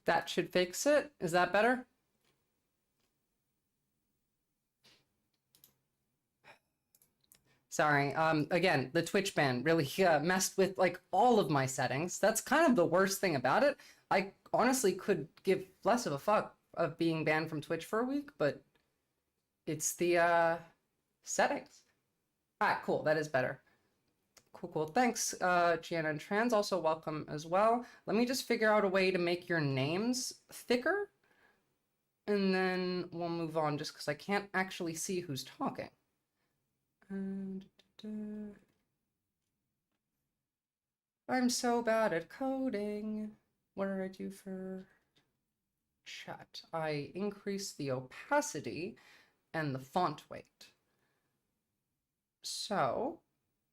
That should fix it. Is that better? Sorry. Again, the Twitch ban really messed with like all of my settings. That's kind of the worst thing about it. I honestly could give less of a fuck of being banned from Twitch for a week, but it's the settings. All right, cool. That is better. Cool. Thanks, Gianna and Trans. Also welcome as well. Let me just figure out a way to make your names thicker, and then we'll move on just because I can't actually see who's talking. And I'm so bad at coding. What did I do for chat? I increased the opacity and the font weight. So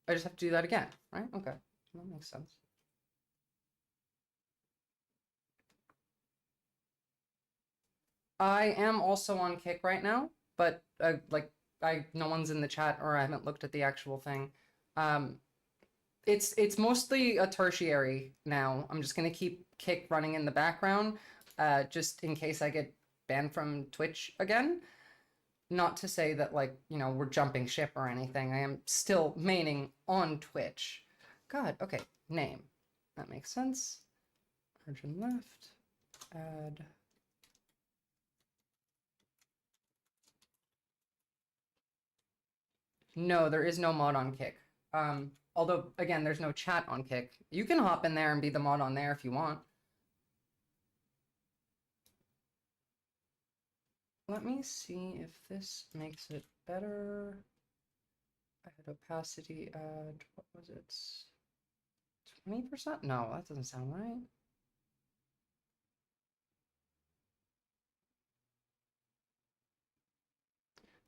I just have to do that again, right? Okay, that makes sense. I am also on Kick right now, but no one's in the chat or I haven't looked at the actual thing. It's mostly a tertiary now. I'm just gonna keep Kick running in the background, just in case I get banned from Twitch again. Not to say that we're jumping ship or anything. I am still maining on Twitch. God, okay, name. That makes sense. Margin left. Add. No, there is no mod on Kick. Although, again, there's no chat on Kick. You can hop in there and be the mod on there if you want. Let me see if this makes it better. I had opacity at, what was it? 20%? No, that doesn't sound right.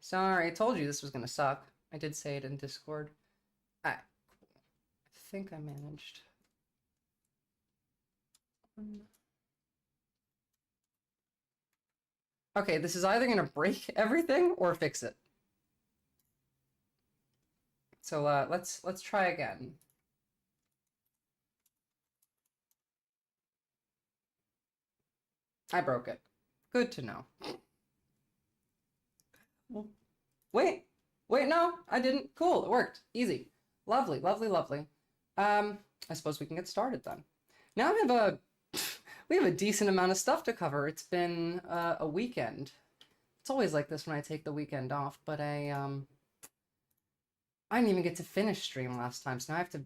Sorry, I told you this was gonna suck. I did say it in Discord. Alright, cool. I think I managed. Okay, this is either gonna break everything or fix it. So let's try again. I broke it. Good to know. Wait, no, I didn't. Cool, it worked. Easy. Lovely. I suppose we can get started then. Now we have a decent amount of stuff to cover. It's been a weekend. It's always like this when I take the weekend off, but I didn't even get to finish stream last time, so now I have to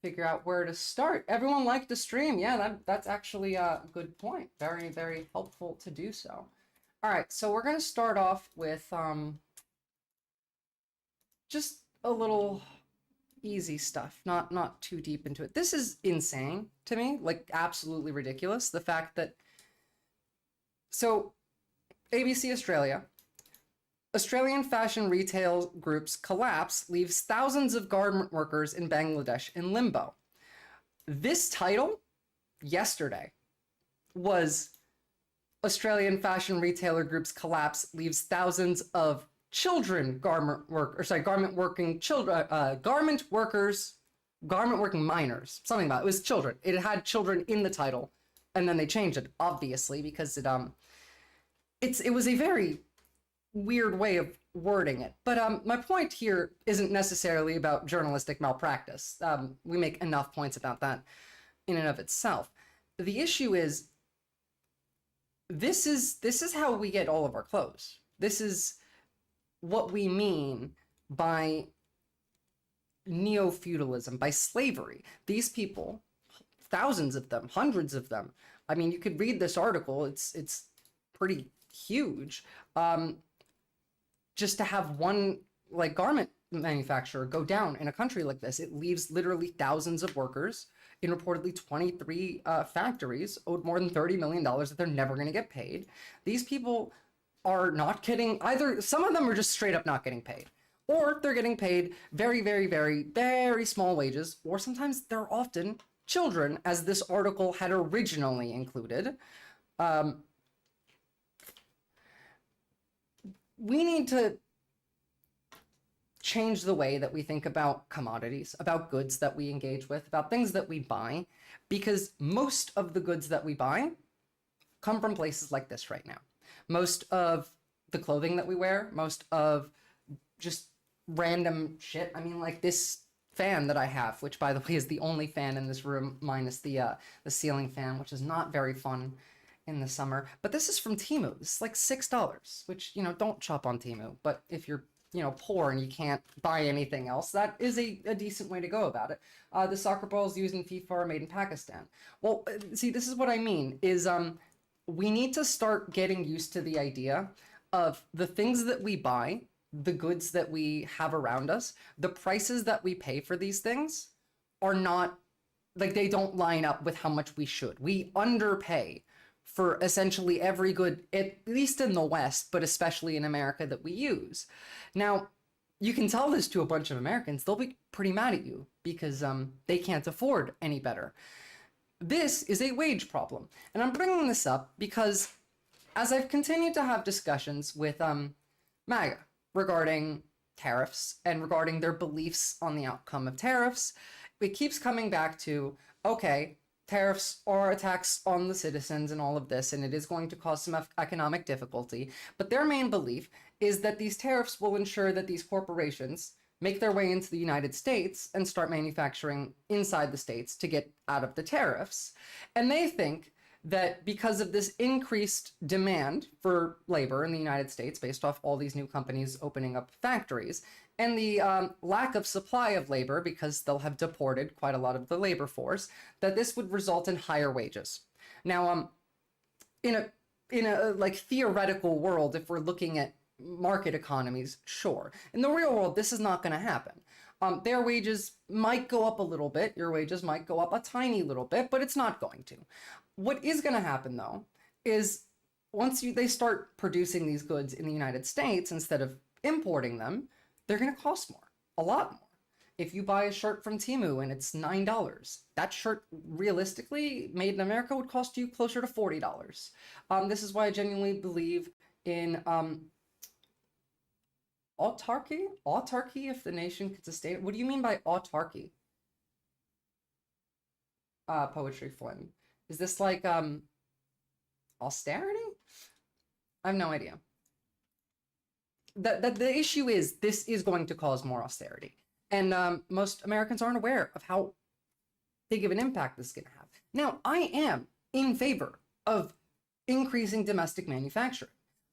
figure out where to start. Everyone liked the stream. Yeah, that's actually a good point. Very, very helpful to do so. All right, so we're gonna start off with just a little easy stuff, not too deep into it. This is insane to me, like absolutely ridiculous. The fact that, so ABC Australia, Australian fashion retail groups collapse leaves thousands of garment workers in Bangladesh in limbo. This title yesterday was Australian fashion retailer groups collapse leaves thousands of garment working minors, something about it. It was children. It had children in the title, and then they changed it, obviously, because it was a very weird way of wording it. But my point here isn't necessarily about journalistic malpractice. We make enough points about that in and of itself. The issue is this is how we get all of our clothes. This is what we mean by neo-feudalism, by slavery. These people, thousands of them, hundreds of them. I mean, you could read this article. It's pretty huge. Just to have one garment manufacturer go down in a country like this, it leaves literally thousands of workers in reportedly 23 factories owed more than $30 million that they're never going to get paid. These people are not getting either. Some of them are just straight up not getting paid, or they're getting paid very, very, very, very small wages, or sometimes they're often children, as this article had originally included. We need to change the way that we think about commodities, about goods that we engage with, about things that we buy, because most of the goods that we buy come from places like this right now. Most of the clothing that we wear, most of just random shit. I mean, like this fan that I have, which by the way is the only fan in this room minus the ceiling fan, which is not very fun in the summer. But this is from Temu. This is like $6, which, you know, don't shop on Temu. But if you're, you know, poor and you can't buy anything else, that is a decent way to go about it. The soccer balls used in FIFA are made in Pakistan. Well, see, this is what I mean is we need to start getting used to the idea of the things that we buy, the goods that we have around us, the prices that we pay for these things are not, like, they don't line up with how much we should. We underpay for essentially every good, at least in the West, but especially in America, that we use. Now, you can tell this to a bunch of Americans, they'll be pretty mad at you because they can't afford any better. This is a wage problem. And I'm bringing this up because as I've continued to have discussions with MAGA regarding tariffs and regarding their beliefs on the outcome of tariffs, it keeps coming back to, okay, tariffs are a tax on the citizens and all of this, and it is going to cause some economic difficulty. But their main belief is that these tariffs will ensure that these corporations make their way into the United States and start manufacturing inside the states to get out of the tariffs. And they think that because of this increased demand for labor in the United States, based off all these new companies opening up factories, and the lack of supply of labor, because they'll have deported quite a lot of the labor force, that this would result in higher wages. Now, in a like theoretical world, if we're looking at market economies, sure. In the real world, this is not going to happen. Their wages might go up a little bit. Your wages might go up a tiny little bit, but it's not going to. What is going to happen, though, is once they start producing these goods in the United States instead of importing them, they're going to cost more, a lot more. If you buy a shirt from Temu and it's $9, that shirt realistically made in America would cost you closer to $40. This is why I genuinely believe in autarky? Autarky, if the nation could sustain it. What do you mean by autarky? Poetry Flynn. Is this like austerity? I have no idea. The issue is this is going to cause more austerity. And most Americans aren't aware of how big of an impact this is going to have. Now, I am in favor of increasing domestic manufacturing.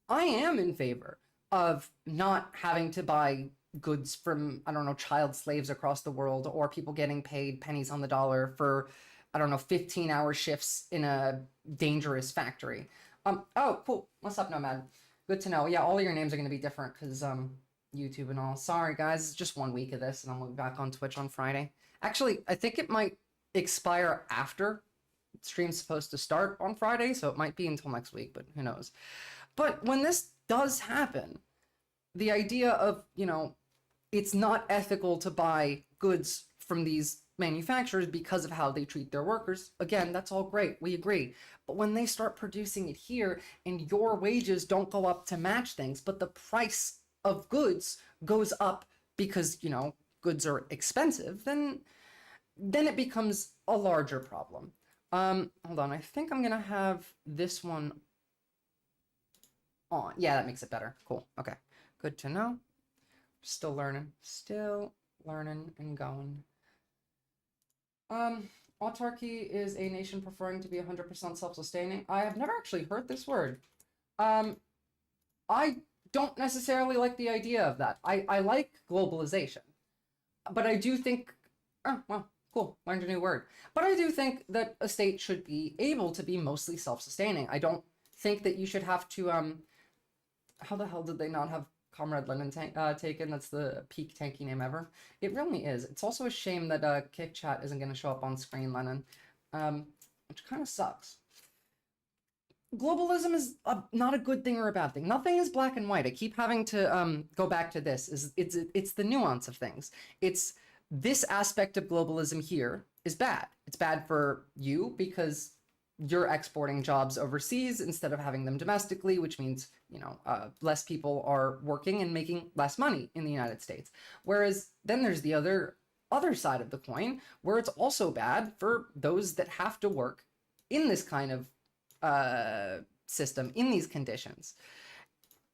I am in favor of not having to buy goods from, I don't know, child slaves across the world, or people getting paid pennies on the dollar for, I don't know, 15-hour shifts in a dangerous factory. Oh, cool. What's up, Nomad? Good to know. Yeah, all of your names are going to be different because YouTube and all. Sorry, guys. It's just 1 week of this, and I'll be back on Twitch on Friday. Actually, I think it might expire after stream's supposed to start on Friday, so it might be until next week, but who knows. But when this does happen, the idea of, you know, it's not ethical to buy goods from these manufacturers because of how they treat their workers, again, that's all great, we agree. But when they start producing it here and your wages don't go up to match things, but the price of goods goes up because, you know, goods are expensive, then it becomes a larger problem. Hold on, I think I'm gonna have this one on. Yeah, that makes it better. Cool. Okay, good to know. Still learning and going. Autarky is a nation preferring to be 100% self-sustaining. I have never actually heard this word. I don't necessarily like the idea of that. I like globalization, but I do think, oh, well, cool, learned a new word. But I do think that a state should be able to be mostly self-sustaining. I don't think that you should have to, how the hell did they not have Comrade Lenin taken? That's the peak tanky name ever. It really is. It's also a shame that Kick Chat isn't going to show up on screen, Lenin, which kind of sucks. Globalism is not a good thing or a bad thing. Nothing is black and white. I keep having to go back to this. It's the nuance of things. It's this aspect of globalism here is bad. It's bad for you because you're exporting jobs overseas instead of having them domestically, which means, you know, less people are working and making less money in the United States. Whereas then there's the other side of the coin where it's also bad for those that have to work in this kind of system in these conditions.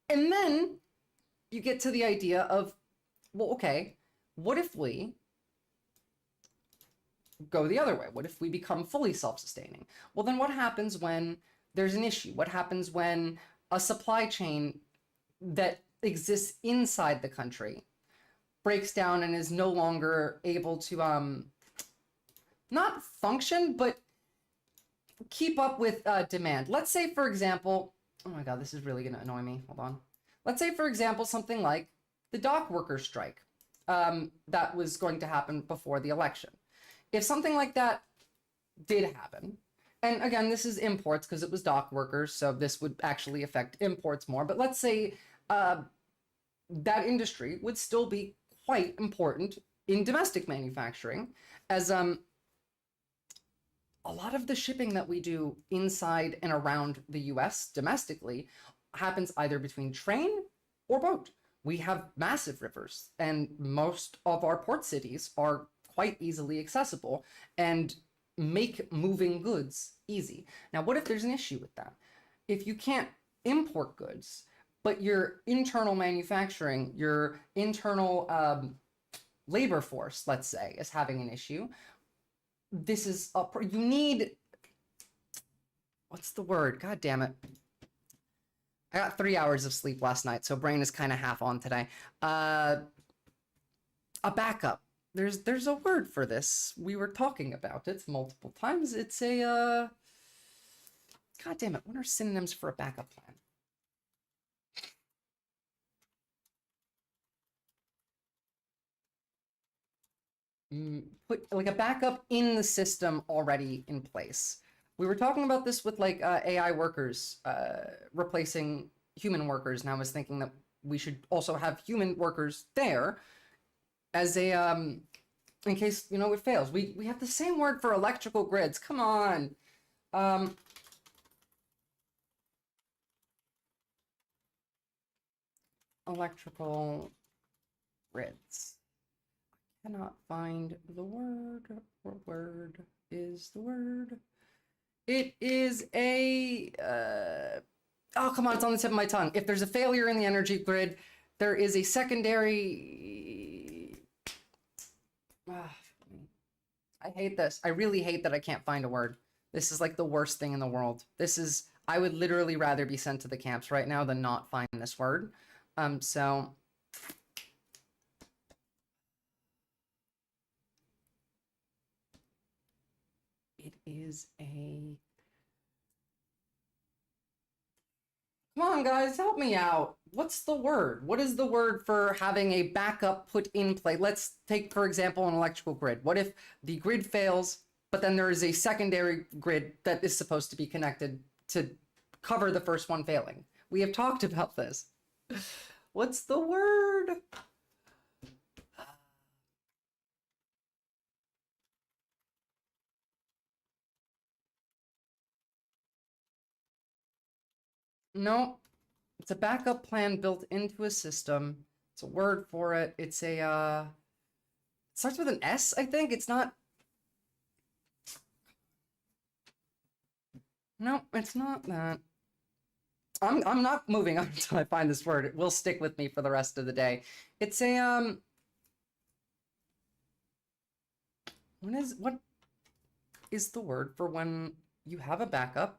And then you get to the idea of, well, okay, what if we go the other way? What if we become fully self-sustaining? Well, then what happens when there's an issue? What happens when a supply chain that exists inside the country breaks down and is no longer able to not function, but keep up with demand? Let's say, for example, oh my God, this is really going to annoy me. Hold on. Let's say, for example, something like the dock workers strike that was going to happen before the election. If something like that did happen, and again, this is imports because it was dock workers, so this would actually affect imports more. But let's say that industry would still be quite important in domestic manufacturing, as a lot of the shipping that we do inside and around the US domestically happens either between train or boat. We have massive rivers, and most of our port cities are quite easily accessible and make moving goods easy. Now, what if there's an issue with that? If you can't import goods, but your internal manufacturing, your internal labor force, let's say, is having an issue, this is you need, what's the word? God damn it. I got 3 hours of sleep last night, so brain is kind of half on today. A backup. There's a word for this. We were talking about it multiple times. It's a God damn it. What are synonyms for a backup plan? Put like a backup in the system already in place. We were talking about this with like AI workers replacing human workers, and I was thinking that we should also have human workers there as a in case, you know, it fails. We have the same word for electrical grids. Come on. Electrical grids. I cannot find the word. What word is the word? It is a oh, come on, it's on the tip of my tongue. If there's a failure in the energy grid, there is a secondary I hate this. I really hate that I can't find a word. This is like the worst thing in the world. This is, I would literally rather be sent to the camps right now than not find this word. So it is a, come on guys, help me out. What's the word? What is the word for having a backup put in play? Let's take, for example, an electrical grid. What if the grid fails, but then there is a secondary grid that is supposed to be connected to cover the first one failing? We have talked about this. What's the word? No, it's a backup plan built into a system. It's a word for it. It's a, it starts with an S, I think. It's not. No, it's not that. I'm not moving on until I find this word. It will stick with me for the rest of the day. It's a, what is the word for when you have a backup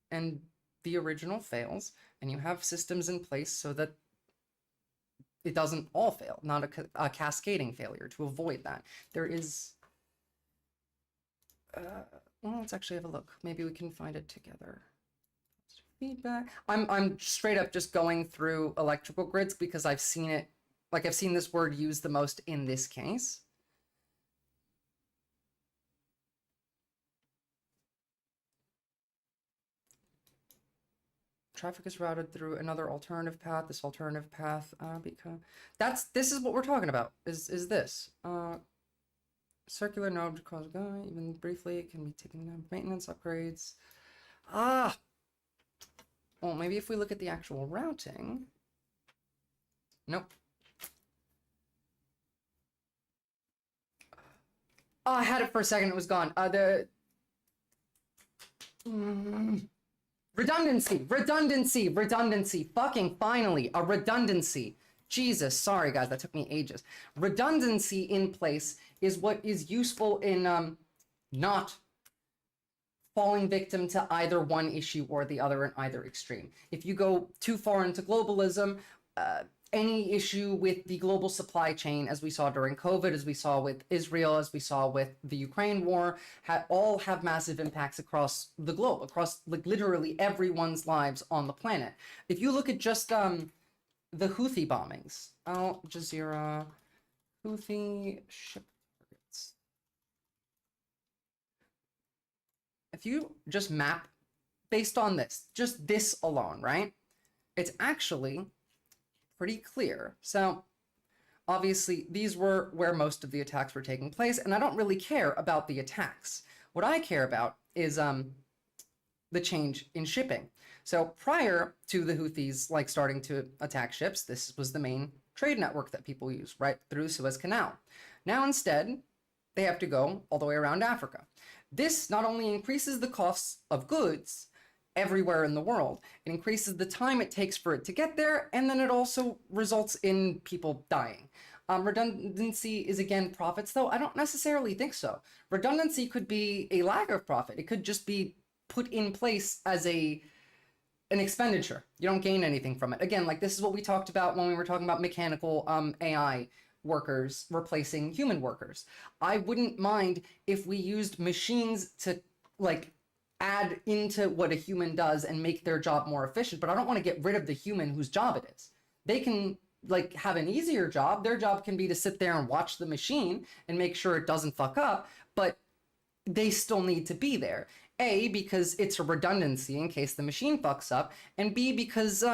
and the original fails and you have systems in place so that it doesn't all fail, not a cascading failure, to avoid that. There is, well, let's actually have a look. Maybe we can find it together. Feedback. I'm straight up just going through electrical grids because I've seen it, like I've seen this word used the most in this case. Traffic is routed through another alternative path. This alternative path, because this is what we're talking about. Is this circular node cause even briefly? It can be taken down. Maintenance upgrades. Well, maybe if we look at the actual routing. Nope. Oh, I had it for a second. It was gone. Redundancy, redundancy, redundancy. Fucking finally, a redundancy. Jesus, sorry guys, that took me ages. Redundancy in place is what is useful in not falling victim to either one issue or the other in either extreme. If you go too far into globalism, any issue with the global supply chain, as we saw during COVID, as we saw with Israel, as we saw with the Ukraine war, all have massive impacts across the globe, across like literally everyone's lives on the planet. If you look at just the Houthi bombings, Al Jazeera, Houthi ship targets. If you just map based on this, just this alone, right? It's actually pretty clear. So obviously these were where most of the attacks were taking place, and I don't really care about the attacks. What I care about is the change in shipping. So prior to the Houthis like starting to attack ships, this was the main trade network that people use right through the Suez Canal. Now instead, they have to go all the way around Africa. This not only increases the costs of goods everywhere in the world, it increases the time it takes for it to get there, and then it also results in people dying. Redundancy is again profits, though I don't necessarily think so. Redundancy could be a lack of profit. It could just be put in place as an expenditure. You don't gain anything from it. Again, like this is what we talked about when we were talking about mechanical AI workers replacing human workers. I wouldn't mind if we used machines to like add into what a human does and make their job more efficient, but I don't want to get rid of the human whose job it is. They can like have an easier job. Their job can be to sit there and watch the machine and make sure it doesn't fuck up, but they still need to be there. A, because it's a redundancy in case the machine fucks up, and B, because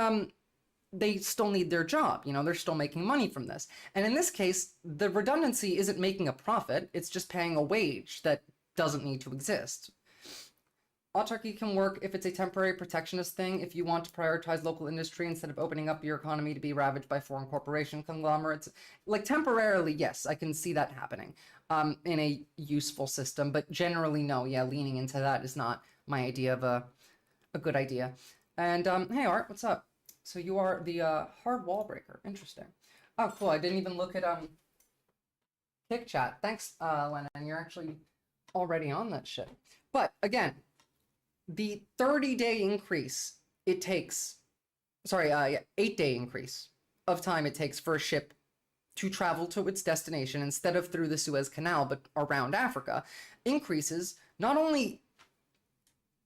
they still need their job. You know, they're still making money from this. And in this case, the redundancy isn't making a profit. It's just paying a wage that doesn't need to exist. Autarky can work if it's a temporary protectionist thing, if you want to prioritize local industry instead of opening up your economy to be ravaged by foreign corporation conglomerates. Like temporarily, yes, I can see that happening in a useful system, but generally no, yeah, leaning into that is not my idea of a good idea. And hey Art, what's up? So you are the hard wall breaker, interesting. Oh cool, I didn't even look at Kick Chat. Thanks Lennon, you're actually already on that shit. But again, the 30-day increase it takes, sorry, 8-day increase of time it takes for a ship to travel to its destination instead of through the Suez Canal, but around Africa, increases not only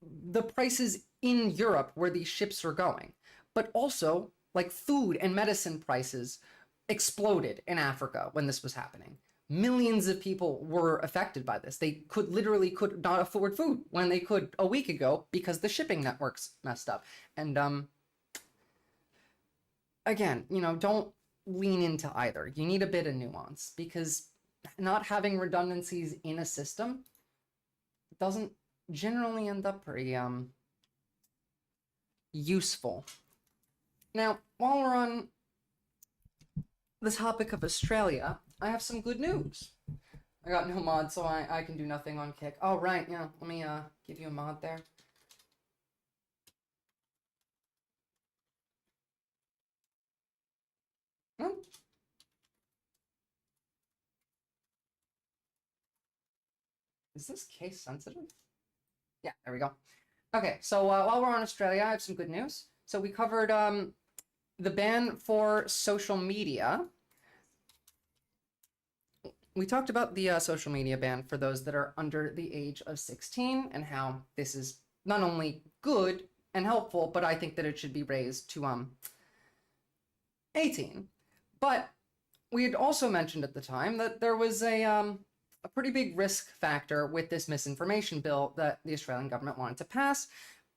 the prices in Europe where these ships are going, but also like food and medicine prices exploded in Africa when this was happening. Millions of people were affected by this. They could not afford food when they could a week ago because the shipping networks messed up. And again, you know, don't lean into either. You need a bit of nuance because not having redundancies in a system doesn't generally end up very useful. Now, while we're on the topic of Australia, I have some good news. I got no mod, so I can do nothing on Kick. Oh, right, yeah. Let me give you a mod there. Hmm? Is this case sensitive? Yeah, there we go. Okay, so while we're on Australia, I have some good news. So we covered the ban for social media. We talked about the social media ban for those that are under the age of 16 and how this is not only good and helpful, but I think that it should be raised to 18. But we had also mentioned at the time that there was a pretty big risk factor with this misinformation bill that the Australian government wanted to pass.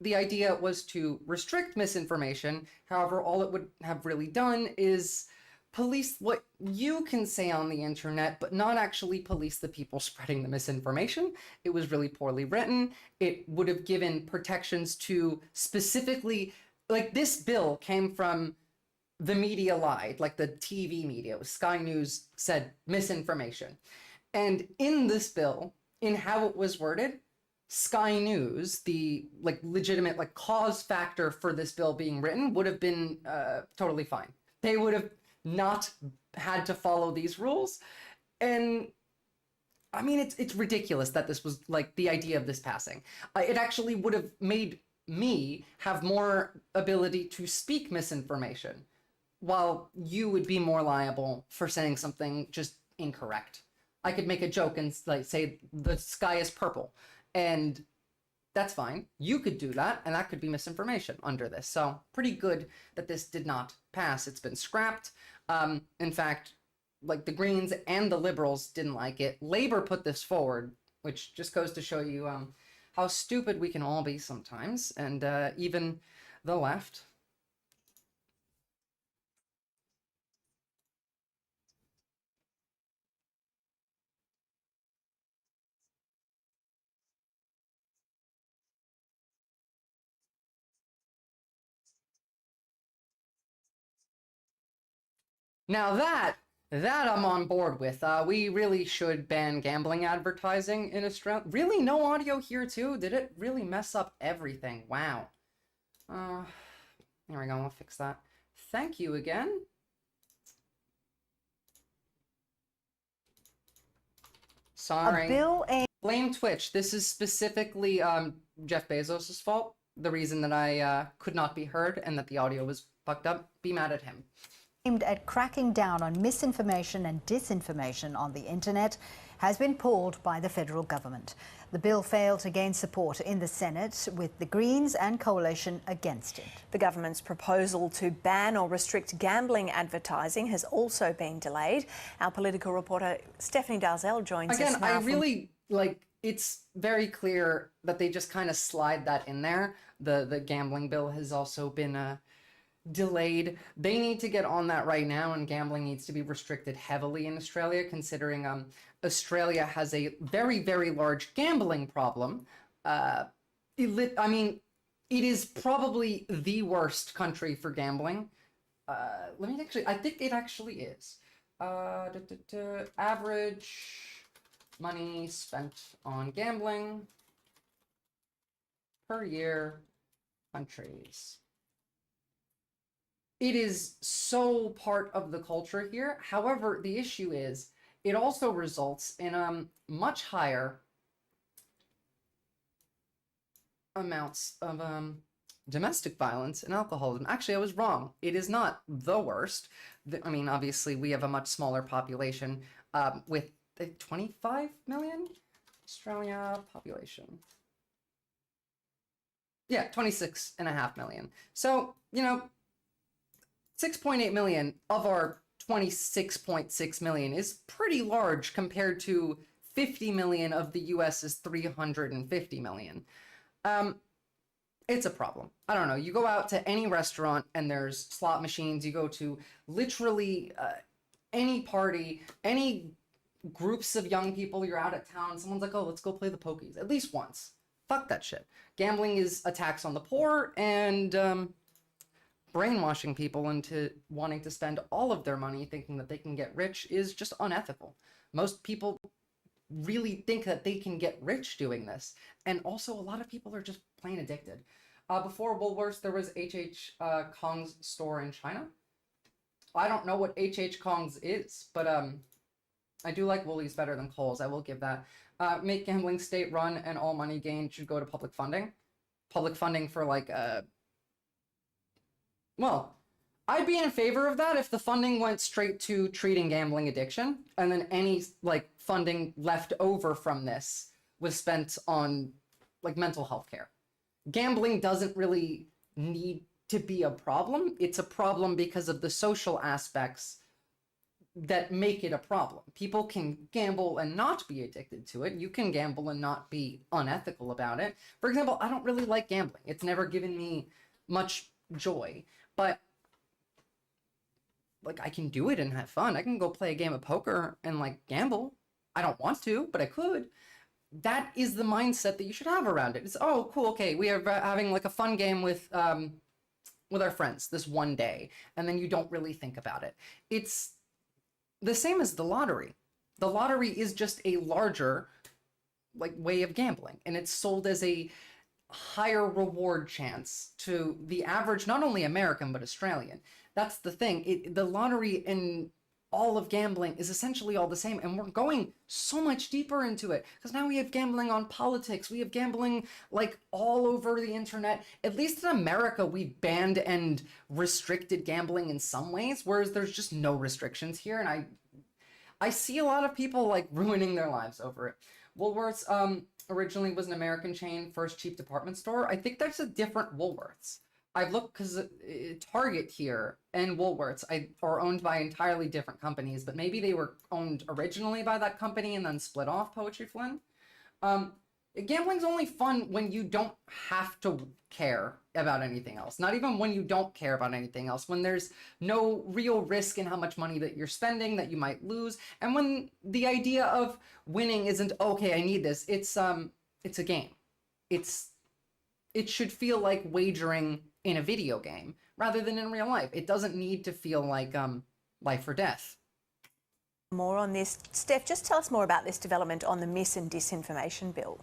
The idea was to restrict misinformation. However, all it would have really done is police what you can say on the internet, but not actually police the people spreading the misinformation. It was really poorly written. It would have given protections to specifically, like this bill came from the media lied, like the TV media, Sky News said misinformation. And in this bill, in how it was worded, Sky News, the like legitimate like cause factor for this bill being written, would have been totally fine. They would have not had to follow these rules. And I mean, it's ridiculous that this was like the idea of this passing. It actually would have made me have more ability to speak misinformation, while you would be more liable for saying something just incorrect. I could make a joke and like say the sky is purple, and that's fine. You could do that, and that could be misinformation under this. So pretty good that this did not pass. It's been scrapped. In fact, like the Greens and the Liberals didn't like it. Labor put this forward, which just goes to show you how stupid we can all be sometimes, and even the left. Now that I'm on board with. We really should ban gambling advertising in Australia. Really, no audio here too? Did it really mess up everything? Wow. There we go. I'll fix that. Thank you again. Sorry. Blame Twitch. This is specifically Jeff Bezos' fault. The reason that I could not be heard and that the audio was fucked up. Be mad at him. Aimed at cracking down on misinformation and disinformation on the internet has been pulled by the federal government. The bill failed to gain support in the Senate, with the Greens and Coalition against it. The government's proposal to ban or restrict gambling advertising has also been delayed. Our political reporter Stephanie Dalzell joins us now. Again, I really it's very clear that they just kind of slide that in there. The gambling bill has also been delayed. They need to get on that right now, and gambling needs to be restricted heavily in Australia, considering Australia has a very, very large gambling problem. I mean, it is probably the worst country for gambling. I think it actually is. Average money spent on gambling per year, countries. It is so part of the culture here. However, the issue is it also results in much higher amounts of domestic violence and alcoholism. Actually, I was wrong. It is not the worst. I mean, obviously, we have a much smaller population with 25 million Australia population. Yeah, 26.5 million. So, 6.8 million of our 26.6 million is pretty large compared to 50 million of the US's 350 million. It's a problem. I don't know. You go out to any restaurant and there's slot machines. You go to literally any party, any groups of young people, you're out of town. Someone's like, oh, let's go play the pokies. At least once. Fuck that shit. Gambling is a tax on the poor, and brainwashing people into wanting to spend all of their money thinking that they can get rich is just unethical. Most people really think that they can get rich doing this. And also, a lot of people are just plain addicted. Before Woolworths, there was H.H. Kong's store in China. I don't know what H.H. Kong's is, but I do like Woolies better than Kohl's, I will give that. Make gambling state-run, and all money gained should go to public funding. Public funding for, well, I'd be in favor of that if the funding went straight to treating gambling addiction, and then any funding left over from this was spent on mental health care. Gambling doesn't really need to be a problem. It's a problem because of the social aspects that make it a problem. People can gamble and not be addicted to it. You can gamble and not be unethical about it. For example, I don't really like gambling. It's never given me much joy. But I can do it and have fun. I can go play a game of poker and gamble. I don't want to, but I could. That is the mindset that you should have around it. It's, oh, cool, okay, we are having a fun game with our friends this one day, and then you don't really think about it. It's the same as the lottery. The lottery is just a larger like way of gambling, and it's sold as a higher reward chance to the average, not only American, but Australian. That's the thing. The lottery and all of gambling is essentially all the same. And we're going so much deeper into it because now we have gambling on politics. We have gambling like all over the internet. At least in America, we've banned and restricted gambling in some ways, whereas there's just no restrictions here. And I see a lot of people like ruining their lives over it. Woolworths originally was an American chain, first cheap department store. I think that's a different Woolworths. I've looked because Target here and Woolworths are owned by entirely different companies, but maybe they were owned originally by that company and then split off, Poetry Flynn. Gambling's only fun when you don't have to care about anything else. Not even when you don't care about anything else, when there's no real risk in how much money that you're spending that you might lose. And when the idea of winning isn't, okay, I need this. It's a game. It should feel like wagering in a video game rather than in real life. It doesn't need to feel like life or death. More on this. Steph, just tell us more about this development on the mis and disinformation bill.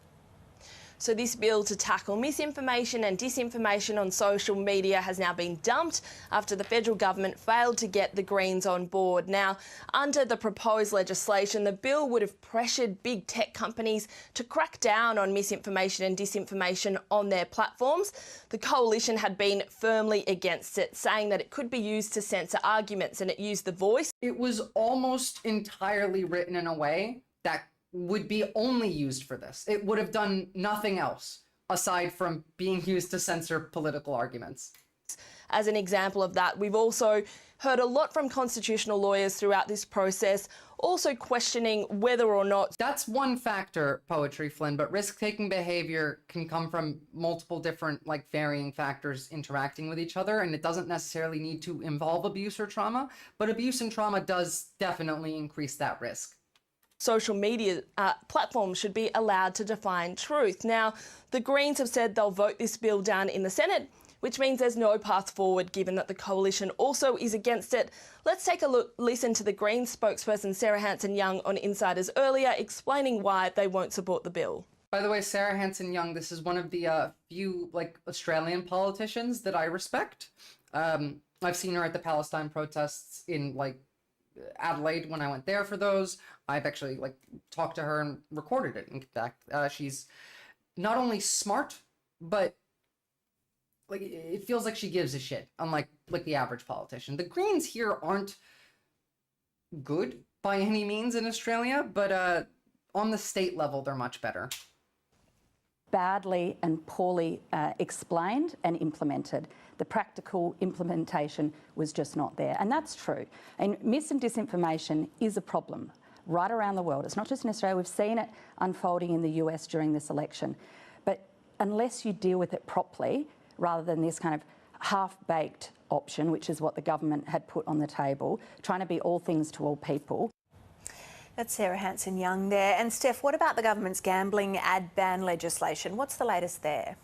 So this bill to tackle misinformation and disinformation on social media has now been dumped after the federal government failed to get the Greens on board. Now, under the proposed legislation, the bill would have pressured big tech companies to crack down on misinformation and disinformation on their platforms. The coalition had been firmly against it, saying that it could be used to censor arguments, and it used the voice. It was almost entirely written in a way that would be only used for this. It would have done nothing else aside from being used to censor political arguments. As an example of that, we've also heard a lot from constitutional lawyers throughout this process, also questioning whether or not... That's one factor, Poetry Flynn, but risk-taking behavior can come from multiple different, like, varying factors interacting with each other, and it doesn't necessarily need to involve abuse or trauma, but abuse and trauma does definitely increase that risk. Social media platforms should be allowed to define truth. Now, the Greens have said they'll vote this bill down in the Senate, which means there's no path forward given that the coalition also is against it. Let's take a listen to the Greens spokesperson Sarah Hanson-Young on Insiders earlier, explaining why they won't support the bill. By the way, Sarah Hanson-Young, this is one of the few Australian politicians that I respect. I've seen her at the Palestine protests in Adelaide when I went there for those. I've actually talked to her and recorded it. In fact, she's not only smart, but it feels like she gives a shit, unlike the average politician. The Greens here aren't good by any means in Australia, but on the state level, they're much better. Badly and poorly explained and implemented. The practical implementation was just not there. And that's true. And mis and disinformation is a problem right around the world. It's not just in Australia. We've seen it unfolding in the US during this election. But unless you deal with it properly, rather than this kind of half-baked option, which is what the government had put on the table, trying to be all things to all people. That's Sarah Hanson-Young there. And Steph, what about the government's gambling ad ban legislation? What's the latest there?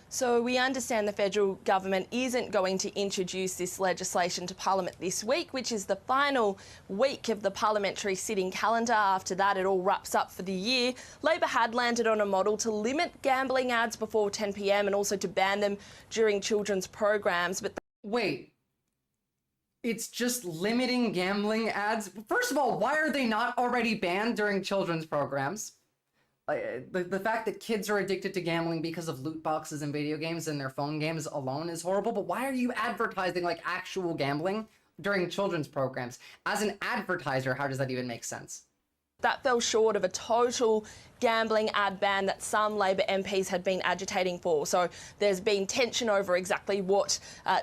So we understand the federal government isn't going to introduce this legislation to Parliament this week, which is the final week of the parliamentary sitting calendar. After that, it all wraps up for the year. Labor had landed on a model to limit gambling ads before 10 p.m. and also to ban them during children's programs. But wait, it's just limiting gambling ads? First of all, why are they not already banned during children's programs? The fact that kids are addicted to gambling because of loot boxes and video games and their phone games alone is horrible, but why are you advertising actual gambling during children's programs? As an advertiser, how does that even make sense? That fell short of a total gambling ad ban that some Labor MPs had been agitating for. So there's been tension over exactly what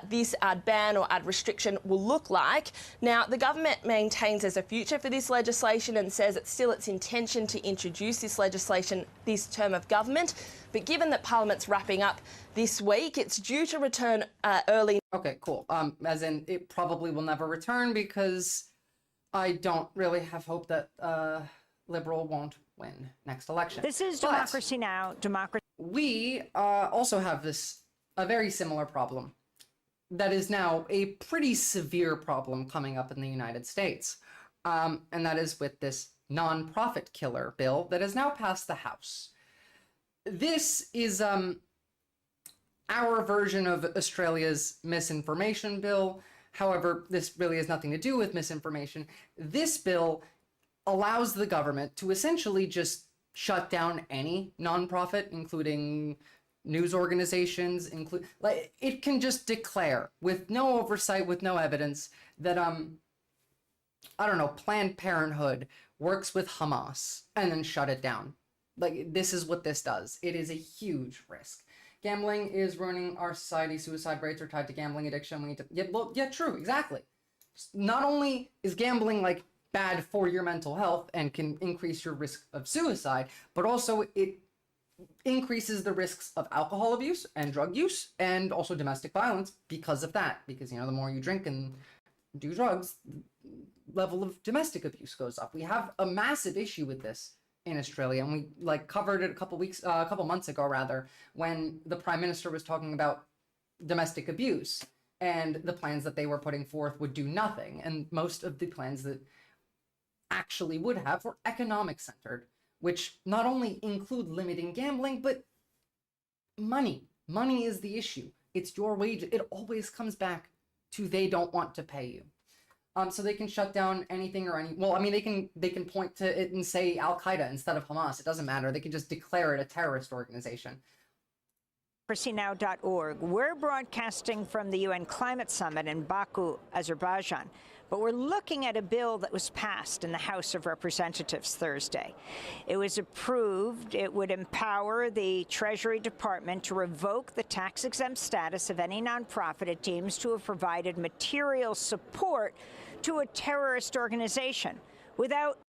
this ad ban or ad restriction will look like. Now, the government maintains there's a future for this legislation and says it's still its intention to introduce this legislation this term of government. But given that Parliament's wrapping up this week, it's due to return early. Okay, cool. As in, it probably will never return because I don't really have hope that Liberal won't win next election. This is Democracy Now! We also have a very similar problem that is now a pretty severe problem coming up in the United States. And that is with this nonprofit killer bill that has now passed the House. This is our version of Australia's misinformation bill. However, this really has nothing to do with misinformation. This bill allows the government to essentially just shut down any nonprofit, including news organizations, it can just declare with no oversight, with no evidence, that I don't know, Planned Parenthood works with Hamas, and then shut it down. Like, this is what this does. It is a huge risk. Gambling is ruining our society. Suicide rates are tied to gambling addiction. We need to, yeah, true, exactly. Not only is gambling like bad for your mental health and can increase your risk of suicide, but also it increases the risks of alcohol abuse and drug use and also domestic violence because of that. Because, you know, the more you drink and do drugs, level of domestic abuse goes up. We have a massive issue with this in Australia, and we like covered it a couple months ago rather, when the Prime Minister was talking about domestic abuse and the plans that they were putting forth would do nothing, and most of the plans that actually would have were economic centered, which not only include limiting gambling, but money. Money is the issue. It's your wage. It always comes back to they don't want to pay you. So they can shut down anything or any, well, I mean, they can point to it and say Al-Qaeda instead of Hamas. It doesn't matter. They can just declare it a terrorist organization. democracynow.org. We're broadcasting from the UN Climate Summit in Baku, Azerbaijan. But we're looking at a bill that was passed in the House of Representatives Thursday. It was approved. It would empower the Treasury Department to revoke the tax-exempt status of any nonprofit it deems to have provided material support to a terrorist organization without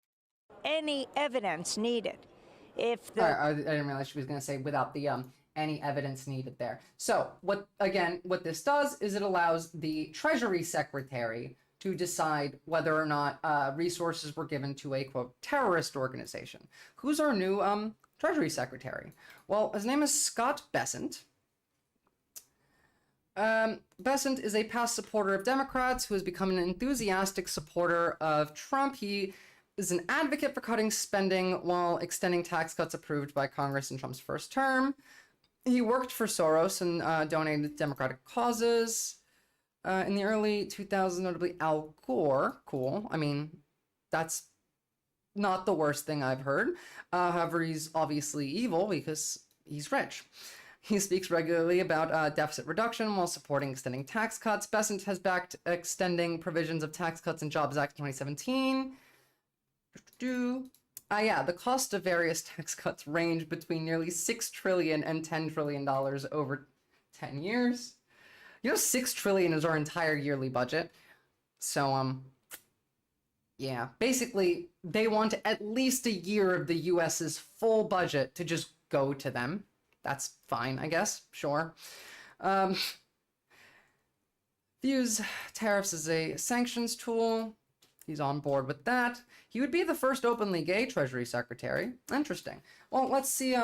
any evidence needed. If the I didn't realize she was going to say without the any evidence needed there. So what this does is it allows the Treasury Secretary to decide whether or not resources were given to a, quote, terrorist organization. Who's our new Treasury Secretary? Well, his name is Scott Bessent. Bessent is a past supporter of Democrats who has become an enthusiastic supporter of Trump. He is an advocate for cutting spending while extending tax cuts approved by Congress in Trump's first term. He worked for Soros and donated to Democratic causes. In the early 2000s, notably Al Gore. Cool. I mean, that's not the worst thing I've heard. However, he's obviously evil because he's rich. He speaks regularly about deficit reduction while supporting extending tax cuts. Bessent has backed extending provisions of Tax Cuts and Jobs Act 2017. Yeah, the cost of various tax cuts range between nearly $6 trillion and $10 trillion over 10 years. You know, $6 trillion is our entire yearly budget. So, yeah, basically, they want at least a year of the U.S.'s full budget to just go to them. That's fine, I guess. Sure. Views tariffs as a sanctions tool. He's on board with that. He would be the first openly gay Treasury Secretary. Interesting. Well, let's see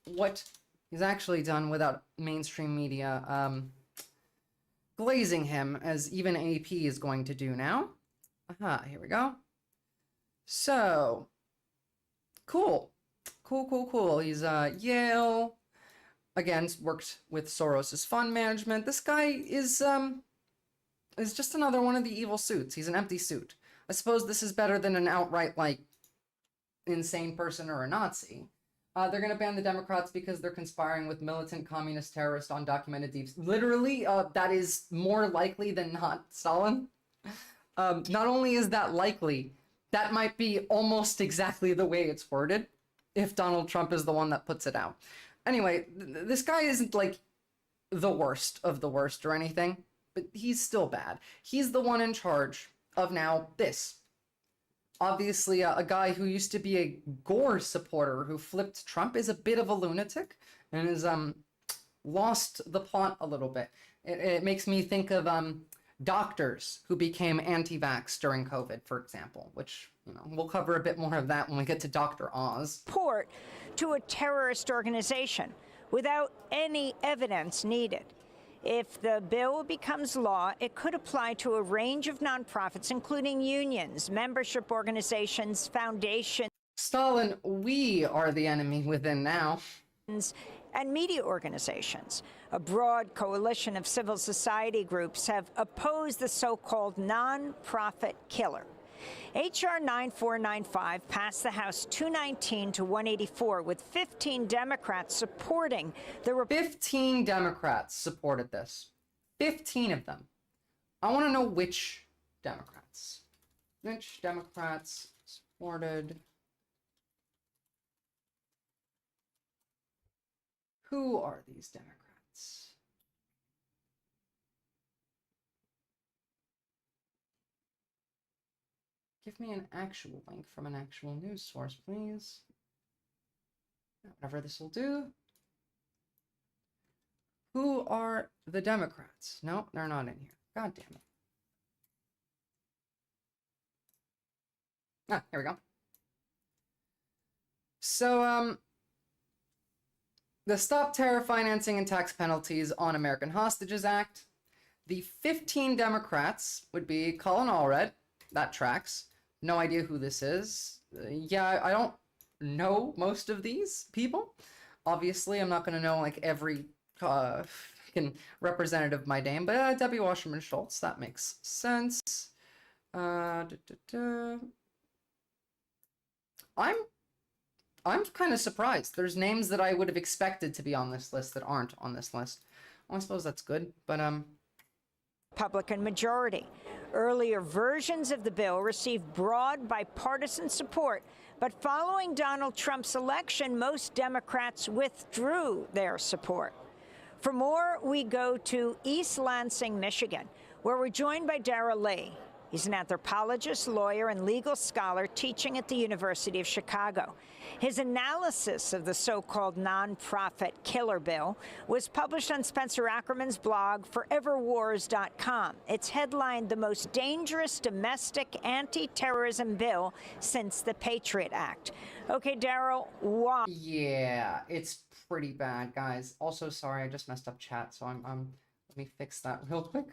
what he's actually done without mainstream media glazing him, as even AP is going to do now. Aha, here we go. So, cool. He's Yale. Again, worked with Soros's fund management. This guy is just another one of the evil suits. He's an empty suit. I suppose this is better than an outright, like, insane person or a Nazi. They're going to ban the Democrats because they're conspiring with militant communist terrorists on documented deep... Literally, that is more likely than not Stalin. Not only is that likely, that might be almost exactly the way it's worded if Donald Trump is the one that puts it out. Anyway, this guy isn't, like, the worst of the worst or anything, but he's still bad. He's the one in charge of now this. Obviously, a guy who used to be a Gore supporter who flipped Trump is a bit of a lunatic and has lost the plot a little bit. It makes me think of doctors who became anti-vax during COVID, for example, which, you know, we'll cover a bit more of that when we get to Dr. Oz. Support to a terrorist organization without any evidence needed. If the bill becomes law, it could apply to a range of nonprofits, including unions, membership organizations, foundations, Stalin, we are the enemy within now. and media organizations. A broad coalition of civil society groups have opposed the so-called nonprofit killer. H.R. 9495 passed the House 219 to 184, with 15 Democrats supporting the 15 Democrats supported this. 15 of them. I want to know which Democrats. Which Democrats supported... Who are these Democrats? Give me an actual link from an actual news source, please. Whatever this will do. Who are the Democrats? No, they're not in here. God damn it. Ah, here we go. So, the Stop Terror Financing and Tax Penalties on American Hostages Act. The 15 Democrats would be Colin Allred. That tracks. No idea who this is. Yeah, I don't know most of these people. Obviously, I'm not going to know like every representative of my name, but Debbie Wasserman Schultz, that makes sense. I'm kind of surprised. There's names that I would have expected to be on this list that aren't on this list. Well, I suppose that's good, but Republican majority. Earlier versions of the bill received broad bipartisan support, but following Donald Trump's election, most Democrats withdrew their support. For more, we go to East Lansing, Michigan, where we're joined by Darrell Lee. He's an anthropologist, lawyer, and legal scholar teaching at the University of Chicago. His analysis of the so-called nonprofit killer bill was published on Spencer Ackerman's blog, foreverwars.com. It's headlined, "The Most Dangerous Domestic Anti-Terrorism Bill Since the Patriot Act." Okay, Darrell, why? Yeah, it's pretty bad, guys. Also, sorry, I just messed up chat, so let me fix that real quick.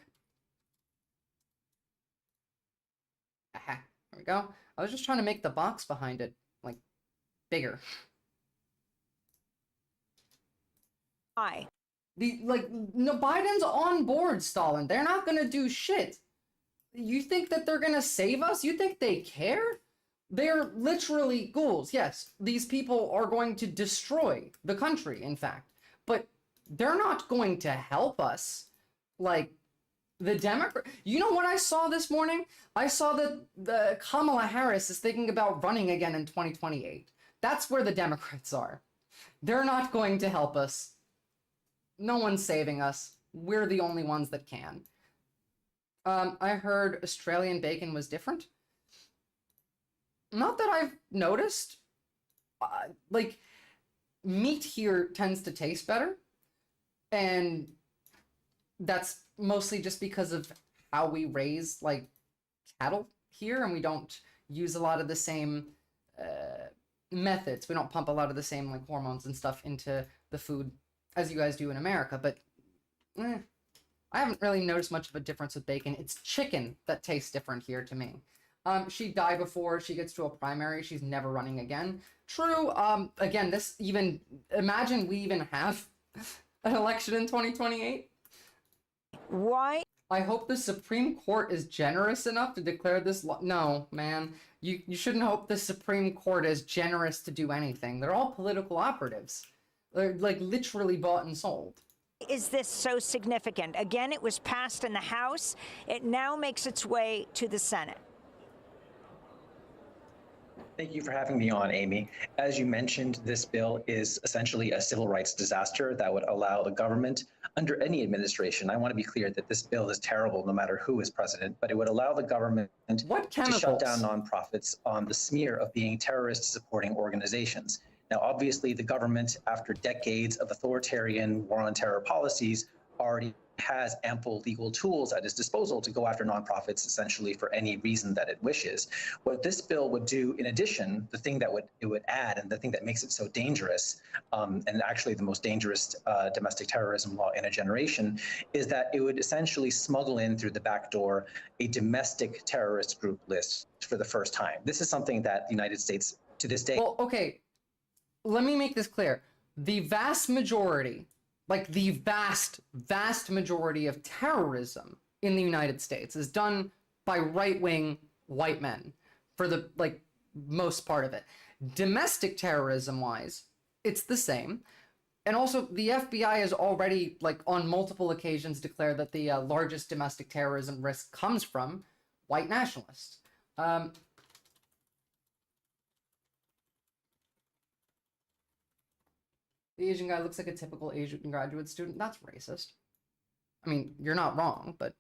Aha, there we go. I was just trying to make the box behind it, like, bigger. Why? No, Biden's on board, Stalin. They're not gonna do shit. You think that they're gonna save us? You think they care? They're literally ghouls. Yes, these people are going to destroy the country, in fact. But they're not going to help us. Like, the Democrat, you know what I saw this morning? I saw that the Kamala Harris is thinking about running again in 2028. That's where the Democrats are. They're not going to help us. No one's saving us. We're the only ones that can. I heard Australian bacon was different. Not that I've noticed. Like, meat here tends to taste better. And that's mostly just because of how we raise like cattle here, and we don't use a lot of the same methods. We don't pump a lot of the same like hormones and stuff into the food as you guys do in America. But I haven't really noticed much of a difference with bacon. It's chicken that tastes different here to me. She died before she gets to a primary. She's never running again. True. Again, imagine we even have an election in 2028. Why? I hope the Supreme Court is generous enough to declare this law. No, man. You shouldn't hope the Supreme Court is generous to do anything. They're all political operatives. They're like literally bought and sold. Is this so significant? Again, it was passed in the House. It now makes its way to the Senate. Thank you for having me on, Amy. As you mentioned, this bill is essentially a civil rights disaster that would allow the government, under any administration, I want to be clear that this bill is terrible no matter who is president, but it would allow the government to shut down nonprofits on the smear of being terrorist-supporting organizations. Now, obviously, the government, after decades of authoritarian war on terror policies, already has ample legal tools at its disposal to go after nonprofits essentially for any reason that it wishes. What this bill would do, in addition, the thing that it would add, and the thing that makes it so dangerous, and actually the most dangerous domestic terrorism law in a generation, is that it would essentially smuggle in through the back door a domestic terrorist group list for the first time. This is something that the United States, to this day. Well, okay, let me make this clear. The vast majority, like the vast majority of terrorism in the United States is done by right-wing white men for the most part of it. Domestic terrorism wise, it's the same. And also the FBI has already on multiple occasions declared that the largest domestic terrorism risk comes from white nationalists. The Asian guy looks like a typical Asian graduate student. That's racist. I mean, you're not wrong, but...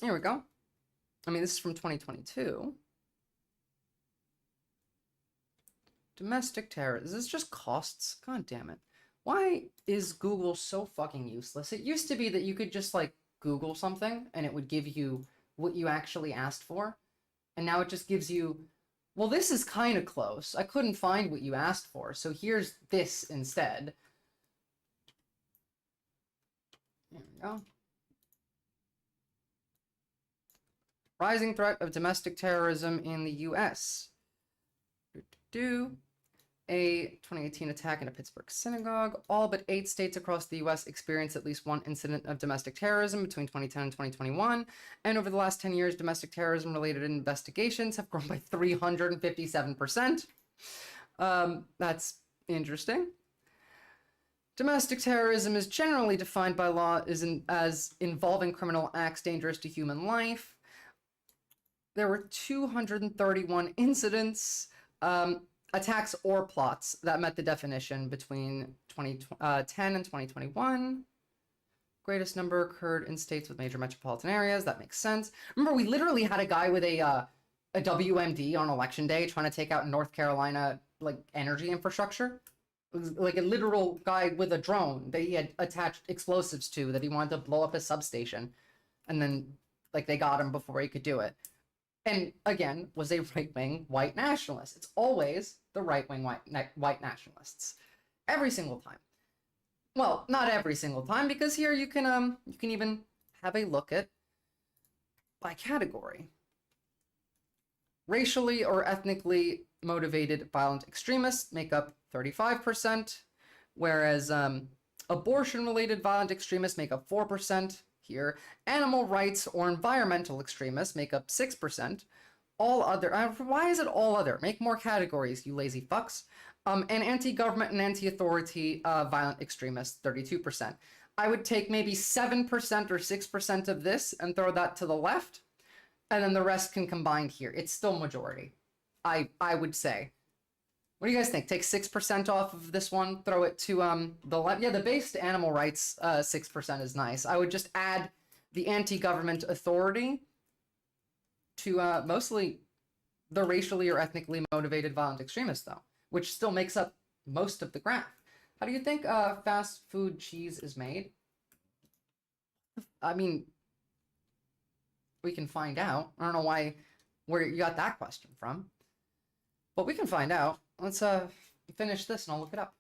Here we go. I mean, this is from 2022. Domestic terror. This is just costs. God damn it. Why is Google so fucking useless? It used to be that you could just Google something and it would give you what you actually asked for. And now it just gives you, well, this is kind of close. I couldn't find what you asked for, so here's this instead. There we go. Rising threat of domestic terrorism in the U.S. A 2018 attack in a Pittsburgh synagogue. All but 8 states across the U.S. experienced at least one incident of domestic terrorism between 2010 and 2021. And over the last 10 years, domestic terrorism-related investigations have grown by 357%. That's interesting. Domestic terrorism is generally defined by law as involving criminal acts dangerous to human life. There were 231 incidents, attacks or plots that met the definition between 2010 and 2021. Greatest number occurred in states with major metropolitan areas. That makes sense. Remember, we literally had a guy with a WMD on election day trying to take out North Carolina energy infrastructure. It was a literal guy with a drone that he had attached explosives to that he wanted to blow up a substation, and then they got him before he could do it. And again, was a right-wing white nationalist. It's always the right-wing white nationalists, every single time. Well, not every single time, because here you can even have a look at by category. Racially or ethnically motivated violent extremists make up 35%, whereas abortion-related violent extremists make up 4%. Here, animal rights or environmental extremists make up 6%. All other, why is it all other? Make more categories, you lazy fucks. And anti-government and anti-authority violent extremists, 32%. I would take maybe 7% or 6% of this and throw that to the left, and then the rest can combine here. It's still majority, I would say. What do you guys think? Take 6% off of this one, throw it to the left. Yeah, the base to animal rights, 6% is nice. I would just add the anti-government authority to mostly the racially or ethnically motivated violent extremists, though, which still makes up most of the graph. How do you think fast food cheese is made? I mean, we can find out. I don't know where you got that question from, but we can find out. Let's finish this and I'll look it up.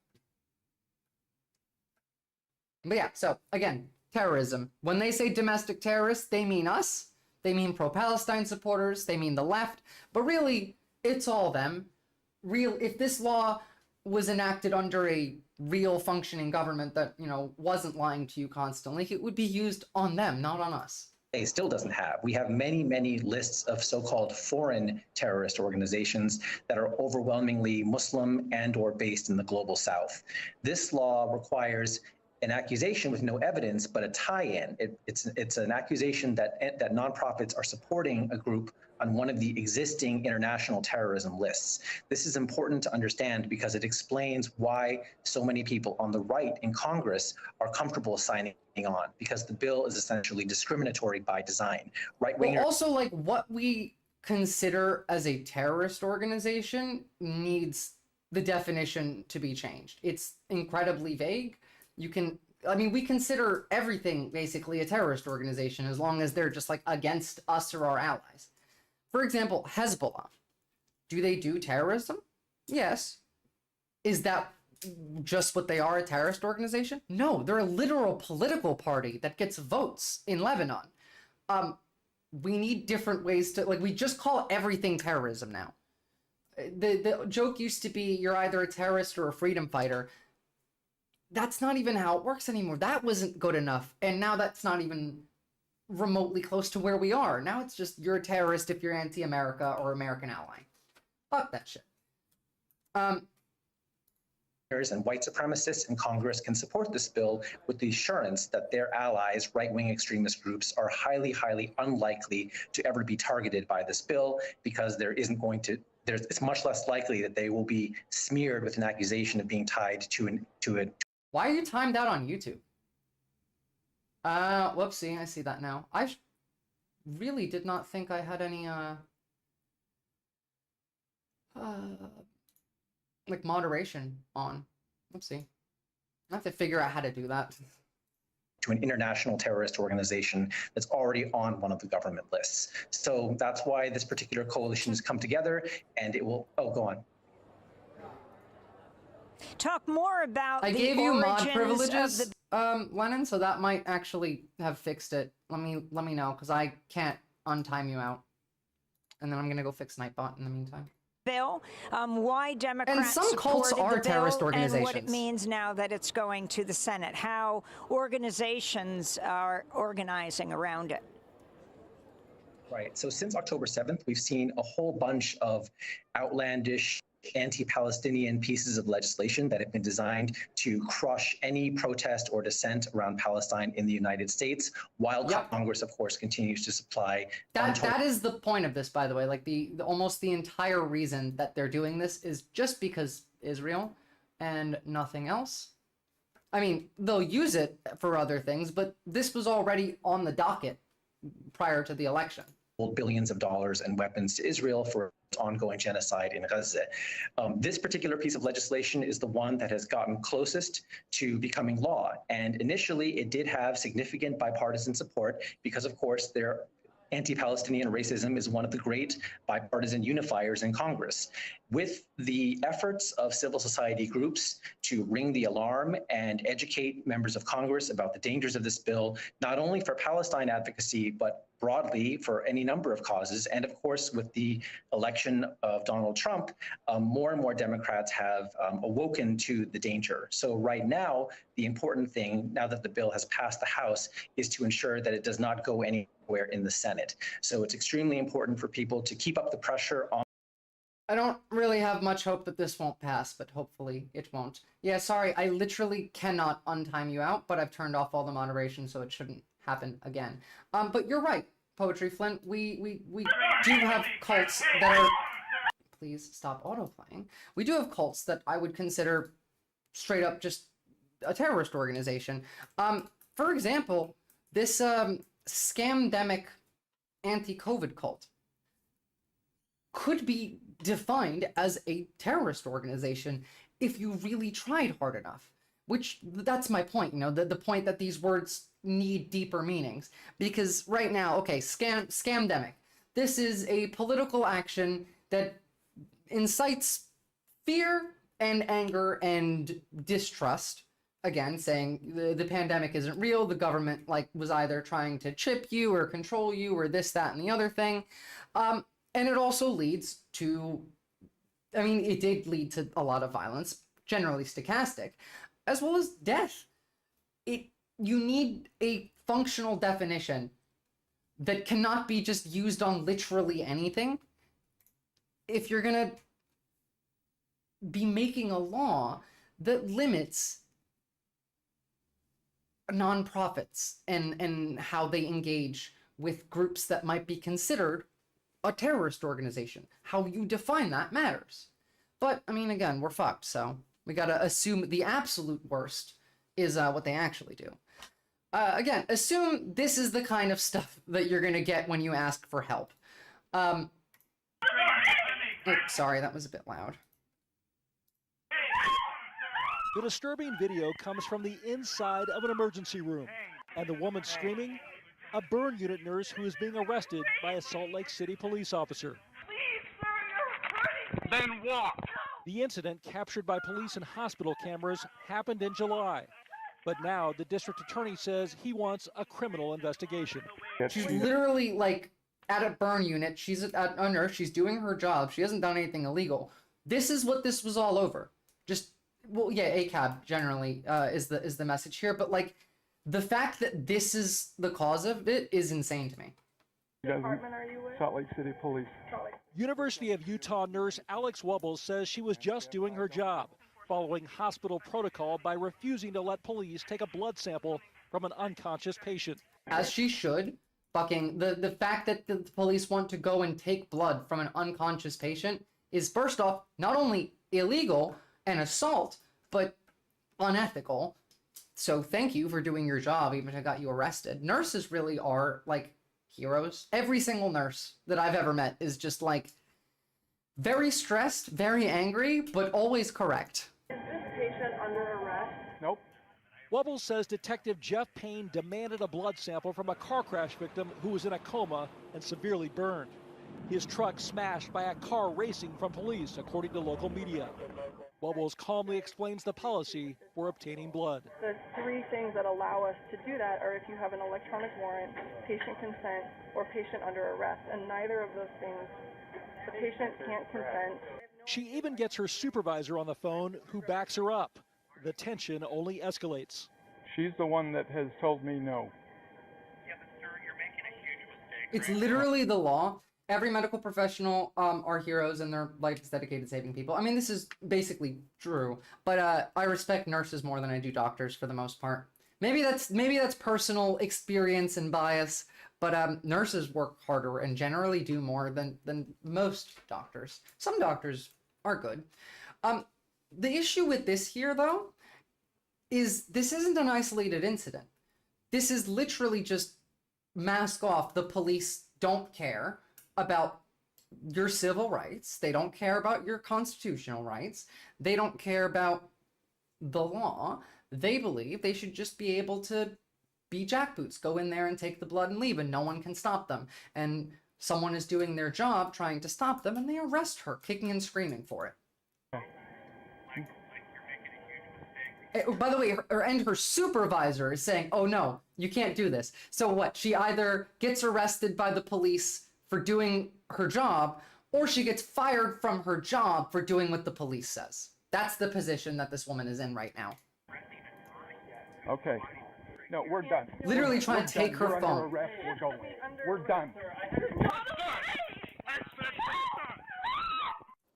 But yeah, so again, terrorism. When they say domestic terrorists, they mean us. They mean pro-Palestine supporters. They mean the left. But really, it's all them. If this law was enacted under a real functioning government that, wasn't lying to you constantly, it would be used on them, not on us. Still doesn't have. We have many, many lists of so-called foreign terrorist organizations that are overwhelmingly Muslim and or based in the global south. This law requires an accusation with no evidence, but a tie-in. It's an accusation that nonprofits are supporting a group on one of the existing international terrorism lists. This is important to understand because it explains why so many people on the right in Congress are comfortable signing on, because the bill is essentially discriminatory by design. Right-wingers. Well, also, what we consider as a terrorist organization needs the definition to be changed. It's incredibly vague. We consider everything basically a terrorist organization as long as they're just like against us or our allies. For example, Hezbollah. Do they do terrorism? Yes. Is that just what they are, a terrorist organization? No, they're a literal political party that gets votes in Lebanon. We need different ways to, we just call everything terrorism now. The joke used to be you're either a terrorist or a freedom fighter. That's not even how it works anymore. That wasn't good enough. And now that's not even remotely close to where we are. Now it's just you're a terrorist if you're anti-America or American ally. Fuck that shit. And white supremacists in Congress can support this bill with the assurance that their allies, right-wing extremist groups, are highly, highly unlikely to ever be targeted by this bill, because it's much less likely that they will be smeared with an accusation of being tied to a. Why are you timed out on YouTube? Whoopsie, I see that now. I really did not think I had any, moderation on. Whoopsie. I have to figure out how to do that. To an international terrorist organization that's already on one of the government lists. So that's why this particular coalition has come together, and it will, go on. Talk more about I the gave you mod origins privileges, of the... Lennon, so that might actually have fixed it. Let me know, because I can't untime you out. And then I'm gonna go fix Nightbot in the meantime. bill, why Democrats and some cults supported are the bill, terrorist organizations. and what it means now that it's going to the Senate, how organizations are organizing around it. Right. So since October 7th, we've seen a whole bunch of outlandish anti-Palestinian pieces of legislation that have been designed to crush any protest or dissent around Palestine in the United States, while Congress, of course, continues to supply. That is the point of this, by the way. Like almost the entire reason that they're doing this is just because Israel and nothing else. I mean, they'll use it for other things, but this was already on the docket prior to the election. Billions of dollars and weapons to Israel for ongoing genocide in Gaza. This particular piece of legislation is the one that has gotten closest to becoming law. And initially, it did have significant bipartisan support because, of course, anti-Palestinian racism is one of the great bipartisan unifiers in Congress. With the efforts of civil society groups to ring the alarm and educate members of Congress about the dangers of this bill, not only for Palestine advocacy, but broadly for any number of causes. And of course, with the election of Donald Trump, more and more Democrats have awoken to the danger. So right now, the important thing, now that the bill has passed the House, is to ensure that it does not go anywhere in the Senate. So it's extremely important for people to keep up the pressure on. I don't really have much hope that this won't pass, but hopefully it won't. Yeah, sorry, I literally cannot untime you out, but I've turned off all the moderation, so it shouldn't happen again. But you're right, Poetry Flint. We do have cults that are... Please stop autoplaying. We do have cults that I would consider straight up just a terrorist organization. For example, this scamdemic anti-COVID cult could be defined as a terrorist organization if you really tried hard enough. Which, that's my point, the point that these words need deeper meanings. Because right now, okay, scamdemic. This is a political action that incites fear and anger and distrust. Again, saying the pandemic isn't real, the government was either trying to chip you or control you or this, that, and the other thing. And it also leads to, it did lead to a lot of violence, generally stochastic, as well as death. You need a functional definition that cannot be just used on literally anything. If you're gonna be making a law that limits nonprofits and how they engage with groups that might be considered a terrorist organization. How you define that matters. But, again, we're fucked, so we gotta assume the absolute worst is what they actually do. Again, assume this is the kind of stuff that you're gonna get when you ask for help. Oh, sorry, that was a bit loud. The disturbing video comes from the inside of an emergency room, and the woman screaming, a burn unit nurse who is being arrested by a Salt Lake City police officer. Then walk. The incident, captured by police and hospital cameras, happened in July. But now the district attorney says he wants a criminal investigation. She's literally like at a burn unit. She's a nurse. She's doing her job. She hasn't done anything illegal. This is what this was all over. Just, well, yeah, ACAB generally is the message here. But like the fact that this is the cause of it is insane to me. Department are you with? Salt Lake City Police. University of Utah nurse Alex Wubbles says she was just doing her job, following hospital protocol by refusing to let police take a blood sample from an unconscious patient. As she should. Fucking the fact that the police want to go and take blood from an unconscious patient is, first off, not only illegal and assault, but unethical. So thank you for doing your job, even if I got you arrested. Nurses really are like heroes. Every single nurse that I've ever met is just like very stressed, very angry, but always correct. Is this patient under arrest? Nope. Wubbles says Detective Jeff Payne demanded a blood sample from a car crash victim who was in a coma and severely burned. His truck smashed by a car racing from police, according to local media. Wubbles calmly explains the policy for obtaining blood. The three things that allow us to do that are if you have an electronic warrant, patient consent, or patient under arrest, and neither of those things, the patient can't consent. She even gets her supervisor on the phone, who backs her up. The tension only escalates. She's the one that has told me no. It's literally the law. Every medical professional are heroes and their life is dedicated to saving people. I mean, this is basically true, but I respect nurses more than I do doctors for the most part. Maybe that's personal experience and bias, but nurses work harder and generally do more than most doctors. Some doctors are good. The issue with this here, though, is this isn't an isolated incident. This is literally just mask off. The police don't care about your civil rights. They don't care about your constitutional rights. They don't care about the law. They believe they should just be able to be jackboots, go in there and take the blood and leave, and no one can stop them. And someone is doing their job trying to stop them, and they arrest her, kicking and screaming for it. By the way, her supervisor is saying, oh no, you can't do this. So what? She either gets arrested by the police for doing her job, or she gets fired from her job for doing what the police says. That's the position that this woman is in right now. Okay. No, we're done. Literally trying to take her phone. Under arrest. We're going. We're done.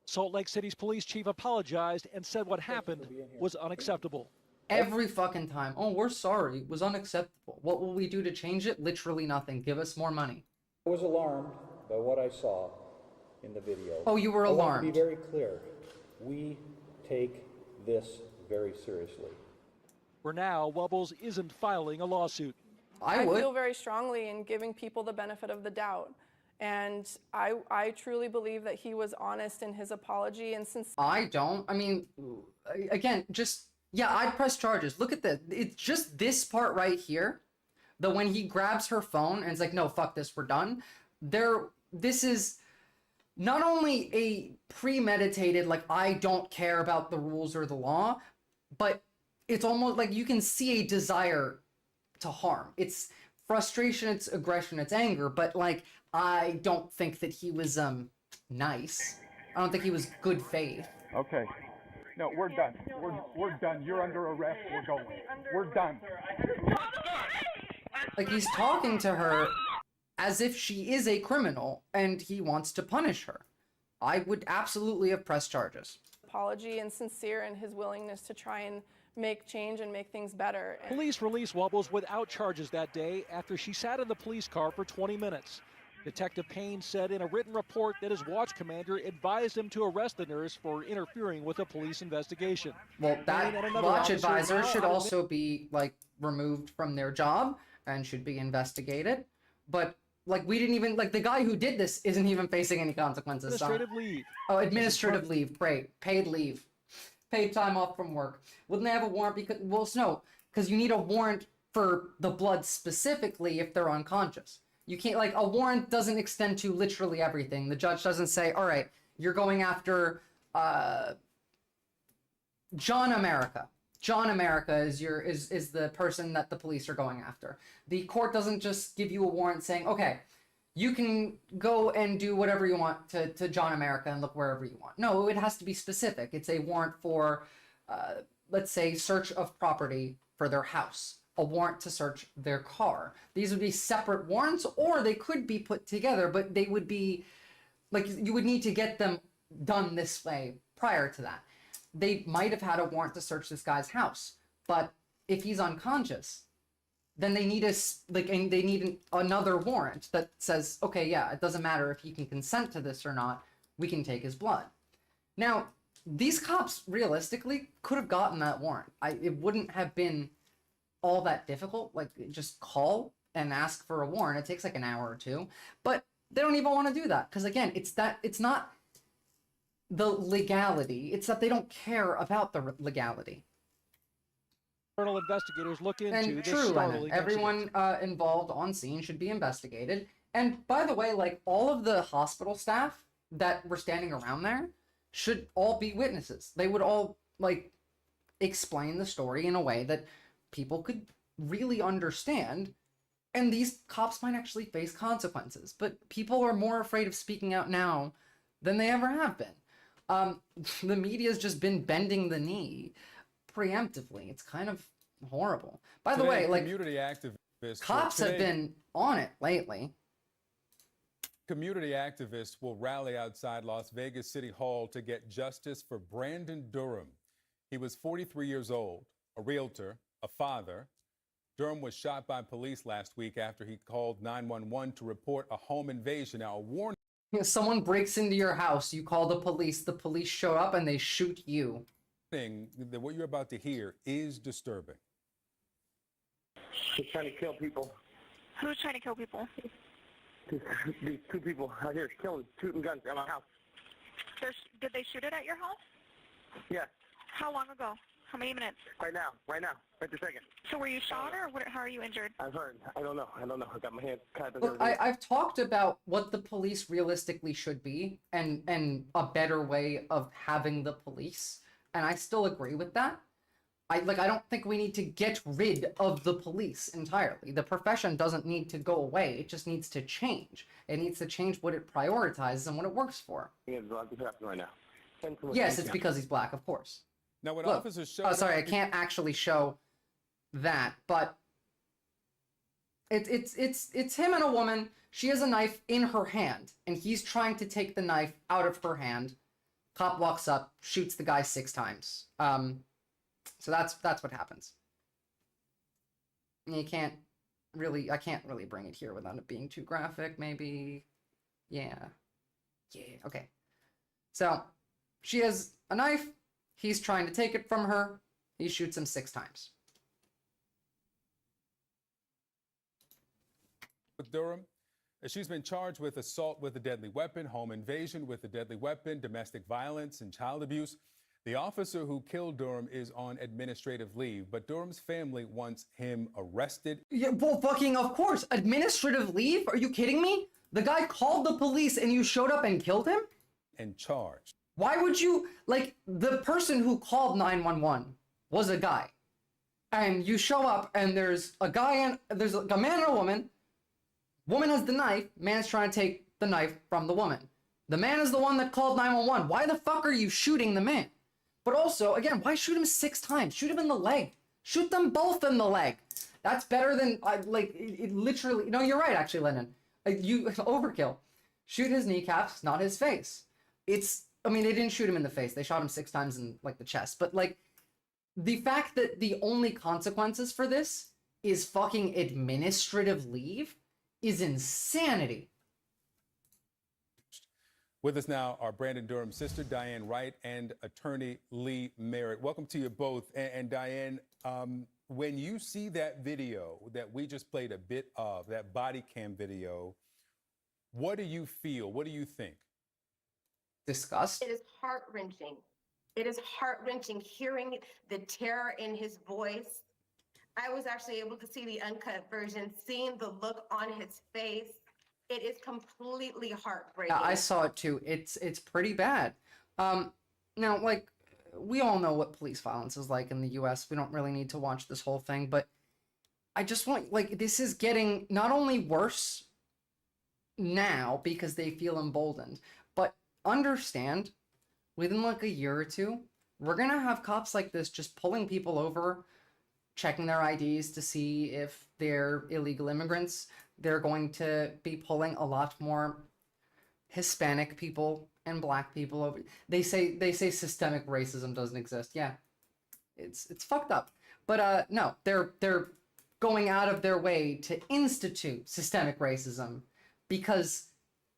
Salt Lake City's police chief apologized and said what happened was unacceptable. Every fucking time. Oh, we're sorry. It was unacceptable. What will we do to change it? Literally nothing. Give us more money. I was alarmed by what I saw in the video. Oh, you were alarmed. I want to be very clear. We take this very seriously. For now, Wubbles isn't filing a lawsuit. I would. feel very strongly in giving people the benefit of the doubt. And I truly believe that he was honest in his apology and sincere. I don't. I mean, again, just, yeah, I'd press charges. Look at this. It's just this part right here. The when he grabs her phone and it's like, no, fuck this, we're done. This is not only a premeditated, like, I don't care about the rules or the law, but it's almost like you can see a desire to harm. It's frustration, it's aggression, it's anger, but like, I don't think that he was nice. I don't think he was good faith. Okay. No, we're done. We're done. You're under arrest. We're going. We're done. Like, he's talking to her as if she is a criminal and he wants to punish her. I would absolutely have pressed charges. Apology and sincere in his willingness to try and make change and make things better. Police released Wubbles without charges that day after she sat in the police car for 20 minutes. Detective Payne said in a written report that his watch commander advised him to arrest the nurse for interfering with a police investigation. Well, that watch advisor should also be, like, removed from their job and should be investigated. But like we didn't even, like the guy who did this isn't even facing any consequences. Administrative leave. Oh, administrative leave, great. Paid leave. Paid time off from work. Wouldn't they have a warrant because, well, no, because you need a warrant for the blood specifically if they're unconscious. You can't, like, a warrant doesn't extend to literally everything. The judge doesn't say, all right, you're going after John America. John America is is the person that the police are going after. The court doesn't just give you a warrant saying, okay, you can go and do whatever you want to John America and look wherever you want. No, it has to be specific. It's a warrant for, let's say, search of property for their house, a warrant to search their car. These would be separate warrants, or they could be put together, but they would be, like, you would need to get them done this way prior to that. They might have had a warrant to search this guy's house, but if he's unconscious, then they need another warrant that says, okay, yeah, it doesn't matter if he can consent to this or not, we can take his blood. Now, these cops realistically could have gotten that warrant. It wouldn't have been all that difficult. Like, just call and ask for a warrant. It takes like an hour or two, but they don't even want to do that because, again, it's not the legality, it's that they don't care about the legality. Internal investigators look into And this true, startling everyone involved on scene should be investigated. And by the way, like, all of the hospital staff that were standing around there should all be witnesses. They would all, like, explain the story in a way that people could really understand, and these cops might actually face consequences. But people are more afraid of speaking out now than they ever have been. The media's just been bending the knee preemptively. It's kind of horrible. By the way, like, community activists, cops have been on it lately. Community activists will rally outside Las Vegas City Hall to get justice for Brandon Durham. He was 43 years old, a realtor, a father. Durham was shot by police last week after he called 911 to report a home invasion. Now, a warning. Someone breaks into your house, you call the police show up and they shoot you. That what you're about to hear is disturbing. He's trying to kill people. Who's trying to kill people? These two people out here shooting guns at my house. Did they shoot it at your house? Yes. How long ago? How many minutes? Right now, right this second. So were you shot or how are you injured? I've heard. I don't know. I got my hands tied. Look, I've talked about what the police realistically should be and a better way of having the police, and I still agree with that. I don't think we need to get rid of the police entirely. The profession doesn't need to go away. It just needs to change. It needs to change what it prioritizes and what it works for. Right now. Yes, it's because he's black, of course. Now, when Look, officers show sorry, I can't actually show that, but it's him and a woman. She has a knife in her hand, and he's trying to take the knife out of her hand. Cop walks up, shoots the guy 6 times. So that's what happens. I can't really bring it here without it being too graphic, maybe. Yeah, okay. So she has a knife. He's trying to take it from her. He shoots him 6 times. with Durham, she's been charged with assault with a deadly weapon, home invasion with a deadly weapon, domestic violence, and child abuse. The officer who killed Durham is on administrative leave, but Durham's family wants him arrested. Yeah, well, fucking of course. Administrative leave? Are you kidding me? The guy called the police and you showed up and killed him? And charged. Why would you, like, the person who called 911 was a guy. And you show up and there's a guy and there's a man and a woman. Woman has the knife, man's trying to take the knife from the woman. The man is the one that called 911. Why the fuck are you shooting the man? But also, again, why shoot him 6 times? Shoot him in the leg. Shoot them both in the leg. That's better than, it literally, no, you're right, actually, Lennon. You, overkill. Shoot his kneecaps, not his face. I mean, they didn't shoot him in the face. They shot him 6 times in, the chest. But, the fact that the only consequences for this is fucking administrative leave is insanity. With us now are Brandon Durham's sister, Diane Wright, and attorney Lee Merritt. Welcome to you both. And Diane, when you see that video that we just played a bit of, that body cam video, What do you feel? What do you think? Disgust. It is heart-wrenching. It is heart-wrenching hearing the terror in his voice. I was actually able to see the uncut version, seeing the look on his face. It is completely heartbreaking. Yeah, I saw it too. It's pretty bad. Now, like, we all know what police violence is like in the US. We don't really need to watch this whole thing, but I just want, like, this is getting not only worse now because they feel emboldened, but understand within like a year or two, we're gonna have cops like this just pulling people over, checking their IDs to see if they're illegal immigrants. They're going to be pulling a lot more Hispanic people and black people over. They say systemic racism doesn't exist. Yeah, it's fucked up. But no, they're going out of their way to institute systemic racism because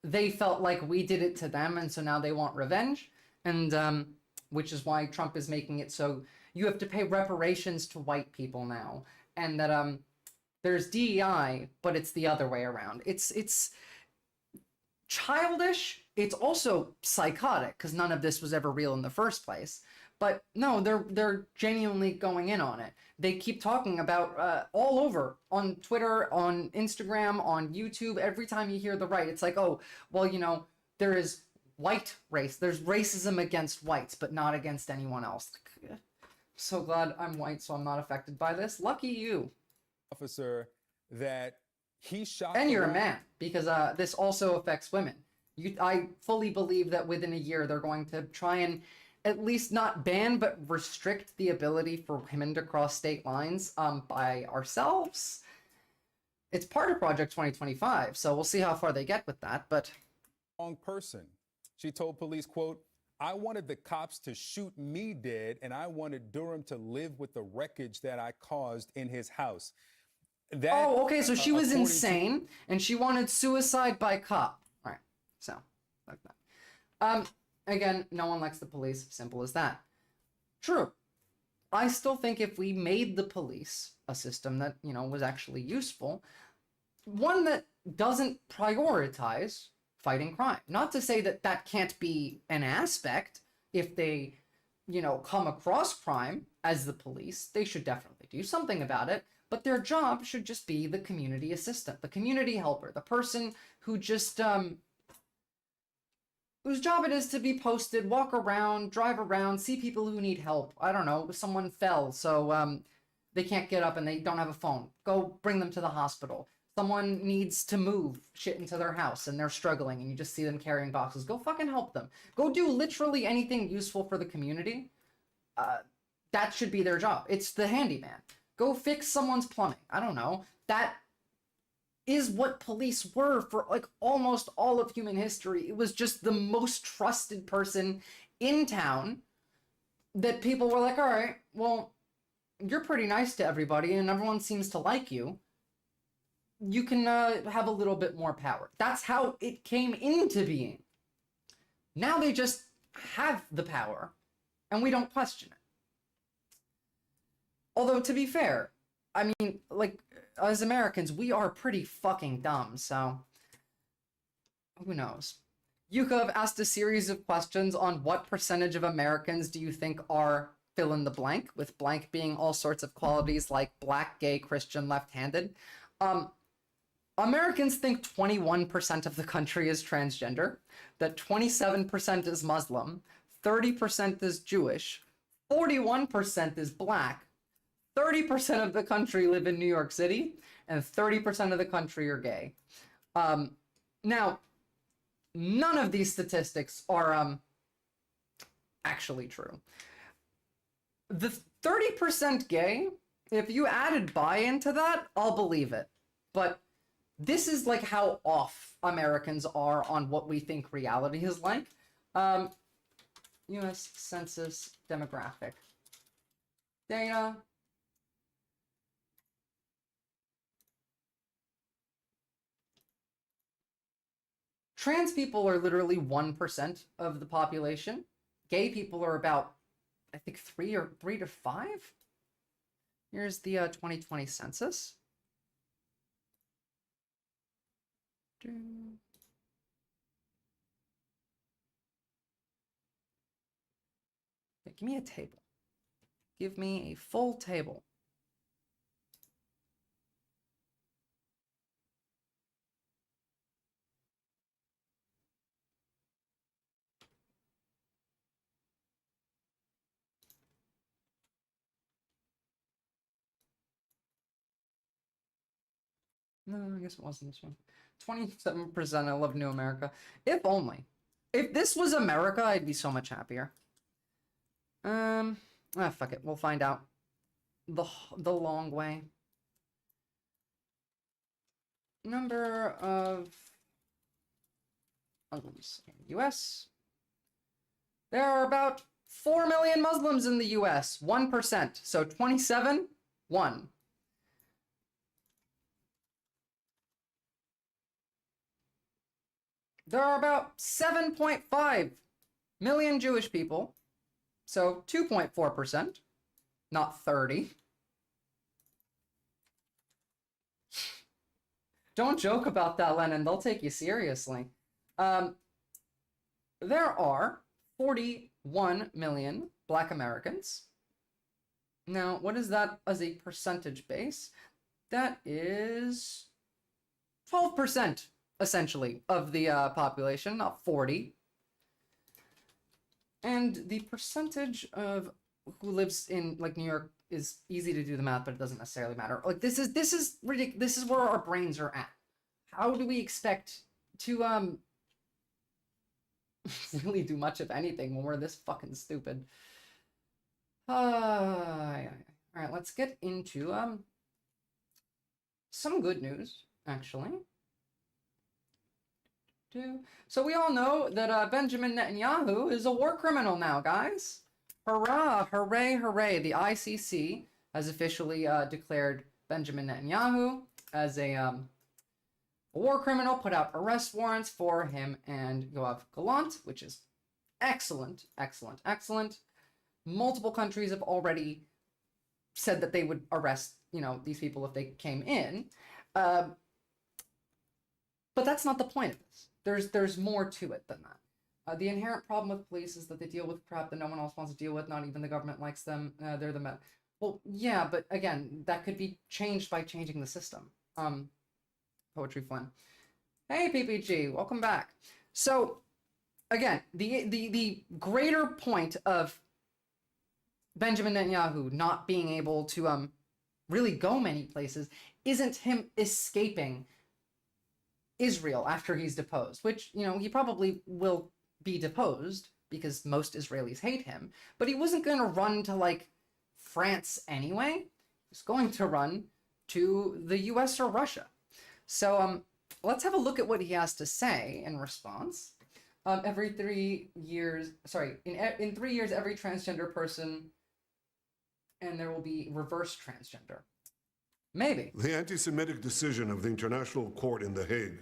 they felt like we did it to them, and so now they want revenge. And which is why Trump is making it so you have to pay reparations to white people now, and that there's DEI, but it's the other way around. It's childish. It's also psychotic because none of this was ever real in the first place. But no, they're genuinely going in on it. They keep talking about all over on Twitter, on Instagram, on YouTube. Every time you hear the right, it's like, oh, well, you know, there is white race. There's racism against whites, but not against anyone else. So glad I'm white, so I'm not affected by this. Lucky you. Officer that he shot. And you're a man, because this also affects women. I fully believe that within a year they're going to try and at least not ban, but restrict the ability for women to cross state lines by ourselves. It's part of Project 2025, so we'll see how far they get with that, but... Wrong person. She told police, quote, "I wanted the cops to shoot me dead, and I wanted Durham to live with the wreckage that I caused in his house." That, oh, okay, so she was insane, and she wanted suicide by cop. All right, so, like that. Again, no one likes the police, simple as that. True. I still think if we made the police a system that, you know, was actually useful, one that doesn't prioritize fighting crime. Not to say that that can't be an aspect. If they, you know, come across crime as the police, they should definitely do something about it. But their job should just be the community assistant, the community helper, the person who just, whose job it is to be posted, walk around, drive around, see people who need help. I don't know, someone fell, so they can't get up and they don't have a phone. Go bring them to the hospital. Someone needs to move shit into their house and they're struggling and you just see them carrying boxes. Go fucking help them. Go do literally anything useful for the community. That should be their job. It's the handyman. Go fix someone's plumbing. I don't know. That is what police were for like almost all of human history. It was just the most trusted person in town that people were like, all right, well, you're pretty nice to everybody and everyone seems to like you. You can have a little bit more power. That's how it came into being. Now they just have the power and we don't question it. Although, to be fair, I mean, like, as Americans, we are pretty fucking dumb, so who knows? Yukov asked a series of questions on what percentage of Americans do you think are fill in the blank, with blank being all sorts of qualities like black, gay, Christian, left-handed. Americans think 21% of the country is transgender, that 27% is Muslim, 30% is Jewish, 41% is black, 30% of the country live in New York City, and 30% of the country are gay. Now, none of these statistics are actually true. The 30% gay, if you added bi into that, I'll believe it. But this is like how off Americans are on what we think reality is like. U.S. Census demographic data. Trans people are literally 1% of the population. Gay people are about, I think, 3 to 5. Here's the 2020 census. Give me a table. Give me a full table. No, I guess it wasn't this one. 27% I love New America. If only. If this was America, I'd be so much happier. Fuck it. We'll find out the long way. Number of Muslims in the US. There are about 4 million Muslims in the US. 1%. So 27, 1. There are about 7.5 million Jewish people, so 2.4%, not 30. Don't joke about that, Lennon. They'll take you seriously. There are 41 million Black Americans. Now, what is that as a percentage base? That is 12%. Essentially, of the population, not 40. And the percentage of who lives in like New York is easy to do the math, but it doesn't necessarily matter. Like this is ridiculous. This is where our brains are at. How do we expect to really do much of anything when we're this fucking stupid? All right, let's get into some good news, actually. So we all know that Benjamin Netanyahu is a war criminal now, guys. Hurrah, hooray, hooray. The ICC has officially declared Benjamin Netanyahu as a war criminal, put out arrest warrants for him and Yoav Gallant, which is excellent, excellent, excellent. Multiple countries have already said that they would arrest, these people if they came in. But that's not the point of this. There's more to it than that. The inherent problem with police is that they deal with crap that no one else wants to deal with. Not even the government likes them. They're the well, yeah, but again, that could be changed by changing the system. Poetry Flynn. Hey, PPG, welcome back. So, again, the greater point of Benjamin Netanyahu not being able to really go many places isn't him escaping Israel after he's deposed, which, he probably will be deposed because most Israelis hate him, but he wasn't going to run to, like, France anyway. He's going to run to the US or Russia. So, let's have a look at what he has to say in response. Every 3 years, in 3 years, every transgender person, and there will be reverse transgender. Maybe. The anti-Semitic decision of the International Court in The Hague.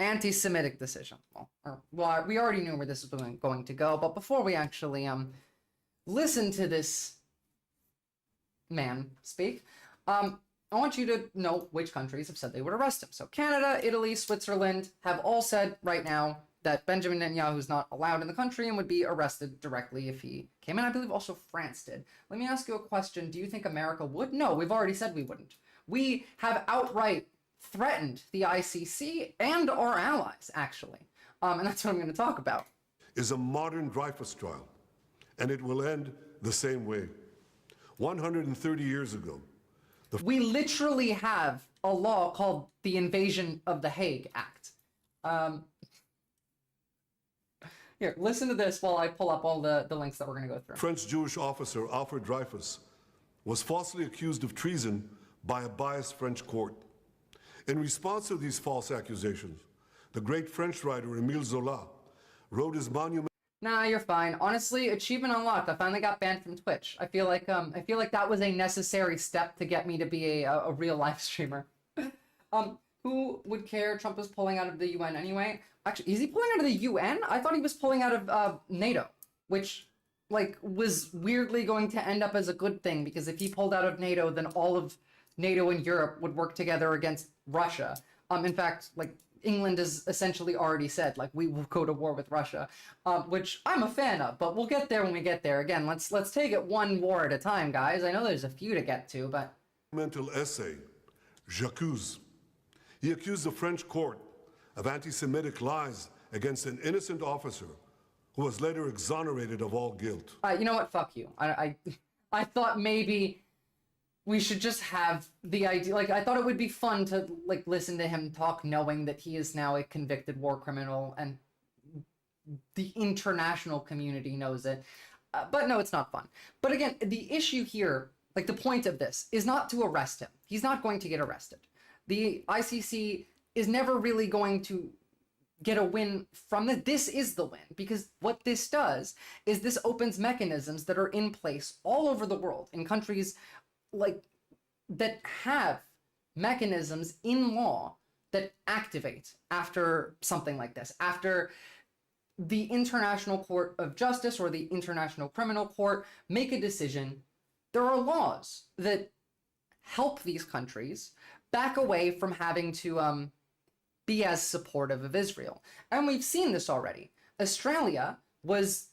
Anti-Semitic decision. Well, we already knew where this was going to go, but before we actually listen to this man speak, I want you to know which countries have said they would arrest him. So Canada, Italy, Switzerland have all said right now that Benjamin Netanyahu is not allowed in the country and would be arrested directly if he came in. I believe also France did. Let me ask you a question. Do you think America would? No, we've already said we wouldn't. We have outright threatened the ICC and our allies, actually. And that's what I'm going to talk about. Is a modern Dreyfus trial, and it will end the same way. 130 years ago, we literally have a law called the Invasion of the Hague Act. Here, listen to this while I pull up all the links that we're going to go through. French Jewish officer Alfred Dreyfus was falsely accused of treason by a biased French court. In response to these false accusations, the great French writer Émile Zola wrote his monument. Nah, you're fine. Honestly, achievement unlocked. I finally got banned from Twitch. I feel like that was a necessary step to get me to be a real live streamer. Who would care? Trump is pulling out of the UN anyway. Actually, is he pulling out of the UN? I thought he was pulling out of NATO, which was weirdly going to end up as a good thing, because if he pulled out of NATO, then all of NATO and Europe would work together against Russia. In fact, England has essentially already said, like, we will go to war with Russia, which I'm a fan of, but we'll get there when we get there. Again, let's take it one war at a time, guys. I know there's a few to get to, but... Mental essay, J'accuse. He accused the French court of anti-Semitic lies against an innocent officer who was later exonerated of all guilt. You know what? Fuck you. I thought maybe we should just have the idea, like, I thought it would be fun to, like, listen to him talk knowing that he is now a convicted war criminal and the international community knows it. But no, it's not fun. But again, the issue here, like, the point of this is not to arrest him. He's not going to get arrested. The ICC is never really going to get a win from this. This is the win, because what this does is this opens mechanisms that are in place all over the world in countries like that have mechanisms in law that activate after something like this, after the International Court of Justice or the International Criminal Court make a decision. There are laws that help these countries back away from having to be as supportive of Israel. And we've seen this already. Australia was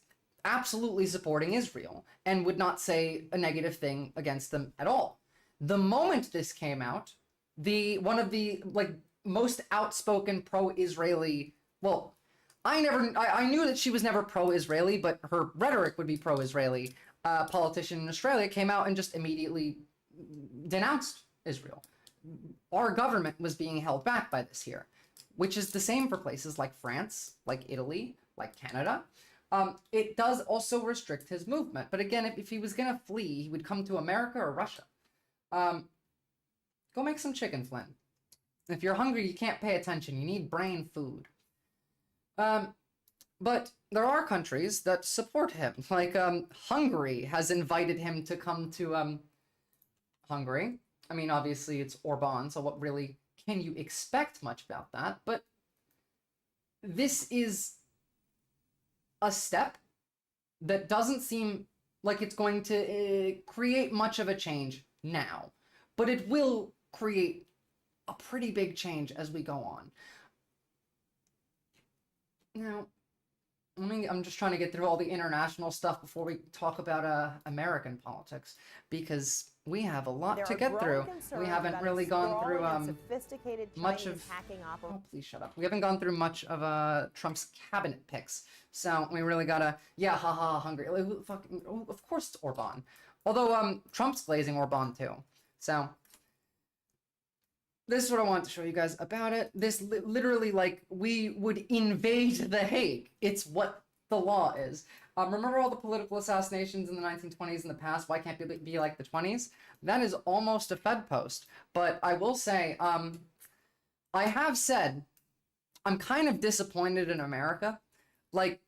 absolutely supporting Israel and would not say a negative thing against them at all. The moment this came out, one of the most outspoken pro-Israeli, well, I knew that she was never pro-Israeli, but her rhetoric would be pro-Israeli. Politician in Australia came out and just immediately denounced Israel. Our government was being held back by this here, which is the same for places like France, like Italy, like Canada. It does also restrict his movement. But again, if he was going to flee, he would come to America or Russia. Go make some chicken, Flynn. If you're hungry, you can't pay attention. You need brain food. But there are countries that support him. Like Hungary has invited him to come to Hungary. I mean, obviously it's Orban, so what really can you expect much about that? But this is a step that doesn't seem like it's going to create much of a change now, but it will create a pretty big change as we go on. Now, I'm just trying to get through all the international stuff before we talk about American politics, because we have a lot to get through. We haven't really gone through much of... Oh, please shut up. We haven't gone through much of Trump's cabinet picks, so we really gotta... Yeah, haha, Hungary. Of course it's Orban. Although Trump's glazing Orban too. So this is what I want to show you guys about it. This literally, like, we would invade The Hague. It's what the law is. Remember all the political assassinations in the 1920s in the past? Why can't it be like the 20s? That is almost a Fed post. But I will say, I have said, I'm kind of disappointed in America. Like,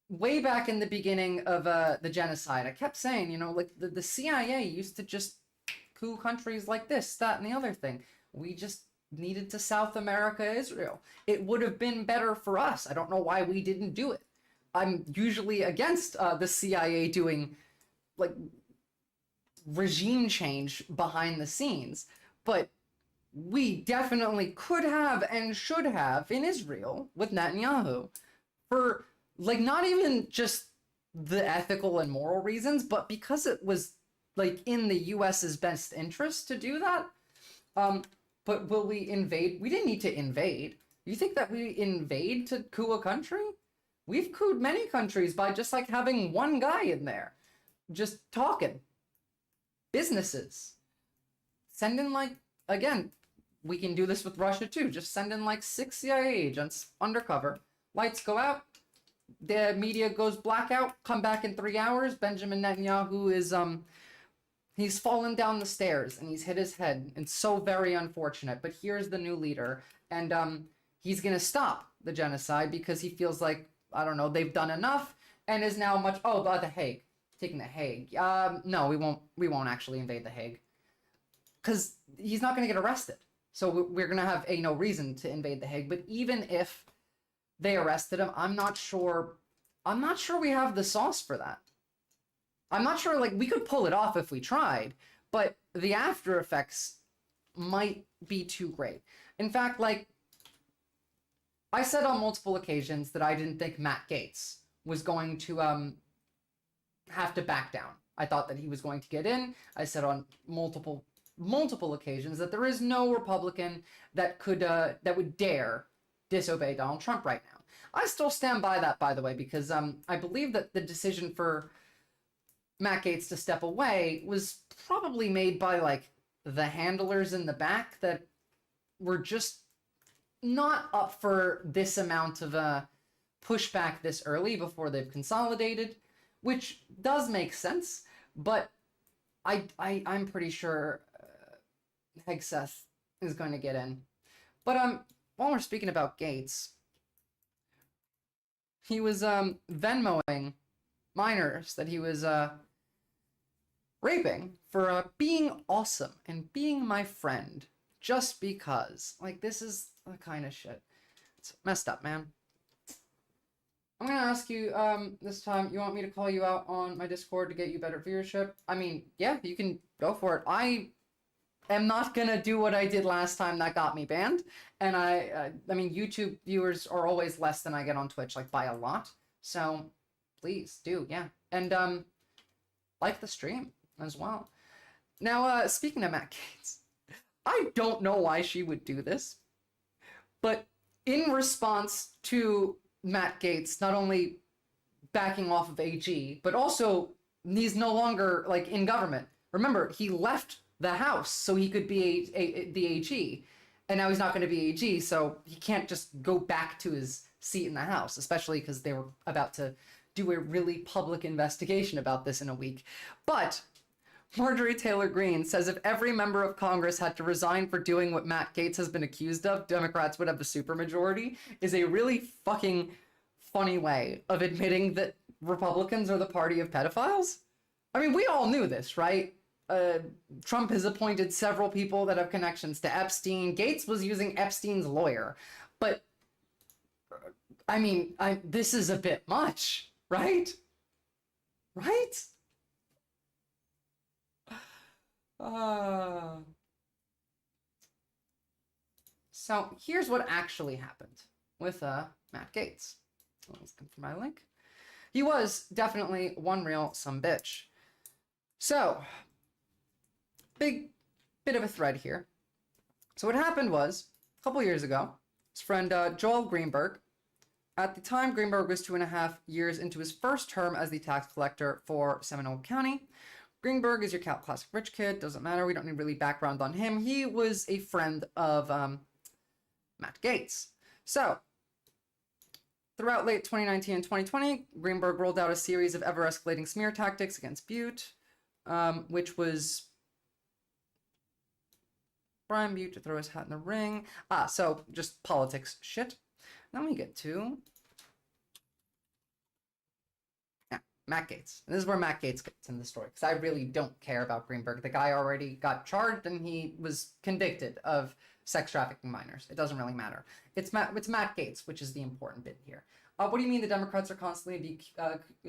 way back in the beginning of the genocide, I kept saying, you know, like, the CIA used to just coup countries like this, that, and the other thing. We just needed to South America Israel. It would have been better for us. I don't know why we didn't do it. I'm usually against the CIA doing, like, regime change behind the scenes, but we definitely could have and should have in Israel with Netanyahu for, like, not even just the ethical and moral reasons, but because it was, like, in the US's best interest to do that. But will we invade? We didn't need to invade. You think that we invade to coup a country? We've couped many countries by just, like, having one guy in there, just talking. Businesses. Send in, like, again, we can do this with Russia too. Just send in, like, 6 CIA agents undercover. Lights go out. The media goes blackout. Come back in 3 hours. Benjamin Netanyahu is, he's fallen down the stairs and he's hit his head. It's so very unfortunate. But here's the new leader. And he's going to stop the genocide because he feels like, I don't know, they've done enough and is now much... Oh, The Hague. Taking The Hague. No, we won't actually invade The Hague. Because he's not going to get arrested. So we're going to have no reason to invade The Hague. But even if they arrested him, I'm not sure we have the sauce for that. I'm not sure, like, we could pull it off if we tried, but the after effects might be too great. In fact, like, I said on multiple occasions that I didn't think Matt Gaetz was going to have to back down. I thought that he was going to get in. I said on multiple occasions that there is no Republican that would dare disobey Donald Trump right now. I still stand by that, by the way, because I believe that the decision for Matt Gaetz to step away was probably made by like the handlers in the back that were just not up for this amount of pushback this early before they've consolidated, which does make sense. But I'm pretty sure Hegseth is going to get in. But while we're speaking about Gaetz, he was Venmoing minors that he was raping for being awesome and being my friend just because. Like, this is the kind of shit. It's messed up, man. I'm gonna ask you this time, you want me to call you out on my Discord to get you better viewership? I mean, yeah, you can go for it. I am not gonna do what I did last time that got me banned. And I mean, YouTube viewers are always less than I get on Twitch, like by a lot. So please do, yeah. And like the stream as well. Now, speaking of Matt Gaetz, I don't know why she would do this, but in response to Matt Gaetz not only backing off of AG, but also he's no longer like in government. Remember, he left the House so he could be the AG, and now he's not going to be AG, so he can't just go back to his seat in the House, especially because they were about to do a really public investigation about this in a week. But Marjorie Taylor Greene says if every member of Congress had to resign for doing what Matt Gaetz has been accused of, Democrats would have a supermajority, is a really fucking funny way of admitting that Republicans are the party of pedophiles. I mean, we all knew this, right? Trump has appointed several people that have connections to Epstein. Gaetz was using Epstein's lawyer. But, I mean, this is a bit much, right? Right? So here's what actually happened with Matt Gaetz. Let's come for my link. He was definitely one real sumbitch. So, big bit of a thread here. So what happened was, a couple years ago, his friend Joel Greenberg, at the time Greenberg was 2.5 years into his first term as the tax collector for Seminole County. Greenberg is your classic rich kid, doesn't matter, we don't need really background on him. He was a friend of Matt Gaetz. So, throughout late 2019 and 2020, Greenberg rolled out a series of ever-escalating smear tactics against Butte, which was Brian Butte to throw his hat in the ring. So just politics shit. Then we get to Matt Gaetz. And this is where Matt Gaetz gets in the story, because I really don't care about Greenberg. The guy already got charged and he was convicted of sex trafficking minors. It doesn't really matter. It's Matt Gaetz, which is the important bit here. What do you mean the Democrats are constantly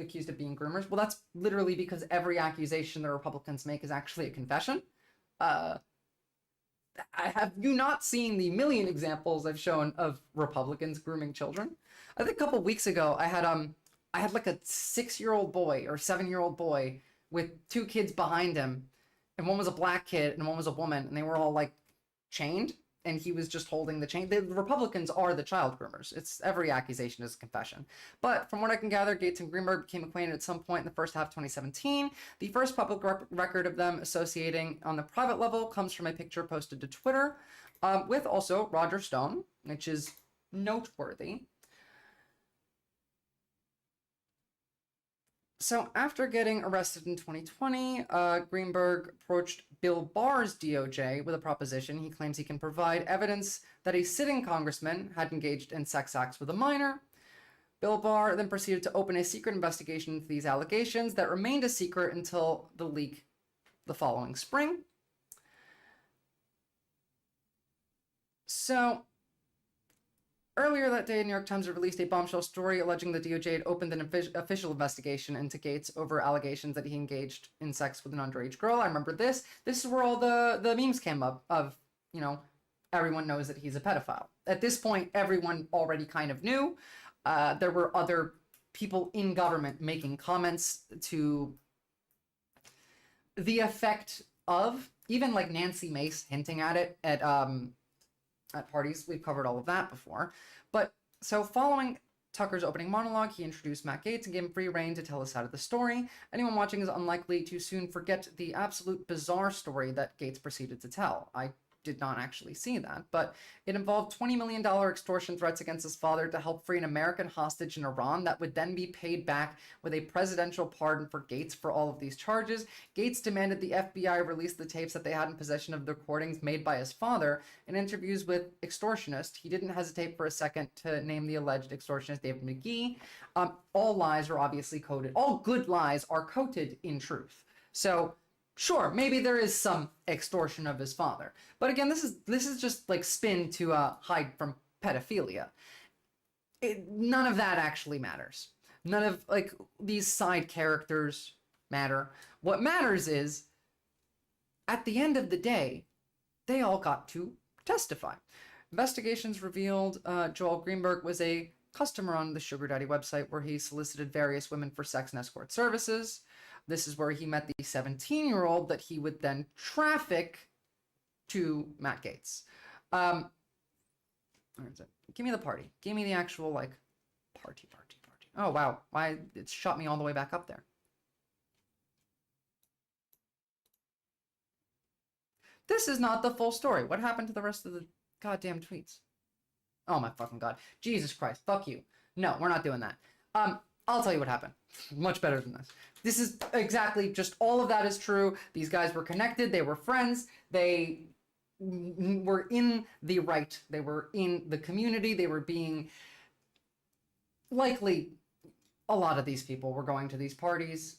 accused of being groomers? Well, that's literally because every accusation the Republicans make is actually a confession. Have you not seen the million examples I've shown of Republicans grooming children? I think a couple weeks ago, I had like a 6-year-old boy or 7-year-old boy with 2 kids behind him, and one was a black kid and one was a woman, and they were all like chained, and he was just holding the chain. The Republicans are the child groomers. It's every accusation is a confession. But from what I can gather, Gaetz and Greenberg became acquainted at some point in the first half of 2017. The first public record of them associating on the private level comes from a picture posted to Twitter with also Roger Stone, which is noteworthy. So after getting arrested in 2020, Greenberg approached Bill Barr's DOJ with a proposition. He claims he can provide evidence that a sitting congressman had engaged in sex acts with a minor. Bill Barr then proceeded to open a secret investigation into these allegations that remained a secret until the leak the following spring. So earlier that day, New York Times released a bombshell story alleging the DOJ had opened an official investigation into Gaetz over allegations that he engaged in sex with an underage girl. I remember this. This is where all the memes came up of, you know, everyone knows that he's a pedophile. At this point, everyone already kind of knew. There were other people in government making comments to the effect of, even like Nancy Mace hinting at it at parties. We've covered all of that before. But so following Tucker's opening monologue, he introduced Matt Gaetz and gave him free rein to tell his side of the story. Anyone watching is unlikely to soon forget the absolute bizarre story that Gaetz proceeded to tell. I did not actually see that, but it involved $20 million extortion threats against his father to help free an American hostage in Iran that would then be paid back with a presidential pardon for Gaetz for all of these charges. Gaetz demanded the FBI release the tapes that they had in possession of the recordings made by his father. In interviews with extortionist, he didn't hesitate for a second to name the alleged extortionist David McGee. All lies are obviously coded. All good lies are coated in truth. So sure, maybe there is some extortion of his father. But again, this is just like spin to hide from pedophilia. None of that actually matters. None of like these side characters matter. What matters is, at the end of the day, they all got to testify. Investigations revealed Joel Greenberg was a customer on the Sugar Daddy website where he solicited various women for sex and escort services. This is where he met the 17-year-old that he would then traffic to Matt Gaetz. Where is it? Give me the party. Give me the actual, like, party. Oh, wow. Why? It shot me all the way back up there. This is not the full story. What happened to the rest of the goddamn tweets? Oh, my fucking God. Jesus Christ. Fuck you. No, we're not doing that. I'll tell you what happened. Much better than this. This is exactly just all of that is true. These guys were connected. They were friends. They were in the right. They were in the community. They were being, likely, a lot of these people were going to these parties.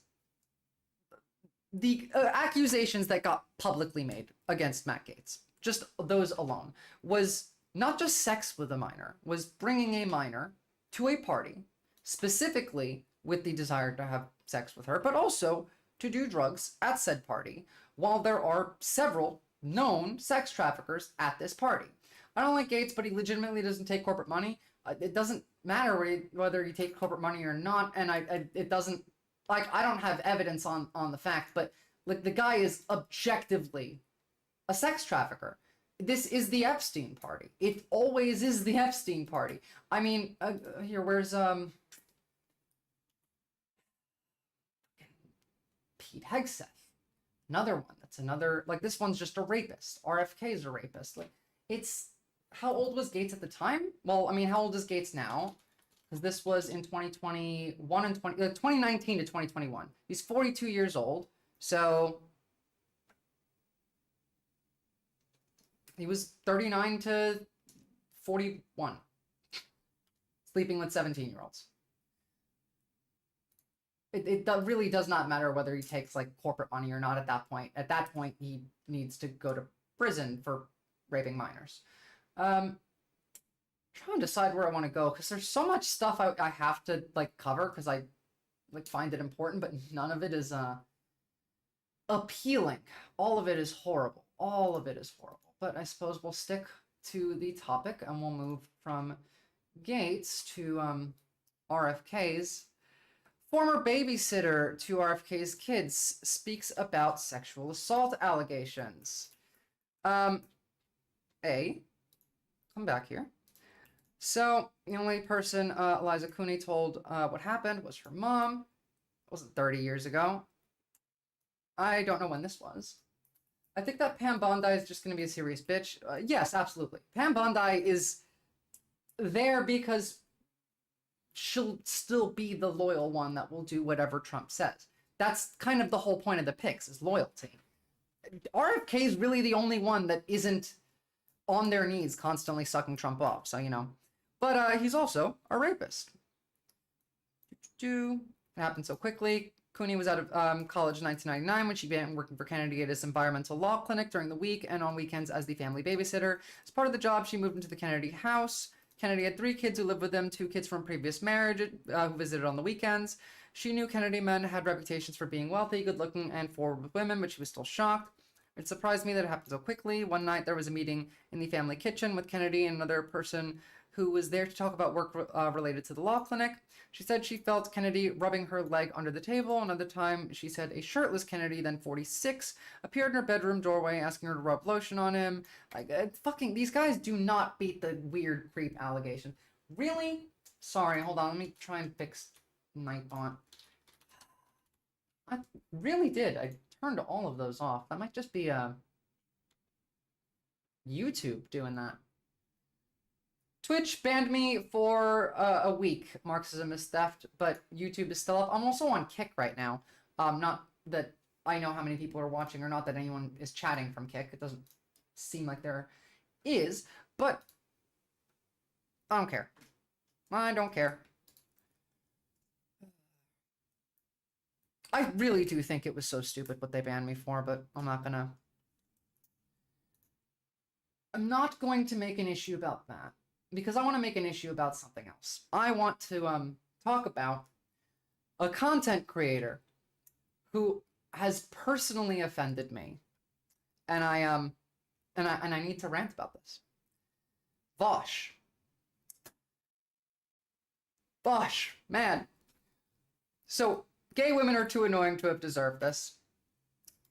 The accusations that got publicly made against Matt Gaetz, just those alone, was not just sex with a minor, was bringing a minor to a party, specifically with the desire to have sex with her, but also to do drugs at said party, while there are several known sex traffickers at this party. I don't like Gaetz, but he legitimately doesn't take corporate money. It doesn't matter whether he takes corporate money or not, and it doesn't, like, I don't have evidence on the fact, but like the guy is objectively a sex trafficker. This is the Epstein party. It always is the Epstein party. I mean, here, where's Pete Hegseth? Another one. That's another, like, this one's just a rapist. RFK is a rapist. Like, it's, how old was Gaetz at the time? Well, I mean, how old is Gaetz now? Because this was in 2021 and 2019 to 2021. He's 42 years old. So he was 39 to 41, sleeping with 17-year-olds. It really does not matter whether he takes like corporate money or not at that point. At that point, he needs to go to prison for raping minors. I'm trying to decide where I want to go because there's so much stuff I have to like cover because I like find it important, but none of it is appealing. All of it is horrible. All of it is horrible. But I suppose we'll stick to the topic and we'll move from Gaetz to RFK's. Former babysitter to RFK's kids speaks about sexual assault allegations. Come back here. So the only person Eliza Cooney told what happened was her mom. It wasn't 30 years ago. I don't know when this was. I think that Pam Bondi is just going to be a serious bitch. Yes, absolutely. Pam Bondi is there because she'll still be the loyal one that will do whatever Trump says. That's kind of the whole point of the picks, is loyalty. RFK is really the only one that isn't on their knees constantly sucking Trump off, so, you know. But he's also a rapist. It happened so quickly. Cooney was out of college in 1999 when she began working for Kennedy at his environmental law clinic during the week and on weekends as the family babysitter. As part of the job, she moved into the Kennedy house. Kennedy had 3 kids who lived with them, 2 kids from previous marriage who visited on the weekends. She knew Kennedy men had reputations for being wealthy, good-looking, and forward with women, but she was still shocked. It surprised me that it happened so quickly. One night there was a meeting in the family kitchen with Kennedy and another person who was there to talk about work related to the law clinic. She said she felt Kennedy rubbing her leg under the table. Another time, she said a shirtless Kennedy, then 46, appeared in her bedroom doorway asking her to rub lotion on him. Like, fucking, these guys do not beat the weird creep allegation. Really? Sorry, hold on. Let me try and fix night font. I really did. I turned all of those off. That might just be YouTube doing that. Twitch banned me for a week. Marxism is theft, but YouTube is still up. I'm also on Kick right now. Not that I know how many people are watching or not that anyone is chatting from Kick. It doesn't seem like there is, but I don't care. I don't care. I really do think it was so stupid what they banned me for, but I'm not going to make an issue about that. Because I want to make an issue about something else. I want to talk about a content creator who has personally offended me, and I need to rant about this. Vosh, man. So gay women are too annoying to have deserved this.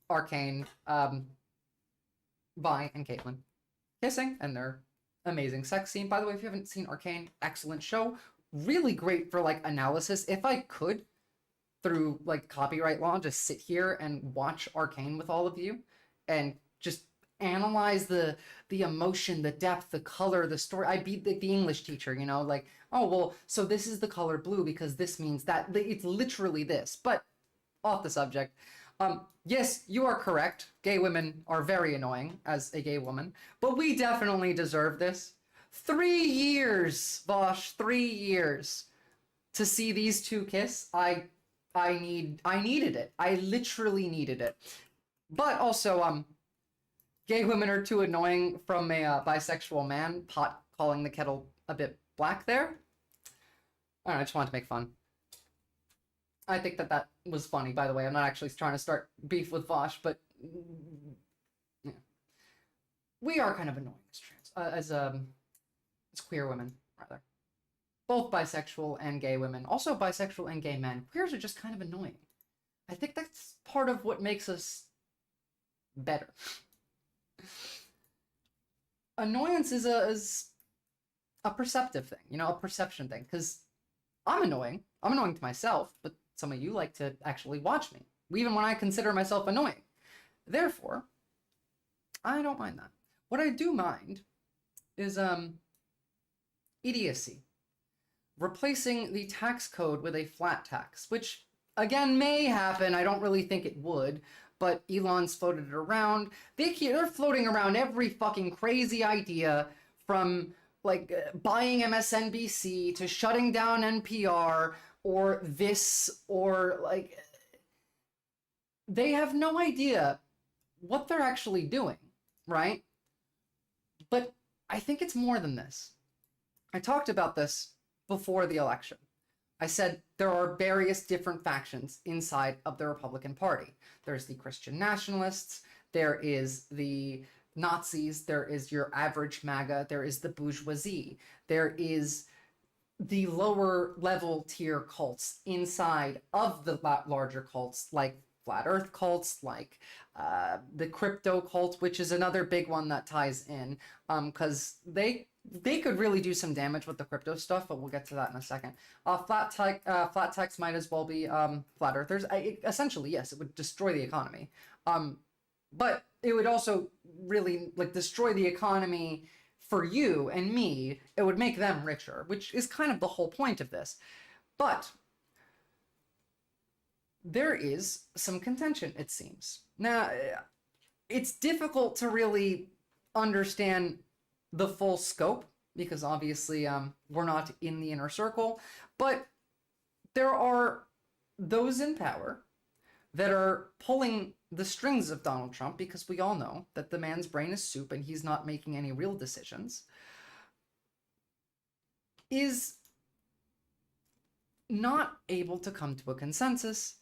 Arcane, Vi and Caitlyn kissing, and they're amazing sex scene. By the way, if you haven't seen Arcane, excellent show. Really great for like analysis. If I could, through like copyright law, just sit here and watch Arcane with all of you and just analyze the emotion, the depth, the color, the story. I'd be the English teacher, you know, like, oh, well, so this is the color blue because this means that. It's literally this. But off the subject. Yes, you are correct. Gay women are very annoying as a gay woman, but we definitely deserve this. 3 years, Vosh, 3 years to see these two kiss. I needed it. I literally needed it. But also, gay women are too annoying from a bisexual man, pot calling the kettle a bit black there. I don't know, I just wanted to make fun. I think that was funny, by the way. I'm not actually trying to start beef with Vosh, but yeah. We are kind of annoying as queer women, rather. Both bisexual and gay women. Also bisexual and gay men. Queers are just kind of annoying. I think that's part of what makes us better. Annoyance is a perceptive thing, you know, a perception thing, because I'm annoying. I'm annoying to myself, but some of you like to actually watch me, even when I consider myself annoying. Therefore, I don't mind that. What I do mind is idiocy. Replacing the tax code with a flat tax, which again may happen. I don't really think it would, but Elon's floated it around. They're floating around every fucking crazy idea, from like buying MSNBC to shutting down NPR, or this, or like, they have no idea what they're actually doing, right? But I think it's more than this. I talked about this before the election. I said there are various different factions inside of the Republican Party. There's the Christian nationalists, there is the Nazis, there is your average MAGA, there is the bourgeoisie, there is the lower level tier cults inside of the larger cults, like flat earth cults, like the crypto cult, which is another big one that ties in, because they could really do some damage with the crypto stuff, but we'll get to that in a second. Flat tax might as well be flat earthers. Essentially, yes, it would destroy the economy, but it would also really like destroy the economy for you and me. It would make them richer, which is kind of the whole point of this. But there is some contention, it seems. Now, it's difficult to really understand the full scope because obviously we're not in the inner circle, but there are those in power that are pulling the strings of Donald Trump, because we all know that the man's brain is soup and he's not making any real decisions, is not able to come to a consensus.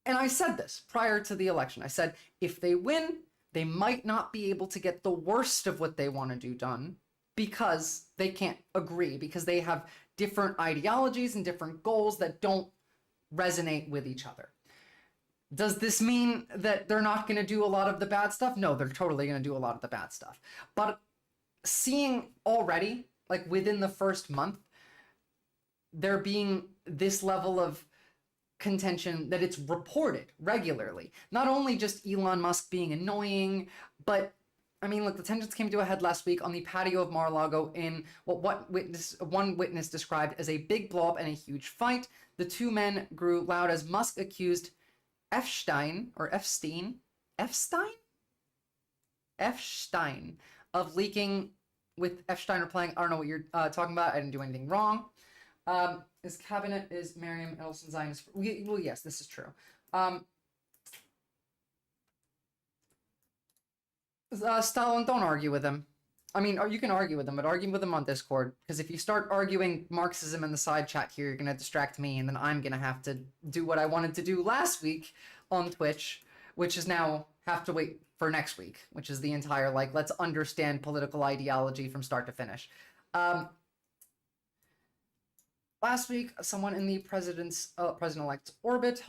And I said this prior to the election. I said, if they win, they might not be able to get the worst of what they want to do done because they can't agree, because they have different ideologies and different goals that don't resonate with each other. Does this mean that they're not going to do a lot of the bad stuff? No, they're totally going to do a lot of the bad stuff. But seeing already, like within the first month, there being this level of contention that it's reported regularly. Not only just Elon Musk being annoying, but I mean, look, the tensions came to a head last week on the patio of Mar-a-Lago in what one witness described as a big blow-up and a huge fight. The two men grew loud as Musk accused Epstein of leaking, with Epstein replying, I don't know what you're talking about. I didn't do anything wrong. His cabinet is Miriam Edelson Zionist. Well, yes, this is true. Stalin, don't argue with him. I mean, you can argue with him, but argue with him on Discord. Because if you start arguing Marxism in the side chat here, you're going to distract me, and then I'm going to have to do what I wanted to do last week on Twitch, which is now have to wait for next week, which is the entire, like, let's understand political ideology from start to finish. Last week, someone in the president-elect's orbit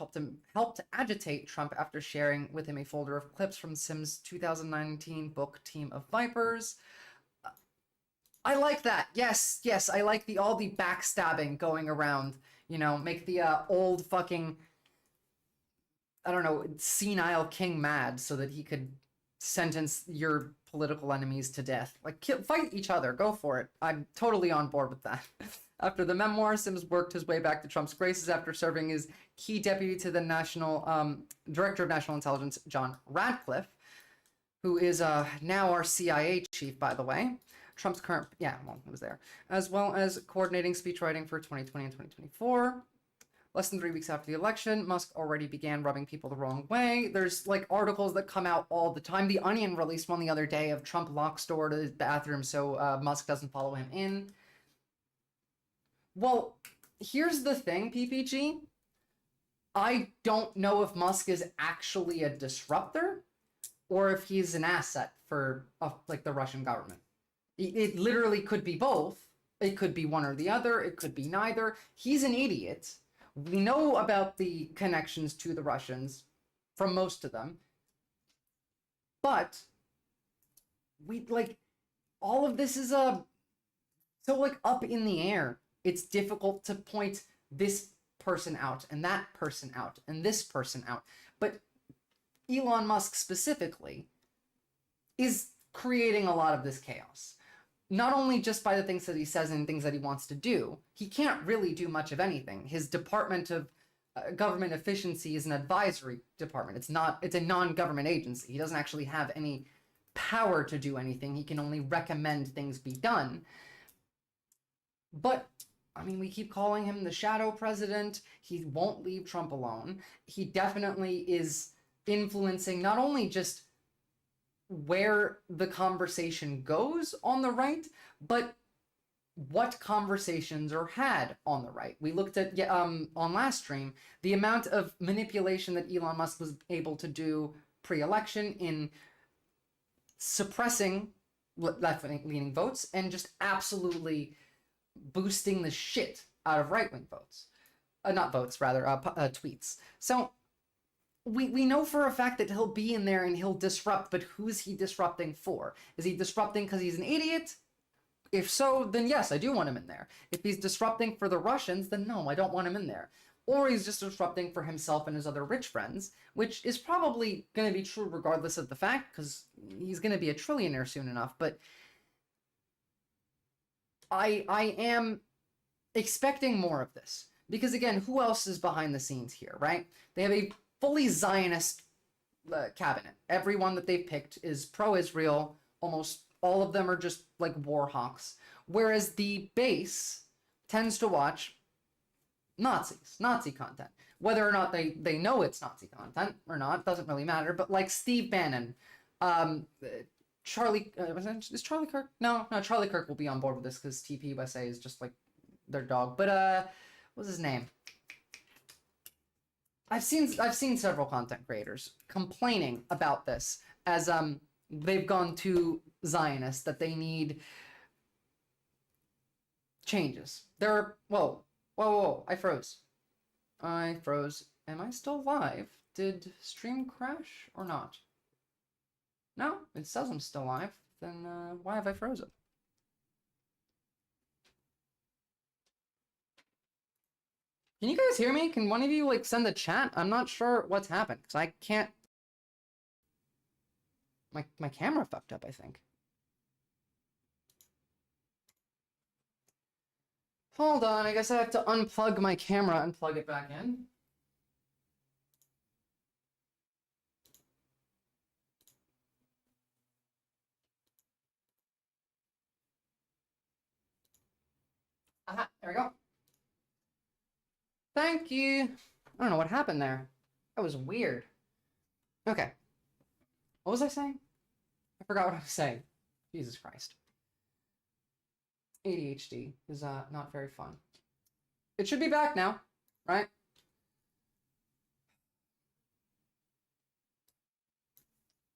helped agitate Trump after sharing with him a folder of clips from Sim's 2019 book Team of Vipers. I like that. Yes, I like all the backstabbing going around. You know, make the old fucking, I don't know, senile king mad so that he could sentence your political enemies to death. Like, fight each other. Go for it. I'm totally on board with that. After the memoir, Sims worked his way back to Trump's graces after serving as key deputy to the Director of National Intelligence, John Radcliffe, who is now our CIA chief, by the way. Trump's current, it was there. As well as coordinating speechwriting for 2020 and 2024. Less than 3 weeks after the election, Musk already began rubbing people the wrong way. There's, like, articles that come out all the time. The Onion released one the other day of Trump locks door to his bathroom so Musk doesn't follow him in. Well, here's the thing, PPG. I don't know if Musk is actually a disruptor or if he's an asset for, like, the Russian government. It literally could be both. It could be one or the other. It could be neither. He's an idiot. We know about the connections to the Russians from most of them. But we, like, all of this is so, like, up in the air. It's difficult to point this person out and that person out and this person out. But Elon Musk specifically is creating a lot of this chaos. Not only just by the things that he says and things that he wants to do, he can't really do much of anything. His Department of Government Efficiency is an advisory department. It's a non-government agency. He doesn't actually have any power to do anything. He can only recommend things be done. But I mean, we keep calling him the shadow president. He won't leave Trump alone. He definitely is influencing not only just where the conversation goes on the right, but what conversations are had on the right. We looked at, on last stream, the amount of manipulation that Elon Musk was able to do pre-election in suppressing left-leaning votes and just absolutely boosting the shit out of right-wing votes. Not votes, rather, tweets. So we know for a fact that he'll be in there and he'll disrupt, but who's he disrupting for? Is he disrupting because he's an idiot? If so, then yes, I do want him in there. If he's disrupting for the Russians, then no, I don't want him in there. Or he's just disrupting for himself and his other rich friends, which is probably going to be true regardless of the fact, because he's going to be a trillionaire soon enough, but I am expecting more of this. Because again, who else is behind the scenes here, right? They have a fully Zionist cabinet. Everyone that they've picked is pro-Israel. Almost all of them are just like war hawks. Whereas the base tends to watch Nazi content. Whether or not they know it's Nazi content or not, doesn't really matter. But like Steve Bannon, Charlie, is Charlie Kirk? No, Charlie Kirk will be on board with this because TPUSA is just like their dog. But what's his name? I've seen several content creators complaining about this, as they've gone too Zionist, that they need changes. Whoa, I froze. Am I still live? Did stream crash or not? No, it says I'm still live. Then why have I frozen? Can you guys hear me? Can one of you like send a chat? I'm not sure what's happened because I can't. My camera fucked up, I think. Hold on, I guess I have to unplug my camera and plug it back in. Aha, there we go. Thank you. I don't know what happened there. That was weird. Okay. What was I saying? I forgot what I was saying. Jesus Christ. ADHD is not very fun. It should be back now, right?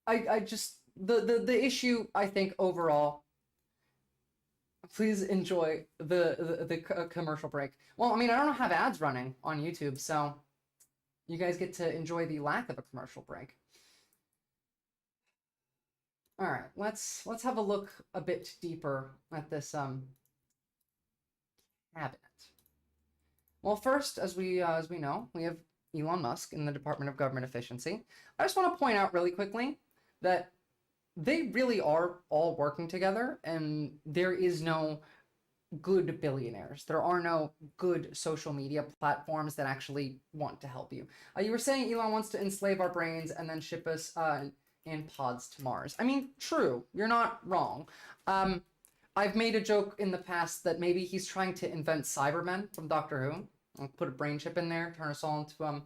I just the issue, I think, overall. Please enjoy the commercial break. Well, I mean, I don't have ads running on YouTube, so you guys get to enjoy the lack of a commercial break. All right, let's have a look a bit deeper at this cabinet. Well, first, as we know, we have Elon Musk in the Department of Government Efficiency. I just want to point out really quickly that they really are all working together, and there is no good billionaires. There are no good social media platforms that actually want to help you. You were saying Elon wants to enslave our brains and then ship us in pods to Mars. I mean, true. You're not wrong. I've made a joke in the past that maybe he's trying to invent Cybermen from Doctor Who. I'll put a brain chip in there, turn us all into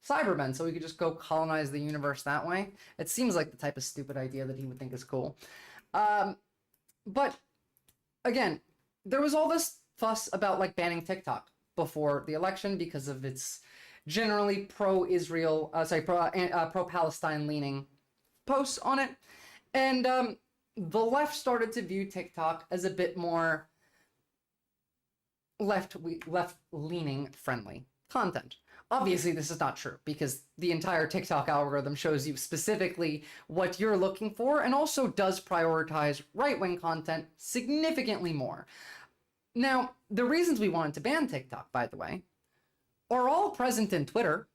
Cybermen, so we could just go colonize the universe that way. It seems like the type of stupid idea that he would think is cool. But again, there was all this fuss about like banning TikTok before the election because of its generally pro-Israel, pro-Palestine leaning posts on it. And the left started to view TikTok as a bit more left-leaning friendly content. Obviously, this is not true because the entire TikTok algorithm shows you specifically what you're looking for and also does prioritize right-wing content significantly more. Now, the reasons we wanted to ban TikTok, by the way, are all present in Twitter,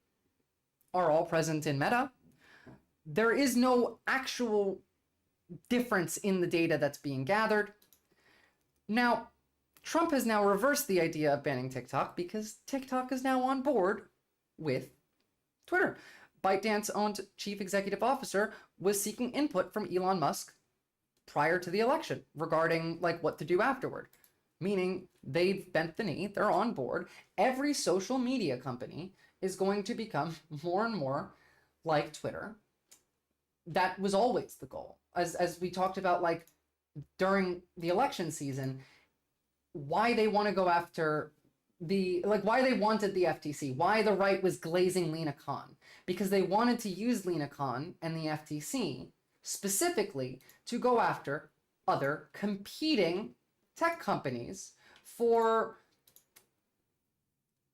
are all present in Meta. There is no actual difference in the data that's being gathered. Now, Trump has now reversed the idea of banning TikTok because TikTok is now on board with Twitter. ByteDance's own chief executive officer was seeking input from Elon Musk prior to the election regarding like what to do afterward. Meaning they've bent the knee, they're on board. Every social media company is going to become more and more like Twitter. That was always the goal. As we talked about like during the election season, why they want to go after why they wanted the FTC, why the right was glazing Lena Khan, because they wanted to use Lena Khan and the FTC specifically to go after other competing tech companies for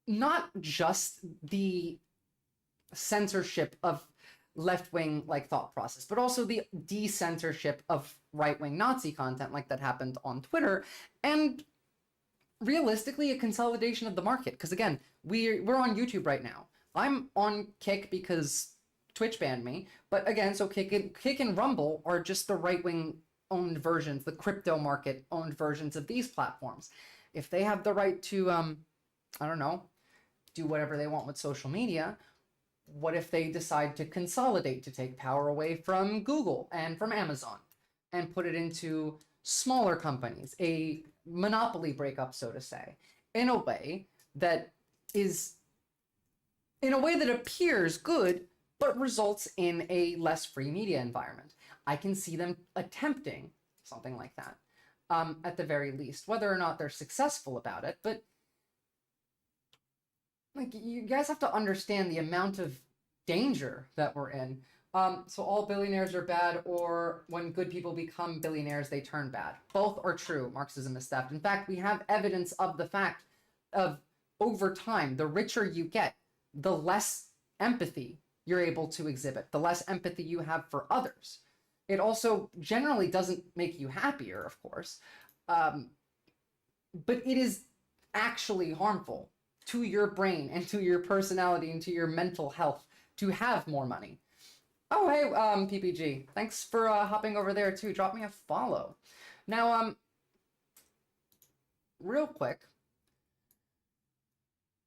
not just the censorship of left-wing like thought process, but also the decensorship of right-wing Nazi content like that happened on Twitter, and realistically a consolidation of the market. Because again, we're on YouTube right now. I'm on Kick because Twitch banned me, but again, so Kick and Rumble are just the right-wing owned versions, the crypto market owned versions of these platforms. If they have the right to I don't know, do whatever they want with social media, what if they decide to consolidate, to take power away from Google and from Amazon and put it into smaller companies, a monopoly breakup, so to say, in a way that appears good, but results in a less free media environment? I can see them attempting something like that, at the very least, whether or not they're successful about it. But like, you guys have to understand the amount of danger that we're in So all billionaires are bad, or when good people become billionaires, they turn bad. Both are true. Marxism is theft. In fact, we have evidence of the fact of over time, the richer you get, the less empathy you're able to exhibit, the less empathy you have for others. It also generally doesn't make you happier, of course, but it is actually harmful to your brain and to your personality and to your mental health to have more money. Oh, hey, PPG. Thanks for hopping over there, too. Drop me a follow. Now, real quick,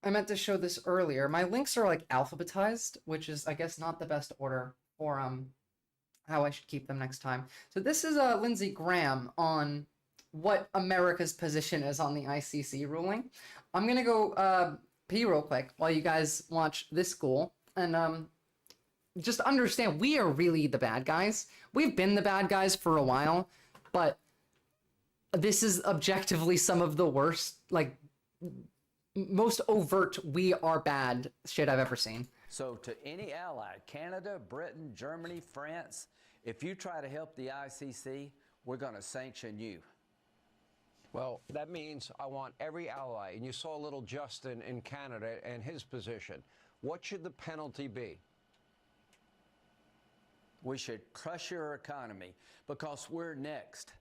I meant to show this earlier. My links are, like, alphabetized, which is, I guess, not the best order for how I should keep them next time. So this is Lindsey Graham on what America's position is on the ICC ruling. I'm going to go pee real quick while you guys watch this school. And just understand, we are really the bad guys. We've been the bad guys for a while, but this is objectively some of the worst, like, most overt we are bad shit I've ever seen. So to any ally, Canada, Britain, Germany, France, if you try to help the ICC, we're going to sanction you. Well, that means I want every ally, and you saw little Justin in Canada and his position. What should the penalty be? We should crush your economy because we're next.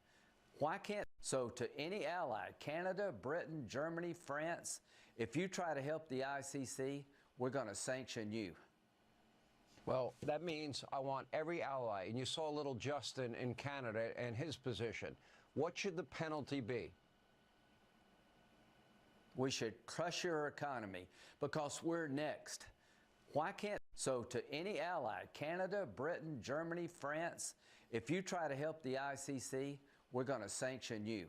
Why can't? So to any ally, Canada, Britain, Germany, France, if you try to help the ICC, we're going to sanction you. Well, that means I want every ally, and you saw little Justin in Canada and his position. What should the penalty be? We should crush your economy because we're next. Why can't? So to any ally, Canada, Britain, Germany, France, if you try to help the ICC, we're going to sanction you.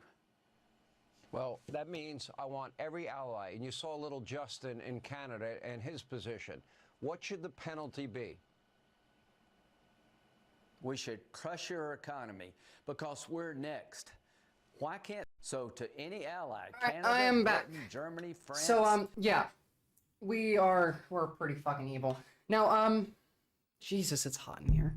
Well, that means I want every ally, and you saw little Justin in Canada and his position. What should the penalty be? We should crush your economy because we're next. Why can't? So to any ally, Canada, I am back. Britain, Germany, France. So yeah, we're pretty fucking evil. Now Jesus, it's hot in here.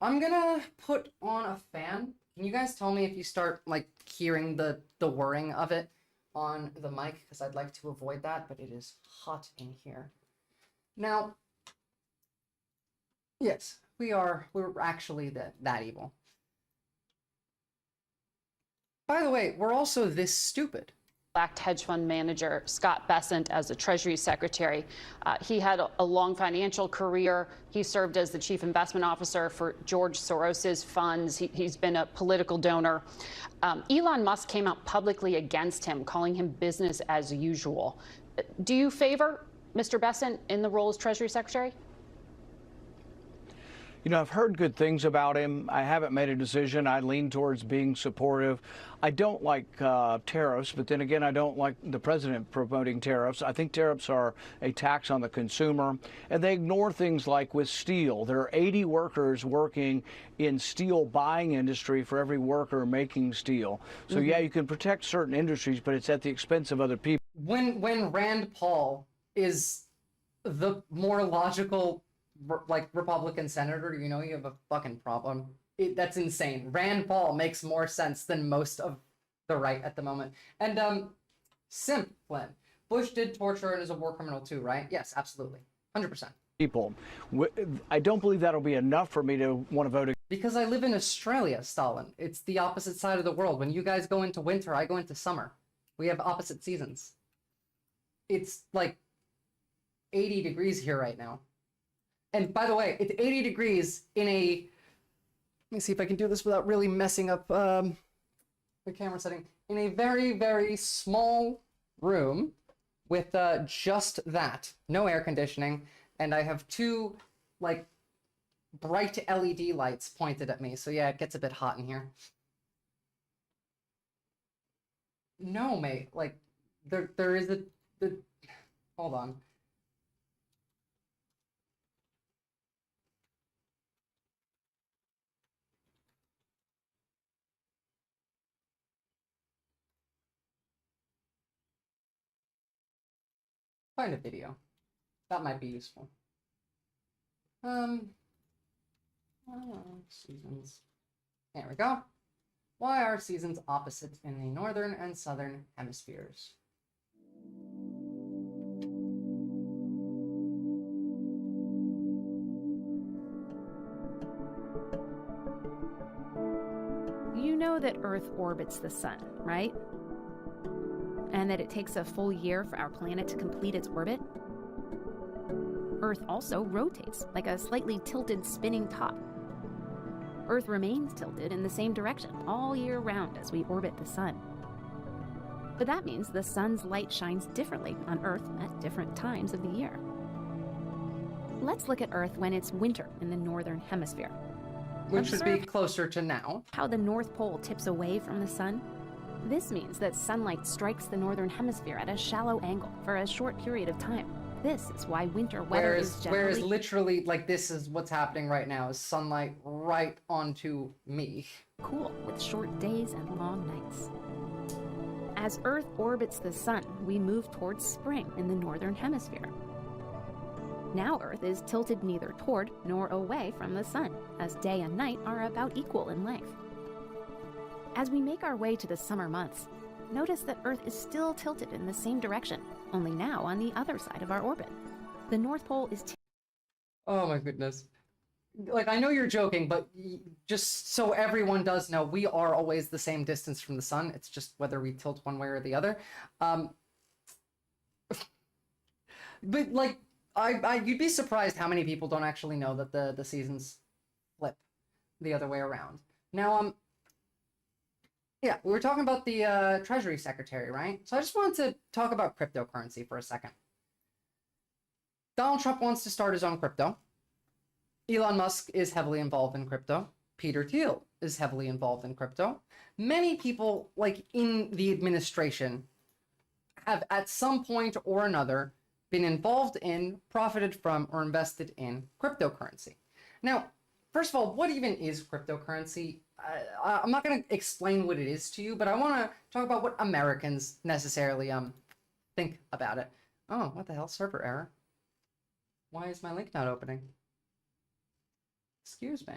I'm gonna put on a fan. Can you guys tell me if you start like hearing the whirring of it on the mic? Because I'd like to avoid that, but it is hot in here. Now, yes, we're actually that evil. By the way, we're also this stupid. Backed hedge fund manager Scott Bessent as a Treasury Secretary. He had a long financial career. He served as the chief investment officer for George Soros's funds. He's been a political donor. Elon Musk came out publicly against him, calling him business as usual. Do you favor Mr. Bessent in the role as Treasury Secretary? You know, I've heard good things about him. I haven't made a decision. I lean towards being supportive. I don't like tariffs, but then again, I don't like the president promoting tariffs. I think tariffs are a tax on the consumer, and they ignore things like with steel. There are 80 workers working in steel buying industry for every worker making steel. So yeah, you can protect certain industries, but it's at the expense of other people. When Rand Paul is the more logical like Republican senator, you know you have a fucking problem. That's insane. Rand Paul makes more sense than most of the right at the moment. And simp Flynn. Bush did torture and is a war criminal too, right? Yes, absolutely. 100%. People. I don't believe that'll be enough for me to want to vote. Because I live in Australia, Stalin. It's the opposite side of the world. When you guys go into winter, I go into summer. We have opposite seasons. It's like 80 degrees here right now. And by the way, it's 80 degrees in a, let me see if I can do this without really messing up the camera setting, in a very, very small room with just that, no air conditioning, and I have two like bright LED lights pointed at me. So yeah, it gets a bit hot in here. No, mate, like there is the hold on. Find a video. That might be useful. Seasons. There we go. Why are seasons opposite in the northern and southern hemispheres? You know that Earth orbits the sun, right? And that it takes a full year for our planet to complete its orbit? Earth also rotates like a slightly tilted spinning top. Earth remains tilted in the same direction all year round as we orbit the sun. But that means the sun's light shines differently on Earth at different times of the year. Let's look at Earth when it's winter in the northern hemisphere. Which should be closer to now. How the North Pole tips away from the sun? This means that sunlight strikes the northern hemisphere at a shallow angle for a short period of time. This is why winter weather is generally... Whereas literally, like, this is what's happening right now, is sunlight right onto me. Cool, with short days and long nights. As Earth orbits the sun, we move towards spring in the northern hemisphere. Now Earth is tilted neither toward nor away from the sun, as day and night are about equal in length. As we make our way to the summer months, notice that Earth is still tilted in the same direction, only now on the other side of our orbit. The North Pole is... Oh my goodness. Like, I know you're joking, but just so everyone does know, we are always the same distance from the sun. It's just whether we tilt one way or the other. But, like, you'd be surprised how many people don't actually know that the seasons flip the other way around. Now, yeah, we were talking about the Treasury Secretary, right? So I just wanted to talk about cryptocurrency for a second. Donald Trump wants to start his own crypto. Elon Musk is heavily involved in crypto. Peter Thiel is heavily involved in crypto. Many people, like, in the administration have at some point or another been involved in, profited from, or invested in cryptocurrency. Now, first of all, what even is cryptocurrency? I'm not going to explain what it is to you, but I want to talk about what Americans necessarily think about it. Oh, what the hell? Server error. Why is my link not opening? Excuse me.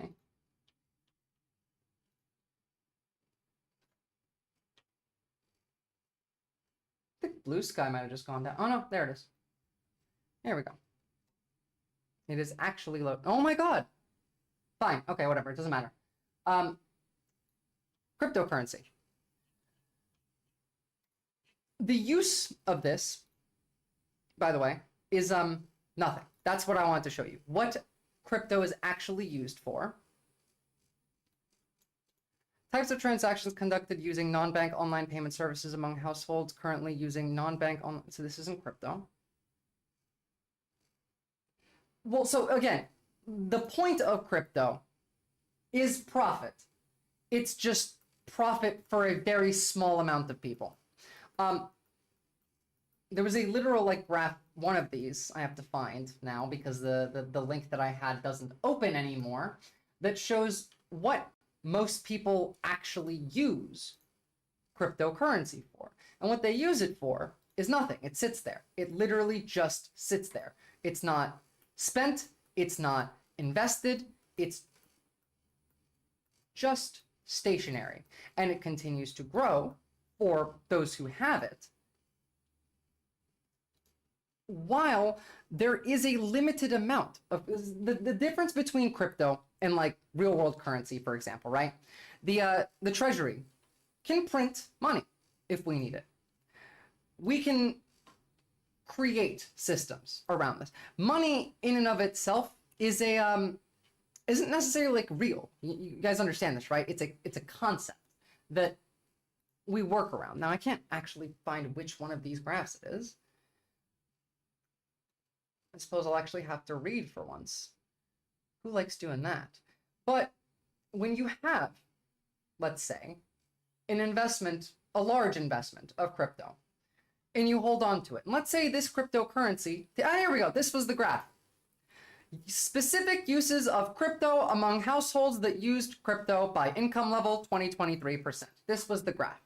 I think blue sky might have just gone down. Oh no, there it is. There we go. It is actually low. Oh my god. Fine. Okay, whatever. It doesn't matter. Cryptocurrency. The use of this, by the way, is nothing. That's what I wanted to show you. What crypto is actually used for. Types of transactions conducted using non-bank online payment services among households currently using non-bank online. So this isn't crypto. Well, so again, the point of crypto is profit. It's just profit for a very small amount of people. There was a literal like graph, one of these I have to find now because the link that I had doesn't open anymore, that shows what most people actually use cryptocurrency for. And what they use it for is nothing. It sits there. It literally just sits there. It's not spent. It's not invested. It's just stationary. And it continues to grow for those who have it, while there is a limited amount of the difference between crypto and like real world currency, for example, right? The Treasury can print money if we need it. We can create systems around this. Money in and of itself is a isn't necessarily like real. You guys understand this, right? It's a concept that we work around. Now I can't actually find which one of these graphs it is. I suppose I'll actually have to read for once. Who likes doing that? But when you have, let's say, an investment, a large investment of crypto, and you hold on to it, and let's say this cryptocurrency, here we go, this was the graph. Specific uses of crypto among households that used crypto by income level, 23%. This was the graph.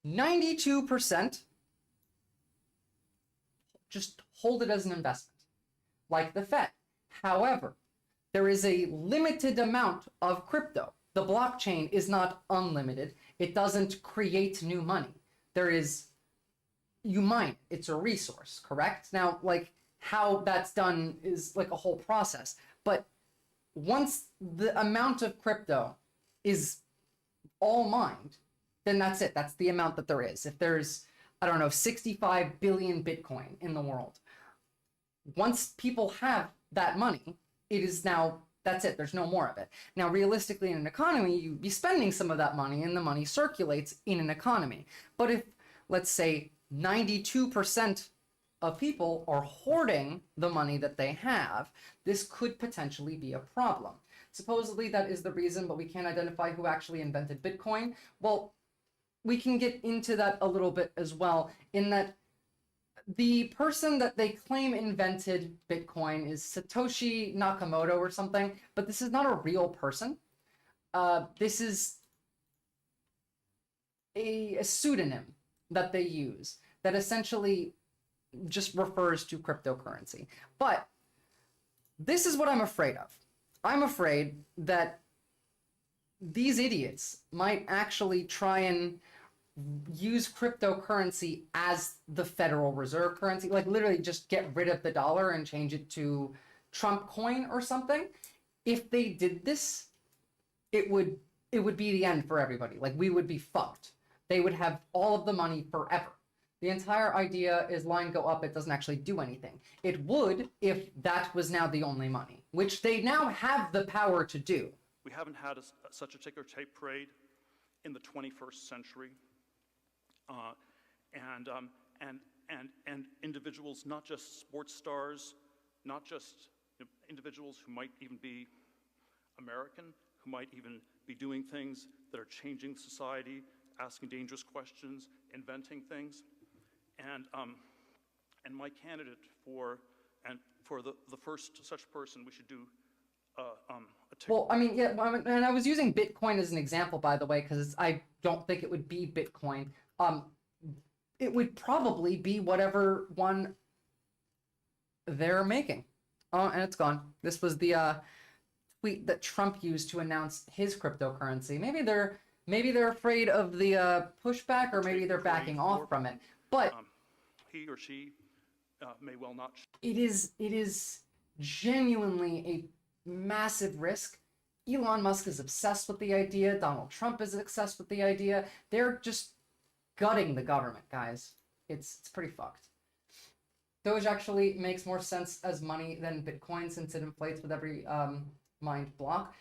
92% just hold it as an investment, like the Fed. However, there is a limited amount of crypto. The blockchain is not unlimited. It doesn't create new money. You mine it. It's a resource, correct? Now, like, how that's done is like a whole process. But once the amount of crypto is all mined, then that's it. That's the amount that there is. If there's, I don't know, 65 billion Bitcoin in the world, once people have that money, it is now, that's it. There's no more of it. Now, realistically, in an economy, you'd be spending some of that money and the money circulates in an economy. But if, let's say, 92% of people are hoarding the money that they have, this could potentially be a problem. Supposedly that is the reason, but we can't identify who actually invented Bitcoin. Well, we can get into that a little bit as well, in that the person that they claim invented Bitcoin is Satoshi Nakamoto or something, but this is not a real person. This is a pseudonym that they use that essentially just refers to cryptocurrency. But this is what I'm afraid of. I'm afraid that these idiots might actually try and use cryptocurrency as the Federal Reserve currency, like literally just get rid of the dollar and change it to Trump coin or something. If they did this, it would be the end for everybody. Like, we would be fucked. They would have all of the money forever. The entire idea is line go up, it doesn't actually do anything. It would if that was now the only money, which they now have the power to do. We haven't had such a ticker tape parade in the 21st century. And individuals, not just sports stars, not just individuals who might even be American, who might even be doing things that are changing society, asking dangerous questions, inventing things. And my candidate for the first such person, we should do a ticker. Well, I mean, yeah, and I was using Bitcoin as an example, by the way, because I don't think it would be Bitcoin. It would probably be whatever one they're making. Oh, and it's gone. This was the tweet that Trump used to announce his cryptocurrency. Maybe they're afraid of the pushback, or maybe they're backing off from it. But he or she may well not. It is genuinely a massive risk. Elon Musk is obsessed with the idea. Donald Trump is obsessed with the idea. They're just gutting the government, guys. It's pretty fucked. Doge actually makes more sense as money than Bitcoin, since it inflates with every mined block,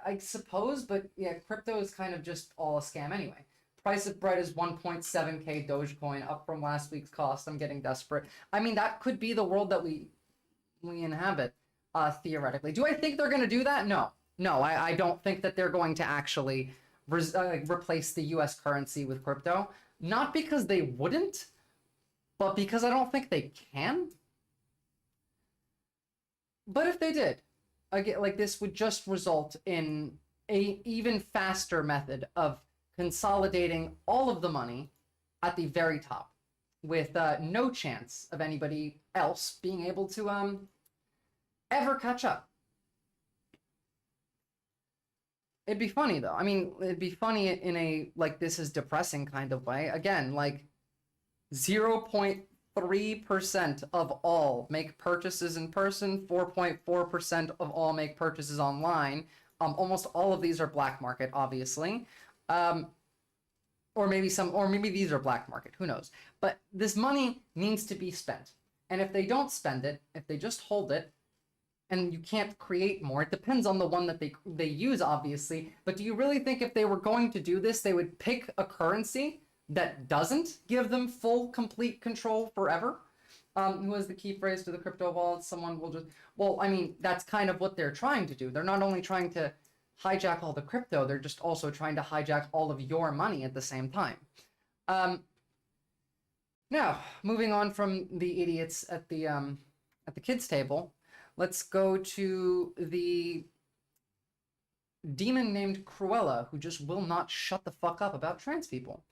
I suppose. But yeah, crypto is kind of just all a scam anyway. Price of bread is 1.7k Dogecoin, up from last week's cost. I'm getting desperate. I mean, that could be the world that we inhabit, theoretically. Do I think they're going to do that? No. I don't think that they're going to actually replace the US currency with crypto. Not because they wouldn't, but because I don't think they can. But if they did, again, like, this would just result in a even faster method of consolidating all of the money at the very top, with no chance of anybody else being able to ever catch up. It'd be funny, though. I mean, it'd be funny in a, like, this is depressing kind of way. Again, like, 0.3% of all make purchases in person, 4.4% of all make purchases online. Almost all of these are black market, obviously. Or maybe these are black market, who knows? But this money needs to be spent. And if they don't spend it, if they just hold it, and you can't create more, it depends on the one that they use, obviously. But do you really think if they were going to do this, they would pick a currency that doesn't give them full, complete control forever? Who has the key phrase to the crypto wallet? Someone will just... Well, I mean, that's kind of what they're trying to do. They're not only trying to hijack all the crypto, they're just also trying to hijack all of your money at the same time. Now, moving on from the idiots at the kids' table, let's go to the demon named Cruella, who just will not shut the fuck up about trans people.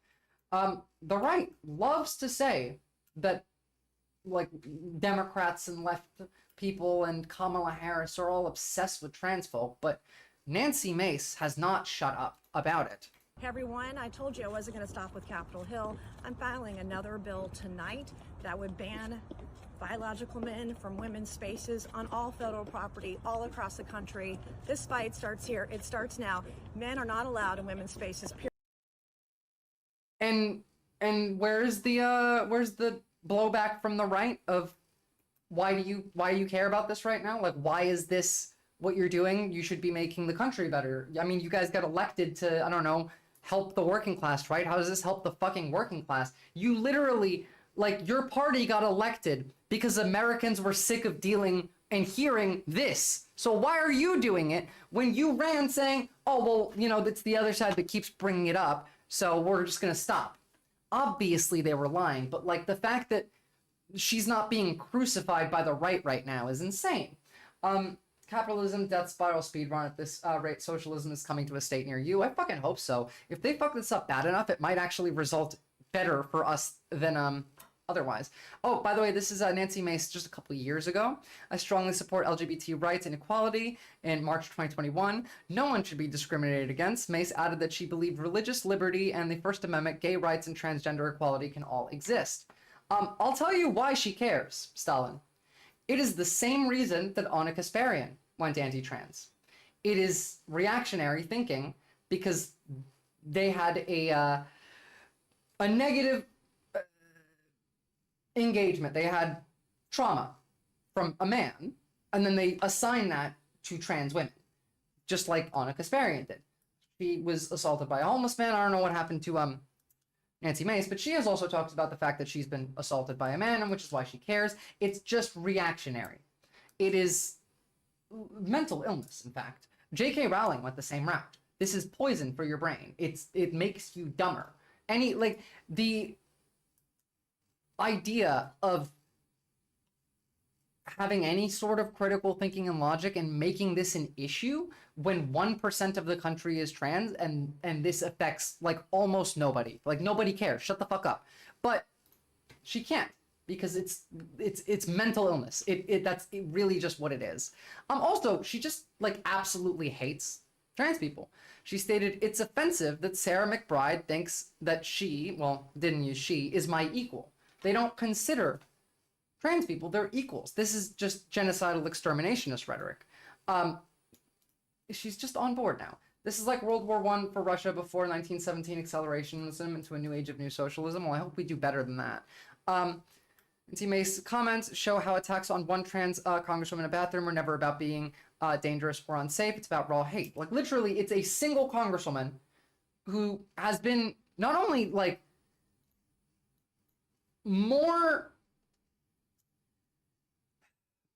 The right loves to say that, like, Democrats and people and Kamala Harris are all obsessed with trans folk, but Nancy Mace has not shut up about it. Hey everyone, I told you I wasn't going to stop with Capitol Hill. I'm filing another bill tonight that would ban biological men from women's spaces on all federal property all across the country. This fight starts here. It starts now. Men are not allowed in women's spaces. And where's the blowback from the right of why do you care about this right now? Like, why is this what you're doing? You should be making the country better. I mean, you guys got elected to, I don't know, help the working class, right? How does this help the fucking working class? You literally, like, your party got elected because Americans were sick of dealing and hearing this. So why are you doing it when you ran saying, oh, well, you know, that's the other side that keeps bringing it up, so we're just going to stop? Obviously they were lying, but like the fact that she's not being crucified by the right now is insane. Capitalism, death spiral, speedrun. At this rate, socialism is coming to a state near you. I fucking hope so. If they fuck this up bad enough, it might actually result better for us than otherwise. Oh, by the way, this is Nancy Mace just a couple of years ago. I strongly support LGBT rights and equality. In March 2021, no one should be discriminated against. Mace added that she believed religious liberty and the First Amendment, gay rights, and transgender equality can all exist. I'll tell you why she cares, Stalin. It is the same reason that Anna Kasparian went anti-trans. It is reactionary thinking because they had a negative engagement. They had trauma from a man, and then they assign that to trans women, just like Anna Kasparian did. She was assaulted by a homeless man. I don't know what happened to Nancy Mace, but she has also talked about the fact that she's been assaulted by a man, and which is why she cares. It's just reactionary. It is mental illness, in fact. J.K. Rowling went the same route. This is poison for your brain. It makes you dumber. The idea of having any sort of critical thinking and logic and making this an issue when 1% of the country is trans and this affects like almost nobody. Like nobody cares. Shut the fuck up. But she can't because it's mental illness. That's really just what it is. Also, she just like absolutely hates trans people. She stated, "It's offensive that Sarah McBride thinks that she, well, didn't use she, is my equal. They don't consider trans people, they're equals. This is just genocidal exterminationist rhetoric." She's just on board now. This is like World War I for Russia before 1917 accelerationism into a new age of new socialism. Well, I hope we do better than that. Nancy Mace's comments show how attacks on one trans congresswoman in a bathroom are never about being dangerous or unsafe. It's about raw hate. Like literally, it's a single congresswoman who has been not only like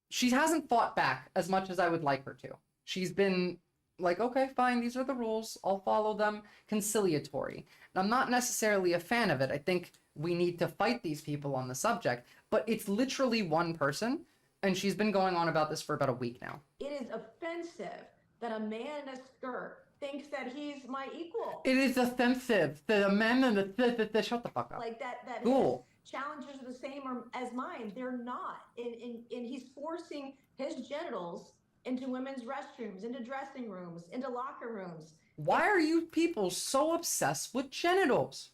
she hasn't fought back as much as I would like her to. She's been like, okay, fine, these are the rules, I'll follow them, conciliatory. And I'm not necessarily a fan of it. I think we need to fight these people on the subject, but it's literally one person, and she's been going on about this for about a week now. It is offensive that a man in a skirt thinks that he's my equal. It is offensive that a man in the shut the fuck up. Like that Cool. His challenges are the same as mine. They're not. And he's forcing his genitals into women's restrooms, into dressing rooms, into locker rooms. Why are you people so obsessed with genitals?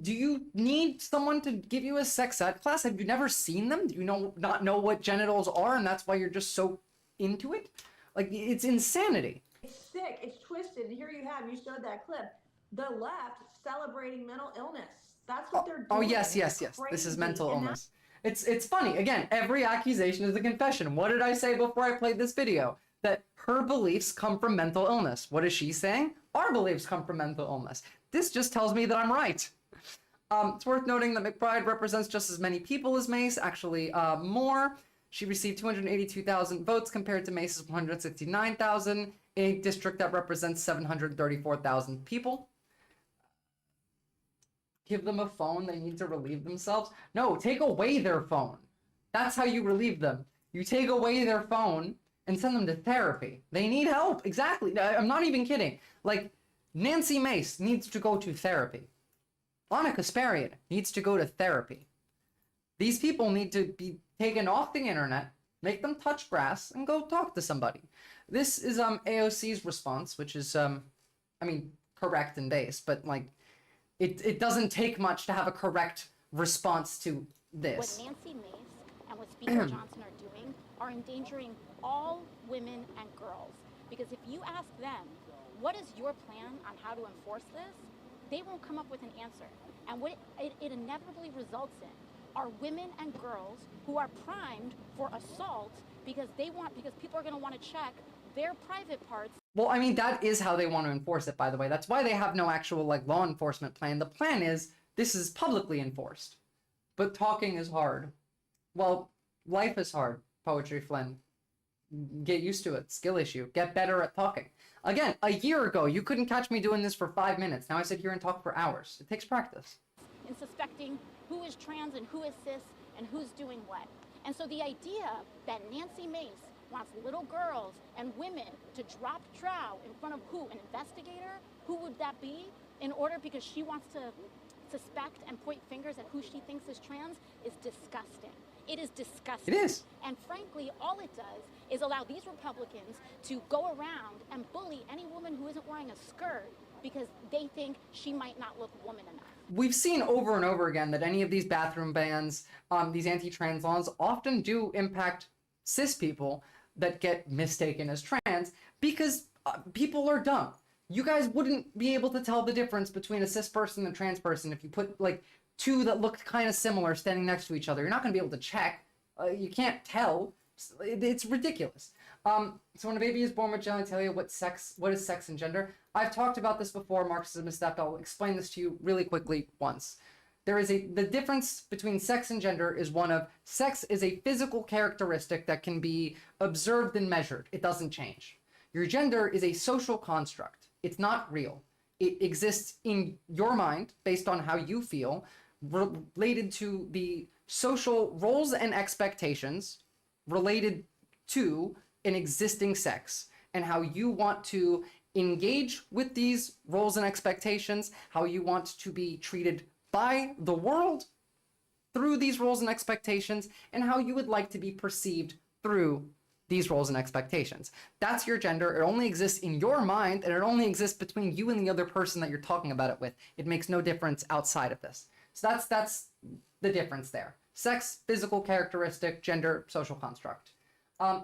Do you need someone to give you a sex ed class? Have you never seen them? Do you not know what genitals are, and that's why you're just so into it? Like, it's insanity. It's sick. It's twisted. And here you showed that clip. The left celebrating mental illness. That's what they're doing. Oh, yes. This is mental illness. It's funny. Again, every accusation is a confession. What did I say before I played this video? That her beliefs come from mental illness. What is she saying? Our beliefs come from mental illness. This just tells me that I'm right. It's worth noting that McBride represents just as many people as Mace, actually more. She received 282,000 votes compared to Mace's 169,000 in a district that represents 734,000 people. Give them a phone, they need to relieve themselves. No, take away their phone. That's how you relieve them. You take away their phone and send them to therapy. They need help, exactly. I'm not even kidding. Like, Nancy Mace needs to go to therapy. Anna Kasparian needs to go to therapy. These people need to be taken off the internet, make them touch grass, and go talk to somebody. This is AOC's response, which is, I mean, correct and base, but like, it doesn't take much to have a correct response to this. What Nancy Mace and what Speaker Johnson are doing are endangering all women and girls. Because if you ask them, what is your plan on how to enforce this? They won't come up with an answer. And what it inevitably results in are women and girls who are primed for assault because people are going to want to check their private parts. Well, I mean, that is how they want to enforce it, by the way. That's why they have no actual like law enforcement plan. The plan is this is publicly enforced. But talking is hard. Well, life is hard, Poetry Flynn. Get used to it. Skill issue. Get better at talking. Again, a year ago, you couldn't catch me doing this for 5 minutes. Now I sit here and talk for hours. It takes practice. In suspecting who is trans and who is cis and who's doing what. And so the idea that Nancy Mace wants little girls and women to drop trow in front of who? An investigator? Who would that be? In order because she wants to suspect and point fingers at who she thinks is trans is disgusting. It is disgusting. It is. And frankly, all it does is allow these Republicans to go around and bully any woman who isn't wearing a skirt because they think she might not look woman enough. We've seen over and over again that any of these bathroom bans, these anti-trans laws often do impact cis people that get mistaken as trans because people are dumb. You guys wouldn't be able to tell the difference between a cis person and a trans person if you put like two that looked kind of similar standing next to each other. You're not going to be able to check. You can't tell. It's ridiculous. So when a baby is born with genitalia, what is sex and gender? I've talked about this before, Marxism is theft. I'll explain this to you really quickly once. The difference between sex and gender is one of sex is a physical characteristic that can be observed and measured. It doesn't change. Your gender is a social construct. It's not real. It exists in your mind based on how you feel, related to the social roles and expectations related to an existing sex and how you want to engage with these roles and expectations, how you want to be treated by the world through these roles and expectations, and how you would like to be perceived through these roles and expectations. That's your gender. It only exists in your mind, and it only exists between you and the other person that you're talking about it with. It makes no difference outside of this. So that's the difference there. Sex, physical characteristic, gender, social construct.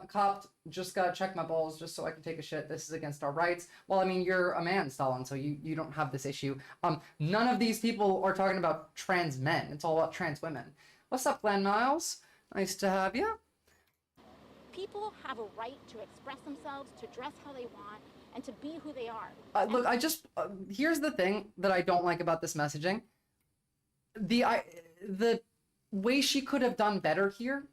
Copped, just gotta check my balls just so I can take a shit. This is against our rights. Well, I mean, you're a man, Stalin, so you don't have this issue. None of these people are talking about trans men. It's all about trans women. What's up, Glenn Miles? Nice to have you. People have a right to express themselves, to dress how they want, and to be who they are. Look, here's the thing that I don't like about this messaging. The way she could have done better here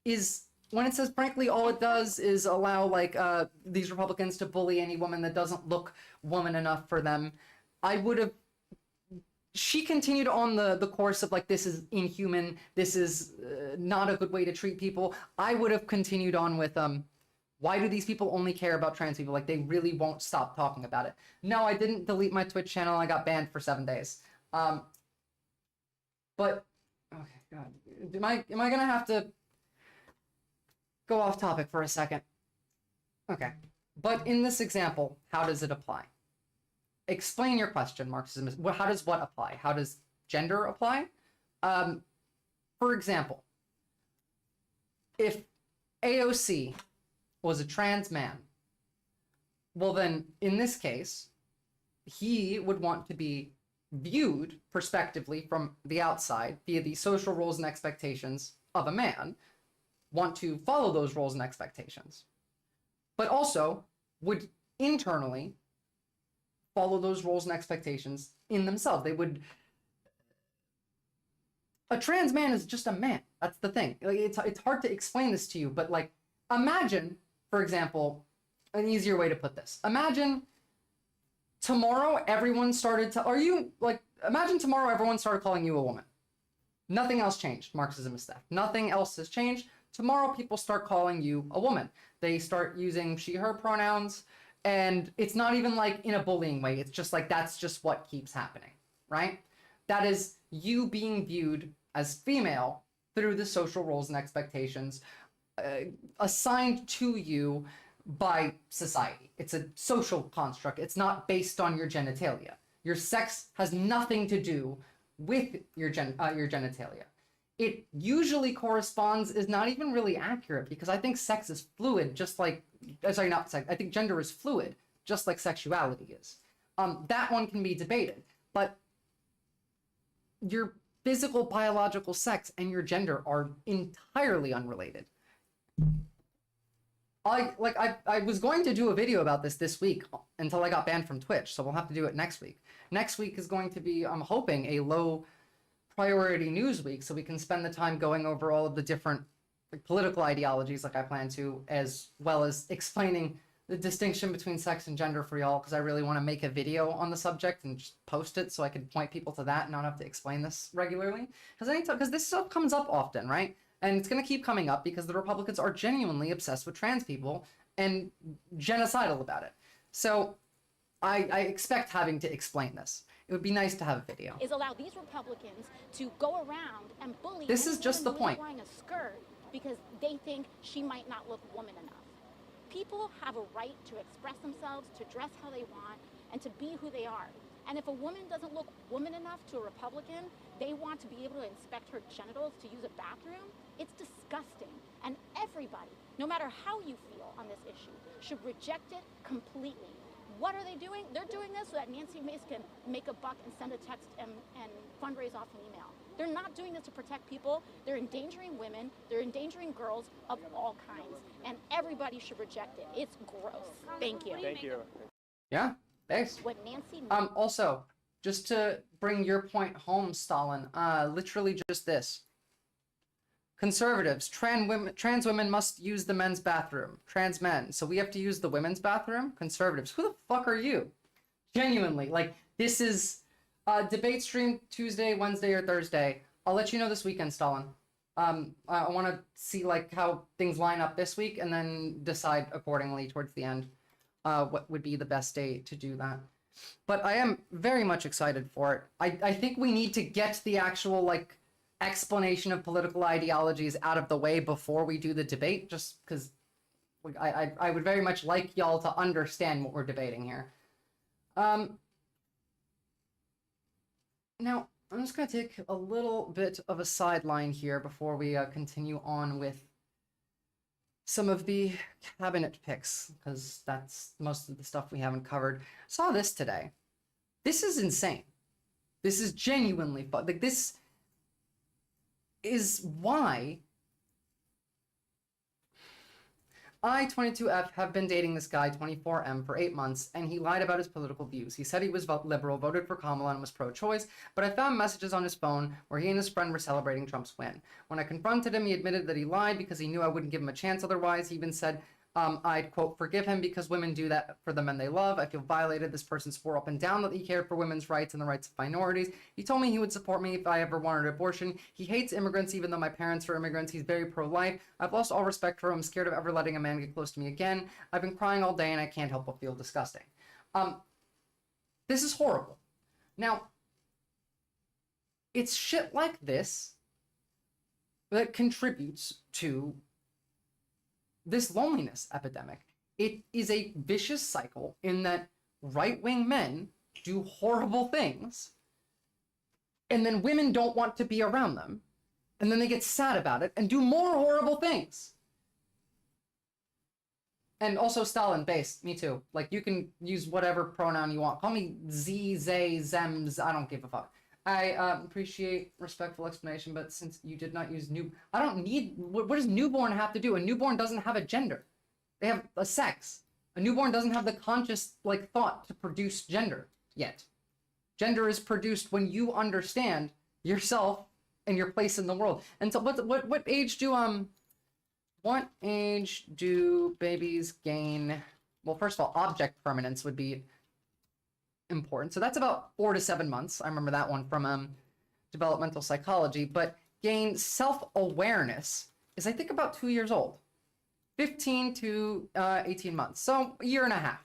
is when it says, frankly, all it does is allow like these Republicans to bully any woman that doesn't look woman enough for them. She continued on the course of like, this is inhuman, this is not a good way to treat people. I would have continued on with, why do these people only care about trans people? Like, they really won't stop talking about it. No, I didn't delete my Twitch channel. I got banned for 7 days. But, okay, God, am I gonna have to go off topic for a second? Okay, but in this example, how does it apply? Explain your question, Marxism. How does what apply? How does gender apply? For example, if AOC was a trans man, well then, in this case, he would want to be viewed prospectively from the outside via the social roles and expectations of a man, want to follow those roles and expectations, but also would internally follow those roles and expectations in themselves. A trans man is just a man. That's the thing. Like, it's hard to explain this to you, but like, imagine, for example, an easier way to put this. Imagine tomorrow everyone started calling you a woman. Nothing else changed. Marxism is theft. Nothing else has changed. Tomorrow people start calling you a woman. They start using she, her pronouns, and it's not even like in a bullying way. It's just like, that's just what keeps happening, right? That is you being viewed as female through the social roles and expectations assigned to you by society. It's a social construct. It's not based on your genitalia. Your sex has nothing to do with your genitalia. It usually corresponds, is not even really accurate, because I think sex is fluid, just like, sorry, not sex, I think gender is fluid, just like sexuality is. That one can be debated, but your physical biological sex and your gender are entirely unrelated. I was going to do a video about this week until I got banned from Twitch, so we'll have to do it next week. Next week is going to be, I'm hoping, a low priority news week, so we can spend the time going over all of the different political ideologies like I plan to, as well as explaining the distinction between sex and gender for y'all, because I really want to make a video on the subject and just post it so I can point people to that and not have to explain this regularly. Because this stuff comes up often, right? And it's going to keep coming up because the Republicans are genuinely obsessed with trans people and genocidal about it. So I expect having to explain this. It would be nice to have a video. Is allow these Republicans to go around and bully. This is just the point. Wearing a skirt because they think she might not look woman enough. People have a right to express themselves, to dress how they want, and to be who they are. And if a woman doesn't look woman enough to a Republican, they want to be able to inspect her genitals to use a bathroom. It's disgusting. And everybody, no matter how you feel on this issue, should reject it completely. What are they doing? They're doing this so that Nancy Mace can make a buck and send a text and fundraise off an email. They're not doing this to protect people. They're endangering women. They're endangering girls of all kinds. And everybody should reject it. It's gross. Thank you. Thank you. Yeah, thanks. What Nancy... Also, just to bring your point home, Stalin, literally just this. Conservatives, trans women must use the men's bathroom. Trans men, so we have to use the women's bathroom? Conservatives, who the fuck are you? Genuinely, like, this is debate stream Tuesday, Wednesday, or Thursday. I'll let you know this weekend, Stalin. I want to see, like, how things line up this week and then decide accordingly towards the end what would be the best day to do that. But I am very much excited for it. I think we need to get the actual, like, explanation of political ideologies out of the way before we do the debate, just because I would very much like y'all to understand what we're debating here. Now, I'm just going to take a little bit of a sideline here before we continue on with some of the cabinet picks, because that's most of the stuff we haven't covered. Saw this today. This is insane. This is genuinely fun. Like, this is why I, 22F, have been dating this guy, 24M, for 8 months, and he lied about his political views. He said he was liberal, voted for Kamala, and was pro-choice, but I found messages on his phone where he and his friend were celebrating Trump's win. When I confronted him, he admitted that he lied because he knew I wouldn't give him a chance otherwise. He even said I'd, quote, forgive him because women do that for the men they love. I feel violated. This person swore up and down that he cared for women's rights and the rights of minorities. He told me he would support me if I ever wanted an abortion. He hates immigrants even though my parents are immigrants. He's very pro-life. I've lost all respect for him. I'm scared of ever letting a man get close to me again. I've been crying all day and I can't help but feel disgusting. This is horrible. Now, it's shit like this that contributes to this loneliness epidemic. It is a vicious cycle in that right-wing men do horrible things, and then women don't want to be around them, and then they get sad about it and do more horrible things. And also Stalin, base, me too. Like, you can use whatever pronoun you want. Call me Z, Zay, Zems, I don't give a fuck. I appreciate respectful explanation, but since you did not use new, I don't need, what does newborn have to do? A newborn doesn't have a gender. They have a sex. A newborn doesn't have the conscious, like, thought to produce gender yet. Gender is produced when you understand yourself and your place in the world. And so what age do babies gain? Well, first of all, object permanence would be important. So that's about 4 to 7 months. I remember that one from developmental psychology. But gain self-awareness is, I think, about 2 years old. 15 to 18 months. So a year and a half.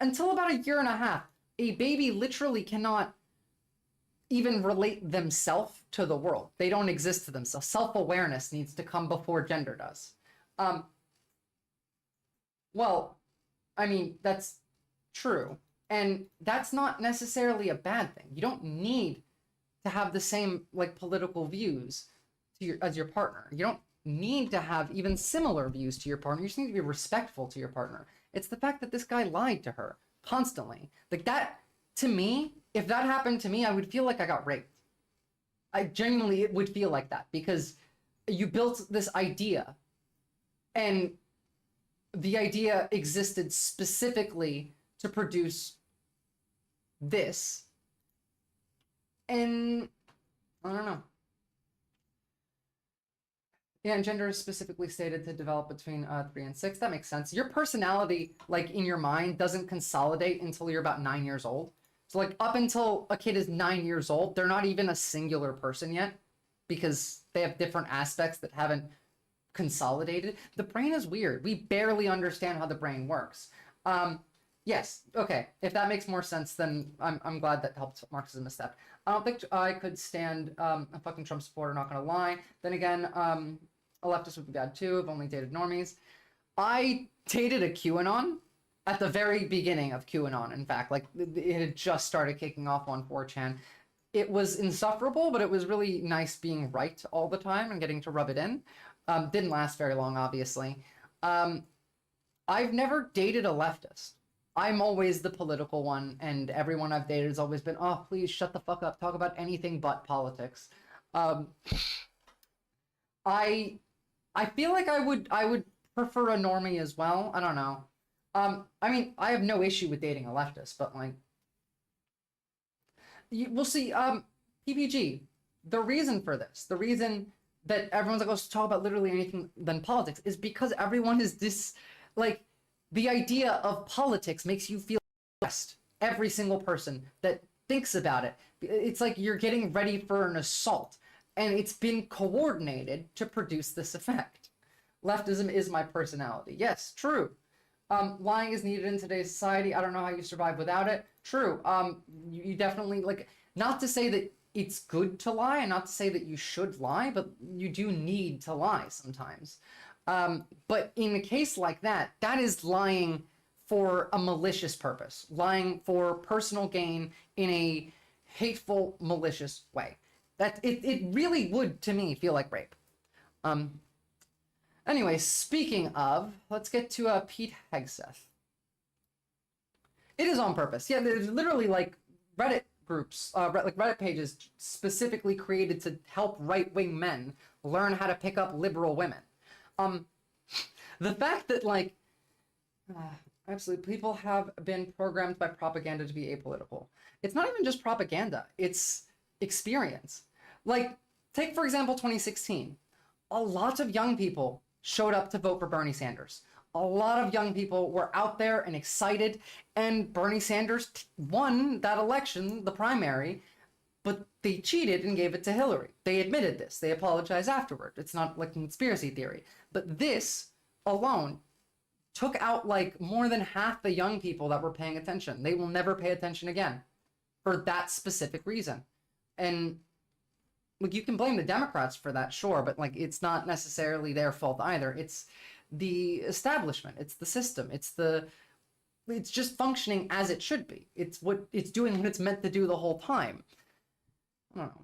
Until about a year and a half, a baby literally cannot even relate themselves to the world. They don't exist to themselves. Self-awareness needs to come before gender does. Well, I mean, that's true. And that's not necessarily a bad thing. You don't need to have the same like political views to as your partner. You don't need to have even similar views to your partner. You just need to be respectful to your partner. It's the fact that this guy lied to her constantly. Like that, to me, if that happened to me, I would feel like I got raped. I genuinely would feel like that because you built this idea and the idea existed specifically to produce this. And I don't know. Yeah, and gender is specifically stated to develop between 3 and 6. That makes sense. Your personality, like in your mind, doesn't consolidate until you're about 9 years old. So like up until a kid is 9 years old, they're not even a singular person yet because they have different aspects that haven't consolidated. The brain is weird. We barely understand how the brain works. Yes, okay. If that makes more sense, then I'm glad that helped Marxism a step. I don't think I could stand a fucking Trump supporter, not gonna lie. Then again, a leftist would be bad too. I've only dated normies. I dated a QAnon at the very beginning of QAnon, in fact. Like, it had just started kicking off on 4chan. It was insufferable, but it was really nice being right all the time and getting to rub it in. Didn't last very long, obviously. I've never dated a leftist. I'm always the political one, and everyone I've dated has always been, oh, please shut the fuck up, talk about anything but politics. I feel like I would prefer a normie as well. I don't know. I mean, I have no issue with dating a leftist, but like, we'll see. PPG, the reason for this, the reason that everyone's like, oh, talk about literally anything than politics is because everyone is this, like, the idea of politics makes you feel stressed. Every single person that thinks about it. It's like you're getting ready for an assault, and it's been coordinated to produce this effect. Leftism is my personality. Yes, true. Lying is needed in today's society. I don't know how you survive without it. True. You definitely, like, not to say that it's good to lie and not to say that you should lie, but you do need to lie sometimes. But in a case like that, that is lying for a malicious purpose, lying for personal gain in a hateful, malicious way. That it really would, to me, feel like rape. Anyway, speaking of, let's get to Pete Hegseth. It is on purpose. Yeah, there's literally like Reddit groups, like Reddit pages specifically created to help right-wing men learn how to pick up liberal women. The fact that like, absolutely, people have been programmed by propaganda to be apolitical. It's not even just propaganda, it's experience. Like, take for example 2016. A lot of young people showed up to vote for Bernie Sanders. A lot of young people were out there and excited, and Bernie Sanders won that election, the primary, but they cheated and gave it to Hillary. They admitted this. They apologized afterward. It's not like conspiracy theory. But this alone took out like more than half the young people that were paying attention. They will never pay attention again for that specific reason. And like, you can blame the Democrats for that, sure, but like, it's not necessarily their fault either. It's the establishment. It's the system. It's just functioning as it should be. It's doing what it's meant to do the whole time. I don't know.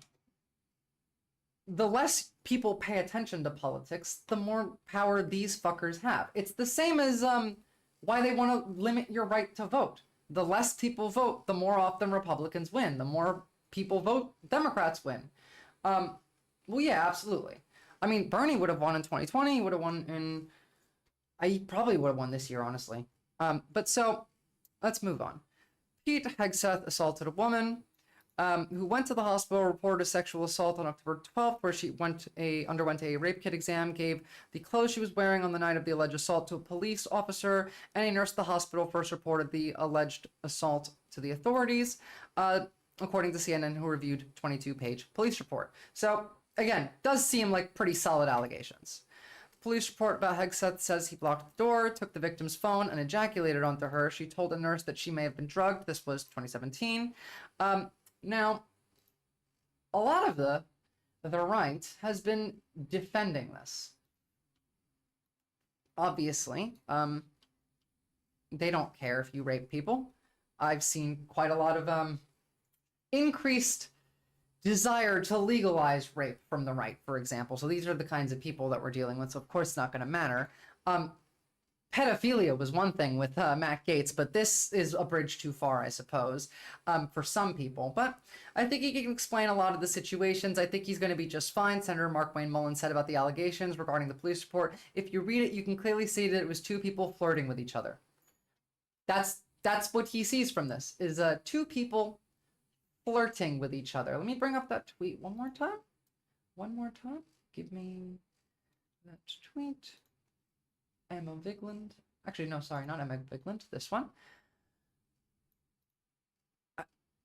The less people pay attention to politics, the more power these fuckers have. It's the same as why they want to limit your right to vote. The less people vote, the more often Republicans win. The more people vote, Democrats win. Well, yeah, absolutely. I mean, Bernie would have won in 2020. He would have won in... I probably would have won this year, honestly. But so, let's move on. Pete Hegseth assaulted a woman who went to the hospital, reported a sexual assault on October 12th, where she underwent a rape kit exam, gave the clothes she was wearing on the night of the alleged assault to a police officer, and a nurse at the hospital first reported the alleged assault to the authorities, according to CNN, who reviewed 22-page police report. So, again, does seem like pretty solid allegations. The police report about Hegseth says he blocked the door, took the victim's phone, and ejaculated onto her. She told a nurse that she may have been drugged. This was 2017. Now, a lot of the right has been defending this. Obviously, they don't care if you rape people. I've seen quite a lot of increased desire to legalize rape from the right, for example. So these are the kinds of people that we're dealing with. So of course it's not going to matter. Pedophilia was one thing with Matt Gaetz, but this is a bridge too far, I suppose, for some people. But I think he can explain a lot of the situations. I think he's going to be just fine. Senator Mark Wayne Mullin said about the allegations regarding the police report. If you read it, you can clearly see that it was two people flirting with each other. That's what he sees from this, is two people flirting with each other. Let me bring up that tweet one more time. One more time. Give me that tweet. Emma Vigland. Actually, no, sorry, not Emma Vigland. This one.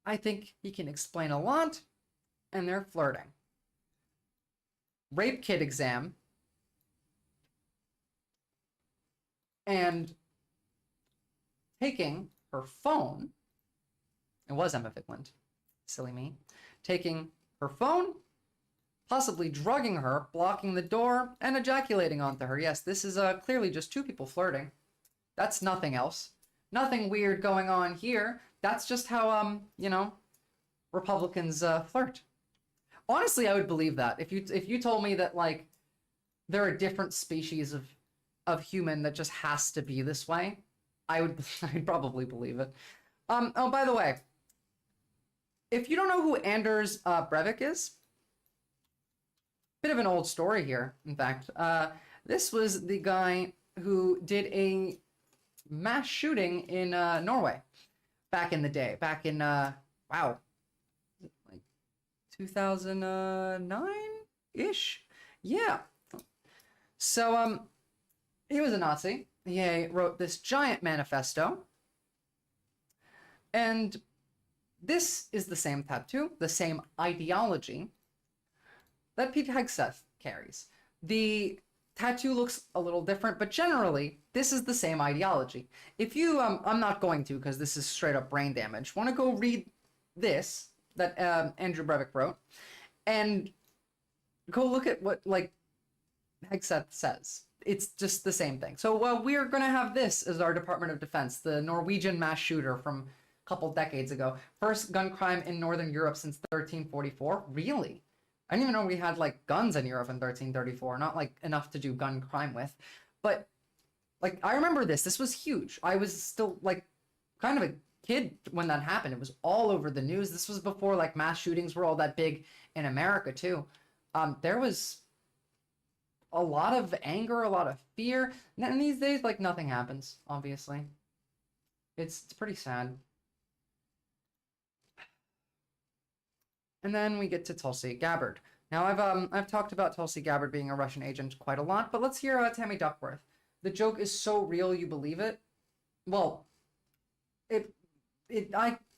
I think he can explain a lot, and they're flirting. Rape kit exam. And taking her phone. It was Emma Vigland. Silly me. Taking her phone, possibly drugging her, blocking the door, and ejaculating onto her. Yes, this is clearly just two people flirting. That's nothing else. Nothing weird going on here. That's just how, you know, Republicans flirt. Honestly, I would believe that. If you told me that, like, there are different species of human that just has to be this way, I'd probably believe it. Oh, by the way, if you don't know who Anders Breivik is, bit of an old story here, in fact. This was the guy who did a mass shooting in Norway back in the day. Back in, wow, like 2009-ish? Yeah. So, he was a Nazi. He wrote this giant manifesto. And this is the same tattoo, the same ideology that Pete Hegseth carries. The tattoo looks a little different, but generally, this is the same ideology. If you, I'm not going to because this is straight up brain damage, want to go read this that Andrew Breivik wrote, and go look at what, like, Hegseth says. It's just the same thing. So we're going to have this as our Department of Defense, the Norwegian mass shooter from a couple decades ago. First gun crime in Northern Europe since 1344. Really? I didn't even know we had, like, guns in Europe in 1334. Not, like, enough to do gun crime with. But, like, I remember this. This was huge. I was still, like, kind of a kid when that happened. It was all over the news. This was before, like, mass shootings were all that big in America, too. There was a lot of anger, a lot of fear. And these days, like, nothing happens, obviously. It's pretty sad. And then we get to Tulsi Gabbard. Now, I've talked about Tulsi Gabbard being a Russian agent quite a lot, but let's hear Tammy Duckworth. The joke is so real you believe it. Well, I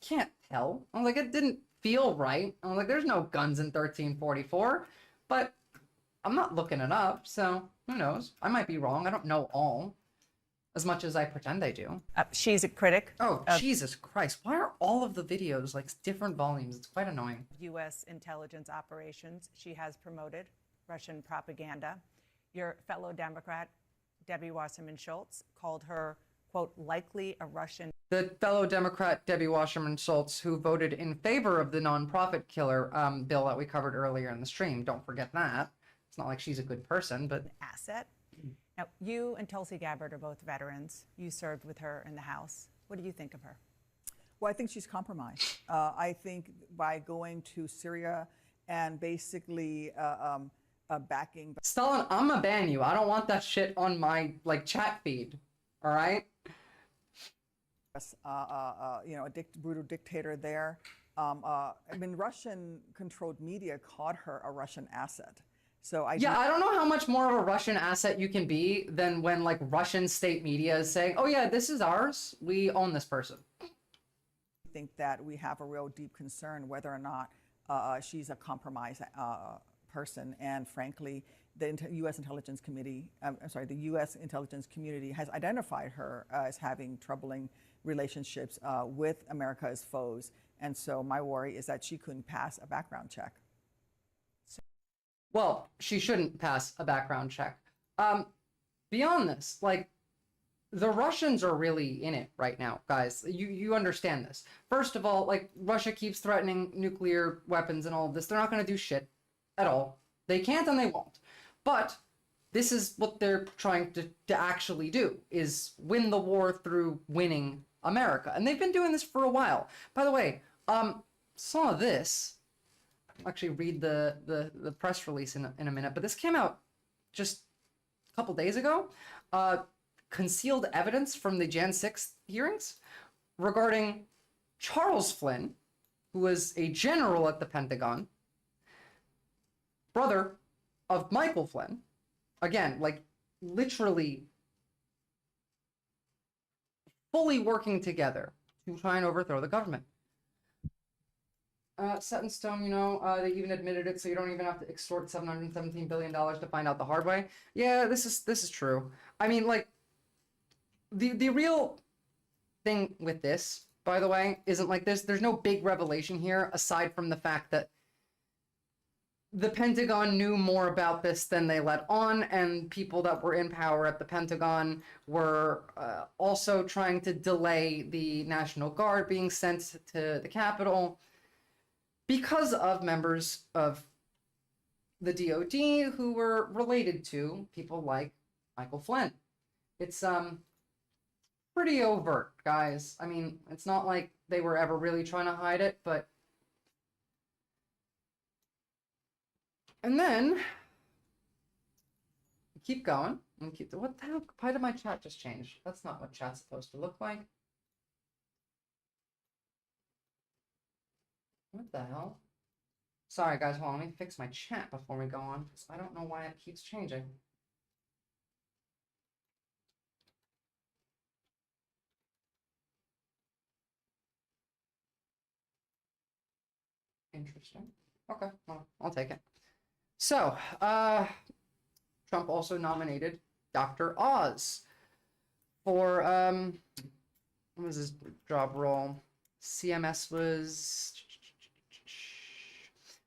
can't tell. I'm like, it didn't feel right. I'm like, there's no guns in 1344, but I'm not looking it up, so who knows? I might be wrong. I don't know all as much as I pretend I do. She's a critic. Oh, Jesus Christ. Why are all of the videos like different volumes? It's quite annoying. U.S. intelligence operations. She has promoted Russian propaganda. Your fellow Democrat, Debbie Wasserman Schultz, called her, quote, likely a Russian. The fellow Democrat, Debbie Wasserman Schultz, who voted in favor of the nonprofit killer bill that we covered earlier in the stream. Don't forget that. It's not like she's a good person, but... Asset. Now, you and Tulsi Gabbard are both veterans. You served with her in the House. What do you think of her? Well, I think she's compromised. I think by going to Syria and basically backing... Stalin, I'm gonna ban you. I don't want that shit on my, like, chat feed. All right? You know, a brutal dictator there. I mean, Russian-controlled media called her a Russian asset. So I don't know how much more of a Russian asset you can be than when, like, Russian state media is saying, oh yeah, this is ours. We own this person. I think that we have a real deep concern whether or not she's a compromised person. And frankly, the U.S. Intelligence Committee, the U.S. intelligence community has identified her as having troubling relationships with America's foes. And so my worry is that she couldn't pass a background check. well, she shouldn't pass a background check. Beyond this, like, the Russians are really in it right now, guys. You understand this. First of all, like, Russia keeps threatening nuclear weapons and all of this. They're not going to do shit at all. They can't and they won't. But this is what they're trying to actually do, is win the war through winning America. And they've been doing this for a while. By the way, saw this. I'll actually read the press release in a minute, but this came out just a couple days ago. Concealed evidence from the Jan 6th hearings regarding Charles Flynn, who was a general at the Pentagon, brother of Michael Flynn, again, like, literally fully working together to try and overthrow the government. Set in stone, you know, they even admitted it, so you don't even have to extort $717 billion to find out the hard way. Yeah, this is true. I mean, like, the real thing with this, by the way, isn't like this. There's no big revelation here, aside from the fact that the Pentagon knew more about this than they let on, and people that were in power at the Pentagon were also trying to delay the National Guard being sent to the Capitol because of members of the DOD who were related to people like Michael Flynn. It's pretty overt, guys. I mean, it's not like they were ever really trying to hide it, but... And then, keep going. And keep what the hell? Why did my chat just change? That's not what chat's supposed to look like. What the hell? Sorry, guys. Hold on. Let me fix my chat before we go on, because I don't know why it keeps changing. Interesting. Okay, well, I'll take it. So, Trump also nominated Dr. Oz for, what was his job role? CMS was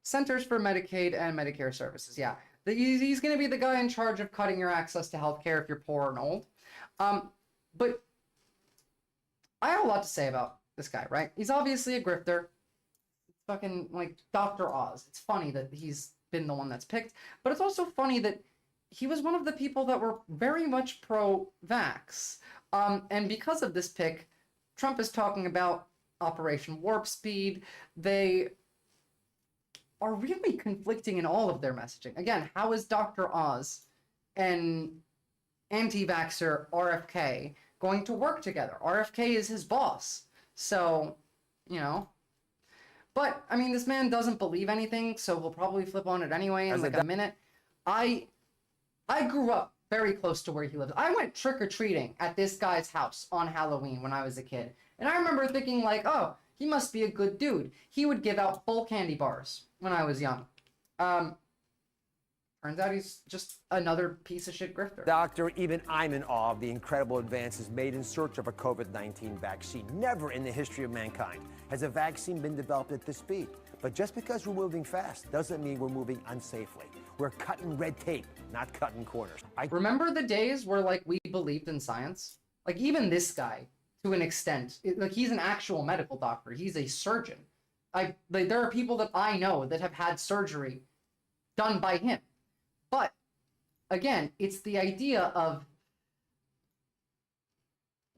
Centers for Medicaid and Medicare Services. Yeah, he's going to be the guy in charge of cutting your access to healthcare if you're poor and old. But I have a lot to say about this guy, right? He's obviously a grifter. Fucking, like, Dr. Oz. It's funny that he's been the one that's picked, but it's also funny that he was one of the people that were very much pro-vax. And because of this pick, Trump is talking about Operation Warp Speed. They are really conflicting in all of their messaging. Again, how is Dr. Oz and anti-vaxxer RFK going to work together? RFK is his boss. So, you know. But, I mean, this man doesn't believe anything, so he'll probably flip on it anyway in like a minute. I grew up very close to where he lives. I went trick-or-treating at this guy's house on Halloween when I was a kid. And I remember thinking, like, oh, he must be a good dude. He would give out full candy bars when I was young. Turns out he's just another piece of shit grifter. Doctor, even I'm in awe of the incredible advances made in search of a COVID-19 vaccine. Never in the history of mankind has a vaccine been developed at this speed. But just because we're moving fast doesn't mean we're moving unsafely. We're cutting red tape, not cutting corners. Remember the days where, like, we believed in science? Like, even this guy, to an extent, like, he's an actual medical doctor. He's a surgeon. There are people that I know that have had surgery done by him. But, again, it's the idea of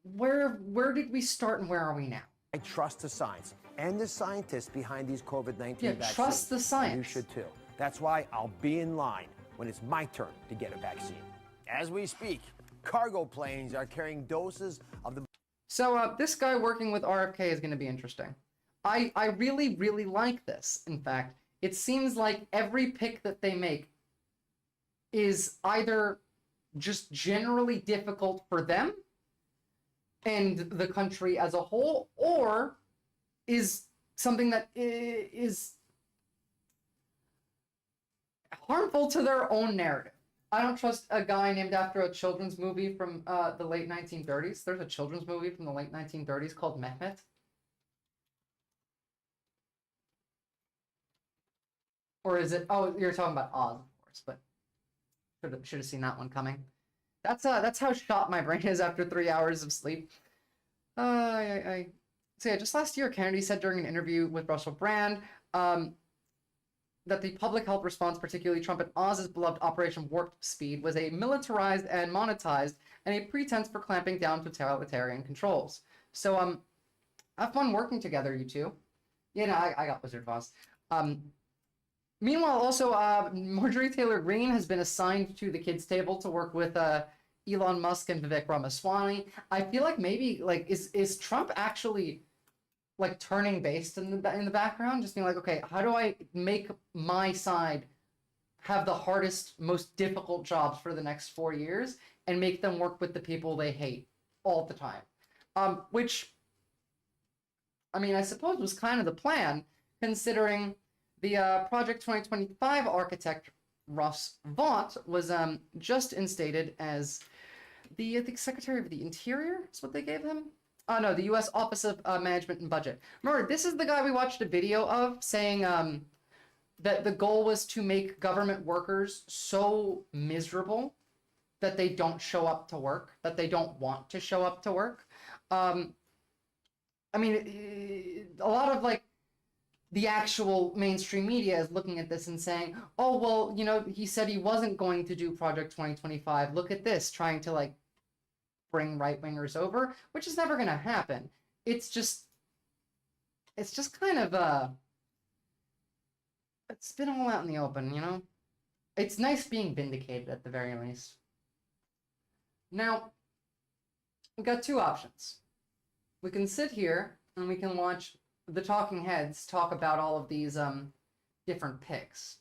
where did we start and where are we now? I trust the science and the scientists behind these COVID-19 Yeah, vaccines. trust the science. And you should too. That's why I'll be in line when it's my turn to get a vaccine. As we speak, cargo planes are carrying doses of the... So this guy working with RFK is going to be interesting. I really, really like this. In fact, it seems like every pick that they make is either just generally difficult for them and the country as a whole, or is something that is harmful to their own narrative. I don't trust a guy named after a children's movie from the late 1930s. There's a children's movie from the late 1930s called Mehmet. Or is it, oh, you're talking about Oz, of course, but should have seen that one coming. That's how shot my brain is after 3 hours of sleep. So yeah, just last year, Kennedy said during an interview with Russell Brand that the public health response, particularly Trump and Oz's beloved Operation Warp Speed, was a militarized and monetized and a pretense for clamping down totalitarian controls. So have fun working together, you two. Yeah, no, I got Wizard of Oz. Meanwhile, also, Marjorie Taylor Greene has been assigned to the kids' table to work with Elon Musk and Vivek Ramaswamy. I feel like maybe, like, is Trump actually, like, turning based in the background? Just being like, okay, how do I make my side have the hardest, most difficult jobs for the next 4 years and make them work with the people they hate all the time? Which, I mean, I suppose was kind of the plan, considering the Project 2025 architect Ross Vaught was just instated as the Secretary of the Interior, is what they gave him? Oh no, the U.S. Office of Management and Budget. Remember, this is the guy we watched a video of saying that the goal was to make government workers so miserable that they don't show up to work, that they don't want to show up to work. I mean, a lot of, like, the actual mainstream media is looking at this and saying, oh, well, you know, he said he wasn't going to do Project 2025. Look at this, trying to, like, bring right-wingers over, which is never going to happen. It's just kind of, it's been all out in the open, you know? It's nice being vindicated at the very least. Now, we've got two options. We can sit here and we can watch the talking heads talk about all of these different picks.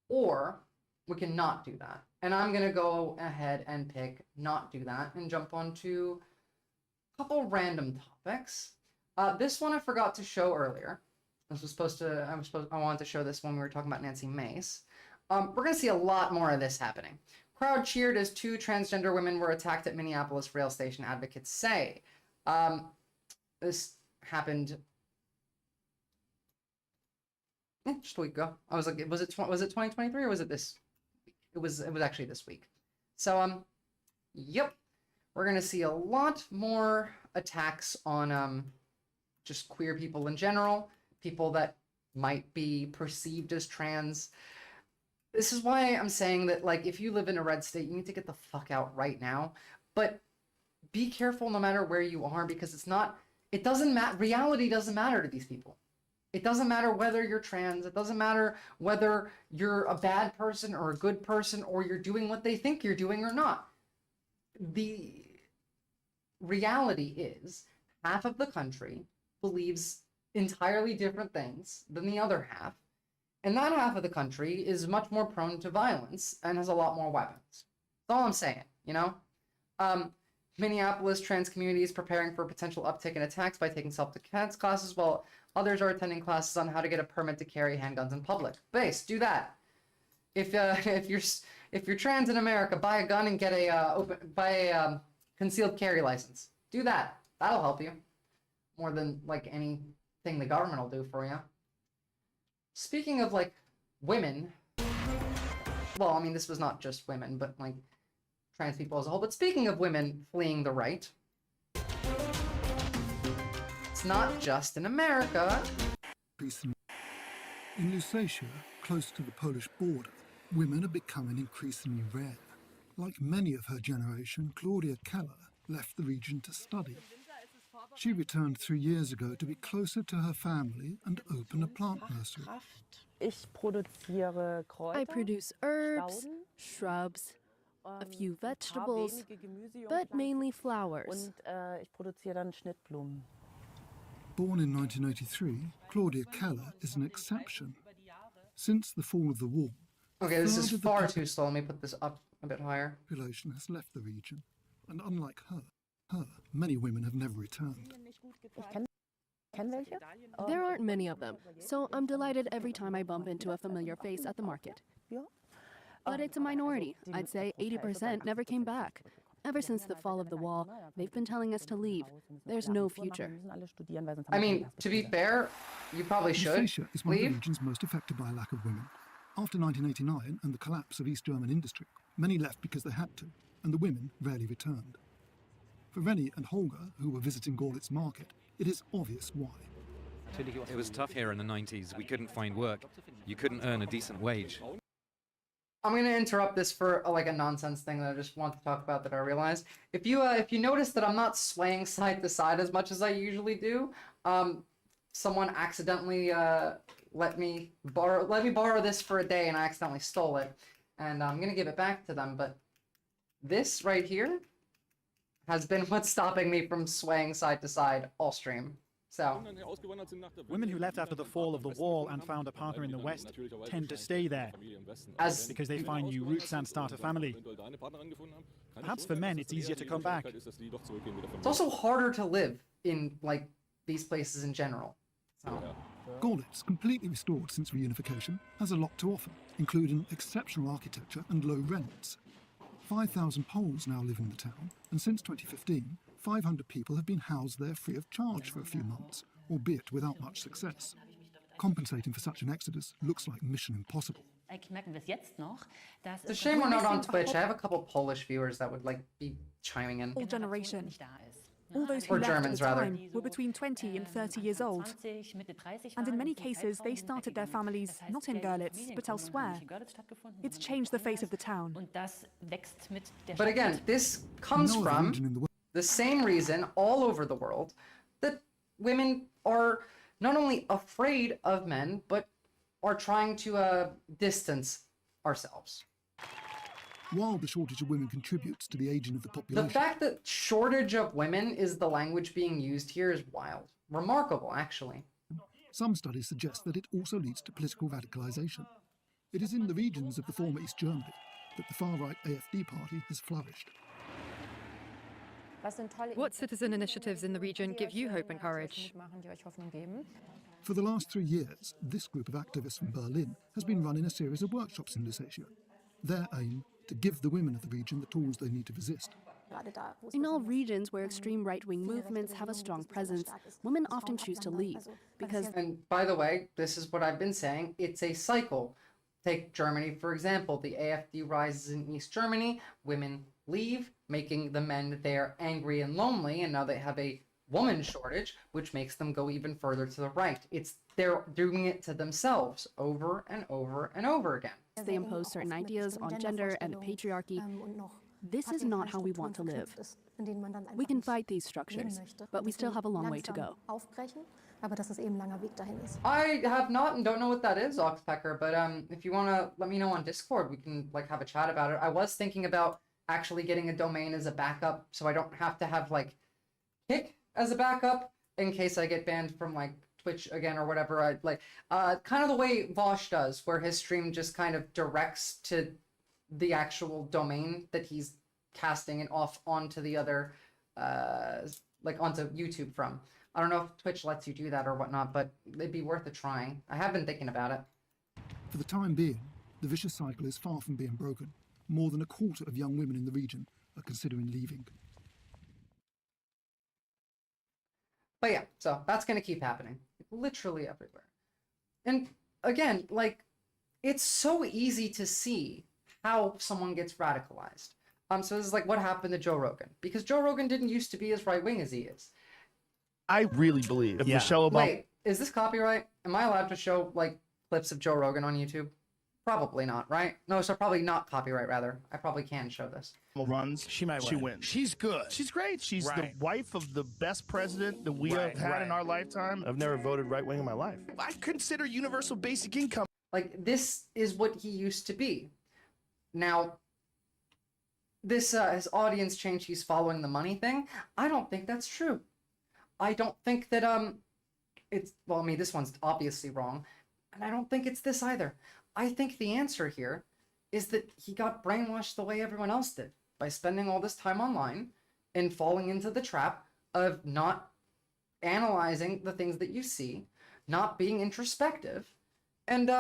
Or we can not do that. And I'm going to go ahead and pick not do that and jump on to a couple random topics. This one I forgot to show earlier. I wanted to show this when we were talking about Nancy Mace. We're going to see a lot more of this happening. Crowd cheered as 2 transgender women were attacked at Minneapolis rail station, advocates say. This happened just a week ago. I was like, was it 2023 or was it this week? It was actually this week. So yep, we're gonna see a lot more attacks on just queer people in general, people that might be perceived as trans. This is why I'm saying that, like, if you live in a red state, you need to get the fuck out right now. But be careful no matter where you are, because it doesn't matter. Reality doesn't matter to these people. It doesn't matter whether you're trans. It doesn't matter whether you're a bad person or a good person or you're doing what they think you're doing or not. The reality is half of the country believes entirely different things than the other half. And that half of the country is much more prone to violence and has a lot more weapons. That's all I'm saying, you know? Minneapolis trans community is preparing for a potential uptick in attacks by taking self-defense classes, while others are attending classes on how to get a permit to carry handguns in public. Base, do that. If you're trans in America, buy a gun and get buy a concealed carry license. Do that. That'll help you more than, like, anything the government will do for you. Speaking of, like, women, well, I mean, this was not just women, but, like, trans people as a whole. But speaking of women fleeing the right, it's not just in America. In Lusatia, close to the Polish border, women are becoming increasingly rare. Like many of her generation, Claudia Keller left the region to study. She returned 3 years ago to be closer to her family and open a plant nursery. I produce herbs, shrubs, a few vegetables, but mainly flowers. Born in 1983, Claudia Keller is an exception. Since the fall of the wall, okay, this is far too slow. Let me put this up a bit higher. Population has left the region, and unlike her, many women have never returned. There aren't many of them, so I'm delighted every time I bump into a familiar face at the market. But it's a minority. I'd say 80% never came back. Ever since the fall of the wall, they've been telling us to leave. There's no future. I mean, to be fair, you probably should Lusatia is one of the leave. regions most affected by a lack of women. After 1989 and the collapse of East German industry, many left because they had to, and the women rarely returned. For Rennie and Holger, who were visiting Görlitz market, it is obvious why. It was tough here in the 90s. We couldn't find work. You couldn't earn a decent wage. I'm going to interrupt this for a nonsense thing that I just want to talk about that I realized. If you notice that I'm not swaying side to side as much as I usually do, someone accidentally let me borrow this for a day and I accidentally stole it. And I'm going to give it back to them, but this right here has been what's stopping me from swaying side to side all stream. So women who left after the fall of the wall and found a partner in the West tend to stay there because they find new roots and start a family. Perhaps for men it's easier to come back. It's also harder to live in these places in general. So. Görlitz, completely restored since reunification, has a lot to offer, including exceptional architecture and low rents. 5,000 Poles now live in the town, and since 2015, 500 people have been housed there free of charge for a few months, albeit without much success. Compensating for such an exodus looks like mission impossible. It's a shame we're not on Twitch. I have a couple Polish viewers that would be chiming in. All generation. All those who or left Germans, at the rather. time were between 20 and 30 years old. And in many cases, they started their families not in Görlitz, but elsewhere. It's changed the face of the town. But again, this comes from the same reason all over the world that women are not only afraid of men, but are trying to distance ourselves. While the shortage of women contributes to the aging of the population... The fact that shortage of women is the language being used here is wild. Remarkable, actually. Some studies suggest that it also leads to political radicalization. It is in the regions of the former East Germany that the far-right AfD party has flourished. What citizen initiatives in the region give you hope and courage? For the last 3 years, this group of activists from Berlin has been running a series of workshops in Lusatia. Their aim, to give the women of the region the tools they need to resist. In all regions where extreme right-wing movements have a strong presence, women often choose to leave because... And by the way, this is what I've been saying, it's a cycle. Take Germany, for example. The AfD rises in East Germany, women leave, making the men there angry and lonely, and now they have a woman shortage, which makes them go even further to the right. They're doing it to themselves over and over and over again. They impose certain ideas on gender and patriarchy. This is not how we want to live. We can fight these structures, but we still have a long way to go. I have not and don't know what that is, Oxpecker, but if you want to let me know on Discord, we can have a chat about it. I was thinking about actually getting a domain as a backup so I don't have to have Kick as a backup in case I get banned from Twitch again or whatever. Kind of the way Vosh does, where his stream just kind of directs to the actual domain that he's casting it off onto the other, onto YouTube from. I don't know if Twitch lets you do that or whatnot, but it'd be worth a try. I have been thinking about it. For the time being, the vicious cycle is far from being broken. More than a quarter of young women in the region are considering leaving. But yeah, so that's going to keep happening. Literally everywhere. And again, it's so easy to see how someone gets radicalized. So this is what happened to Joe Rogan. Because Joe Rogan didn't used to be as right-wing as he is. I really believe if Michelle Obama... Wait, is this copyright? Am I allowed to show, clips of Joe Rogan on YouTube? Probably not, right? No, so probably not copyright, rather. I probably can show this. runs, she wins. She's good. She's great. She's the wife of the best president that we have had in our lifetime. I've never voted right-wing in my life. I consider universal basic income. This is what he used to be. Now, this, his audience change, he's following the money thing. I don't think that's true. I don't think that, this one's obviously wrong. And I don't think it's this either. I think the answer here is that he got brainwashed the way everyone else did by spending all this time online and falling into the trap of not analyzing the things that you see, not being introspective, and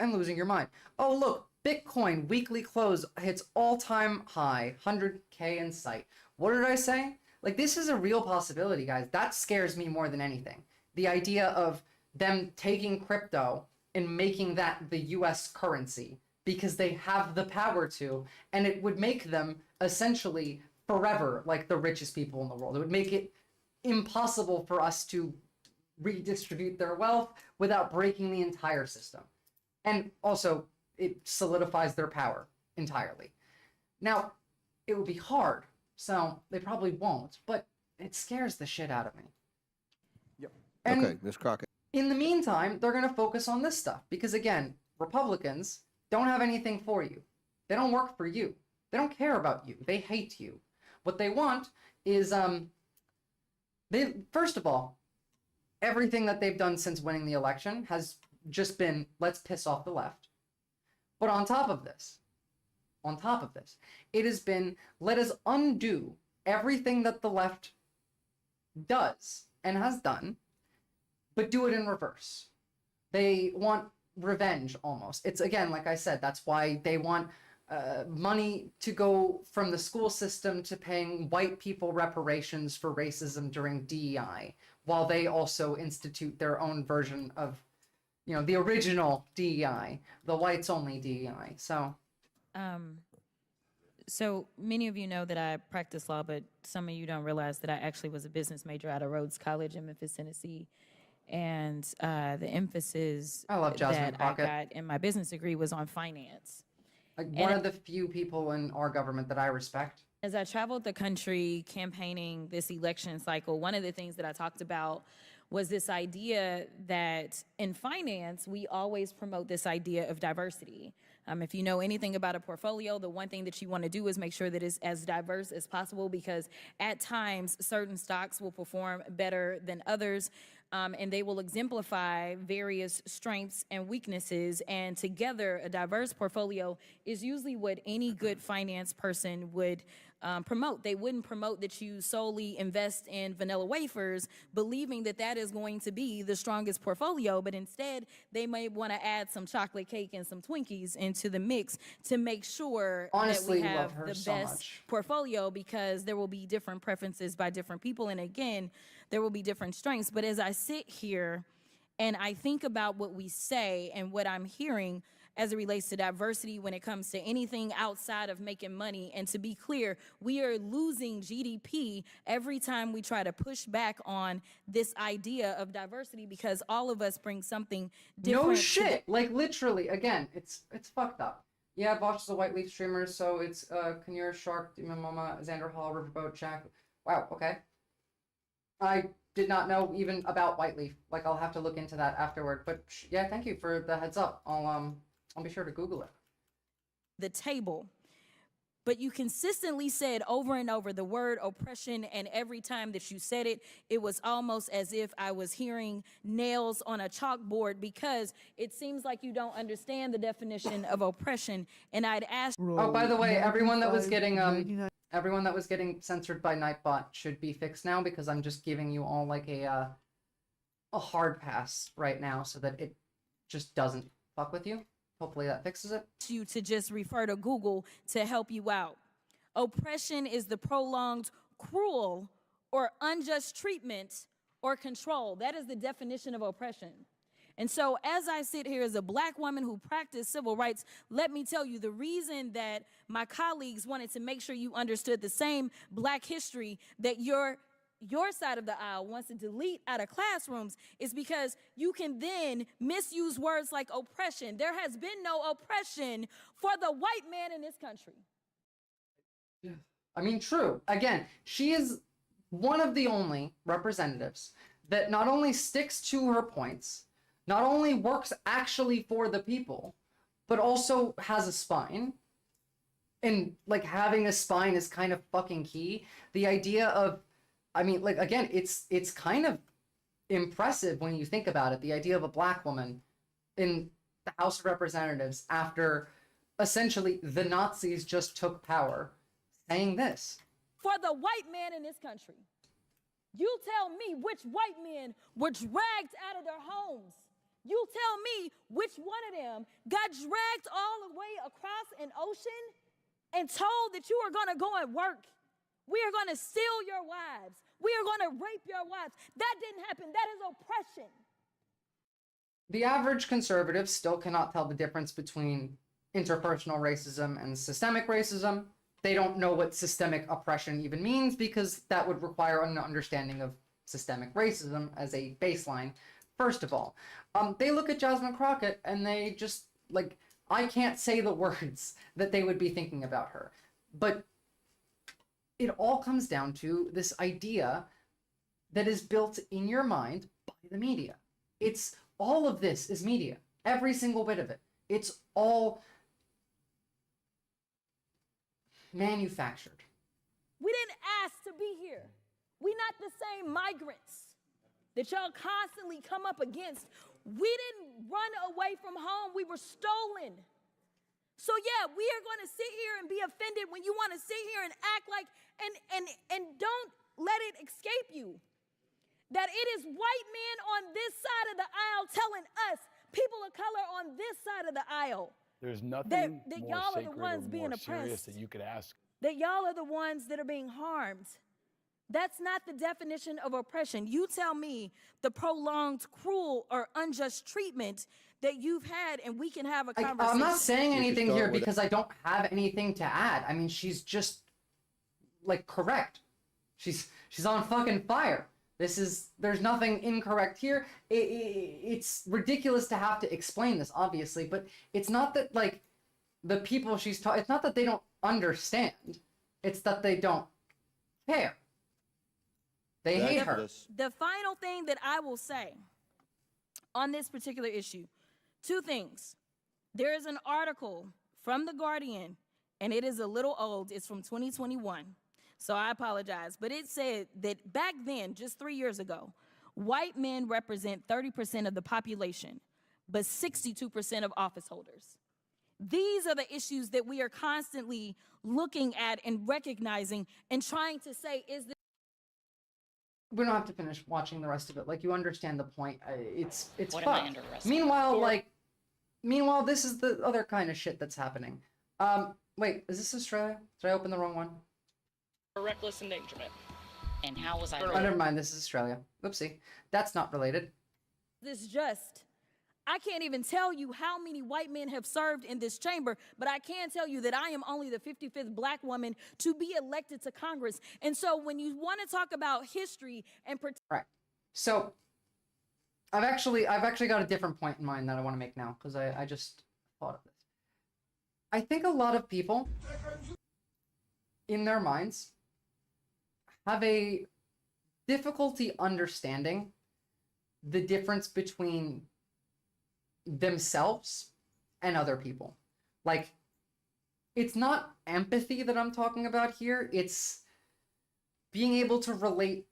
losing your mind. Oh, look, Bitcoin weekly close hits all-time high, 100K in sight. What did I say? This is a real possibility, guys. That scares me more than anything. The idea of them taking crypto in making that the US currency because they have the power to, and it would make them essentially forever like the richest people in the world. It would make it impossible for us to redistribute their wealth without breaking the entire system. And also, it solidifies their power entirely. Now, it would be hard, so they probably won't, but it scares the shit out of me. Yep. And Okay, Ms. Crockett. in the meantime, they're going to focus on this stuff because, again, Republicans don't have anything for you. They don't work for you. They don't care about you. They hate you. What they want is, first of all, everything that they've done since winning the election has just been, let's piss off the left. But on top of this, it has been, let us undo everything that the left does and has done, but do it in reverse. They want revenge almost. It's, again, like I said, that's why they want money to go from the school system to paying white people reparations for racism during DEI, while they also institute their own version of, you know, the original DEI, the whites only DEI. So many of you know that I practice law, but some of you don't realize that I actually was a business major out of Rhodes College in Memphis, Tennessee. And the emphasis that I got in my business degree was on finance. Like one of the few people in our government that I respect. As I traveled the country campaigning this election cycle, one of the things that I talked about was this idea that in finance, we always promote this idea of diversity. If you know anything about a portfolio, the one thing that you want to do is make sure that it's as diverse as possible, because at times certain stocks will perform better than others. And they will exemplify various strengths and weaknesses. And together, a diverse portfolio is usually what any good finance person would promote. They wouldn't promote that you solely invest in vanilla wafers, believing that that is going to be the strongest portfolio, but instead they may want to add some chocolate cake and some Twinkies into the mix to make sure that we have the best portfolio, because there will be different preferences by different people. And again, there will be different strengths. But as I sit here and I think about what we say and what I'm hearing as it relates to diversity when it comes to anything outside of making money, and to be clear, we are losing GDP every time we try to push back on this idea of diversity, because all of us bring something different. No shit. Like literally, again, it's fucked up. Yeah, Bosch is a white leaf streamer, so it's Kanura, Shark, Demon Mama, Xander Hall, Riverboat, Jack. Wow, okay. I did not know even about Whiteleaf. Like, I'll have to look into that afterward. But yeah, thank you for the heads up. I'll be sure to Google it. The table. But you consistently said over and over the word oppression, and every time that you said it, it was almost as if I was hearing nails on a chalkboard, because it seems like you don't understand the definition of oppression. And I'd ask— Oh, by the way, everyone that was getting censored by Nightbot should be fixed now, because I'm just giving you all like a hard pass right now so that it just doesn't fuck with you. Hopefully that fixes it. You to just refer to Google to help you out. Oppression is the prolonged, cruel, or unjust treatment or control. That is the definition of oppression. And so as I sit here as a Black woman who practiced civil rights, let me tell you, the reason that my colleagues wanted to make sure you understood the same Black history that your side of the aisle wants to delete out of classrooms is because you can then misuse words like oppression. There has been no oppression for the white man in this country. I mean, true. Again, she is one of the only representatives that not only sticks to her points, not only works actually for the people, but also has a spine. And like, having a spine is kind of fucking key. The idea of, I mean, like, again, it's kind of impressive when you think about it. The idea of a Black woman in the House of Representatives after essentially the Nazis just took power, saying this. For the white man in this country. You tell me which white men were dragged out of their homes. You tell me which one of them got dragged all the way across an ocean and told that you are going to go and work. We are going to steal your wives. We are going to rape your wives. That didn't happen. That is oppression. The average conservative still cannot tell the difference between interpersonal racism and systemic racism. They don't know what systemic oppression even means because that would require an understanding of systemic racism as a baseline, first of all. They look at Jasmine Crockett and they just, like, I can't say the words that they would be thinking about her. But it all comes down to this idea that is built in your mind by the media. It's all of this is media, every single bit of it. It's all manufactured. We didn't ask to be here. We not the same migrants that y'all constantly come up against. We didn't run away from home. We were stolen. So yeah, we are going to sit here and be offended when you want to sit here and act like, and don't let it escape you that it is white men on this side of the aisle telling us, people of color on this side of the aisle, there's nothing that more y'all are the sacred ones or being more serious oppressed, that you could ask. that y'all are the ones that are being harmed. That's not the definition of oppression. You tell me the prolonged, cruel, or unjust treatment that you've had, and we can have a conversation. I'm not saying anything here because I don't have anything to add. I mean, she's just, like, correct. She's on fucking fire. There's nothing incorrect here. It's ridiculous to have to explain this, obviously, but it's not that, like, the people she's talking, it's not that they don't understand. It's that they don't care. They hate her. The final thing that I will say on this particular issue, two things. There is an article from The Guardian, and it is a little old. It's from 2021. So I apologize. But it said that back then, just 3 years ago, white men represent 30% of the population, but 62% of office holders. These are the issues that we are constantly looking at and recognizing and trying to say, is this? We don't have to finish watching the rest of it. Like, you understand the point. It's What am I fucked. under arrest Meanwhile, meanwhile, this is the other kind of shit that's happening. Wait, is this Australia? Did I open the wrong one? reckless endangerment. And how was I? Oh, never mind. This is Australia. Oopsie. That's not related. This just, I can't even tell you how many white men have served in this chamber, but I can tell you that I am only the 55th black woman to be elected to Congress. And so when you want to talk about history and All right. So I've actually got a different point in mind that I want to make now because I just thought of this. I think a lot of people in their minds have a difficulty understanding the difference between themselves and other people. Like, it's not empathy that I'm talking about here. It's being able to relate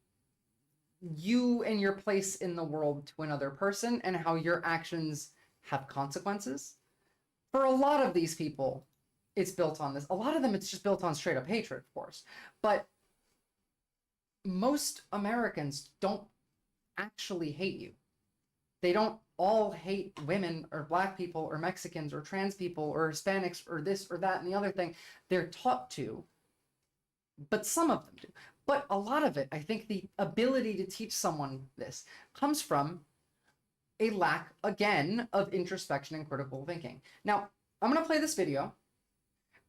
you and your place in the world to another person and how your actions have consequences. For a lot of these people, it's built on this. A lot of them, it's just built on straight up hatred, of course. But most Americans don't actually hate you. They don't all hate women or black people or Mexicans or trans people or Hispanics or this or that and the other thing. They're taught to, but some of them do. But a lot of it, I think the ability to teach someone this comes from a lack, again, of introspection and critical thinking. Now, I'm going to play this video.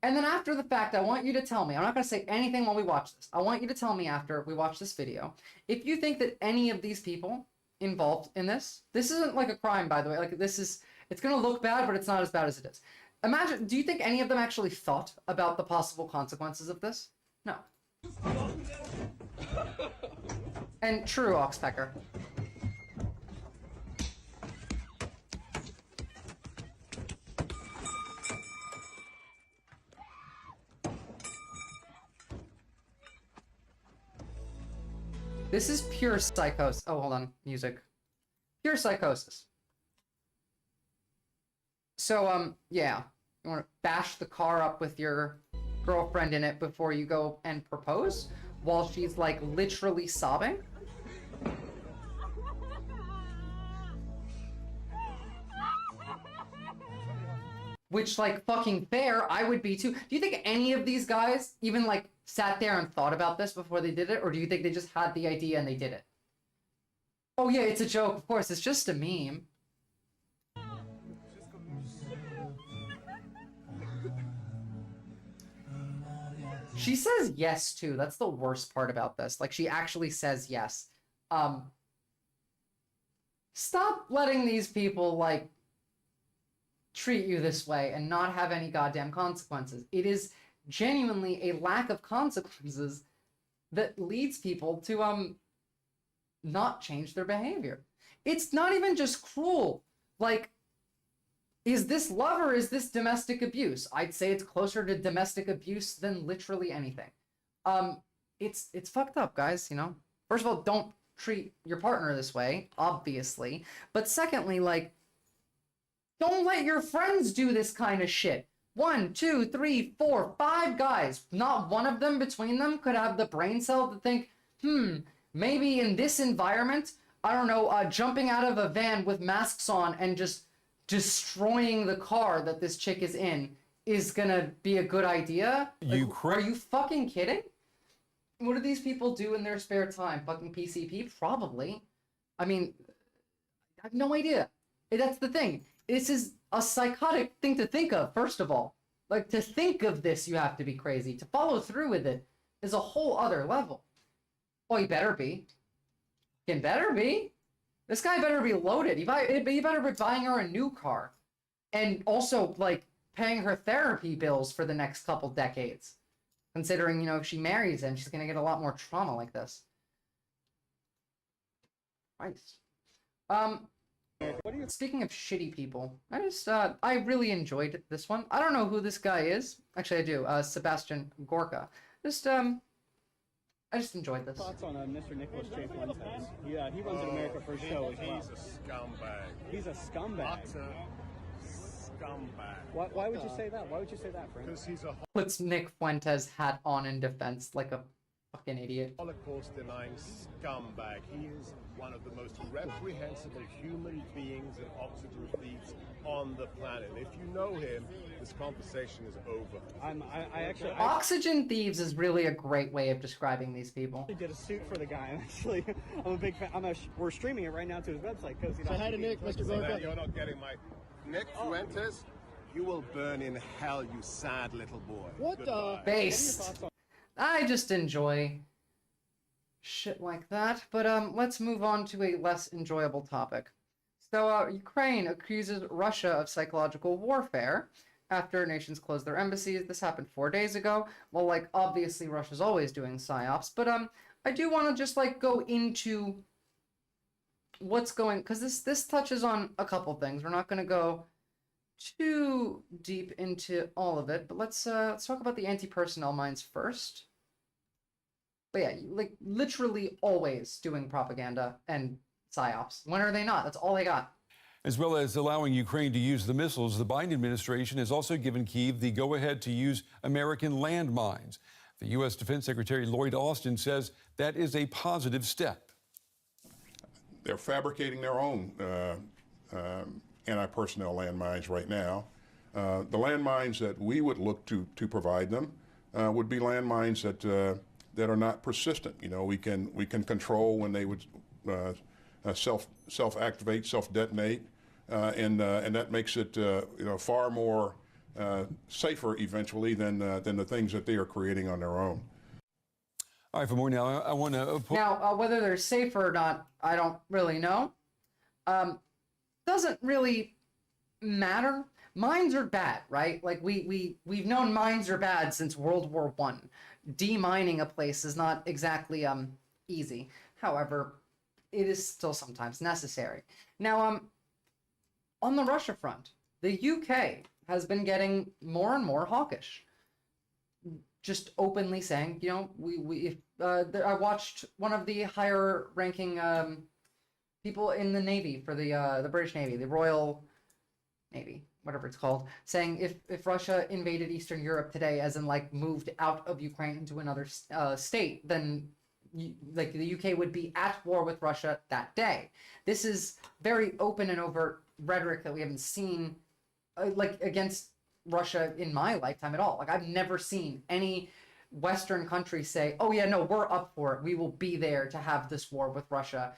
And then after the fact, I want you to tell me, I'm not going to say anything while we watch this. I want you to tell me after we watch this video, if you think that any of these people involved in this isn't like a crime, by the way, like this is, it's going to look bad, but it's not as bad as it is. Imagine, do you think any of them actually thought about the possible consequences of this? No. And true, Oxpecker. This is pure psychosis. Oh, hold on. Music. Pure psychosis. So, yeah. You want to bash the car up with your girlfriend in it before you go and propose? While she's, like, literally sobbing? Which, like, fucking fair, I would be too. Do you think any of these guys even, like, sat there and thought about this before they did it? Or do you think they just had the idea and they did it? Oh yeah, it's a joke, of course, it's just a meme. She says yes too. That's the worst part about this. Like, she actually says yes. Stop letting these people like treat you this way and not have any goddamn consequences. It is genuinely a lack of consequences that leads people to not change their behavior. It's not even just cruel. Like, is this love or is this domestic abuse? I'd say it's closer to domestic abuse than literally anything. It's fucked up, guys, you know? First of all, don't treat your partner this way, obviously. But secondly, like, don't let your friends do this kind of shit. 1, 2, 3, 4, 5 guys. Not one of them between them could have the brain cell to think, maybe in this environment, I don't know, jumping out of a van with masks on and just destroying the car that this chick is in is gonna be a good idea? Like, are you fucking kidding? What do these people do in their spare time? Fucking PCP? Probably. I mean, I have no idea. That's the thing. This is a psychotic thing to think of, first of all. Like, to think of this, you have to be crazy. To follow through with it is a whole other level. Oh, you better be. You better be. This guy better be loaded. You better be buying her a new car. And also, like, paying her therapy bills for the next couple decades. Considering, you know, if she marries him, she's going to get a lot more trauma like this. Christ. Speaking of shitty people, I really enjoyed this one. I don't know who this guy is. Actually, I do. Sebastian Gorka. I just enjoyed this. Thoughts on Mr. Nicholas J. Fuentes? Yeah, he runs an America First show as well. He's a scumbag. He's a scumbag. Utter scumbag. Why would you say that? Why would you say that, Frank? Because he's a Puts Nick Fuentes hat on in defense like a fucking idiot. Holocaust-denying scumbag. He is one of the most reprehensible human beings and oxygen thieves on the planet. If you know him, this conversation is over. I actually Oxygen thieves is really a great way of describing these people. I did a suit for the guy. I'm a big fan. We're streaming it right now to his website. Say hi to Nick, Mr. Gorka. You're not getting my Nick Fuentes. You will burn in hell, you sad little boy. What the? Based. I just enjoy shit like that. But let's move on to a less enjoyable topic. So Ukraine accuses Russia of psychological warfare after nations closed their embassies. This happened 4 days ago. Well, like, obviously Russia's always doing psyops, but I do want to just like go into what's going, because this touches on a couple things. We're not going to go too deep into all of it, but let's talk about the anti-personnel mines first. But yeah, like, literally always doing propaganda and psyops. When are they not? That's all they got. As well as allowing Ukraine to use the missiles, the Biden administration has also given Kyiv the go-ahead to use American landmines. The U.S. Defense Secretary Lloyd Austin says that is a positive step. They're fabricating their own anti-personnel landmines right now. The landmines that we would look to provide them would be landmines that are not persistent. You know, we can control when they would self-activate, self-detonate, and that makes it far more safer eventually than the things that they are creating on their own. All right, for more now, I want to... Now, whether they're safer or not, I don't really know. Doesn't really matter. Mines are bad, right? Like, we've known mines are bad since World War I. Demining a place is not exactly easy. However, it is still sometimes necessary. Now, on the Russia front, the UK has been getting more and more hawkish. Just openly saying, you know, I watched one of the higher-ranking people in the Navy for the British Navy, the Royal Navy, whatever it's called, saying if Russia invaded Eastern Europe today, as in like moved out of Ukraine into another state, then like the UK would be at war with Russia that day. This is very open and overt rhetoric that we haven't seen like against Russia in my lifetime at all. Like, I've never seen any Western country say, oh yeah, no, we're up for it. We will be there to have this war with Russia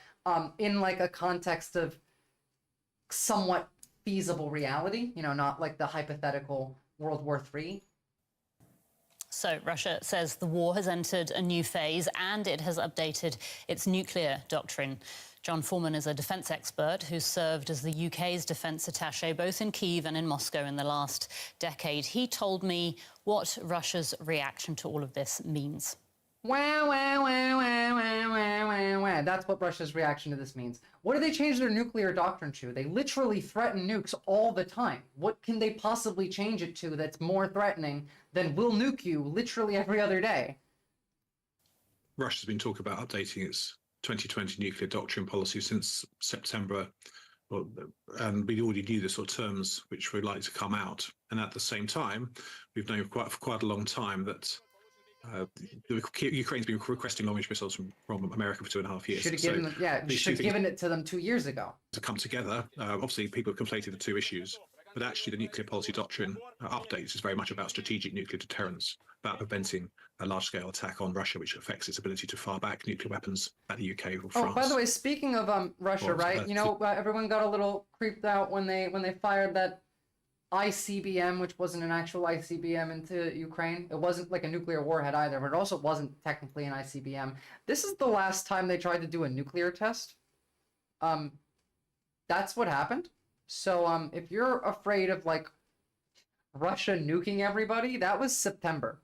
in like a context of somewhat feasible reality, you know, not like the hypothetical World War III. So Russia says the war has entered a new phase and it has updated its nuclear doctrine. John Foreman is a defence expert who served as the UK's defence attaché both in Kyiv and in Moscow in the last decade. He told me what Russia's reaction to all of this means. Wah, wah, wah, wah, wah, wah, wah, wah. That's what Russia's reaction to this means. What do they change their nuclear doctrine to? They literally threaten nukes all the time. What can they possibly change it to that's more threatening than we'll nuke you literally every other day? Russia's been talking about updating its 2020 nuclear doctrine policy since September, and we already knew the sort of terms which were likely to come out. And at the same time, we've known for quite a long time that Ukraine's been requesting long-range missiles from America for 2.5 years. Should have given them, yeah, these should two have things given it to them 2 years ago. to come together. Obviously, people have conflated the two issues, but actually the nuclear policy doctrine updates is very much about strategic nuclear deterrence, about preventing a large-scale attack on Russia, which affects its ability to fire back nuclear weapons at the UK or France. Oh, by the way, speaking of Russia, Well, right? You know, everyone got a little creeped out when they fired that ICBM, which wasn't an actual ICBM, into Ukraine. It wasn't like a nuclear warhead either, but it also wasn't technically an ICBM. This is the last time they tried to do a nuclear test. That's what happened. So if you're afraid of like Russia nuking everybody, that was September.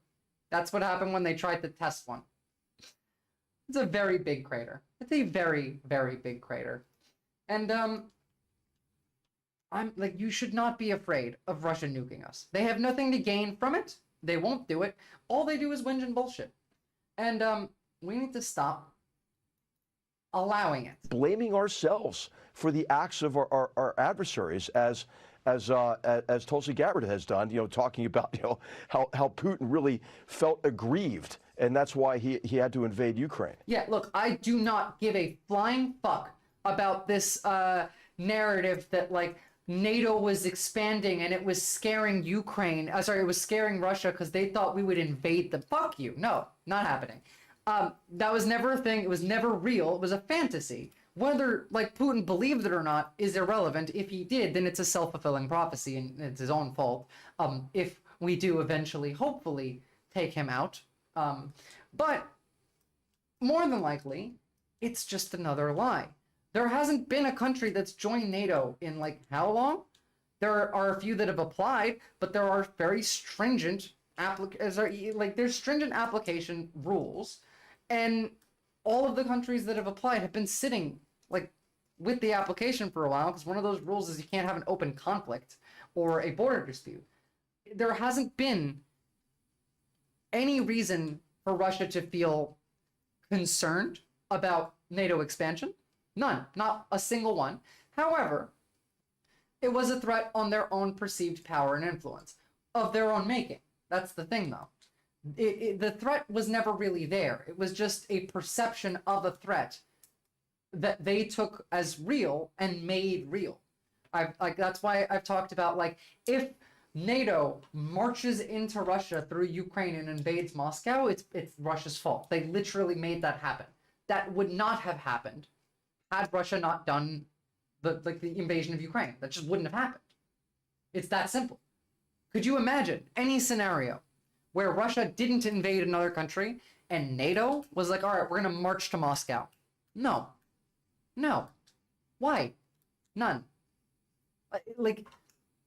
That's what happened when they tried to test one. It's a very big crater. It's a very, very big crater. And I'm like, you should not be afraid of Russia nuking us. They have nothing to gain from it. They won't do it. All they do is whinge and bullshit. And we need to stop allowing it. Blaming ourselves for the acts of our adversaries, as Tulsi Gabbard has done, talking about how Putin really felt aggrieved, and that's why he had to invade Ukraine. Yeah, look, I do not give a flying fuck about this narrative that like NATO was expanding and it was scaring Ukraine. It was scaring Russia because they thought we would invade them. Fuck you. No, not happening. That was never a thing. It was never real. It was a fantasy. Whether like Putin believed it or not is irrelevant. If he did, then it's a self-fulfilling prophecy and it's his own fault. If we do eventually, hopefully, take him out. But more than likely, it's just another lie. There hasn't been a country that's joined NATO in like how long? There are a few that have applied, but there are very stringent there's stringent application rules, and all of the countries that have applied have been sitting like with the application for a while, because one of those rules is you can't have an open conflict or a border dispute. There hasn't been any reason for Russia to feel concerned about NATO expansion. None, not a single one. However, it was a threat on their own perceived power and influence, of their own making. That's the thing, though. The threat was never really there. It was just a perception of a threat that they took as real and made real. That's why I've talked about, like, if NATO marches into Russia through Ukraine and invades Moscow, it's Russia's fault. They literally made that happen. That would not have happened had Russia not done the invasion of Ukraine. That just wouldn't have happened. It's that simple. Could you imagine any scenario where Russia didn't invade another country and NATO was like, all right, we're going to march to Moscow? No. No. Why? None. Like,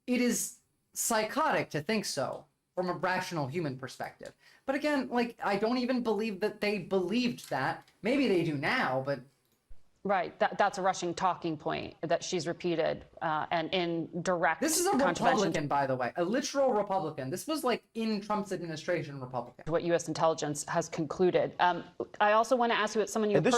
it is psychotic to think so from a rational human perspective. But again, like, I don't even believe that they believed that. Maybe they do now, but... Right, that's a Russian talking point that she's repeated, and in direct. This is a Republican, by the way, a literal Republican. This was like in Trump's administration Republican. What U.S. intelligence has concluded. I also want to ask you what someone you. And this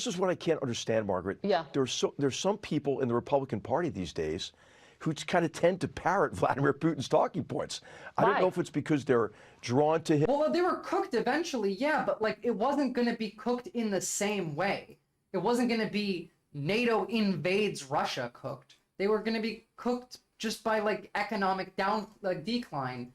is what I can't understand, Margaret. Yeah. There's some people in the Republican Party these days who kind of tend to parrot Vladimir Putin's talking points. I don't know if it's because they're drawn to him. Well, they were cooked eventually, yeah, but like it wasn't going to be cooked in the same way. It wasn't going to be NATO invades Russia cooked. They were going to be cooked just by like economic decline.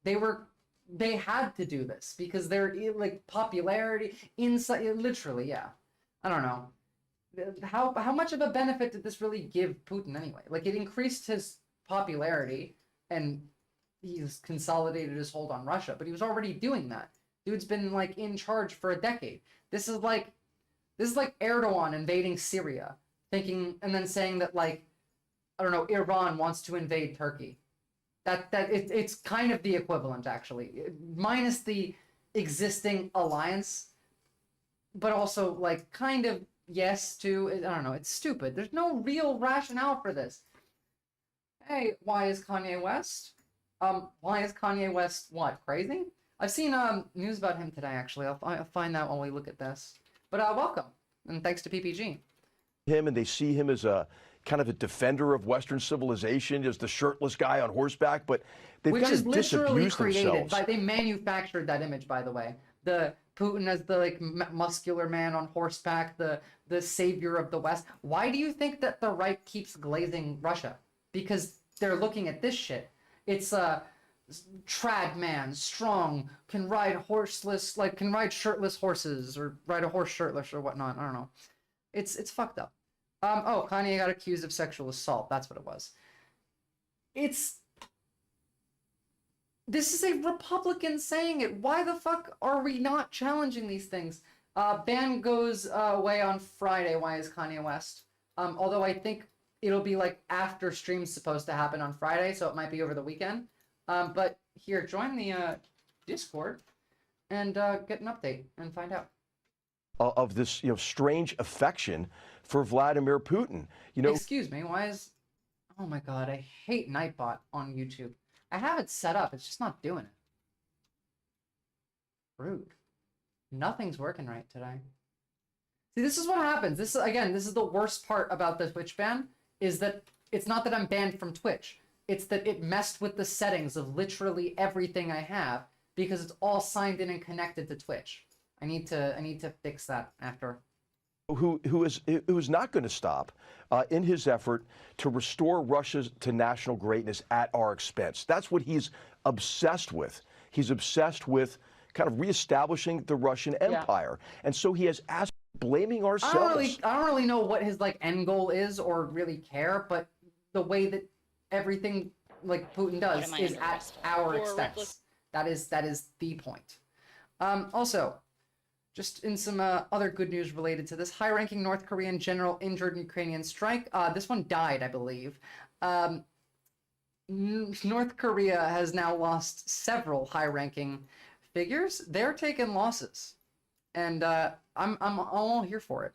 They had to do this because their like popularity inside, literally, yeah. I don't know. How much of a benefit did this really give Putin anyway? Like, it increased his popularity and he's consolidated his hold on Russia, but he was already doing that. Dude's been like in charge for a decade. This is like Erdogan invading Syria, thinking and then saying that like, I don't know, Iran wants to invade Turkey. It's kind of the equivalent actually, minus the existing alliance, but also like kind of yes to, I don't know, it's stupid. There's no real rationale for this. Hey, why is Kanye West? Why is Kanye West what, crazy? I've seen news about him today actually. I'll find that when we look at this. But welcome and thanks to PPG. Him, and they see him as a kind of a defender of Western civilization, as the shirtless guy on horseback, but they've got to disabuse themselves. They manufactured that image, by the way. The Putin as the like muscular man on horseback, the savior of the West. Why do you think that the right keeps glazing Russia? Because they're looking at this shit. It's a trad man, strong, can ride horseless, like can ride shirtless horses or ride a horse shirtless or whatnot. I don't know. It's fucked up. Oh, Kanye got accused of sexual assault. That's what it was. This is a Republican saying it. Why the fuck are we not challenging these things? Ban goes away on Friday. Why is Kanye West? Although I think it'll be like after stream's supposed to happen on Friday, so it might be over the weekend. But here, join the Discord and get an update and find out. Of this, strange affection for Vladimir Putin. Excuse me, why is... Oh my god, I hate Nightbot on YouTube. I have it set up, it's just not doing it. Rude. Nothing's working right today. See, this is what happens. This is the worst part about the Twitch ban, is that it's not that I'm banned from Twitch. It's that it messed with the settings of literally everything I have, because it's all signed in and connected to Twitch. I need to fix that after. Who is not going to stop in his effort to restore Russia to national greatness at our expense. That's what he's obsessed with. He's obsessed with kind of reestablishing the Russian Empire, and so he has asked, blaming ourselves. I don't really know what his like end goal is or really care, but the way that everything like Putin does is at our expense. That is the point. Also, just in some other good news related to this, high-ranking North Korean general injured in Ukrainian strike. This one died, I believe. North Korea has now lost several high-ranking figures. They're taking losses, and I'm all here for it.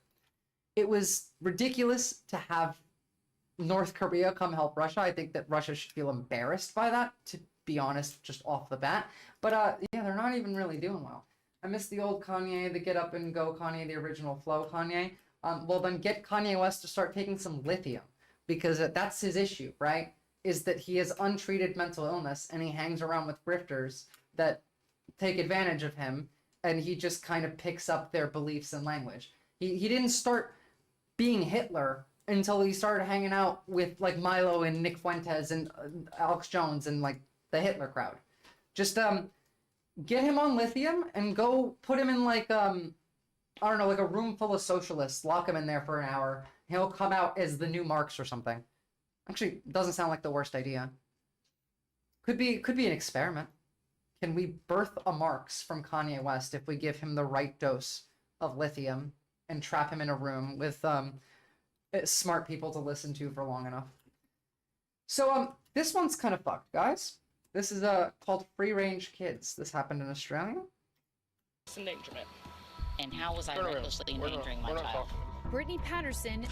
It was ridiculous to have North Korea come help Russia. I think that Russia should feel embarrassed by that, to be honest, just off the bat. But yeah, they're not even really doing well. I miss the old Kanye, the get up and go Kanye, the original flow Kanye. Well, then get Kanye West to start taking some lithium, because that's his issue, right? Is that he has untreated mental illness and he hangs around with grifters that take advantage of him, and he just kind of picks up their beliefs and language. He didn't start being Hitler until he started hanging out with like Milo and Nick Fuentes and Alex Jones and like the Hitler crowd. Just get him on lithium and go put him in like I don't know, like a room full of socialists, lock him in there for an hour. He'll come out as the new Marx or something. Actually, doesn't sound like the worst idea. Could be an experiment. Can we birth a Marx from Kanye West if we give him the right dose of lithium and trap him in a room with smart people to listen to for long enough? So this one's kind of fucked, guys. This is called Free Range Kids. This happened in Australia. Endangerment. And how was I recklessly endangering my child? Brittany Patterson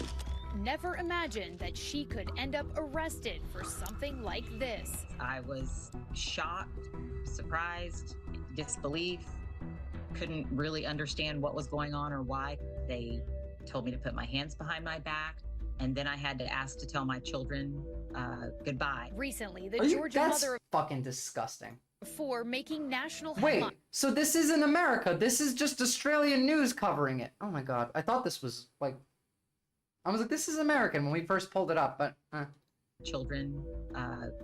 never imagined that she could end up arrested for something like this. I was shocked, surprised, disbelief, couldn't really understand what was going on or why. They told me to put my hands behind my back, and then I had to ask to tell my children goodbye. Recently, the Georgia mother of fucking disgusting. for making national Wait, headlines. so this isn't America. This is just Australian news covering it. Oh my god. I thought this was like... I was like, this is American when we first pulled it up, but... Children,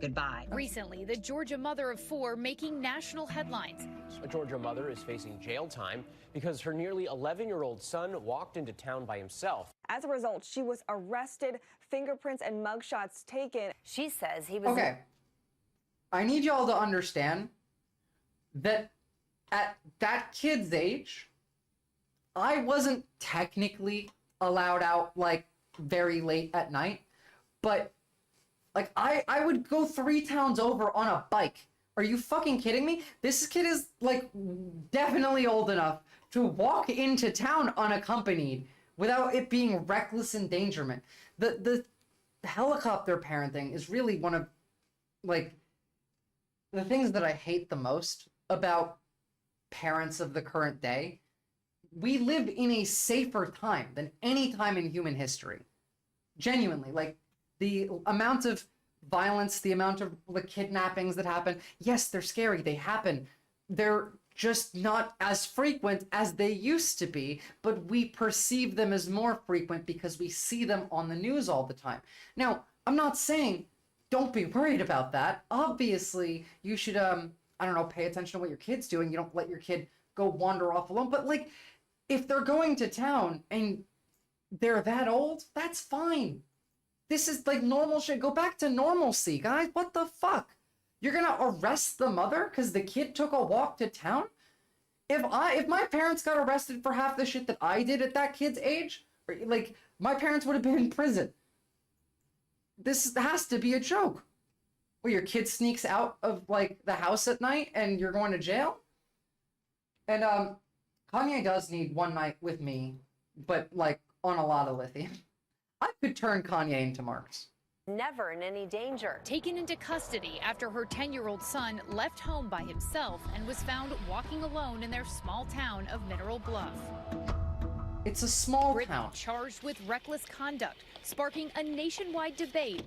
goodbye. Recently, the Georgia mother of 4 making national headlines. A Georgia mother is facing jail time because her nearly 11-year-old son walked into town by himself. As a result, she was arrested, fingerprints and mugshots taken. She says he was... Okay. I need y'all to understand that at that kid's age, I wasn't technically allowed out like very late at night, but like I would go 3 towns over on a bike. Are you fucking kidding me? This kid is like definitely old enough to walk into town unaccompanied without it being reckless endangerment. The helicopter parenting is really one of like the things that I hate the most about parents of the current day. We live in a safer time than any time in human history. Genuinely, like the amount of violence, the amount of the kidnappings that happen, yes, they're scary, they happen. They're just not as frequent as they used to be, but we perceive them as more frequent because we see them on the news all the time. Now, I'm not saying don't be worried about that. Obviously, you should, I don't know, pay attention to what your kid's doing. You don't let your kid go wander off alone. But like, if they're going to town and they're that old, that's fine. This is like normal shit. Go back to normalcy, guys. What the fuck? You're gonna arrest the mother because the kid took a walk to town? If my parents got arrested for half the shit that I did at that kid's age, like my parents would have been in prison. This has to be a joke. Where your kid sneaks out of like the house at night and you're going to jail? And Kanye does need one night with me, but like on a lot of lithium. I could turn Kanye into Marx. Never in any danger. Taken into custody after her 10-year-old son left home by himself and was found walking alone in their small town of Mineral Bluff. It's a small town. Charged with reckless conduct, sparking a nationwide debate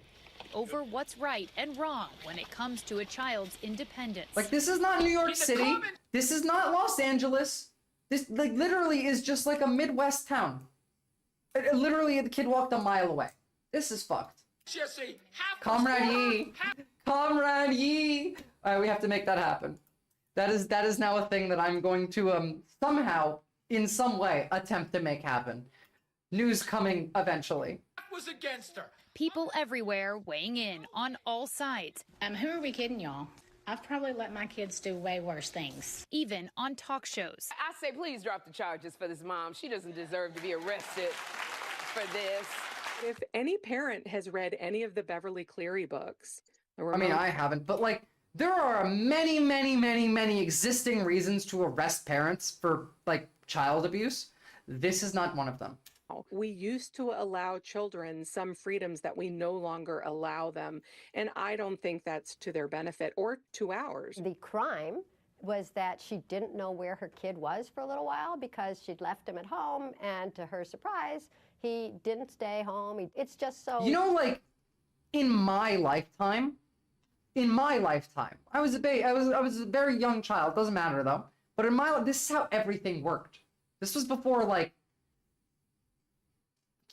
over what's right and wrong when it comes to a child's independence. Like, this is not New York City. This is not Los Angeles. This like literally is just like a Midwest town. Literally, the kid walked a mile away. This is fucked. Jesse, Comrade Yee. Comrade Yee. All right, we have to make that happen. That is now a thing that I'm going to somehow, in some way, attempt to make happen. News coming eventually. was against her. People everywhere weighing in on all sides. Who are we kidding, y'all? I've probably let my kids do way worse things. Even on talk shows. I say please drop the charges for this mom. She doesn't deserve to be arrested for this. If any parent has read any of the Beverly Cleary books, I mean, I haven't, but like, there are many, many, many, many existing reasons to arrest parents for like child abuse. This is not one of them. We used to allow children some freedoms that we no longer allow them. And I don't think that's to their benefit or to ours. The crime was that she didn't know where her kid was for a little while because she'd left him at home. And to her surprise, he didn't stay home. It's just so... You know, like, in my lifetime, I was a very young child. Doesn't matter, though. But in my life, this is how everything worked. This was before, like,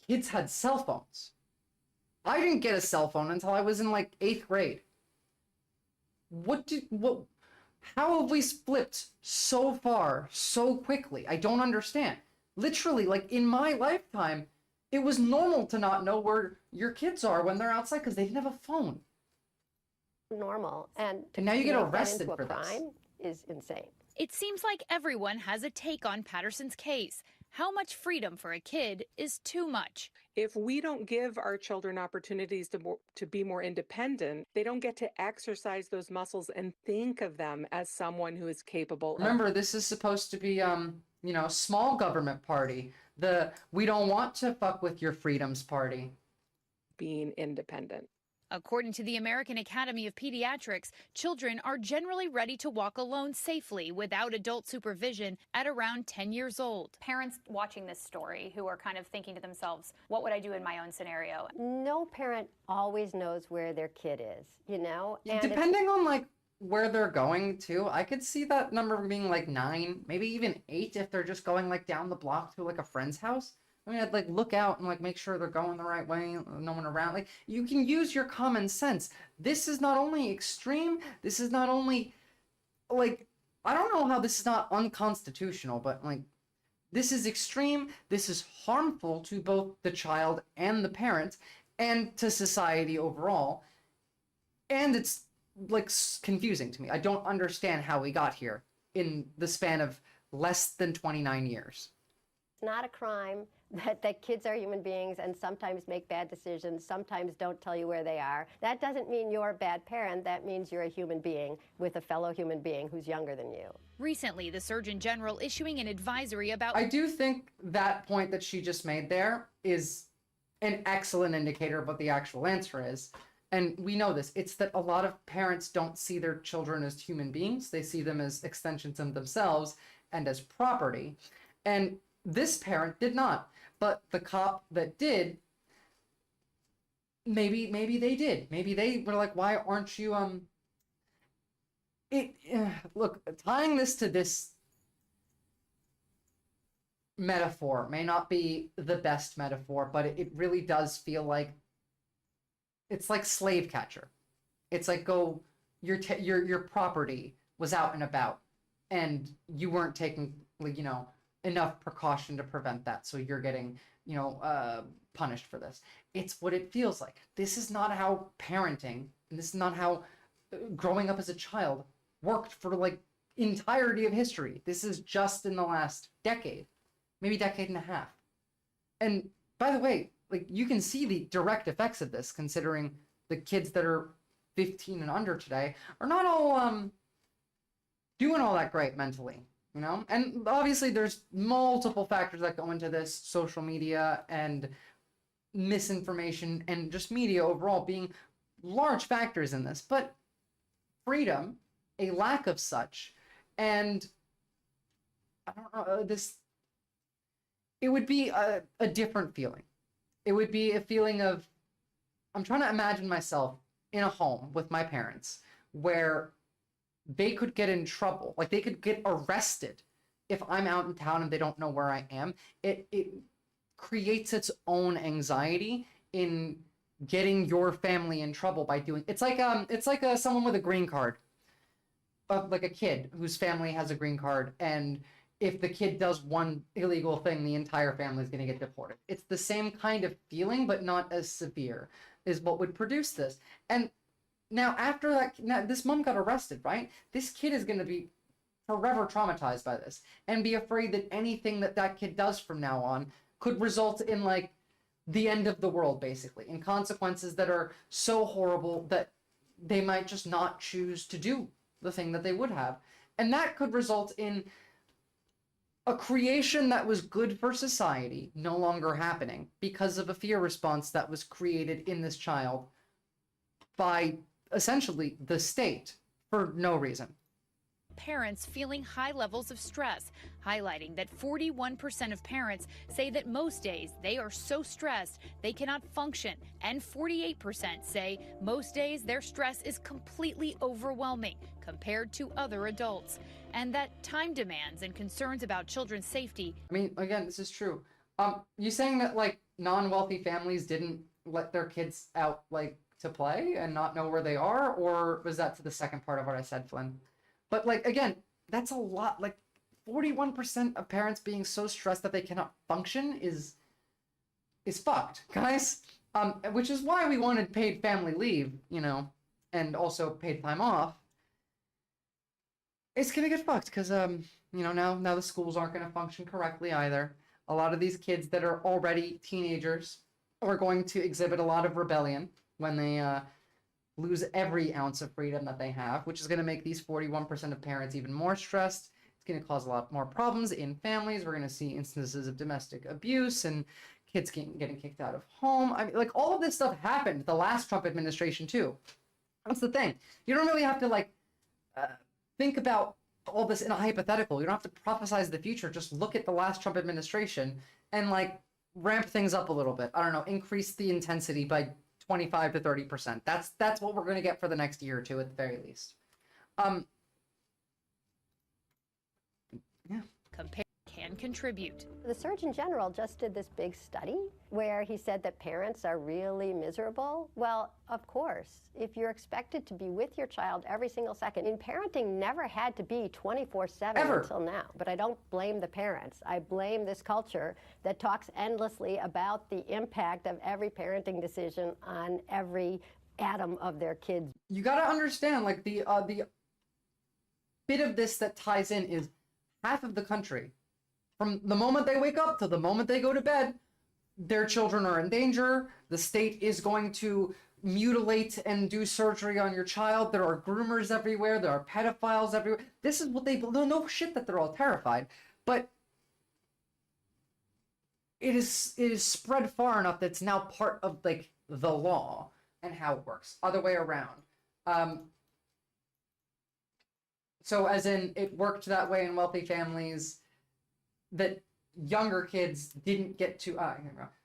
kids had cell phones. I didn't get a cell phone until I was in like 8th grade. How have we flipped so far so quickly? I don't understand. Literally, like in my lifetime, it was normal to not know where your kids are when they're outside because they didn't have a phone. Normal. And now you get make that arrested into a for this. crime is insane. It seems like everyone has a take on Patterson's case. How much freedom for a kid is too much? If we don't give our children opportunities to be more independent, they don't get to exercise those muscles and think of them as someone who is capable. Remember, this is supposed to be, small government party. The we don't want to fuck with your freedoms party. Being independent. According to the American Academy of Pediatrics, children are generally ready to walk alone safely without adult supervision at around 10 years old. Parents watching this story who are kind of thinking to themselves, what would I do in my own scenario? No parent always knows where their kid is, you know? And Depending on like where they're going to, I could see that number being like 9, maybe even 8 if they're just going like down the block to like a friend's house. I mean, I'd like look out and like make sure they're going the right way, no one around. Like, you can use your common sense. This is not only extreme, this is not only like, I don't know how this is not unconstitutional, but like, this is extreme. This is harmful to both the child and the parent and to society overall. And it's like confusing to me. I don't understand how we got here in the span of less than 29 years. It's not a crime that kids are human beings and sometimes make bad decisions, sometimes don't tell you where they are. That doesn't mean you're a bad parent. That means you're a human being with a fellow human being who's younger than you. Recently, the Surgeon General issuing an advisory about... I do think that point that she just made there is an excellent indicator of what the actual answer is. And we know this. It's that a lot of parents don't see their children as human beings. They see them as extensions of themselves and as property. And this parent did not. But the cop that did, maybe they did. Maybe they were like, why aren't you, look, tying this to this metaphor may not be the best metaphor, but it really does feel like, it's like slave catcher. It's like, your property was out and about and you weren't taking, like, you know, enough precaution to prevent that, so you're getting, you know, punished for this. It's what it feels like. This is not how parenting, and this is not how growing up as a child worked for like entirety of history. This is just in the last decade, maybe decade and a half. And by the way, like, you can see the direct effects of this, considering the kids that are 15 and under today are not all doing all that great mentally. You know, and obviously there's multiple factors that go into this, social media and misinformation and just media overall being large factors in this. But freedom, a lack of such, and I don't know, it would be a different feeling. It would be a feeling of, I'm trying to imagine myself in a home with my parents where they could get in trouble, like they could get arrested if I'm out in town and they don't know where I am. It creates its own anxiety in getting your family in trouble by doing. It's like someone with a green card, like a kid whose family has a green card, and if the kid does one illegal thing, the entire family is going to get deported. It's the same kind of feeling, but not as severe, is what would produce this. And now, after that, this mom got arrested, right? This kid is going to be forever traumatized by this and be afraid that anything that kid does from now on could result in, like, the end of the world, basically, in consequences that are so horrible that they might just not choose to do the thing that they would have. And that could result in a creation that was good for society no longer happening because of a fear response that was created in this child by essentially the state for no reason. Parents feeling high levels of stress, highlighting that 41% of parents say that most days they are so stressed they cannot function, and 48% say most days their stress is completely overwhelming compared to other adults, and that time demands and concerns about children's safety. I mean, again, this is true. You saying that, like, non-wealthy families didn't let their kids out, like, to play and not know where they are, or was that to the second part of what I said, Flynn? But, like, again, that's a lot. Like, 41% of parents being so stressed that they cannot function is fucked, guys. Which is why we wanted paid family leave, you know, and also paid time off. It's gonna get fucked because, you know, now the schools aren't gonna function correctly either. A lot of these kids that are already teenagers are going to exhibit a lot of rebellion when they lose every ounce of freedom that they have, which is going to make these 41% of parents even more stressed. It's going to cause a lot more problems in families. We're going to see instances of domestic abuse and kids getting kicked out of home. I mean, like, all of this stuff happened the last Trump administration too. That's the thing. You don't really have to, like, think about all this in a hypothetical. You don't have to prophesize the future. Just look at the last Trump administration and, like, ramp things up a little bit. I don't know, increase the intensity by 25 to 30%. That's what we're going to get for the next year or two at the very least. Yeah. Can contribute. The Surgeon General just did this big study where he said that parents are really miserable. Well, of course, if you're expected to be with your child every single second, and parenting never had to be 24/7 until now. But I don't blame the parents. I blame this culture that talks endlessly about the impact of every parenting decision on every atom of their kids. You got to understand, like the bit of this that ties in is half of the country, from the moment they wake up to the moment they go to bed, their children are in danger. The state is going to mutilate and do surgery on your child. There are groomers everywhere. There are pedophiles everywhere. This is what they believe. No shit that they're all terrified, but it is spread far enough that it's now part of like the law and how it works. Other way around. So as in, it worked that way in wealthy families, that younger kids didn't get to,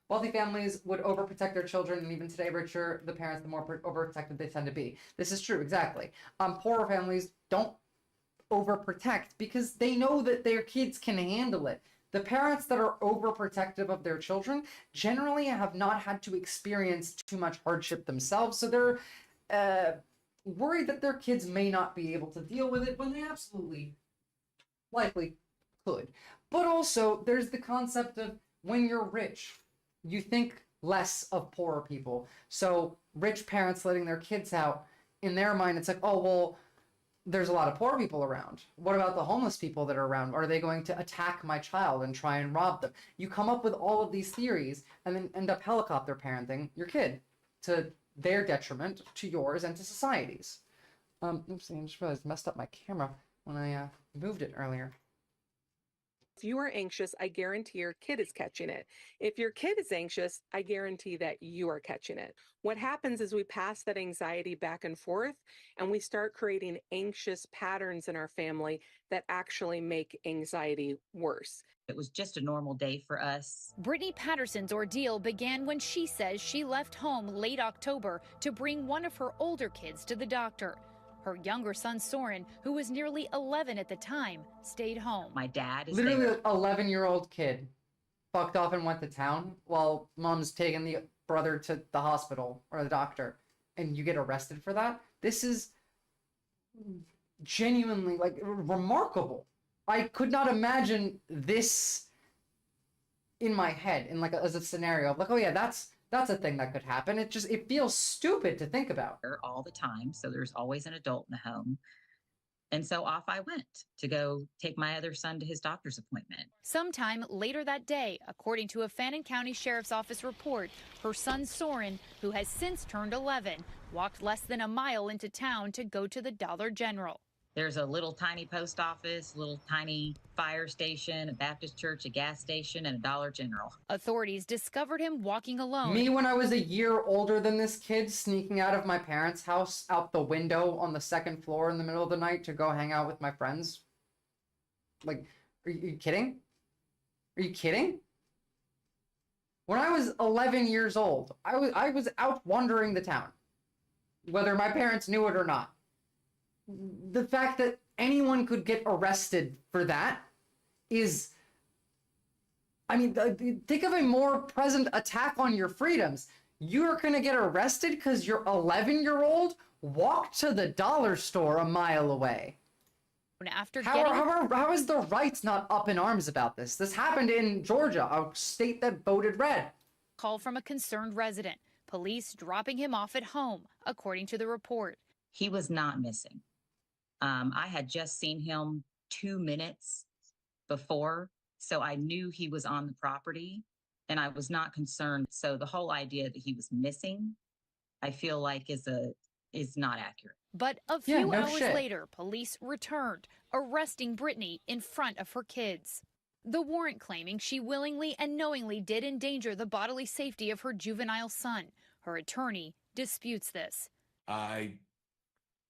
wealthy families would overprotect their children, and even today, richer the parents, the more overprotected they tend to be. This is true, exactly. Poorer families don't overprotect because they know that their kids can handle it. The parents that are overprotective of their children generally have not had to experience too much hardship themselves, so they're worried that their kids may not be able to deal with it when they absolutely likely could. But also, there's the concept of when you're rich, you think less of poorer people. So rich parents letting their kids out, in their mind, it's like, oh, well, there's a lot of poor people around. What about the homeless people that are around? Are they going to attack my child and try and rob them? You come up with all of these theories and then end up helicopter parenting your kid to their detriment, to yours, and to society's. Oops, I just realized I messed up my camera when I moved it earlier. If you are anxious, I guarantee your kid is catching it. If your kid is anxious, I guarantee that you are catching it. What happens is we pass that anxiety back and forth, and we start creating anxious patterns in our family that actually make anxiety worse. It was just a normal day for us. Brittany Patterson's ordeal began when she says she left home late October to bring one of her older kids to the doctor. Her younger son, Soren, who was nearly 11 at the time, stayed home. My dad is literally there. an 11-year-old kid fucked off and went to town while mom's taking the brother to the hospital or the doctor, and you get arrested for that. This is genuinely like remarkable. I could not imagine this in my head in like as a scenario of like, oh yeah, that's a thing that could happen. It feels stupid to think about. All the time, so there's always an adult in the home. And so off I went to go take my other son to his doctor's appointment. Sometime later that day, according to a Fannin County Sheriff's Office report, her son Soren, who has since turned 11, walked less than a mile into town to go to the Dollar General. There's a little tiny post office, little tiny fire station, a Baptist church, a gas station, and a Dollar General. Authorities discovered him walking alone. Me, when I was a year older than this kid, sneaking out of my parents' house out the window on the second floor in the middle of the night to go hang out with my friends. Like, are you kidding? Are you kidding? When I was 11 years old, I was out wandering the town, whether my parents knew it or not. The fact that anyone could get arrested for that is, I mean, think of a more present attack on your freedoms. You're going to get arrested because your 11-year-old walked to the dollar store a mile away. After how is the right not up in arms about this? This happened in Georgia, a state that voted red. Call from a concerned resident. Police dropping him off at home, according to the report. He was not missing. I had just seen him 2 minutes before, so I knew he was on the property, and I was not concerned. So the whole idea that he was missing, I feel like is not accurate. But a few hours later, police returned, arresting Brittany in front of her kids. The warrant claiming she willingly and knowingly did endanger the bodily safety of her juvenile son. Her attorney disputes this. I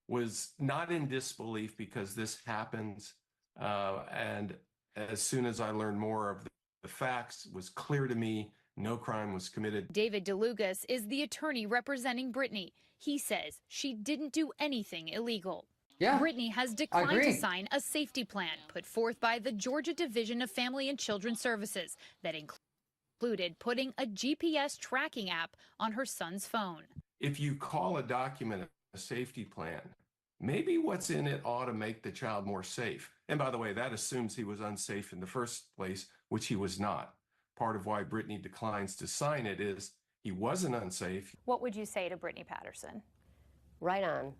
was not in disbelief because this happens, and as soon as I learned more of the facts, it was clear to me no crime was committed. David DeLugas is the attorney representing Brittany. He says she didn't do anything illegal. Yeah, Brittany has declined to sign a safety plan put forth by the Georgia Division of Family and Children Services that included putting a GPS tracking app on her son's phone. If you call a document a safety plan, maybe what's in it ought to make the child more safe. And by the way, that assumes he was unsafe in the first place, which he was not. Part of why Brittany declines to sign it is he wasn't unsafe. What would you say to Brittany Patterson? Right on.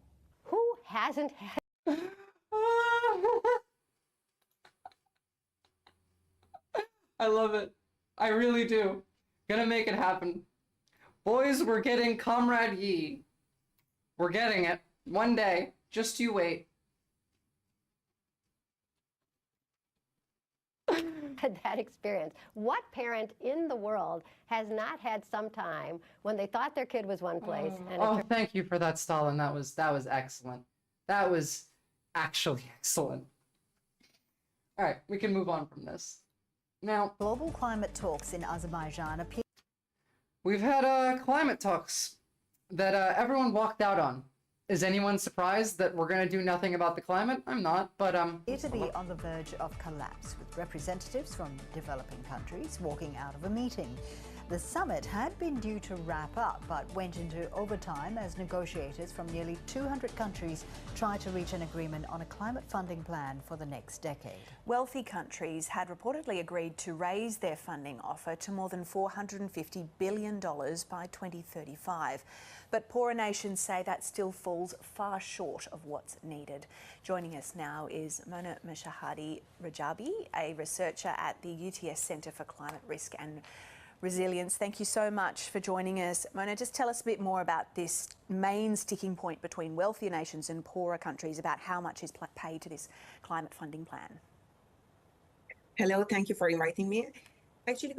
Who hasn't had? I love it. I really do. Gonna make it happen. Boys, we're getting Comrade Yi. We're getting it. One day. Just you wait. That experience. What parent in the world has not had some time when they thought their kid was one place and Oh, thank you for that, Stalin. That was excellent. That was actually excellent. All right, we can move on from this. Now, global climate talks in Azerbaijan appear. We've had climate talks that everyone walked out on. Is anyone surprised that we're going to do nothing about the climate? I'm not, but appear to be on the verge of collapse, with representatives from developing countries walking out of a meeting. The summit had been due to wrap up, but went into overtime as negotiators from nearly 200 countries tried to reach an agreement on a climate funding plan for the next decade. Wealthy countries had reportedly agreed to raise their funding offer to more than $450 billion by 2035. But poorer nations say that still falls far short of what's needed. Joining us now is Mona Mashahadi Rajabi, a researcher at the UTS Centre for Climate Risk and Resilience. Thank you so much for joining us. Mona, just tell us a bit more about this main sticking point between wealthier nations and poorer countries about how much is paid to this climate funding plan. Hello, thank you for inviting me. Actually,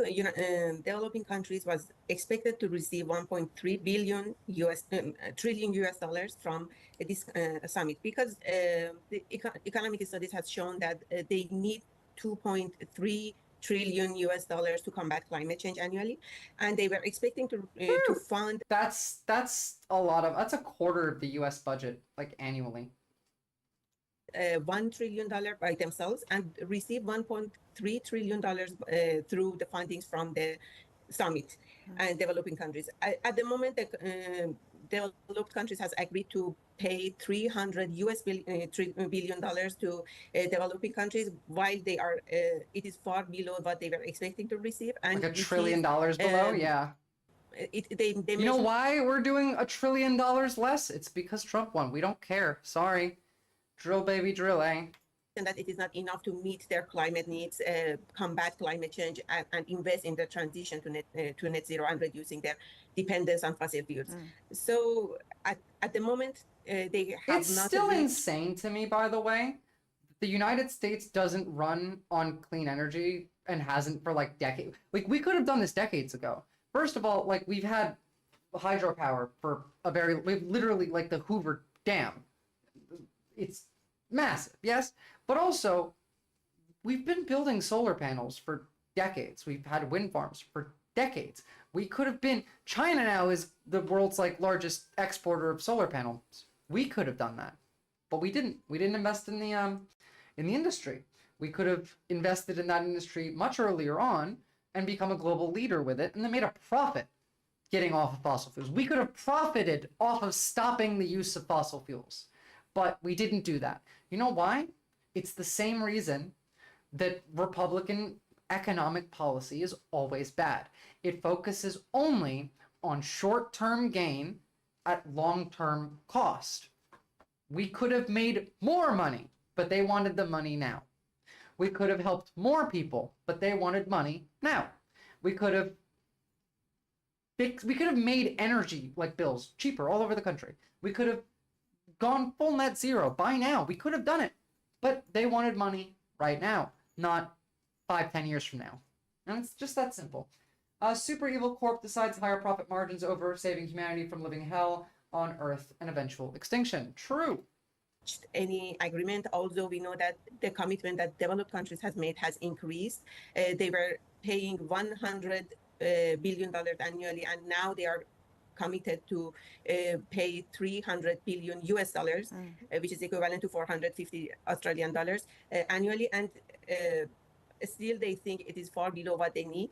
developing countries was expected to receive 1.3 billion trillion US dollars from this summit because the economic studies has shown that they need 2.3 trillion US dollars to combat climate change annually, and they were expecting to fund. That's a lot of. That's a quarter of the US budget, like annually. $1 trillion by themselves and receive $1.3 trillion through the fundings from the summit and developing countries. At the moment, the developed countries has agreed to pay $300 billion to developing countries, while they are it is far below what they were expecting to receive. And like $1 trillion below, yeah. You know why we're doing $1 trillion less? It's because Trump won. We don't care. Sorry. Drill, baby, drill, eh? And that it is not enough to meet their climate needs, combat climate change, and invest in the transition to net zero and reducing their dependence on fossil fuels. So at the moment, they have It's not. still insane to me, by the way. The United States doesn't run on clean energy and hasn't for like decades. Like, we could have done this decades ago. First of all, like, we've had hydropower for we've literally, like, the Hoover Dam. It's massive, yes, but also we've been building solar panels for decades. We've had wind farms for decades. We could have been. China now is the world's like largest exporter of solar panels. We could have done that, but we didn't. We didn't invest in the industry. We could have invested in that industry much earlier on and become a global leader with it, and then made a profit getting off of fossil fuels. We could have profited off of stopping the use of fossil fuels. But we didn't do that. You know why? It's the same reason that Republican economic policy is always bad. It focuses only on short-term gain at long-term cost. We could have made more money, but they wanted the money now. We could have helped more people, but they wanted money now. We could have made energy like bills cheaper all over the country. We could have gone full net zero by now. We could have done it, but they wanted money right now, not 5-10 years from now. And it's just that simple. Super Evil Corp decides higher profit margins over saving humanity from living hell on Earth and eventual extinction. True. Any agreement, although we know that the commitment that developed countries has made has increased. They were paying $100 billion annually, and now they are committed to pay 300 billion US dollars, which is equivalent to 450 Australian dollars annually. And still they think it is far below what they need,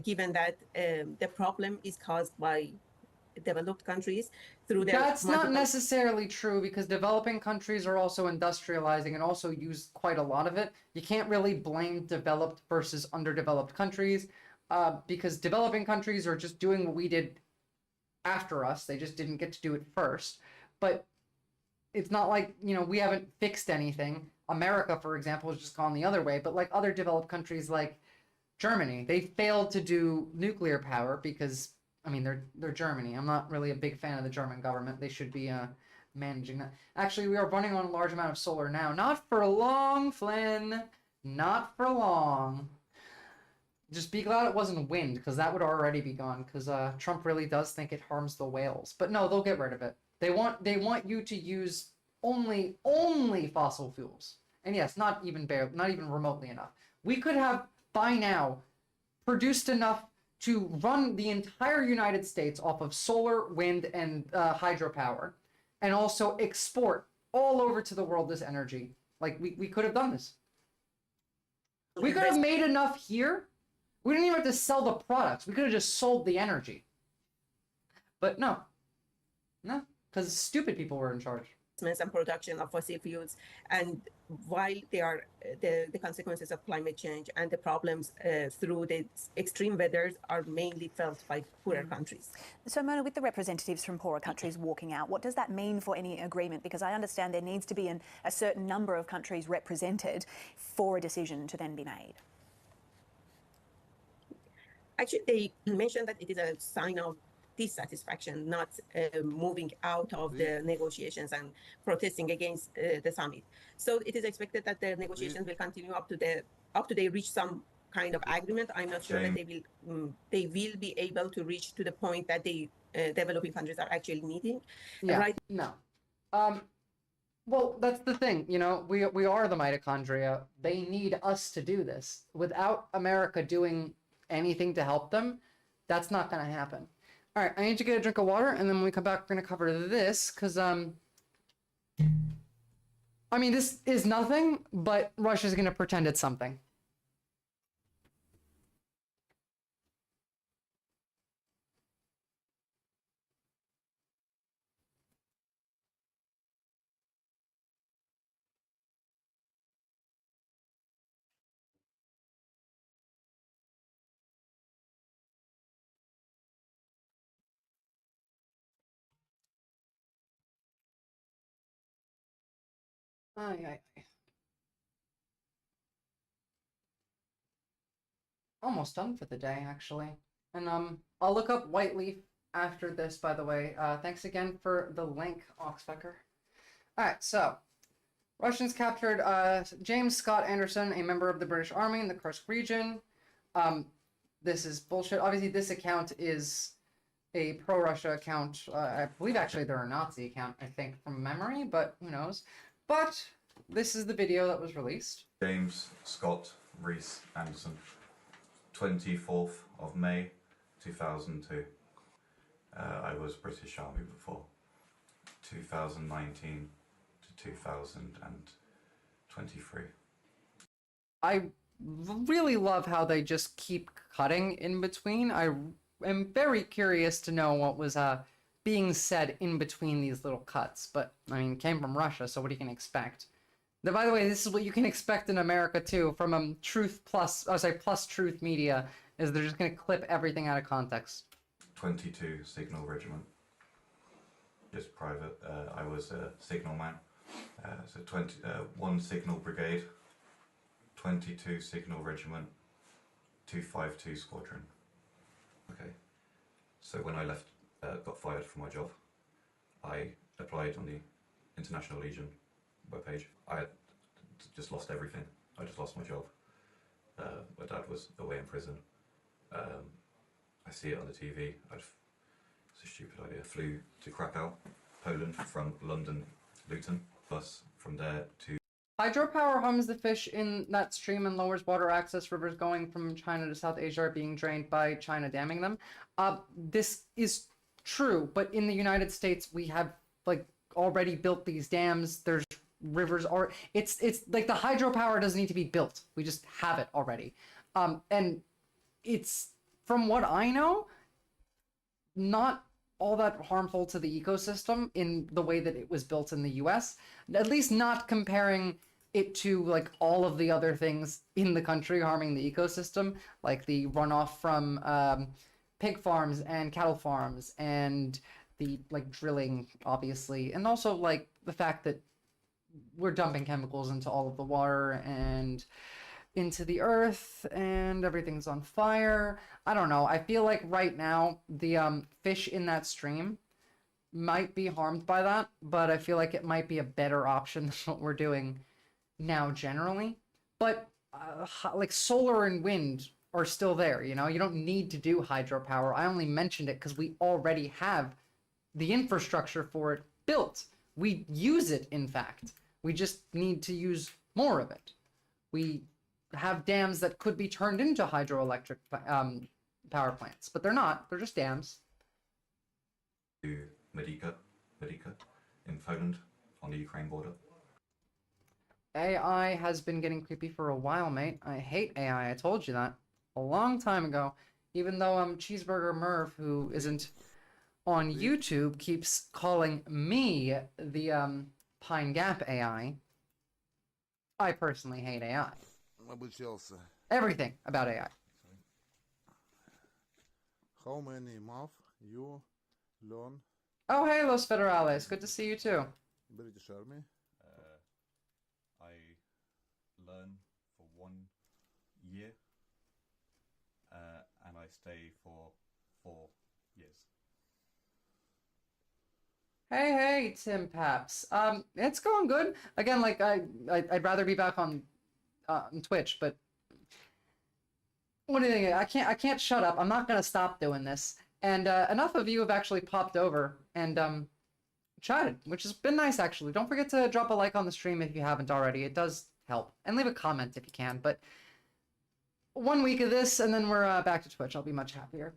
given that the problem is caused by developed countries through their. That's not necessarily true, because developing countries are also industrializing and also use quite a lot of it. You can't really blame developed versus underdeveloped countries, because developing countries are just doing what we did after us. They just didn't get to do it first. But it's not like, we haven't fixed anything. America, for example, has just gone the other way. But like other developed countries like Germany, they failed to do nuclear power because, they're Germany. I'm not really a big fan of the German government. They should be managing that. Actually, we are running on a large amount of solar now. Not for long, Flynn. Not for long. Just be glad it wasn't wind, because that would already be gone, because Trump really does think it harms the whales. But no, they'll get rid of it. They want you to use only fossil fuels. And yes, not even remotely enough. We could have, by now, produced enough to run the entire United States off of solar, wind, and hydropower, and also export all over to the world this energy. Like, we could have done this. We could have made enough here. We didn't even have to sell the products. We could have just sold the energy. But no, because stupid people were in charge. And production of fossil fuels, and while they are the consequences of climate change and the problems through the extreme weather are mainly felt by poorer countries. So Mona, with the representatives from poorer countries walking out, what does that mean for any agreement? Because I understand there needs to be a certain number of countries represented for a decision to then be made. Actually, they mentioned that it is a sign of dissatisfaction, not moving out of the negotiations and protesting against the summit. So it is expected that the negotiations will continue up to they reach some kind of agreement. I'm not sure that they will be able to reach to the point that the developing countries are actually needing. Yeah. Right? No. Well, that's the thing. We are the mitochondria. They need us to do this. Without America doing anything to help them, that's not going to happen. All right, I need to get a drink of water, and then when we come back, we're going to cover this, because, this is nothing, but Russia's going to pretend it's something. Almost done for the day, actually. And I'll look up white leaf after this, by the way. Thanks again for the link, Oxpecker. Alright, so Russians captured James Scott Anderson, a member of the British Army in the Kursk region. This is bullshit. Obviously, this account is a pro-Russia account. I believe actually they're a Nazi account, I think, from memory, but who knows. But this is the video that was released. James Scott Rees Anderson, 24th of May 2002. I was British Army before. 2019 to 2023. I really love how they just keep cutting in between. I am very curious to know what was being said in between these little cuts, but it came from Russia, so what you can expect. Now, by the way, this is what you can expect in America too, from Plus Truth Media, is they're just going to clip everything out of context. 22 Signal Regiment, just private. I was a signal man, so 1 Signal Brigade, 22 Signal Regiment, 252 Squadron. Okay, so when I left, got fired from my job, I applied on the International Legion webpage. I had just lost everything. I just lost my job. My dad was away in prison. I see it on the TV. It's a stupid idea. Flew to Krakow, Poland, from London, Luton, bus from there to... Hydropower harms the fish in that stream and lowers water access. Rivers going from China to South Asia are being drained by China damming them. This is true, but in the United States, we have already built these dams. There's rivers, or it's like the hydropower doesn't need to be built. We just have it already. And it's, from what I know, not all that harmful to the ecosystem in the way that it was built in the US, at least not comparing it to all of the other things in the country harming the ecosystem, like the runoff from pig farms and cattle farms and the like drilling, obviously, and also like the fact that we're dumping chemicals into all of the water and into the earth and everything's on fire. I don't know. I feel like right now the fish in that stream might be harmed by that, but I feel like it might be a better option than what we're doing now generally. But like solar and wind are still there, you know? You don't need to do hydropower. I only mentioned it because we already have the infrastructure for it built. We use it, in fact. We just need to use more of it. We have dams that could be turned into hydroelectric power plants, but they're not. They're just dams. To Medica in Poland on the Ukraine border. AI has been getting creepy for a while, mate. I hate AI. I told you that a long time ago. Even though Cheeseburger Merv, who isn't on YouTube, keeps calling me the Pine Gap AI. I personally hate AI. Everything about AI. How many months you learn Oh, hey, Los Federales. Good to see you too. British Army? I learn for 1 year and I stay for 4 years. Hey, Tim Paps. It's going good. Again, like I'd rather be back on Twitch, but what do you think? I can't shut up. I'm not gonna stop doing this. And enough of you have actually popped over and chatted, which has been nice actually. Don't forget to drop a like on the stream if you haven't already. It does help. And leave a comment if you can. But 1 week of this, and then we're back to Twitch. I'll be much happier.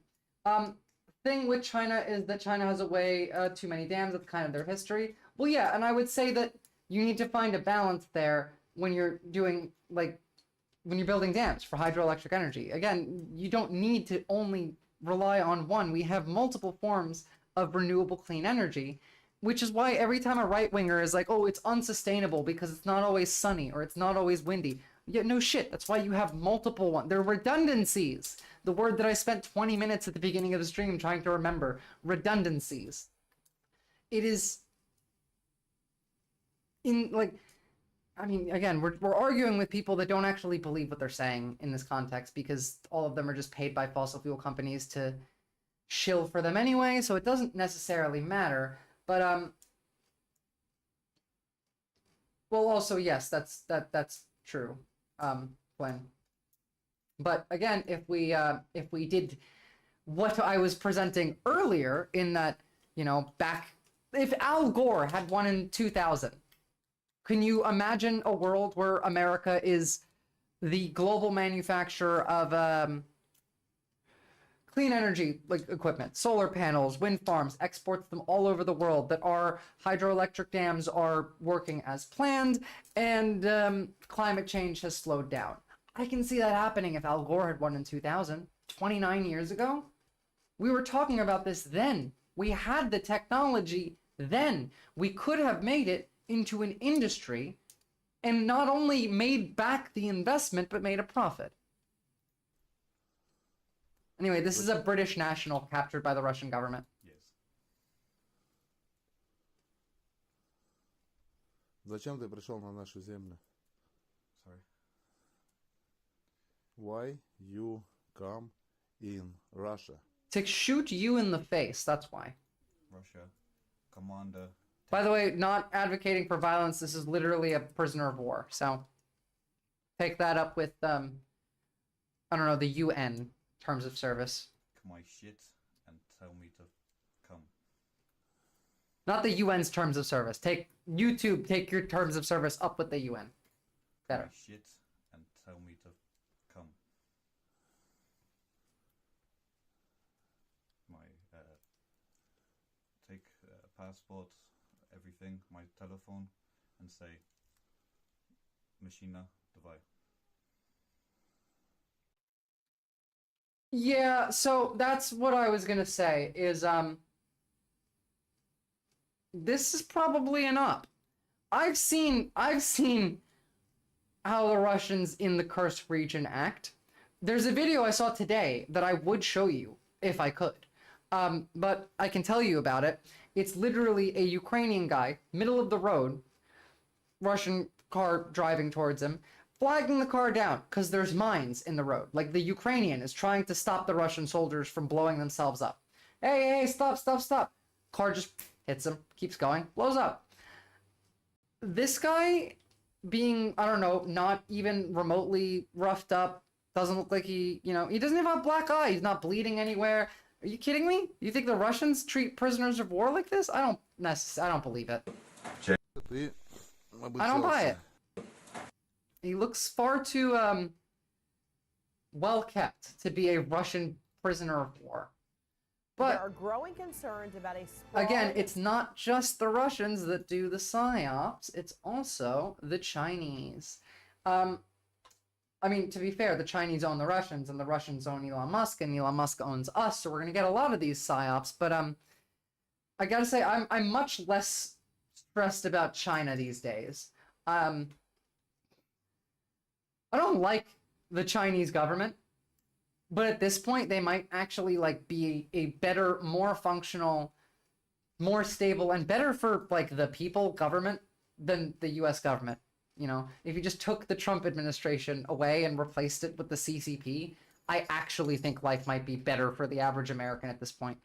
Thing with China is that China has a way too many dams. That's kind of their history. Well, yeah, and I would say that you need to find a balance there when you're doing, like, when you're building dams for hydroelectric energy. Again, you don't need to only rely on one. We have multiple forms of renewable clean energy, which is why every time a right-winger is like, oh, it's unsustainable because it's not always sunny or it's not always windy. Yeah, no shit. That's why you have multiple ones. They're redundancies. The word that I spent 20 minutes at the beginning of the stream trying to remember. Redundancies. It is in, like, I mean, again, we're arguing with people that don't actually believe what they're saying in this context because all of them are just paid by fossil fuel companies to shill for them anyway, so it doesn't necessarily matter. But well, also yes, that's true, Glenn. But again, if we did what I was presenting earlier in that, you know, if Al Gore had won in 2000, can you imagine a world where America is the global manufacturer of clean energy, like equipment, solar panels, wind farms, exports them all over the world, that our hydroelectric dams are working as planned, and climate change has slowed down? I can see that happening if Al Gore had won in 2000, 29 years ago. We were talking about this then. We had the technology then. We could have made it into an industry and not only made back the investment, but made a profit. Anyway, this is a British national captured by the Russian government. Yes. Зачем ты пришел на нашу землю? Sorry. Why you come in Russia? To shoot you in the face, that's why. Russia, commander. By the way, not advocating for violence, this is literally a prisoner of war, so take that up with, I don't know, the UN terms of service. My shit and tell me to come. Not the UN's terms of service. Take your terms of service up with the UN. Better. My shit and tell me to come. My take passport, everything, my telephone, and say, Machina, давай. Yeah, so that's what I was gonna say, is, this is probably an up. I've seen how the Russians in the Kursk region act. There's a video I saw today that I would show you if I could. But I can tell you about it. It's literally a Ukrainian guy, middle of the road, Russian car driving towards him, flagging the car down because there's mines in the road. Like the Ukrainian is trying to stop the Russian soldiers from blowing themselves up. Hey, stop, stop, stop. Car just hits him, keeps going, blows up. This guy being, I don't know, not even remotely roughed up, doesn't look like he, you know, he doesn't even have a black eye, he's not bleeding anywhere. Are you kidding me? You think the Russians treat prisoners of war like this? I don't believe it. I don't buy it. He looks far too well kept to be a Russian prisoner of war. But there are growing concerns about a again, it's not just the Russians that do the psyops, it's also the Chinese. I mean, to be fair, the Chinese own the Russians, and the Russians own Elon Musk, and Elon Musk owns us, so we're going to get a lot of these psyops. But I gotta say, I'm much less stressed about China these days. I don't like the Chinese government, but at this point, they might actually like be a better, more functional, more stable, and better for like the people government than the U.S. government. You know, if you just took the Trump administration away and replaced it with the CCP, I actually think life might be better for the average American at this point.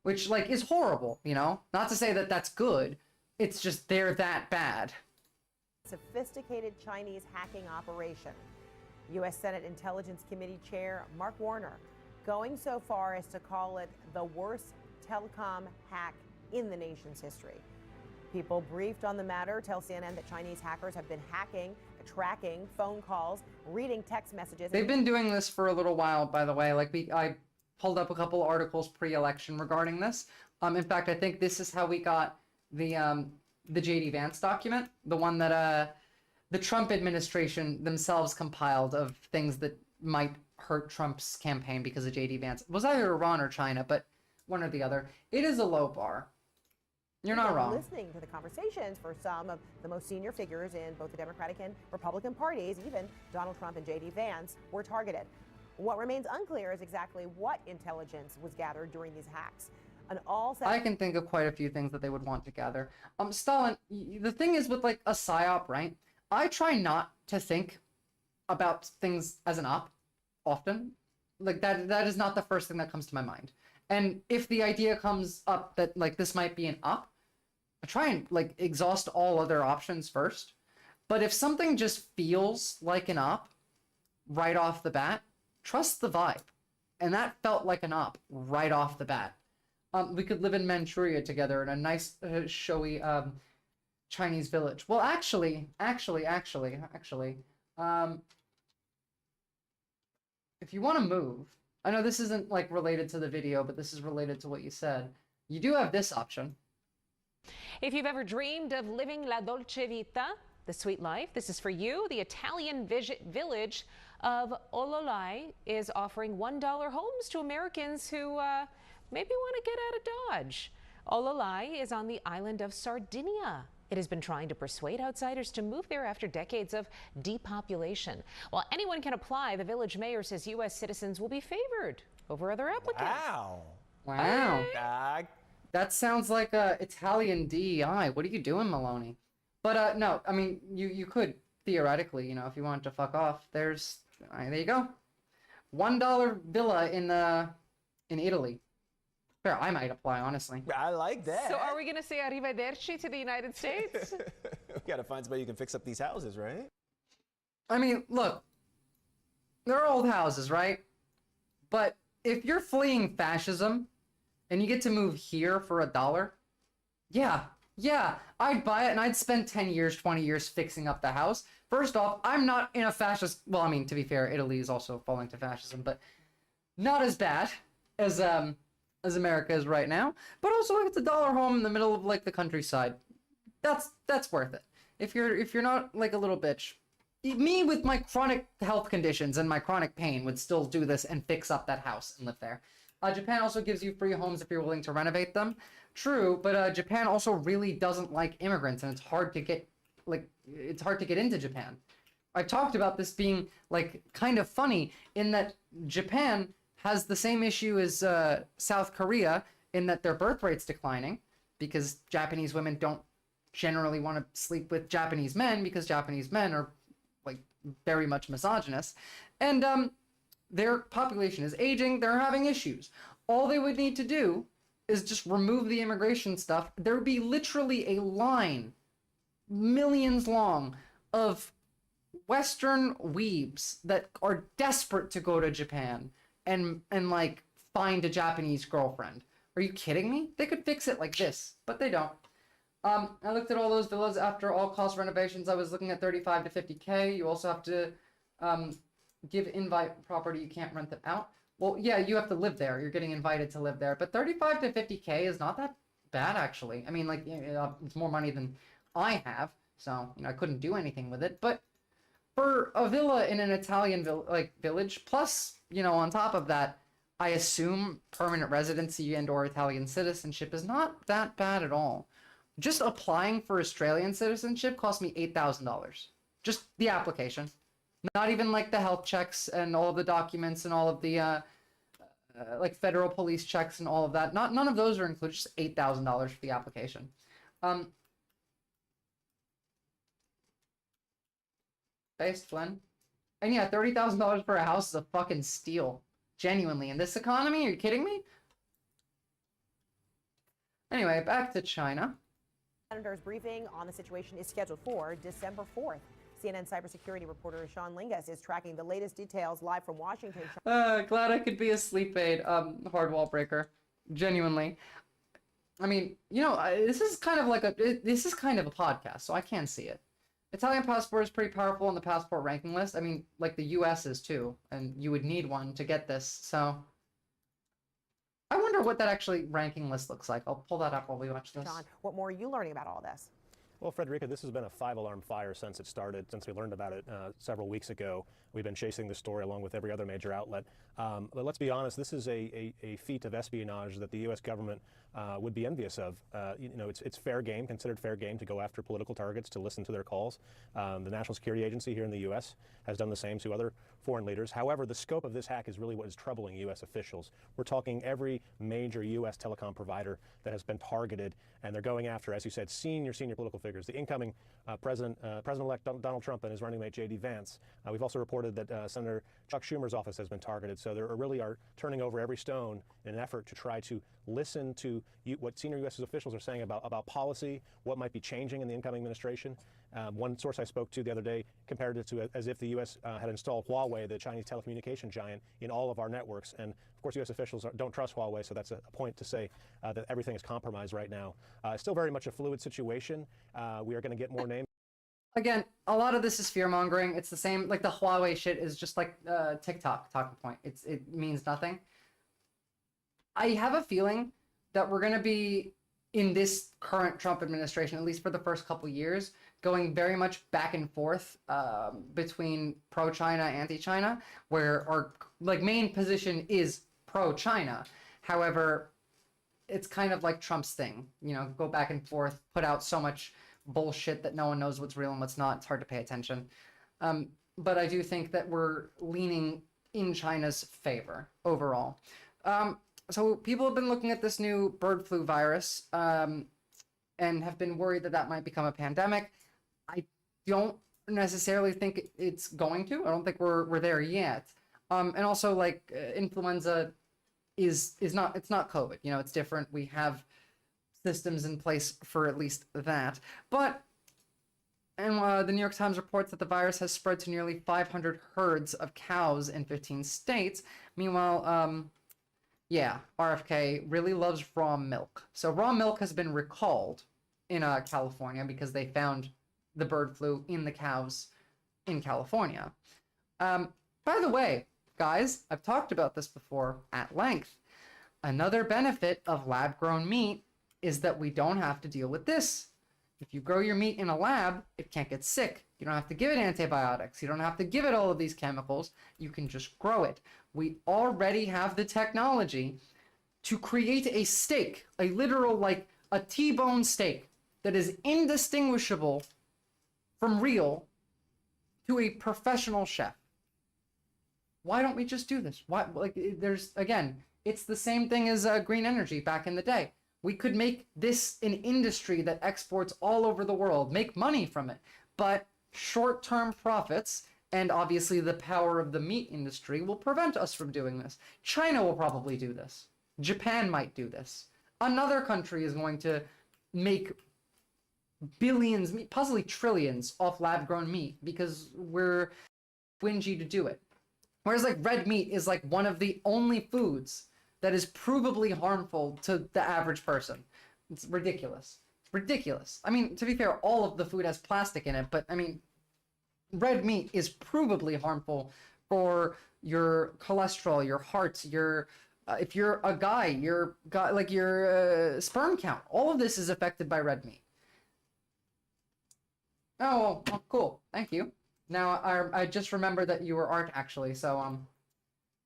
Which, like, is horrible, you know? Not to say that that's good, it's just they're that bad. Sophisticated Chinese hacking operation. U.S. Senate Intelligence Committee Chair Mark Warner going so far as to call it the worst telecom hack in the nation's history. People briefed on the matter tell CNN that Chinese hackers have been hacking, tracking phone calls, reading text messages. They've been doing this for a little while, by the way. Like, I pulled up a couple articles pre-election regarding this. In fact, I think this is how we got the J.D. Vance document, the one that the Trump administration themselves compiled of things that might hurt Trump's campaign because of J.D. Vance. It was either Iran or China, but one or the other. It is a low bar. You're not wrong. Listening to the conversations for some of the most senior figures in both the Democratic and Republican parties, even Donald Trump and J.D. Vance, were targeted. What remains unclear is exactly what intelligence was gathered during these hacks. I can think of quite a few things that they would want to gather. Stalin, the thing is with like a psyop, right? I try not to think about things as an op often. Like that is not the first thing that comes to my mind. And if the idea comes up that like this might be an op, I try and like exhaust all other options first. But if something just feels like an op right off the bat, trust the vibe. And that felt like an op right off the bat. We could live in Manchuria together in a nice, showy Chinese village. Well, actually, if you want to move, I know this isn't like related to the video, but this is related to what you said. You do have this option. If you've ever dreamed of living la dolce vita, the sweet life, this is for you. The Italian village of Ololai is offering $1 homes to Americans who maybe want to get out of Dodge. Ololai is on the island of Sardinia. It has been trying to persuade outsiders to move there after decades of depopulation. While anyone can apply, the village mayor says U.S. citizens will be favored over other applicants. Wow. That sounds like Italian DEI. What are you doing, Maloney? But no, I mean, you could theoretically, you know, if you wanted to fuck off, there you go. $1 villa in Italy. Fair, I might apply, honestly. I like that. So are we going to say arrivederci to the United States? We got to find somebody who can fix up these houses, right? I mean, look, they're old houses, right? But if you're fleeing fascism and you get to move here for $1, yeah, I'd buy it and I'd spend 10 years, 20 years fixing up the house. First off, I'm not in a fascist, well, I mean, to be fair, Italy is also falling to fascism, but not as bad as America is right now. But also, like, it's $1 home in the middle of like the countryside. That's worth it. If you're not like a little bitch. Me with my chronic health conditions and my chronic pain would still do this and fix up that house and live there. Japan also gives you free homes if you're willing to renovate them. True, but Japan also really doesn't like immigrants, and it's hard to get into Japan. I've talked about this being like kind of funny in that Japan has the same issue as South Korea in that their birth rate's declining because Japanese women don't generally want to sleep with Japanese men because Japanese men are like very much misogynist. And their population is aging. They're having issues. All they would need to do is just remove the immigration stuff. There would be literally a line, millions long, of Western weebs that are desperate to go to Japan and like find a Japanese girlfriend. Are you kidding me? They could fix it like this, but they don't. I looked at all those villas after all cost renovations. I was looking at 35 to 50K. You also have to give invite property. You can't rent it out. Well, yeah, you have to live there. You're getting invited to live there. But 35 to 50K is not that bad, actually. I mean, like, it's more money than I have. So, I couldn't do anything with it. But for a villa in an Italian village, plus, on top of that, I assume permanent residency and or Italian citizenship is not that bad at all. Just applying for Australian citizenship cost me $8,000. Just the application. Not even like the health checks and all of the documents and all of the like federal police checks and all of that. None of those are included. Just $8,000 for the application. Based, Flynn. And yeah, $30,000 for a house is a fucking steal. Genuinely. In this economy? Are you kidding me? Anyway, back to China. Senator's briefing on the situation is scheduled for December 4th. CNN cybersecurity reporter Sean Lingus is tracking the latest details live from Washington. Glad I could be a sleep aid, hard wall breaker. Genuinely. I mean, this is kind of like a podcast, so I can see it. Italian passport is pretty powerful on the passport ranking list. I mean, like the US is too, and you would need one to get this, so I wonder what that actually ranking list looks like. I'll pull that up while we watch this. Sean, what more are you learning about all this? Well, Frederica, this has been a 5-alarm fire since it started, since we learned about it several weeks ago. We've been chasing the story along with every other major outlet. But let's be honest, this is a feat of espionage that the U.S. government would be envious of. It's fair game, considered fair game to go after political targets, to listen to their calls. The National Security Agency here in the U.S. has done the same to other foreign leaders. However, the scope of this hack is really what is troubling U.S. officials. We're talking every major U.S. telecom provider that has been targeted, and they're going after, as you said, senior political figures. The incoming President-elect Donald Trump and his running mate J.D. Vance. We've also reported that Senator Chuck Schumer's office has been targeted. So they really are turning over every stone in an effort to try to listen to what senior U.S. officials are saying about policy, what might be changing in the incoming administration. One source I spoke to the other day compared it to as if the U.S. Had installed Huawei, the Chinese telecommunication giant, in all of our networks. And of course, U.S. officials don't trust Huawei, so that's a point to say that everything is compromised right now. Still very much a fluid situation. We are going to get more names. Again, a lot of this is fear-mongering. It's the same, like the Huawei shit is just like TikTok talking point. It means nothing. I have a feeling that we're going to be, in this current Trump administration, at least for the first couple years, going very much back and forth between pro-China, anti-China, where our main position is pro-China. However, it's kind of like Trump's thing, go back and forth, put out so much bullshit that no one knows what's real and what's not. It's hard to pay attention. But I do think that we're leaning in China's favor overall. So people have been looking at this new bird flu virus and have been worried that that might become a pandemic. I don't necessarily think it's going to. I don't think we're there yet. And also, influenza is not, it's not COVID. It's different. We have systems in place for at least that. But the New York Times reports that the virus has spread to nearly 500 herds of cows in 15 states. Meanwhile, RFK really loves raw milk. So raw milk has been recalled in California because they found the bird flu in the cows in California. By the way, guys, I've talked about this before at length. Another benefit of lab-grown meat is that we don't have to deal with this. If you grow your meat in a lab, it can't get sick. You don't have to give it antibiotics. You don't have to give it all of these chemicals. You can just grow it. We already have the technology to create a steak, a literal, a T-bone steak that is indistinguishable from real to a professional chef. Why don't we just do this? Why, like, there's, again, it's the same thing as green energy back in the day. We could make this an industry that exports all over the world, make money from it. But short-term profits and obviously the power of the meat industry will prevent us from doing this. China will probably do this. Japan might do this. Another country is going to make billions, possibly trillions off lab-grown meat because we're whingy to do it. Whereas like red meat is like one of the only foods that is provably harmful to the average person. It's ridiculous. It's ridiculous. I mean, to be fair, all of the food has plastic in it, but I mean, red meat is provably harmful for your cholesterol, your heart, your if you're a guy, your sperm count. All of this is affected by red meat. Oh, well, cool. Thank you. Now I just remembered that you were Art actually, so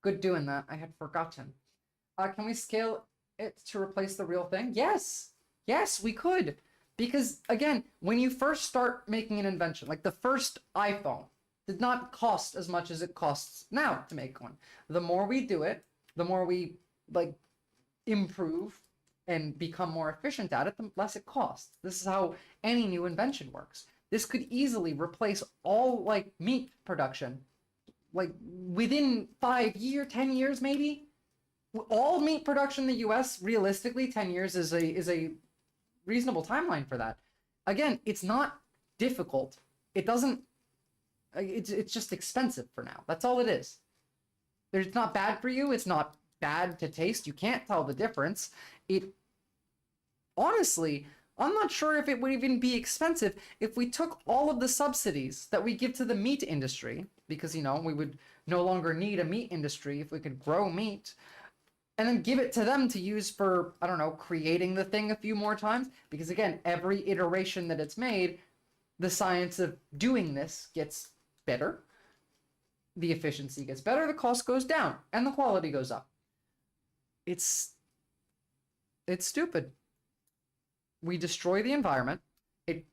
good doing that. I had forgotten. Can we scale it to replace the real thing? Yes. Yes, we could. Because again, when you first start making an invention, like the first iPhone did not cost as much as it costs now to make one. The more we do it, the more we like improve and become more efficient at it, the less it costs. This is how any new invention works. This could easily replace all like meat production, like within 5 years, 10 years maybe. All meat production in the US, realistically, 10 years is a reasonable timeline for that. Again, it's not difficult. It doesn't, it's just expensive for now. That's all it is. It's not bad for you. It's not bad to taste. You can't tell the difference. Honestly, I'm not sure if it would even be expensive if we took all of the subsidies that we give to the meat industry, because, you know, we would no longer need a meat industry if we could grow meat, and then give it to them to use for, I don't know, creating the thing a few more times. Because again, every iteration that it's made, the science of doing this gets better. The efficiency gets better, the cost goes down, and the quality goes up. It's stupid. We destroy the environment. It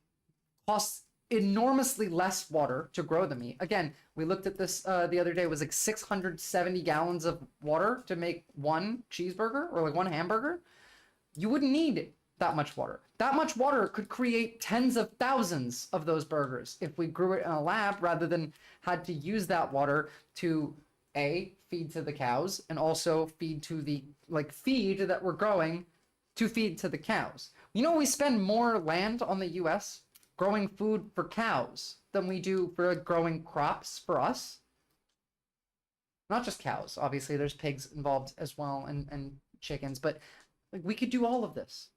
costs enormously less water to grow the meat. Again, we looked at this the other day. It was like 670 gallons of water to make one cheeseburger or like one hamburger. You wouldn't need that much water. That much water could create tens of thousands of those burgers if we grew it in a lab rather than had to use that water to feed to the cows and also feed to the feed that we're growing to feed to the cows. You know, we spend more land on the US growing food for cows than we do for growing crops for us. Not just cows, obviously there's pigs involved as well and chickens, but like, we could do all of this.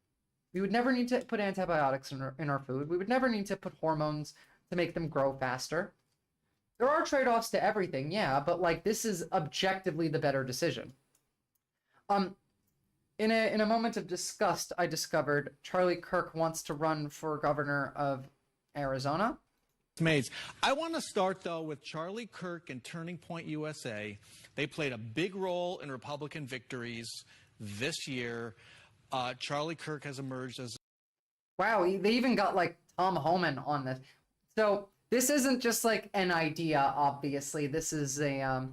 We would never need to put antibiotics in our food. We would never need to put hormones to make them grow faster. There are trade-offs to everything, yeah, but like this is objectively the better decision. In a moment of disgust, I discovered Charlie Kirk wants to run for governor of Arizona. Mates. I want to start, though, with Charlie Kirk and Turning Point USA. They played a big role in Republican victories this year. Charlie Kirk has emerged as... Wow, they even got, like, Tom Homan on this. So this isn't just, like, an idea, obviously. This is a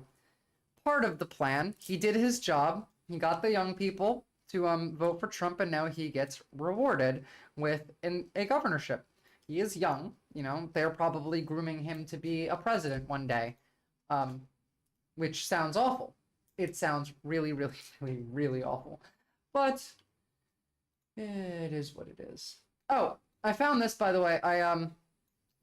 part of the plan. He did his job. He got the young people to vote for Trump, and now he gets rewarded with a governorship. He is young, you know, they're probably grooming him to be a president one day, which sounds awful. It sounds really, really, really, really awful. But it is what it is. Oh, I found this, by the way. I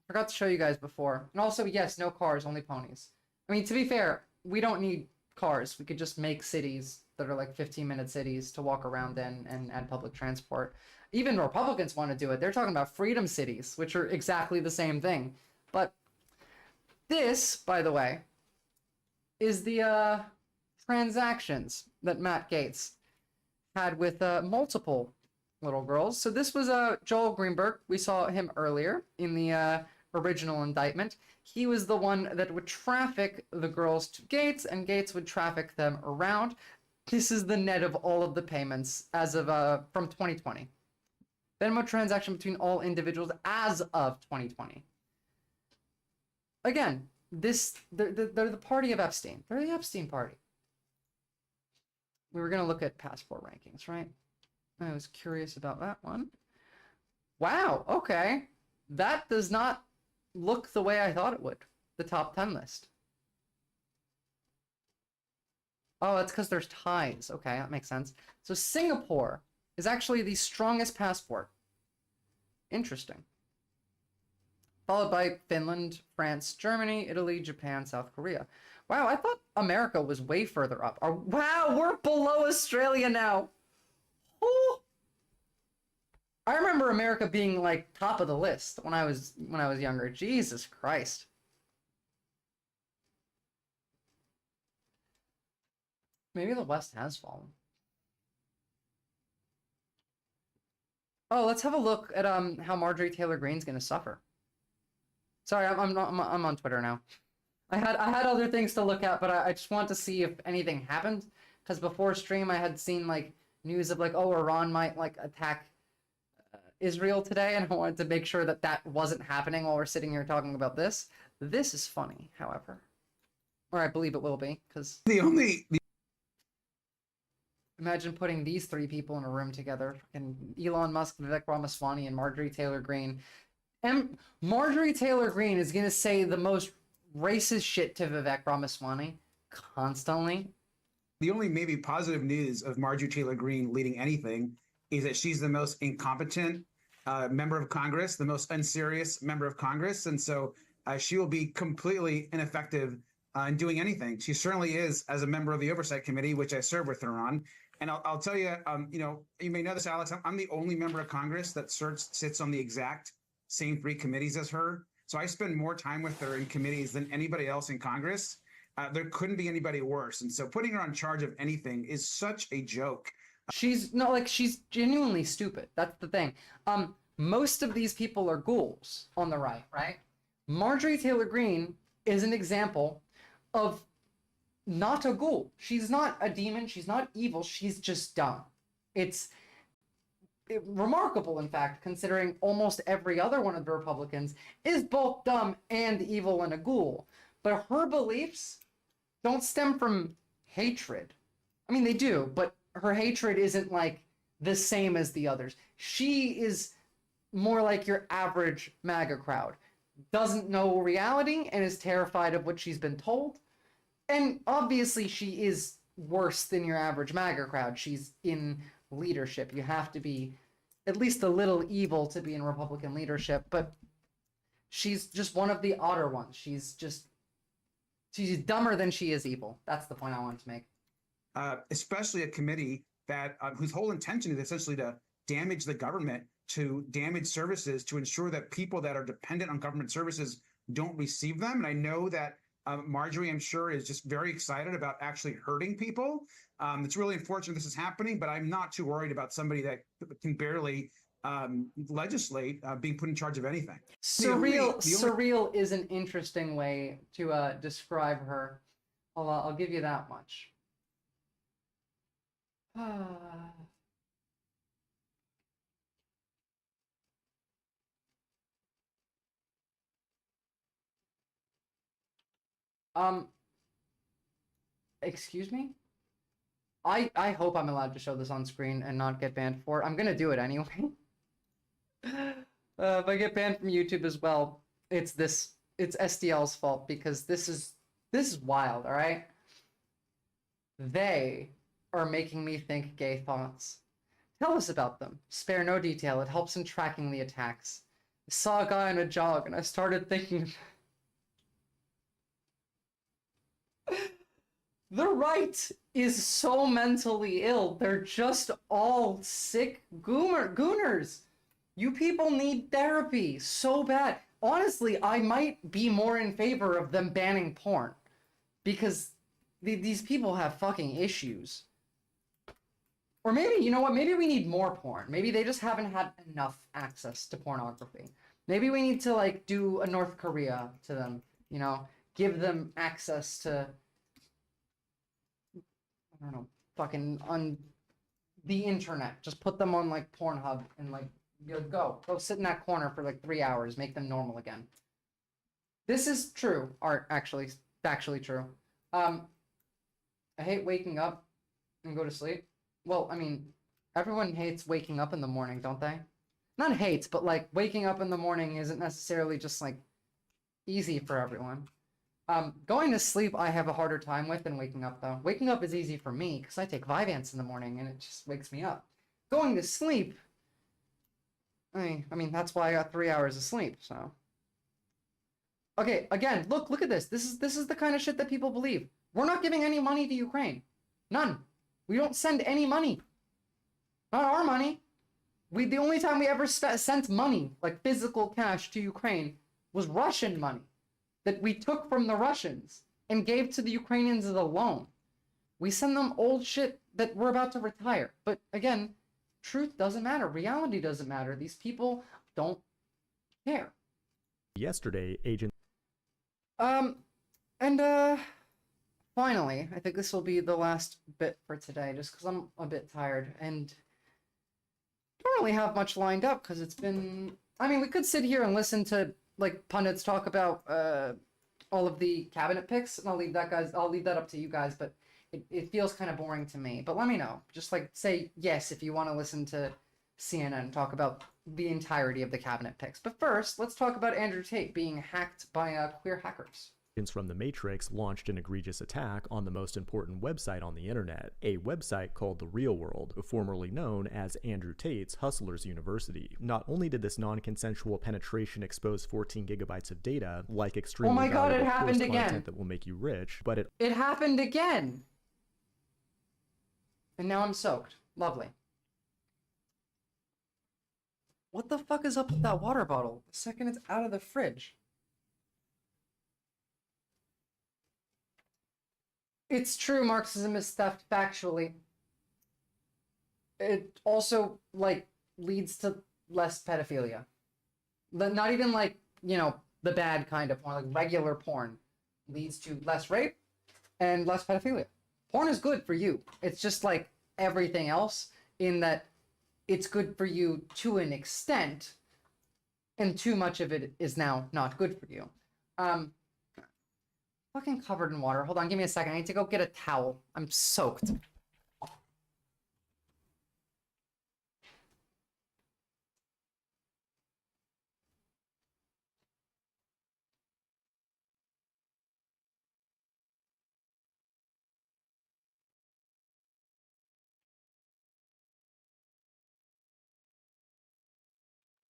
forgot to show you guys before. And also, yes, no cars, only ponies. I mean, to be fair, we don't need cars. We could just make cities that are like 15-minute cities to walk around in and add public transport. Even Republicans want to do it. They're talking about freedom cities, which are exactly the same thing. But this, by the way, is the transactions that Matt Gaetz had with multiple little girls. So this was Joel Greenberg. We saw him earlier in the original indictment. He was the one that would traffic the girls to Gaetz, and Gaetz would traffic them around. This is the net of all of the payments as of from 2020. Venmo transaction between all individuals as of 2020. Again, they're the party of Epstein. They're the Epstein party. We were going to look at passport rankings, right? I was curious about that one. Wow, okay. That does not look the way I thought it would. The top 10 list. Oh, that's because there's ties. Okay, that makes sense. So Singapore is actually the strongest passport. Interesting. Followed by Finland, France, Germany, Italy, Japan, South Korea. Wow, I thought America was way further up. Wow, we're below Australia now. Ooh. I remember America being like top of the list when I was younger. Jesus Christ. Maybe the West has fallen. Oh, let's have a look at how Marjorie Taylor Greene's gonna suffer. Sorry, I'm on Twitter now. I had other things to look at, but I just want to see if anything happened, because before stream I had seen like news of like, oh, Iran might like attack Israel today, and I wanted to make sure that that wasn't happening while we're sitting here talking about this. This is funny, however, or I believe it will be, because imagine putting these three people in a room together, and Elon Musk, Vivek Ramaswamy, and Marjorie Taylor Greene. And Marjorie Taylor Greene is going to say the most racist shit to Vivek Ramaswamy constantly. The only maybe positive news of Marjorie Taylor Greene leading anything is that she's the most incompetent member of Congress, the most unserious member of Congress. And so she will be completely ineffective in doing anything. She certainly is as a member of the Oversight Committee, which I serve with her on. And I'll tell you, you know, you may know this, Alex, I'm the only member of Congress that sits on the exact same 3 committees as her. So I spend more time with her in committees than anybody else in Congress. There couldn't be anybody worse. And so putting her on charge of anything is such a joke. She's genuinely stupid. That's the thing. Most of these people are ghouls on the right? Marjorie Taylor Greene is an example of not a ghoul. She's not a demon. She's not evil. She's just dumb. It's remarkable, in fact, considering almost every other one of the Republicans is both dumb and evil and a ghoul. But her beliefs don't stem from hatred. I mean, they do, but her hatred isn't like the same as the others. She is more like your average MAGA crowd. Doesn't know reality and is terrified of what she's been told. And obviously she is worse than your average MAGA crowd. She's in leadership. You have to be at least a little evil to be in Republican leadership, but she's just one of the odder ones. She's dumber than she is evil. That's the point I wanted to make. Especially a committee that whose whole intention is essentially to damage the government, to damage services, to ensure that people that are dependent on government services don't receive them. And I know that Marjorie, I'm sure, is just very excited about actually hurting people. It's really unfortunate this is happening, but I'm not too worried about somebody that can barely legislate being put in charge of anything. Surreal is an interesting way to describe her. I'll give you that much. Excuse me? I hope I'm allowed to show this on screen and not get banned for it. I'm gonna do it anyway. If I get banned from YouTube as well, it's SDL's fault, because this is wild, all right? They are making me think gay thoughts. Tell us about them. Spare no detail. It helps in tracking the attacks. I saw a guy on a jog and I started thinking... The right is so mentally ill. They're just all sick gooners. You people need therapy so bad. Honestly, I might be more in favor of them banning porn, because these people have fucking issues. Or maybe, you know what, maybe we need more porn. Maybe they just haven't had enough access to pornography. Maybe we need to, like, do a North Korea to them, you know? Give them access to, I don't know, fucking on the internet. Just put them on, like, Pornhub and, like, go sit in that corner for, like, 3 hours. Make them normal again. This is true, Art, actually, factually true. I hate waking up and go to sleep. Well, I mean, everyone hates waking up in the morning, don't they? Not hates, but like waking up in the morning isn't necessarily just like easy for everyone. Going to sleep, I have a harder time with than waking up, though. Waking up is easy for me because I take Vyvanse in the morning and it just wakes me up. Going to sleep, I mean, that's why I got 3 hours of sleep, so. Okay, again, look at this. This is the kind of shit that people believe. We're not giving any money to Ukraine. None. We don't send any money. Not our money. The only time we ever sent money, like physical cash, to Ukraine was Russian money that we took from the Russians and gave to the Ukrainians as a loan. We send them old shit that we're about to retire. But again, truth doesn't matter. Reality doesn't matter. These people don't care. Yesterday, agents. Finally, I think this will be the last bit for today, just because I'm a bit tired and don't really have much lined up because it's been. I mean, we could sit here and listen to like pundits talk about all of the cabinet picks, and I'll leave that up to you guys. But it feels kind of boring to me. But let me know. Just like say yes if you want to listen to CNN talk about the entirety of the cabinet picks. But first, let's talk about Andrew Tate being hacked by queer hackers. From the Matrix launched an egregious attack on the most important website on the internet, a website called The Real World, formerly known as Andrew Tate's Hustlers University. Not only did this non-consensual penetration expose 14 gigabytes of data, like extremely valuable course content that will make you rich, but it happened again. And now I'm soaked. Lovely. What the fuck is up with that water bottle? The second it's out of the fridge. It's true, Marxism is theft factually. It also, like, leads to less pedophilia. Not even, like, you know, the bad kind of porn, like regular porn leads to less rape and less pedophilia. Porn is good for you. It's just like everything else in that it's good for you to an extent, and too much of it is now not good for you. Fucking covered in water. Hold on, give me a second. I need to go get a towel. I'm soaked.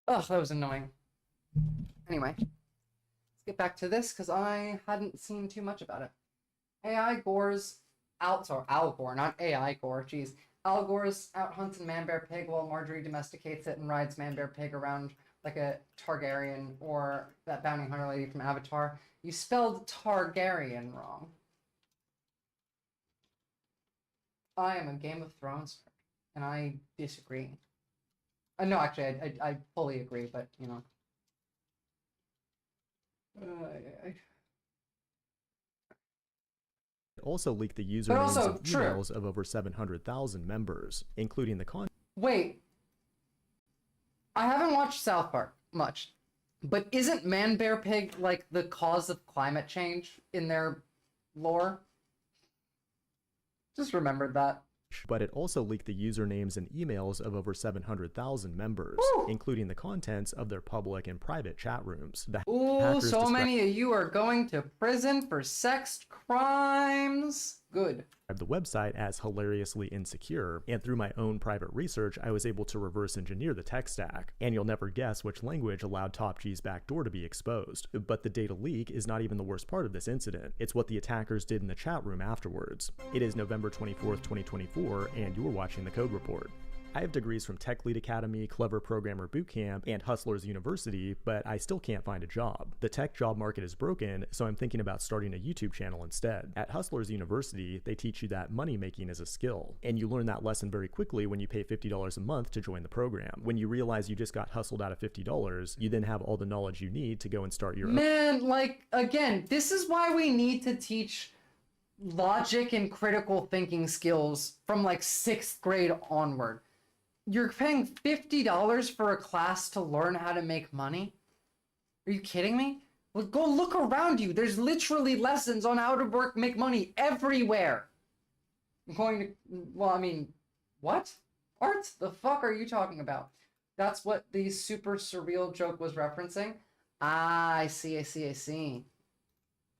Ugh, that was annoying. Anyway. Get back to this because I hadn't seen too much about it. Al Gore's Al Gore, not AI Gore, jeez. Al Gore's out hunts a man bear pig while Marjorie domesticates it and rides man bear pig around like a Targaryen or that bounty hunter lady from Avatar. You spelled Targaryen wrong. I am a Game of Thrones and I disagree. No, actually, I fully agree, but you know. also leaked the usernames and emails of over 700,000 members, including the content. Wait, I haven't watched South Park much, but isn't Man Bear Pig like the cause of climate change in their lore? Just remembered that. But it also leaked the usernames and emails of over 700,000 members, including the contents of their public and private chat rooms. Ooh, so many of you are going to prison for sex crimes. Good. The website as hilariously insecure, and through my own private research, I was able to reverse engineer the tech stack, and you'll never guess which language allowed Top G's backdoor to be exposed. But the data leak is not even the worst part of this incident. It's what the attackers did in the chat room afterwards. It is November 24th, 2024, and you're watching the Code Report. I have degrees from Tech Lead Academy, Clever Programmer Bootcamp, and Hustlers University, but I still can't find a job. The tech job market is broken, so I'm thinking about starting a YouTube channel instead. At Hustlers University, they teach you that money making is a skill, and you learn that lesson very quickly when you pay $50 a month to join the program. When you realize you just got hustled out of $50, you then have all the knowledge you need to go and start your own. Man, like, again, this is why we need to teach logic and critical thinking skills from like 6th grade onward. You're paying $50 for a class to learn how to make money? Are you kidding me? Like, go look around you. There's literally lessons on how to work, make money everywhere. I'm going to, well, I mean, what? Art? The fuck are you talking about? That's what the super surreal joke was referencing. Ah, I see.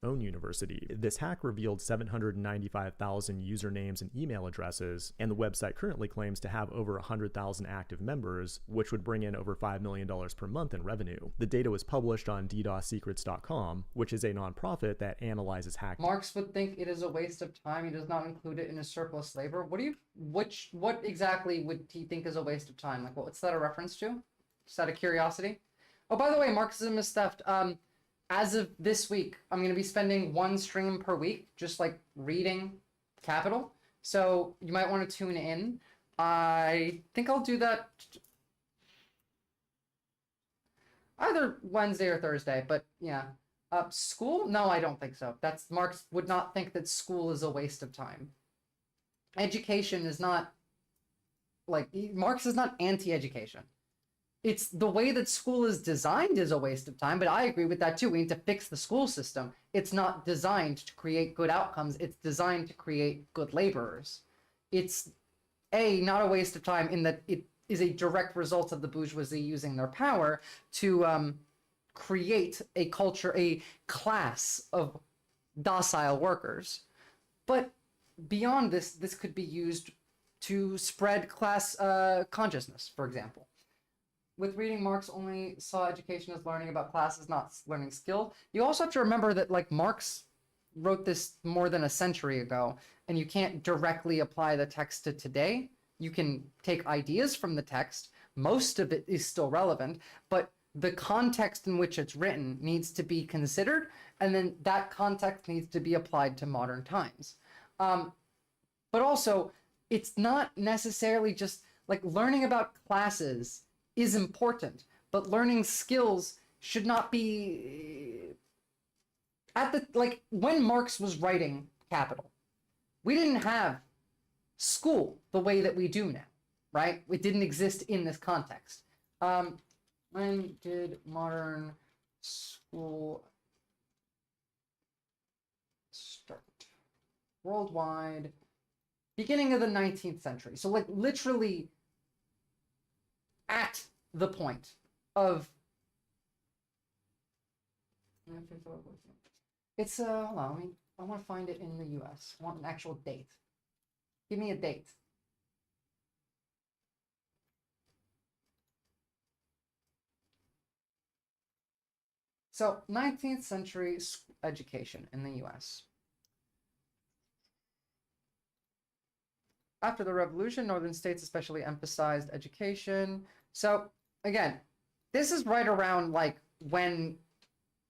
Own university. This hack revealed 795,000 usernames and email addresses, and the website currently claims to have over 100,000 active members, which would bring in over $5 million per month in revenue. The data was published on DDoSsecrets.com, which is a nonprofit that analyzes hack. Marx would think it is a waste of time. He does not include it in his surplus labor. What exactly would he think is a waste of time? Like, what's that a reference to? Just out of curiosity. Oh, by the way, Marxism is theft. As of this week, I'm going to be spending one stream per week, just like reading Capital. So you might want to tune in. I think I'll do that either Wednesday or Thursday, but yeah. School? No, I don't think so. Marx would not think that school is a waste of time. Education is not, like, Marx is not anti-education. It's the way that school is designed is a waste of time, but I agree with that too. We need to fix the school system. It's not designed to create good outcomes. It's designed to create good laborers. It's not a waste of time in that it is a direct result of the bourgeoisie using their power to create a culture, a class of docile workers. But beyond this, this could be used to spread class consciousness, for example. With reading, Marx only saw education as learning about classes, not learning skill. You also have to remember that, like, Marx wrote this more than a century ago, and you can't directly apply the text to today. You can take ideas from the text. Most of it is still relevant, but the context in which it's written needs to be considered, and then that context needs to be applied to modern times. But also, it's not necessarily just, like, learning about classes is important, but learning skills should not be when Marx was writing Capital, we didn't have school the way that we do now, right? It didn't exist in this context. When did modern school start? Worldwide, beginning of the 19th century. So, like, literally at the point of it's hold on, I want to find it in the US. I want an actual date. Give me a date. So 19th century education in the US. After the revolution, northern states especially emphasized education. So again, this is right around like when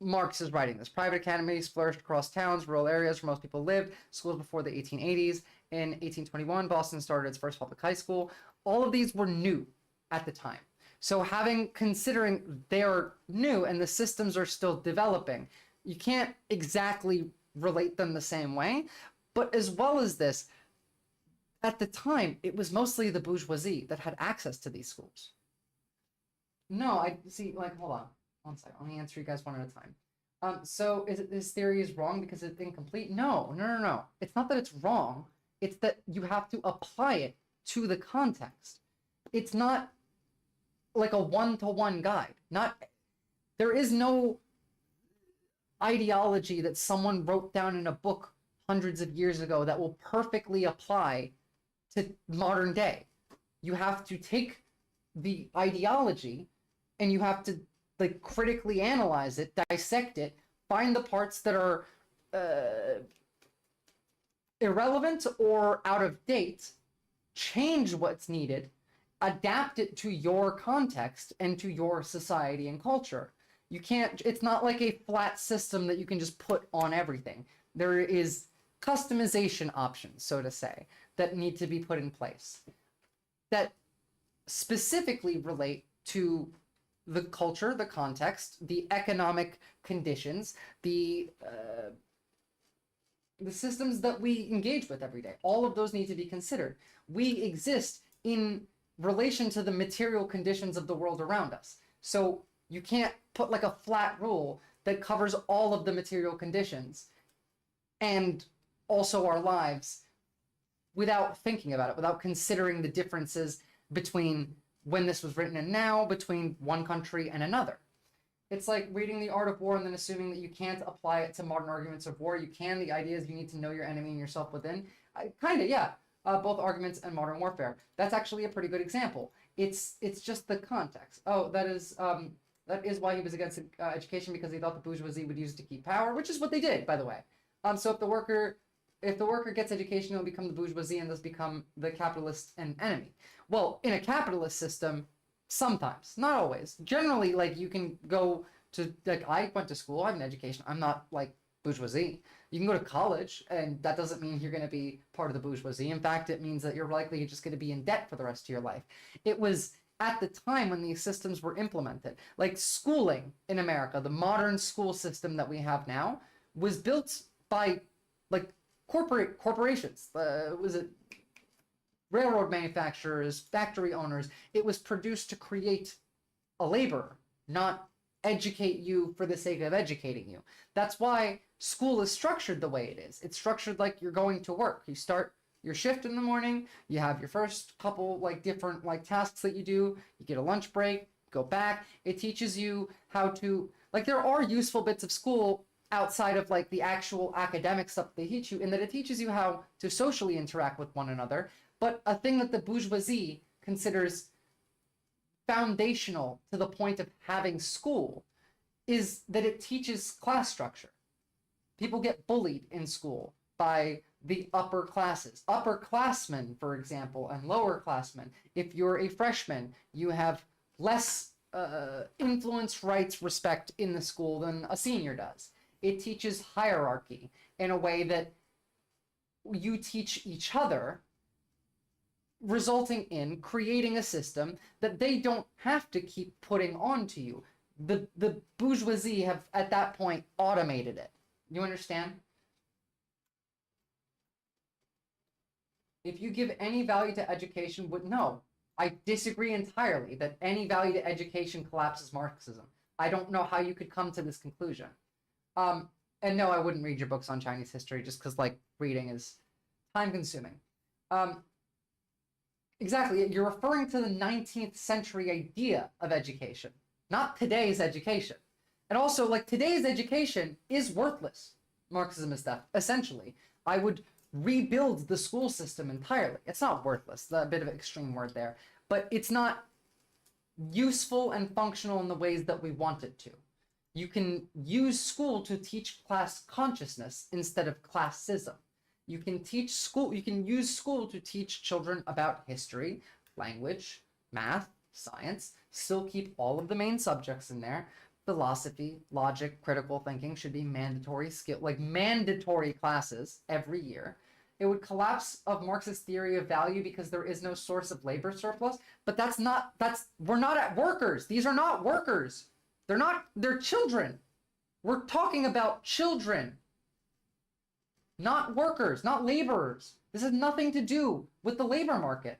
Marx is writing this. Private academies flourished across towns, rural areas where most people lived, schools before the 1880s. In 1821, Boston started its first public high school. All of these were new at the time. So considering they're new and the systems are still developing, you can't exactly relate them the same way. But as well as this, at the time, it was mostly the bourgeoisie that had access to these schools. No, I see, like, hold on. One second. Let me answer you guys one at a time. So this theory is wrong because it's incomplete? No. It's not that it's wrong. It's that you have to apply it to the context. It's not like a one-to-one guide. There is no ideology that someone wrote down in a book hundreds of years ago that will perfectly apply to modern day. You have to take the ideology and you have to like critically analyze it, dissect it, find the parts that are irrelevant or out of date, change what's needed, adapt it to your context and to your society and culture. You can't, it's not like a flat system that you can just put on everything. There is customization options, so to say, that need to be put in place that specifically relate to the culture, the context, the economic conditions, the systems that we engage with every day. All of those need to be considered. We exist in relation to the material conditions of the world around us. So you can't put like a flat rule that covers all of the material conditions and also our lives without thinking about it, without considering the differences between when this was written and now, between one country and another. It's like reading The Art of War and then assuming that you can't apply it to modern arguments of war. You can. The idea is you need to know your enemy and yourself within. Kind of, yeah. Both arguments and modern warfare. That's actually a pretty good example. It's just the context. Oh, that is why he was against education, because he thought the bourgeoisie would use it to keep power, which is what they did, by the way. So if the worker gets education, he'll become the bourgeoisie and thus become the capitalist and enemy. Well, in a capitalist system, sometimes, not always. Generally, like, you can go to, like, I went to school, I have an education. I'm not like bourgeoisie. You can go to college, and that doesn't mean you're going to be part of the bourgeoisie. In fact, it means that you're likely just going to be in debt for the rest of your life. It was at the time when these systems were implemented. Like schooling in America, the modern school system that we have now was built by like corporations. Was it railroad manufacturers, factory owners? It was produced to create a laborer, not educate you for the sake of educating you. That's why school is structured the way it is. It's structured like you're going to work. You start your shift in the morning, you have your first couple like different like tasks that you do, you get a lunch break, go back. It teaches you how to, like, there are useful bits of school outside of like the actual academic stuff they teach you, in that it teaches you how to socially interact with one another. But a thing that the bourgeoisie considers foundational to the point of having school is that it teaches class structure. People get bullied in school by the upper classes. Upperclassmen, for example, and lowerclassmen. If you're a freshman, you have less influence, rights, respect in the school than a senior does. It teaches hierarchy in a way that you teach each other, resulting in creating a system that they don't have to keep putting onto you. The bourgeoisie have, at that point, automated it. You understand? If you give any value to education, no, I disagree entirely that any value to education collapses Marxism. I don't know how you could come to this conclusion. And no, I wouldn't read your books on Chinese history just because, like, reading is time-consuming. Exactly, you're referring to the 19th century idea of education, not today's education. And also, like, today's education is worthless. Marxism is that, essentially. I would rebuild the school system entirely. It's not worthless, a bit of an extreme word there, but it's not useful and functional in the ways that we want it to. You can use school to teach class consciousness instead of classism. You can use school to teach children about history, language, math, science, still keep all of the main subjects in there. Philosophy, logic, critical thinking should be mandatory mandatory classes every year. It would collapse of Marxist theory of value because there is no source of labor surplus, but we're not at workers. These are not workers. They're children. We're talking about children, not workers, not laborers. This has nothing to do with the labor market.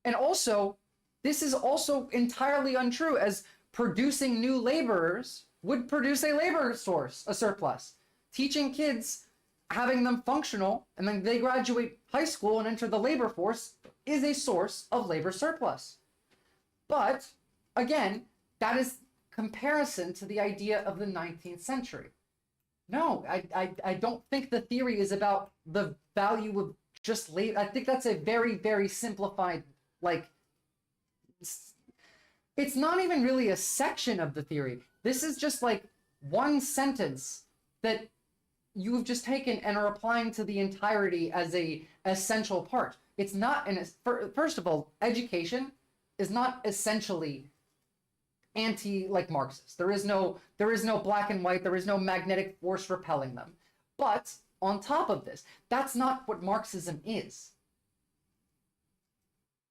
And also, this is also entirely untrue, as producing new laborers would produce a labor source, a surplus. Teaching kids, having them functional, and then they graduate high school and enter the labor force is a source of labor surplus. But, again, that is comparison to the idea of the 19th century. No, I don't think the theory is about the value of just labor. I think that's a very, very simplified, like, it's not even really a section of the theory. This is just like one sentence that you've just taken and are applying to the entirety as a essential part. It's not first of all, education is not essentially Marxist. There is no black and white, there is no magnetic force repelling them. But on top of this, that's not what Marxism is.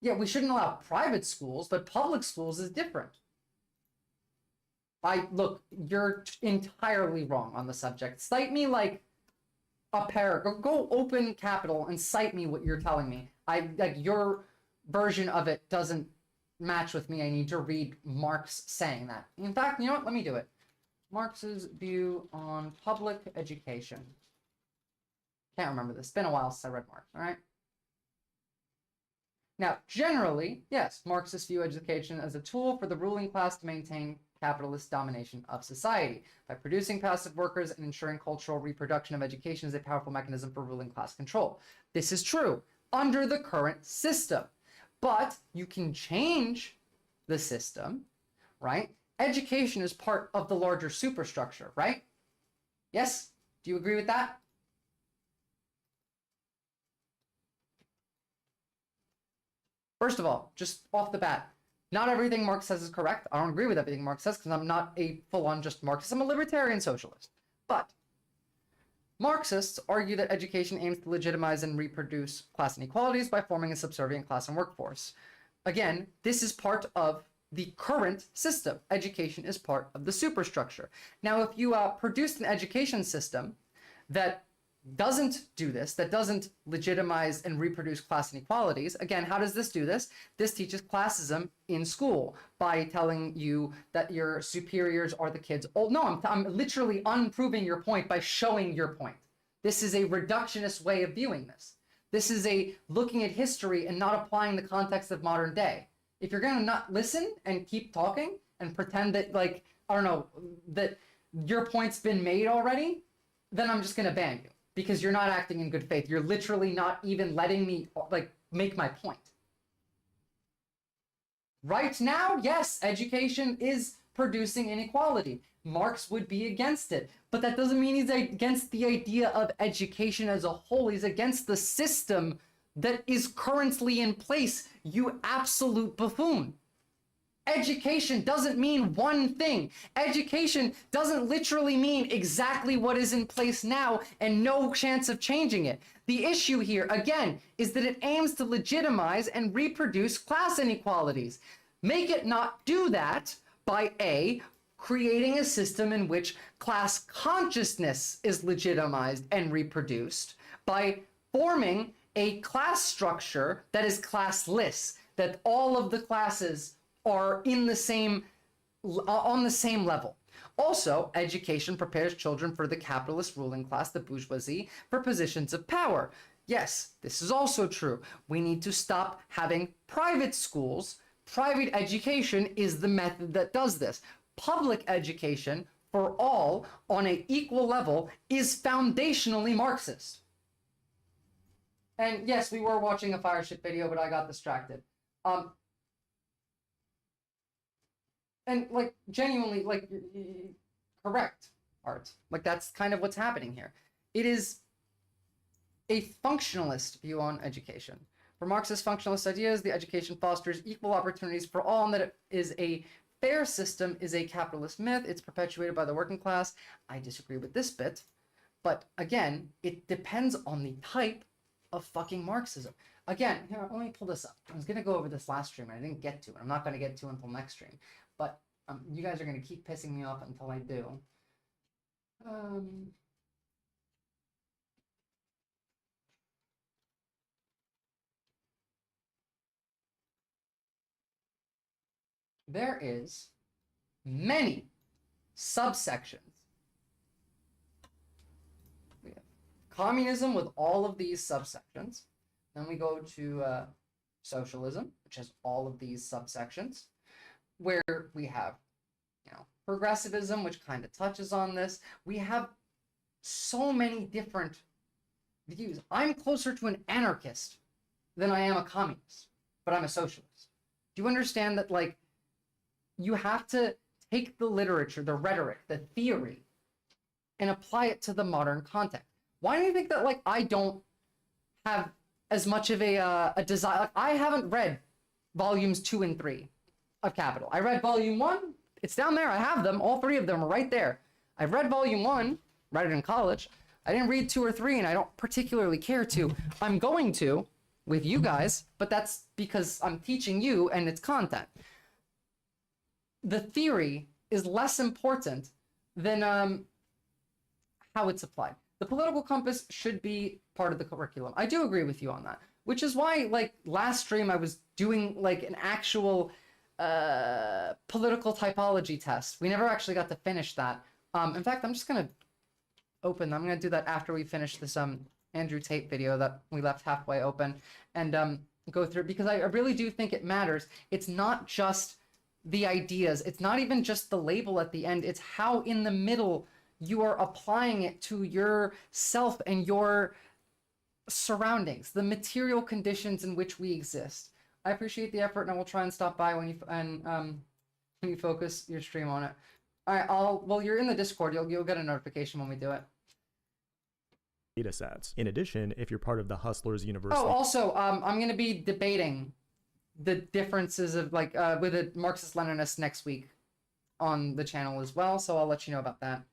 Yeah, we shouldn't allow private schools, but public schools is different. Look, you're entirely wrong on the subject. Cite me like a paragraph. Go open Capital and cite me what you're telling me. Your version of it doesn't match with me. I need to read Marx saying that. In fact, you know what? Let me do it. Marx's view on public education. Can't remember this. It's been a while since I read Marx, all right? Now, generally, yes, Marxists view education as a tool for the ruling class to maintain capitalist domination of society. By producing passive workers and ensuring cultural reproduction of education is a powerful mechanism for ruling class control. This is true under the current system. But you can change the system, right? Education is part of the larger superstructure, right? Yes? Do you agree with that? First of all, just off the bat, not everything Marx says is correct. I don't agree with everything Marx says because I'm not a full-on just Marxist. I'm a libertarian socialist. But Marxists argue that education aims to legitimize and reproduce class inequalities by forming a subservient class and workforce. Again, this is part of the current system. Education is part of the superstructure. Now, if you produced an education system that doesn't do this, that doesn't legitimize and reproduce class inequalities, again, how does this do this? This teaches classism in school by telling you that your superiors are the kids. Oh, no, I'm literally unproving your point by showing your point. This is a reductionist way of viewing this. This is a looking at history and not applying the context of modern day. If you're going to not listen and keep talking and pretend that, like, I don't know, that your point's been made already, then I'm just going to ban you. Because you're not acting in good faith. You're literally not even letting me, like, make my point. Right now, yes, education is producing inequality. Marx would be against it. But that doesn't mean he's against the idea of education as a whole. He's against the system that is currently in place, you absolute buffoon. Education doesn't mean one thing. Education doesn't literally mean exactly what is in place now and no chance of changing it. The issue here, again, is that it aims to legitimize and reproduce class inequalities. Make it not do that by A, creating a system in which class consciousness is legitimized and reproduced, by forming a class structure that is classless, that all of the classes are in the same, on the same level. Also, education prepares children for the capitalist ruling class, the bourgeoisie, for positions of power. Yes, this is also true. We need to stop having private schools. Private education is the method that does this. Public education for all on an equal level is foundationally Marxist. And yes, we were watching a Fireship video, but I got distracted. And, like, genuinely, like, correct, Art. Like, that's kind of what's happening here. It is a functionalist view on education. For Marxist functionalist ideas, the education fosters equal opportunities for all, and that it is a fair system is a capitalist myth. It's perpetuated by the working class. I disagree with this bit. But, again, it depends on the type of fucking Marxism. Again, here, let me pull this up. I was going to go over this last stream, and I didn't get to it. I'm not going to get to it until next stream. But you guys are going to keep pissing me off until I do. There is many subsections. We have communism with all of these subsections. Then we go to socialism, which has all of these subsections, where we have, you know, progressivism, which kind of touches on this. We have so many different views. I'm closer to an anarchist than I am a communist, but I'm a socialist. Do you understand that, like, you have to take the literature, the rhetoric, the theory, and apply it to the modern context? Why do you think that, like, I don't have as much of a desire? Like, I haven't read volumes 2 and 3 of Capital. I read volume 1. It's down there. I have them. All 3 of them are right there. I've read volume 1, read it in college. I didn't read 2 or 3, and I don't particularly care to. I'm going to with you guys, but that's because I'm teaching you and it's content. The theory is less important than how it's applied. The political compass should be part of the curriculum. I do agree with you on that, which is why, like, last stream I was doing, like, an actual political typology test. We never actually got to finish that In fact, I'm just gonna open. I'm gonna do that after we finish this Andrew Tate video that we left halfway open, and go through, because I really do think it matters. It's not just the ideas. It's not even just the label at the end. It's how in the middle you are applying it to yourself and your surroundings, the material conditions in which we exist. I appreciate the effort, and I will try and stop by when you focus your stream on it. All right, well, you're in the Discord. You'll get a notification when we do it. Data sets. In addition, if you're part of the Hustlers University. Oh, also, I'm going to be debating the differences of with a Marxist-Leninist next week on the channel as well, so I'll let you know about that.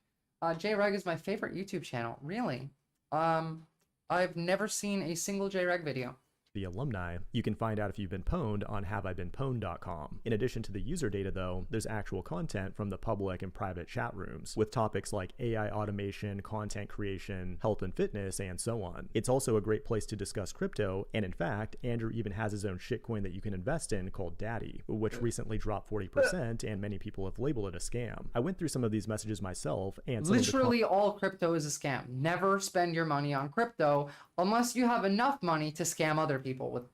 JREG is my favorite YouTube channel. Really? I've never seen a single JREG video. The alumni, you can find out if you've been pwned on haveibeenpwned.com. In addition to the user data though, there's actual content from the public and private chat rooms with topics like AI automation, content creation, health and fitness, and so on. It's also a great place to discuss crypto, and in fact, Andrew even has his own shitcoin that you can invest in called Daddy, which recently dropped 40% and many people have labeled it a scam. I went through some of these messages myself, and literally all crypto is a scam. Never spend your money on crypto unless you have enough money to scam other people with,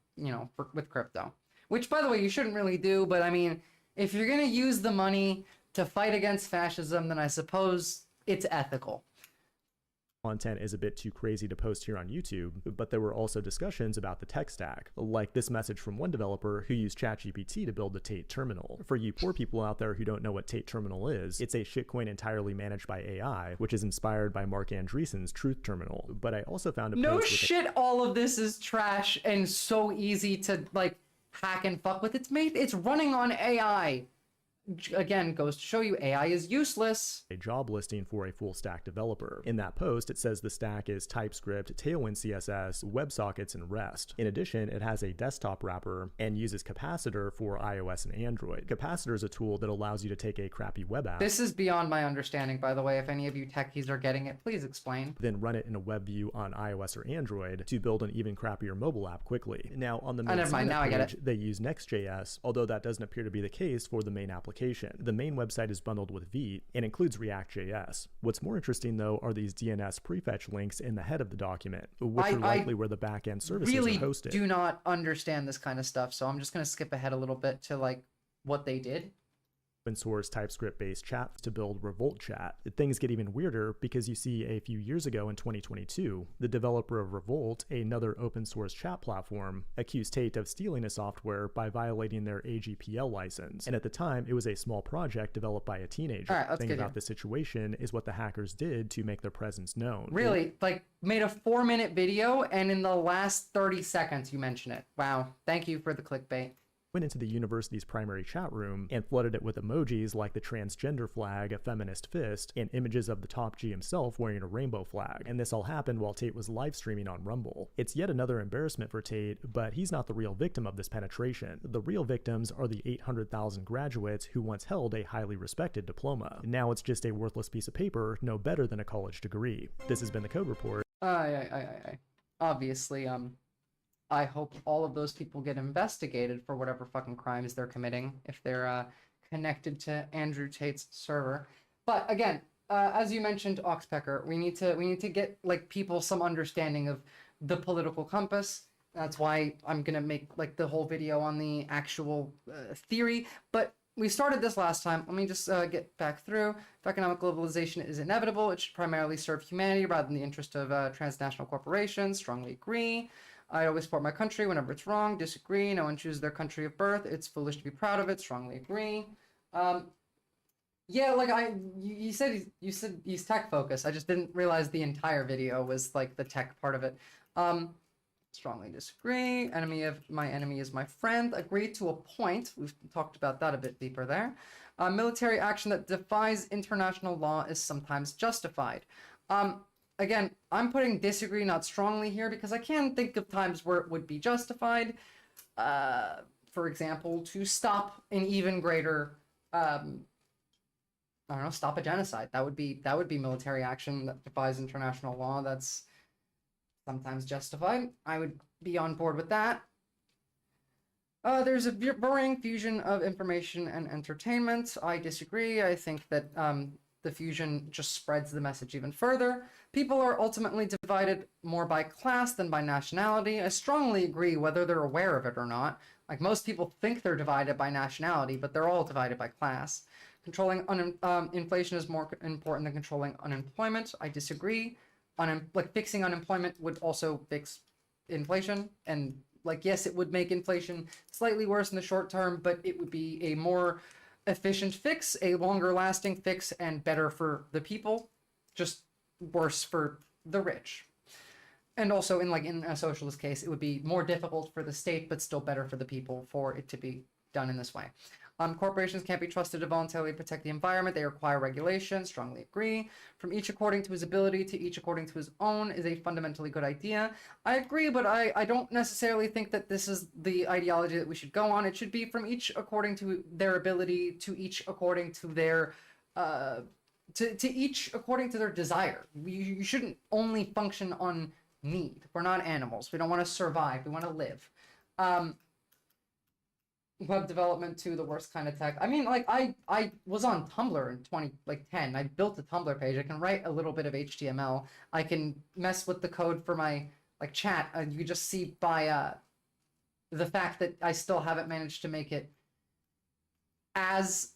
with crypto. Which, by the way, you shouldn't really do, but I mean, if you're going to use the money to fight against fascism, then I suppose it's ethical. Content is a bit too crazy to post here on YouTube, but there were also discussions about the tech stack, like this message from one developer who used ChatGPT to build the Tate Terminal. For you poor people out there who don't know what Tate Terminal is, it's a shitcoin entirely managed by AI, which is inspired by Mark Andreessen's Truth Terminal. But I also found a no post shit, all of this is trash and so easy to hack and fuck with. It's running on AI. Again, goes to show you AI is useless. A job listing for a full stack developer. In that post, it says the stack is TypeScript, Tailwind CSS, WebSockets, and REST. In addition, it has a desktop wrapper and uses Capacitor for iOS and Android. Capacitor is a tool that allows you to take a crappy web app. This is beyond my understanding, by the way. If any of you techies are getting it, please explain. Then run it in a web view on iOS or Android to build an even crappier mobile app quickly. Now, on the main never mind, now I get it. they use Next.js, although that doesn't appear to be the case for the main application. The main website is bundled with Vite and includes React.js. What's more interesting though are these DNS prefetch links in the head of the document, which are likely where the backend services really are hosted. Do not understand this kind of stuff, so I'm just going to skip ahead a little bit to what they did. Open source TypeScript based chat to build Revolt Chat. Things get even weirder because you see a few years ago in 2022, the developer of Revolt, another open source chat platform, accused Tate of stealing a software by violating their AGPL license. And at the time, it was a small project developed by a teenager. All right, let's the thing get about here. the situation is what the hackers did to make their presence known. Really, made a 4-minute video, and in the last 30 seconds you mention it. Wow, thank you for the clickbait. Went into the university's primary chat room and flooded it with emojis like the transgender flag, a feminist fist, and images of the top G himself wearing a rainbow flag. And this all happened while Tate was live streaming on Rumble. It's yet another embarrassment for Tate, but he's not the real victim of this penetration. The real victims are the 800,000 graduates who once held a highly respected diploma. Now it's just a worthless piece of paper, no better than a college degree. This has been the Code Report. Obviously, I hope all of those people get investigated for whatever fucking crimes they're committing if they're connected to Andrew Tate's server. But again, as you mentioned, Oxpecker, we need to get people some understanding of the political compass. That's why I'm gonna make the whole video on the actual theory. But we started this last time. Let me just get back through. If economic globalization is inevitable, it should primarily serve humanity rather than the interest of transnational corporations. Strongly agree. I always support my country whenever it's wrong. Disagree. No one chooses their country of birth. It's foolish to be proud of it. Strongly agree. Yeah, you said he's tech focused. I just didn't realize the entire video was the tech part of it. Strongly disagree. My enemy is my friend. Agree to a point. We've talked about that a bit deeper there. Military action that defies international law is sometimes justified. Again, I'm putting disagree, not strongly here, because I can think of times where it would be justified. For example, to stop an even greater, stop a genocide. That would be military action that defies international law. That's sometimes justified. I would be on board with that. There's a varying fusion of information and entertainment. I disagree. I think that The fusion just spreads the message even further. People are ultimately divided more by class than by nationality. I strongly agree, whether they're aware of it or not. Like, most people think they're divided by nationality, but they're all divided by class. Controlling inflation is more important than controlling unemployment. I disagree. Fixing unemployment would also fix inflation. And, like, yes, it would make inflation slightly worse in the short term, but it would be a more efficient fix, a longer lasting fix, and better for the people, just worse for the rich. And also, in a socialist case, it would be more difficult for the state, but still better for the people for it to be done in this way. Corporations can't be trusted to voluntarily protect the environment. They require regulation. Strongly agree. From each according to his ability to each according to his own is a fundamentally good idea. I agree, but I don't necessarily think that this is the ideology that we should go on. It should be from each according to their ability to each according to their to each according to their desire. You shouldn't only function on need. We're not animals. We don't want to survive. We want to live. Web development too, the worst kind of tech. I mean, like, I was on Tumblr in 2010. I built a Tumblr page. I can write a little bit of HTML. I can mess with the code for my chat. You can just see by the fact that I still haven't managed to make it as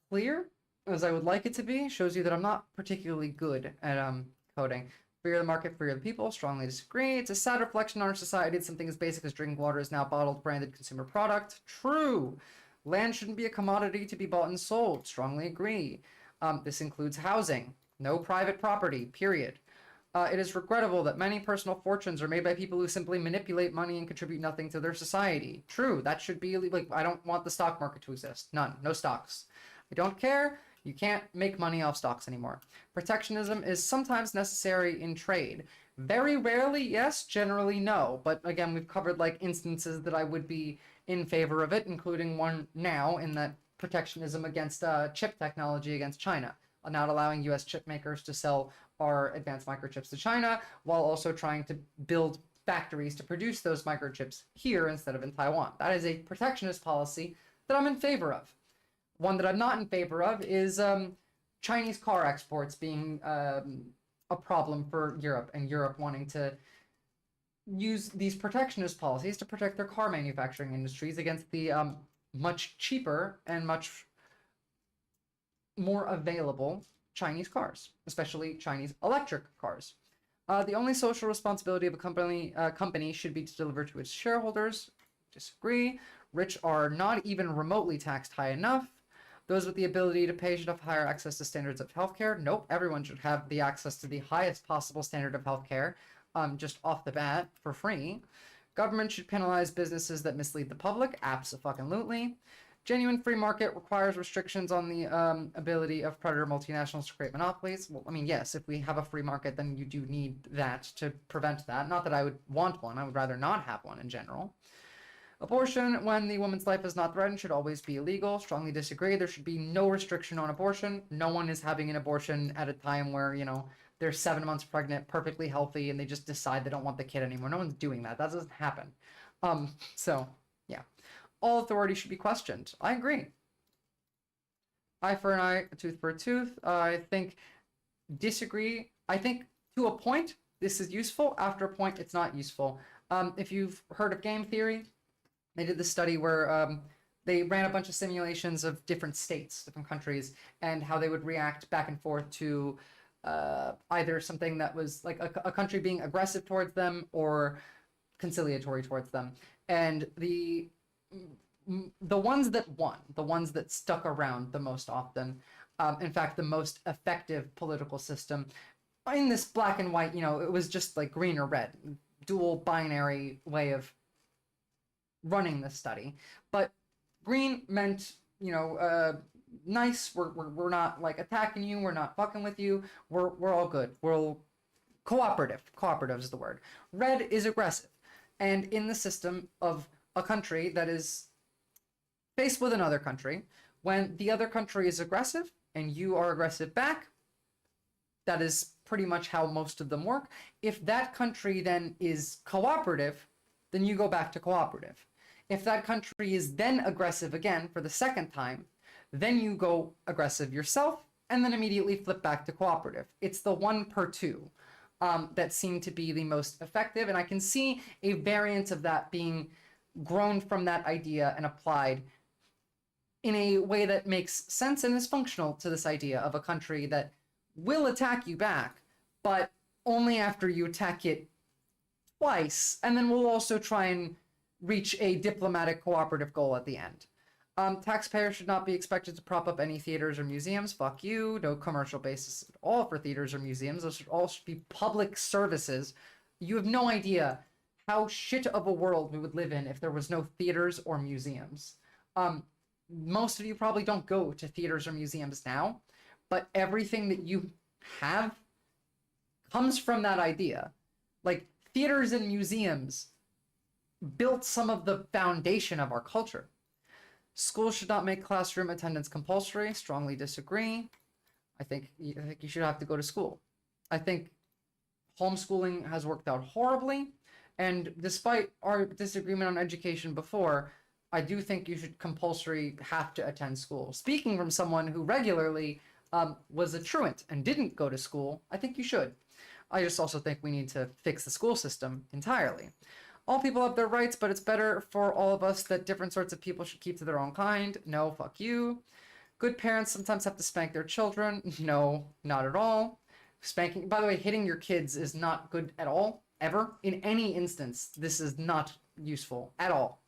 clear as I would like it to be. Shows you that I'm not particularly good at coding. Fear of the market, fear of the people. Strongly disagree. It's a sad reflection on our society that something as basic as drinking water is now a bottled, branded consumer product. True. Land shouldn't be a commodity to be bought and sold. Strongly agree. This includes housing. No private property, period. It is regrettable that many personal fortunes are made by people who simply manipulate money and contribute nothing to their society. True. That should be, I don't want the stock market to exist. None. No stocks. I don't care. You can't make money off stocks anymore. Protectionism is sometimes necessary in trade. Very rarely, yes. Generally, no. But again, we've covered instances that I would be in favor of it, including one now in that protectionism against chip technology against China, not allowing U.S. chip makers to sell our advanced microchips to China, while also trying to build factories to produce those microchips here instead of in Taiwan. That is a protectionist policy that I'm in favor of. One that I'm not in favor of is Chinese car exports being a problem for Europe, and Europe wanting to use these protectionist policies to protect their car manufacturing industries against the much cheaper and much more available Chinese cars, especially Chinese electric cars. The only social responsibility of a company should be to deliver to its shareholders. Disagree. Rich are not even remotely taxed high enough. Those with the ability to pay should have higher access to standards of healthcare. Nope, everyone should have the access to the highest possible standard of healthcare, just off the bat, for free. Government should penalize businesses that mislead the public. Abso-fucking-lutely. Genuine free market requires restrictions on the ability of predator multinationals to create monopolies. Well, I mean, yes, if we have a free market, then you do need that to prevent that. Not that I would want one. I would rather not have one in general. Abortion, when the woman's life is not threatened, should always be illegal. Strongly disagree. There should be no restriction on abortion. No one is having an abortion at a time where, they're 7 months pregnant, perfectly healthy, and they just decide they don't want the kid anymore. No one's doing that. That doesn't happen. So, yeah. All authority should be questioned. I agree. Eye for an eye, a tooth for a tooth. I think disagree. I think to a point, this is useful. After a point, it's not useful. If you've heard of game theory, they did this study where they ran a bunch of simulations of different states, different countries, and how they would react back and forth to either something that was like a country being aggressive towards them or conciliatory towards them. And the ones that won, the ones that stuck around the most often, in fact, the most effective political system in this black and white, it was just like green or red, dual binary way of running this study. But green meant, nice, we're not attacking you, we're not fucking with you, we're all good, we're cooperative is the word. Red is aggressive. And in the system of a country that is faced with another country, when the other country is aggressive and you are aggressive back, that is pretty much how most of them work. If that country then is cooperative, then you go back to cooperative. If that country is then aggressive again for the second time, then you go aggressive yourself, and then immediately flip back to cooperative. It's the 1 per 2 that seem to be the most effective. And I can see a variant of that being grown from that idea and applied in a way that makes sense and is functional to this idea of a country that will attack you back, but only after you attack it twice, and then we'll also try and reach a diplomatic cooperative goal at the end. Taxpayers should not be expected to prop up any theaters or museums. Fuck you. No commercial basis at all for theaters or museums. Those should all be public services. You have no idea how shit of a world we would live in if there was no theaters or museums. Most of you probably don't go to theaters or museums now, but everything that you have comes from that idea. Like, theaters and museums built some of the foundation of our culture. Schools should not make classroom attendance compulsory. Strongly disagree. I think you should have to go to school. I think homeschooling has worked out horribly, and despite our disagreement on education before, I do think you should compulsory have to attend school. Speaking from someone who regularly was a truant and didn't go to school, I think you should. I just also think we need to fix the school system entirely. All people have their rights, but it's better for all of us that different sorts of people should keep to their own kind. No, fuck you. Good parents sometimes have to spank their children. No, not at all. Spanking, by the way, hitting your kids is not good at all, ever. In any instance, this is not useful at all.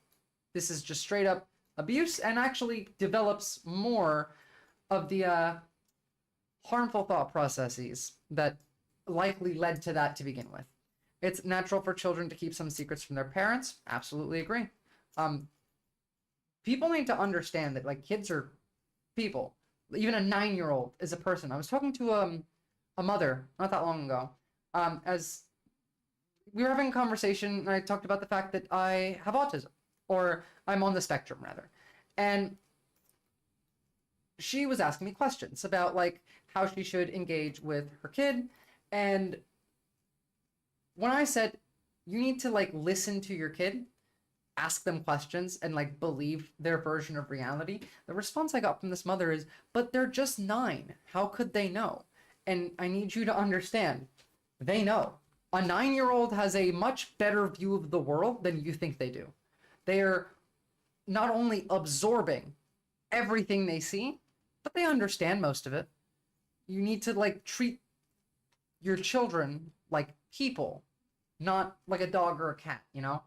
This is just straight up abuse and actually develops more of the harmful thought processes that likely led to that to begin with. It's natural for children to keep some secrets from their parents. Absolutely agree. People need to understand that, like, kids are people. Even a 9-year-old is a person. I was talking to a mother not that long ago. As we were having a conversation, and I talked about the fact that I have autism, or I'm on the spectrum rather. And she was asking me questions about, like, how she should engage with her kid. And when I said, you need to, like, listen to your kid, ask them questions, and, like, believe their version of reality, the response I got from this mother is, but they're just 9. How could they know? And I need you to understand, they know. A 9-year-old has a much better view of the world than you think they do. They're not only absorbing everything they see, but they understand most of it. You need to, like, treat your children like people, not like a dog or a cat, you know?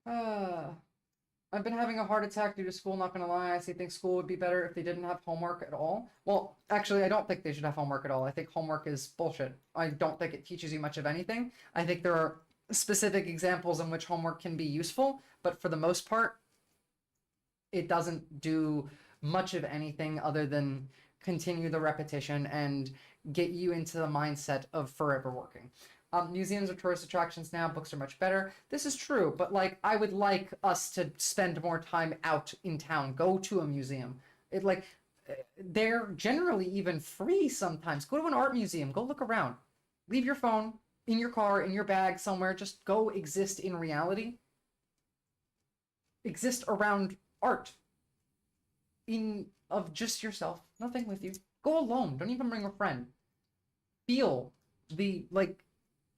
I've been having a heart attack due to school, not gonna lie. I think school would be better if they didn't have homework at all. Well, actually, I don't think they should have homework at all. I think homework is bullshit. I don't think it teaches you much of anything. I think there are specific examples in which homework can be useful, but for the most part, it doesn't do much of anything other than continue the repetition and get you into the mindset of forever working. Museums are tourist attractions now. Books are much better. This is true, but, like, I would like us to spend more time out in town. Go to a museum. They're generally even free sometimes. Go to an art museum. Go look around. Leave your phone in your car, in your bag, somewhere. Just go exist in reality. Exist around art. Of just yourself. Nothing with you. Go alone. Don't even bring a friend. Feel the, like,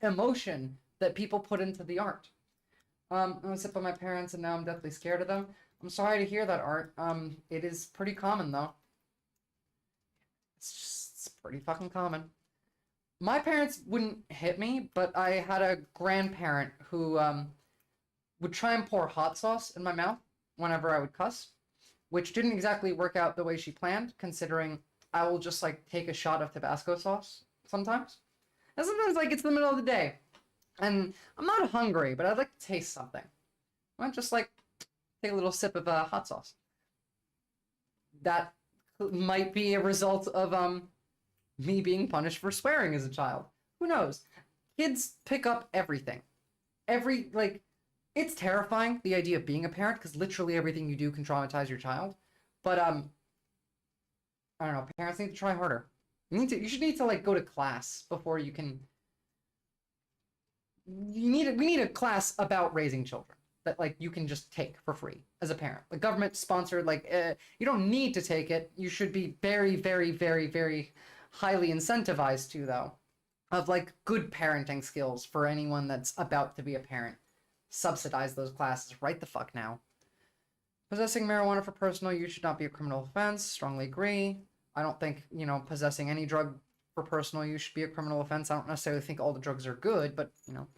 emotion that people put into the art. I was hit by my parents and now I'm deathly scared of them. I'm sorry to hear that, Art. It is pretty common, though. It's pretty fucking common. My parents wouldn't hit me, but I had a grandparent who would try and pour hot sauce in my mouth whenever I would cuss, which didn't exactly work out the way she planned, considering I will just, like, take a shot of Tabasco sauce sometimes. And sometimes, like, it's the middle of the day, and I'm not hungry, but I'd like to taste something. I might just, like, take a little sip of hot sauce. That might be a result of me being punished for swearing as a child. Who knows? Kids pick up everything. It's terrifying, the idea of being a parent, because literally everything you do can traumatize your child. But, I don't know, parents need to try harder. You should need to, like, go to class before you can... We need a class about raising children. that like you can just take for free as a parent. Like government sponsored, like you don't need to take it. You should be very, very, very, very highly incentivized to, though, of like good parenting skills for anyone that's about to be a parent. Subsidize those classes right the fuck now. Possessing marijuana for personal use should not be a criminal offense. Strongly agree. I don't think, you know, possessing any drug for personal use should be a criminal offense. I don't necessarily think all the drugs are good, but, you know,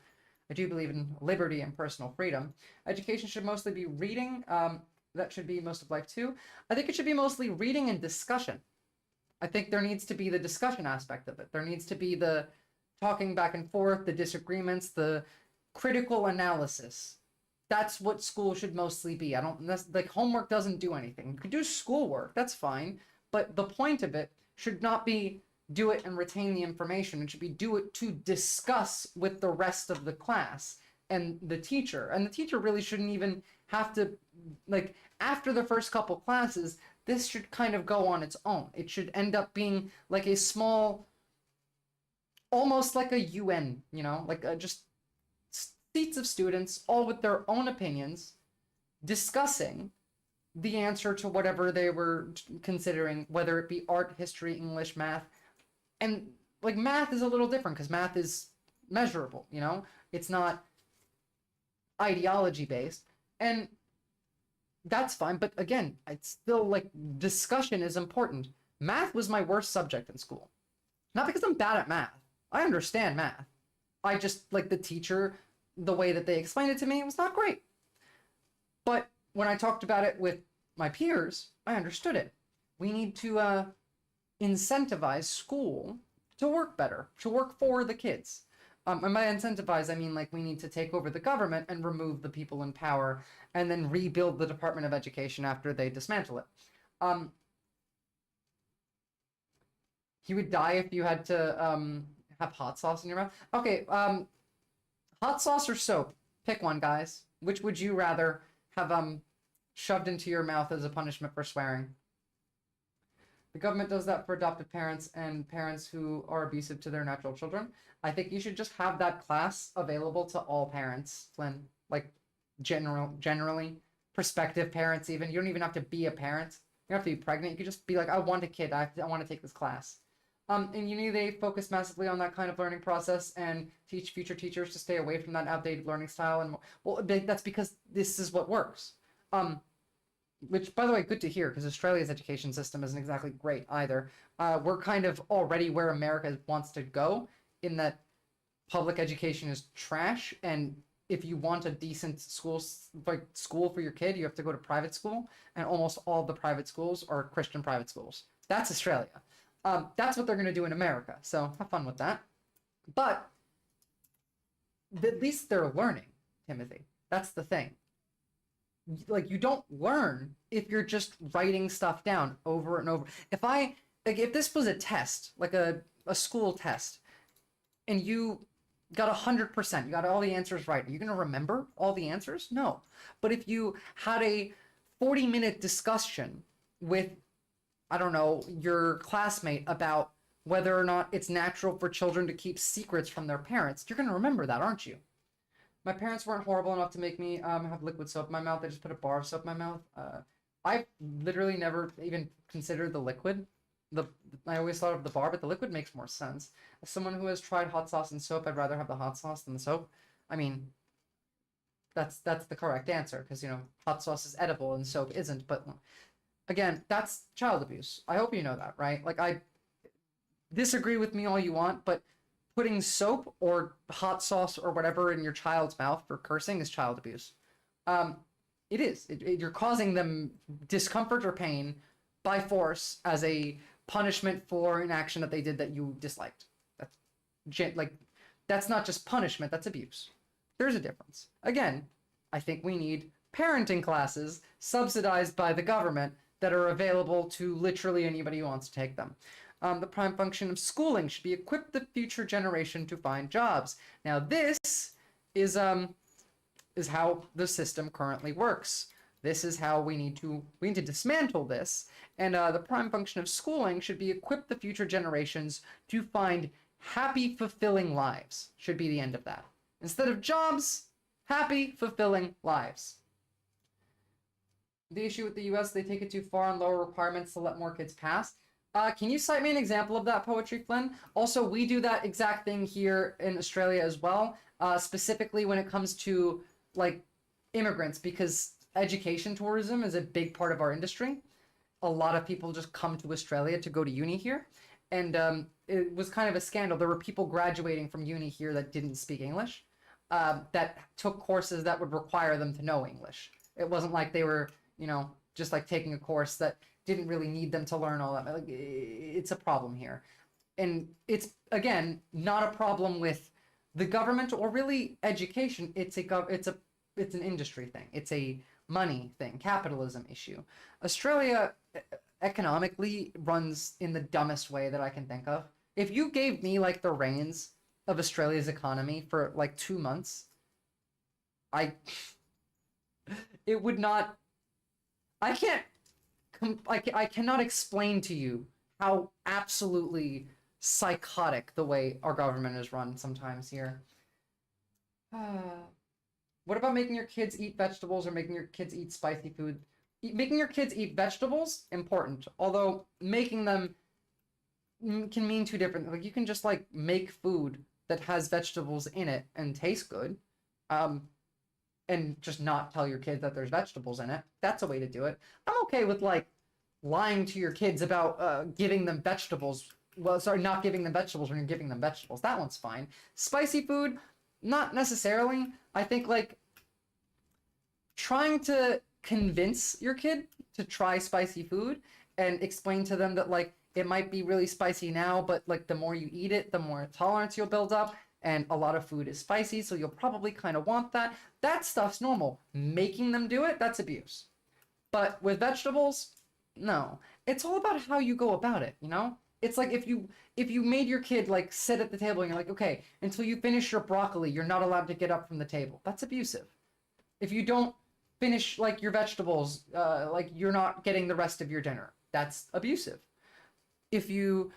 I do believe in liberty and personal freedom. Education should mostly be reading. That should be most of life too. I think it should be mostly reading and discussion. I think there needs to be the discussion aspect of it. There needs to be the talking back and forth, the disagreements, the critical analysis. That's what school should mostly be. I don't, like, homework doesn't do anything. You can do schoolwork, that's fine, but the point of it should not be do it and retain the information. It should be do it to discuss with the rest of the class and the teacher. And the teacher really shouldn't even have to, like, after the first couple classes, this should kind of go on its own. It should end up being like a small, almost like a UN, you know, like just seats of students, all with their own opinions, discussing the answer to whatever they were considering, whether it be art, history, English, math. And like math is a little different because math is measurable, you know, it's not ideology based. And that's fine. But again, it's still like discussion is important. Math was my worst subject in school. Not because I'm bad at math. I understand math. I just, like, the teacher, the way that they explained it to me, was not great. But when I talked about it with my peers, I understood it. We need to incentivize school to work better, to work for the kids. And by incentivize, I mean, like, we need to take over the government and remove the people in power and then rebuild the Department of Education after they dismantle it. You would die if you had to have hot sauce in your mouth. Okay, hot sauce or soap? Pick one, guys. Which would you rather have shoved into your mouth as a punishment for swearing? The government does that for adoptive parents and parents who are abusive to their natural children. I think you should just have that class available to all parents, Flynn. Like, generally, prospective parents even. You don't even have to be a parent. You don't have to be pregnant. You could just be like, I want a kid. I want to take this class. In uni, they focus massively on that kind of learning process and teach future teachers to stay away from that outdated learning style. And well, that's because this is what works. Which, by the way, good to hear, because Australia's education system isn't exactly great either. We're kind of already where America wants to go, in that public education is trash, and if you want a decent school for your kid, you have to go to private school, and almost all the private schools are Christian private schools. That's Australia. That's what they're going to do in America, so have fun with that. But at least they're learning, Timothy. That's the thing. Like, you don't learn if you're just writing stuff down over and over. If this was a test, like a school test, and you got 100%, you got all the answers right, are you going to remember all the answers? No. But if you had a 40-minute discussion with, I don't know, your classmate about whether or not it's natural for children to keep secrets from their parents, you're going to remember that, aren't you? My parents weren't horrible enough to make me have liquid soap in my mouth. They just put a bar of soap in my mouth. I literally never even considered the liquid. I always thought of the bar, but the liquid makes more sense. As someone who has tried hot sauce and soap, I'd rather have the hot sauce than the soap. I mean, that's the correct answer, because, you know, hot sauce is edible and soap isn't. But again, that's child abuse. I hope you know that, right? Like, I disagree with me all you want, but putting soap or hot sauce or whatever in your child's mouth for cursing is child abuse. It is. You're causing them discomfort or pain by force as a punishment for an action that they did that you disliked. That's not just punishment, that's abuse. There's a difference. Again, I think we need parenting classes subsidized by the government that are available to literally anybody who wants to take them. The prime function of schooling should be equip the future generation to find jobs. Now, this is how the system currently works. This is how we need to dismantle this. And the prime function of schooling should be equip the future generations to find happy, fulfilling lives. Should be the end of that. Instead of jobs, happy, fulfilling lives. The issue with the US, they take it too far and lower requirements to let more kids pass. Can you cite me an example of that, Poetry Flynn? Also, we do that exact thing here in Australia as well, specifically when it comes to like immigrants, because education tourism is a big part of our industry. A lot of people just come to Australia to go to uni here. And it was kind of a scandal. There were people graduating from uni here that didn't speak English, that took courses that would require them to know English. It wasn't like they were, you know, just like taking a course that didn't really need them to learn all that. Like, it's a problem here. And it's, again, not a problem with the government or really education. It's an industry thing. It's a money thing, capitalism issue. Australia economically runs in the dumbest way that I can think of. If you gave me like the reins of Australia's economy for like 2 months, it would not, I cannot explain to you how absolutely psychotic the way our government is run sometimes here. What about making your kids eat vegetables or making your kids eat spicy food? Making your kids eat vegetables, important. Although making them can mean two different, like you can just like make food that has vegetables in it and taste good. And just not tell your kids that there's vegetables in it. That's a way to do it. I'm okay with like lying to your kids about giving them vegetables. Well, sorry, not giving them vegetables when you're giving them vegetables. That one's fine. Spicy food, not necessarily. I think like trying to convince your kid to try spicy food and explain to them that like it might be really spicy now, but like the more you eat it, the more tolerance you'll build up. And a lot of food is spicy, so you'll probably kind of want that. That stuff's normal. Making them do it, that's abuse. But with vegetables, no. It's all about how you go about it, you know? It's like if you made your kid like sit at the table and you're like, okay, until you finish your broccoli, you're not allowed to get up from the table. That's abusive. If you don't finish like your vegetables, like you're not getting the rest of your dinner. That's abusive. If you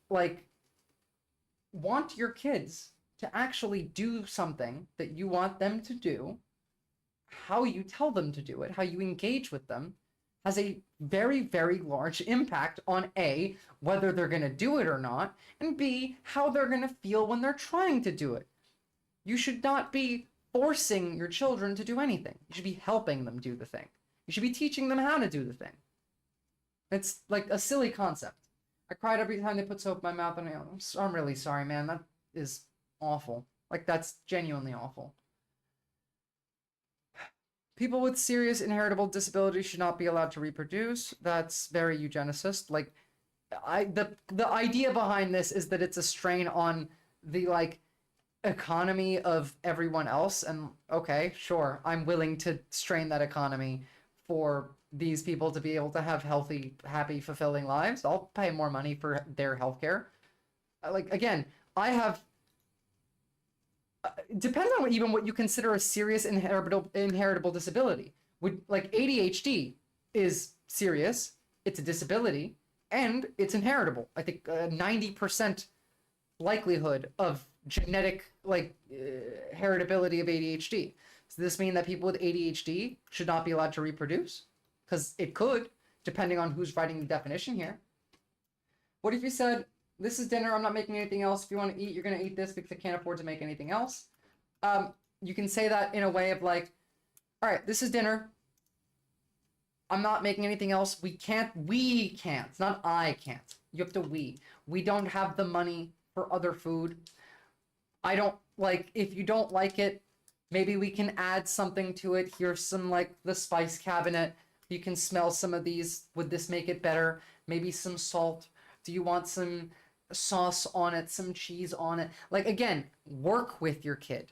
like want your kids to actually do something that you want them to do, how you tell them to do it, how you engage with them, has a very, very large impact on A, whether they're going to do it or not, and B, how they're going to feel when they're trying to do it. You should not be forcing your children to do anything. You should be helping them do the thing. You should be teaching them how to do the thing. It's like a silly concept. I cried every time they put soap in my mouth, and I'm really sorry, man. That is awful. Like, that's genuinely awful. People with serious inheritable disabilities should not be allowed to reproduce. That's very eugenicist. Like, the idea behind this is that it's a strain on the, like, economy of everyone else. And, okay, sure, I'm willing to strain that economy for these people to be able to have healthy, happy, fulfilling lives. I'll pay more money for their healthcare. Like, again, I have... depends on even what you consider a serious inheritable disability. Like ADHD is serious, it's a disability, and it's inheritable. I think 90% likelihood of genetic heritability of ADHD. Does this mean that people with ADHD should not be allowed to reproduce? Because it could, depending on who's writing the definition here. What if you said, this is dinner, I'm not making anything else. If you want to eat, you're going to eat this because I can't afford to make anything else. You can say that in a way of like, all right, this is dinner. I'm not making anything else. We can't, it's not I can't. You have to we. We don't have the money for other food. I don't like, if you don't like it, maybe we can add something to it. Here's some like the spice cabinet. You can smell some of these. Would this make it better? Maybe some salt. Do you want some sauce on it, some cheese on it? Like, again, work with your kid.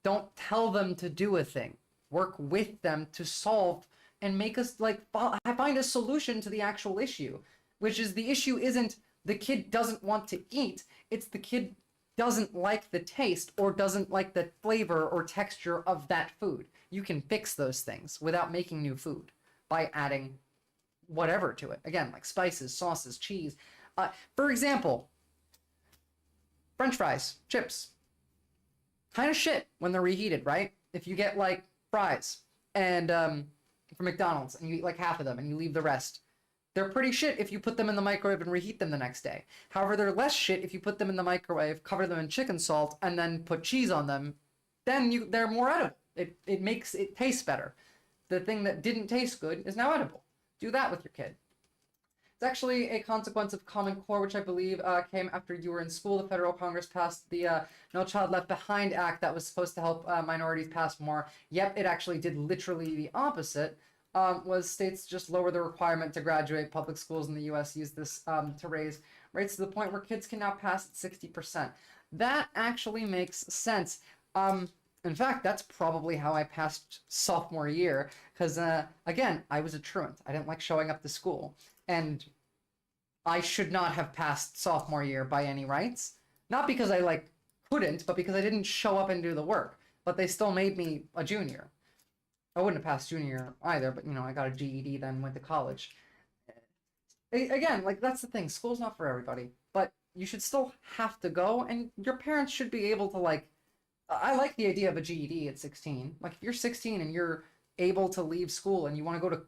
Don't tell them to do a thing. Work with them to solve and make us like find a solution to the actual issue, which is the issue isn't the kid doesn't want to eat. It's the kid doesn't like the taste or doesn't like the flavor or texture of that food. You can fix those things without making new food by adding whatever to it. Again, like spices, sauces, cheese. For example, French fries, chips. Kind of shit when they're reheated, right? if you get like fries and from McDonald's and you eat like half of them and you leave the rest, they're pretty shit if you put them in the microwave and reheat them the next day. However, they're less shit if you put them in the microwave, cover them in chicken salt, and then put cheese on them. Then they're more edible. It makes it taste better. The thing that didn't taste good is now edible. Do that with your kid. It's actually a consequence of Common Core, which I believe came after you were in school. The federal Congress passed the No Child Left Behind Act that was supposed to help minorities pass more. Yep, it actually did literally the opposite. Was states just lower the requirement to graduate. Public schools in the U.S. use this to raise rates to the point where kids can now pass at 60%. That actually makes sense. In fact, that's probably how I passed sophomore year, because, again, I was a truant. I didn't like showing up to school, and I should not have passed sophomore year by any rights. Not because I, like, couldn't, but because I didn't show up and do the work. But they still made me a junior. I wouldn't have passed junior year either, but, you know, I got a GED, then went to college. Again, like, that's the thing. School's not for everybody, but you should still have to go, and your parents should be able to, like, I like the idea of a GED at 16. Like, if you're 16 and you're able to leave school and you want to go to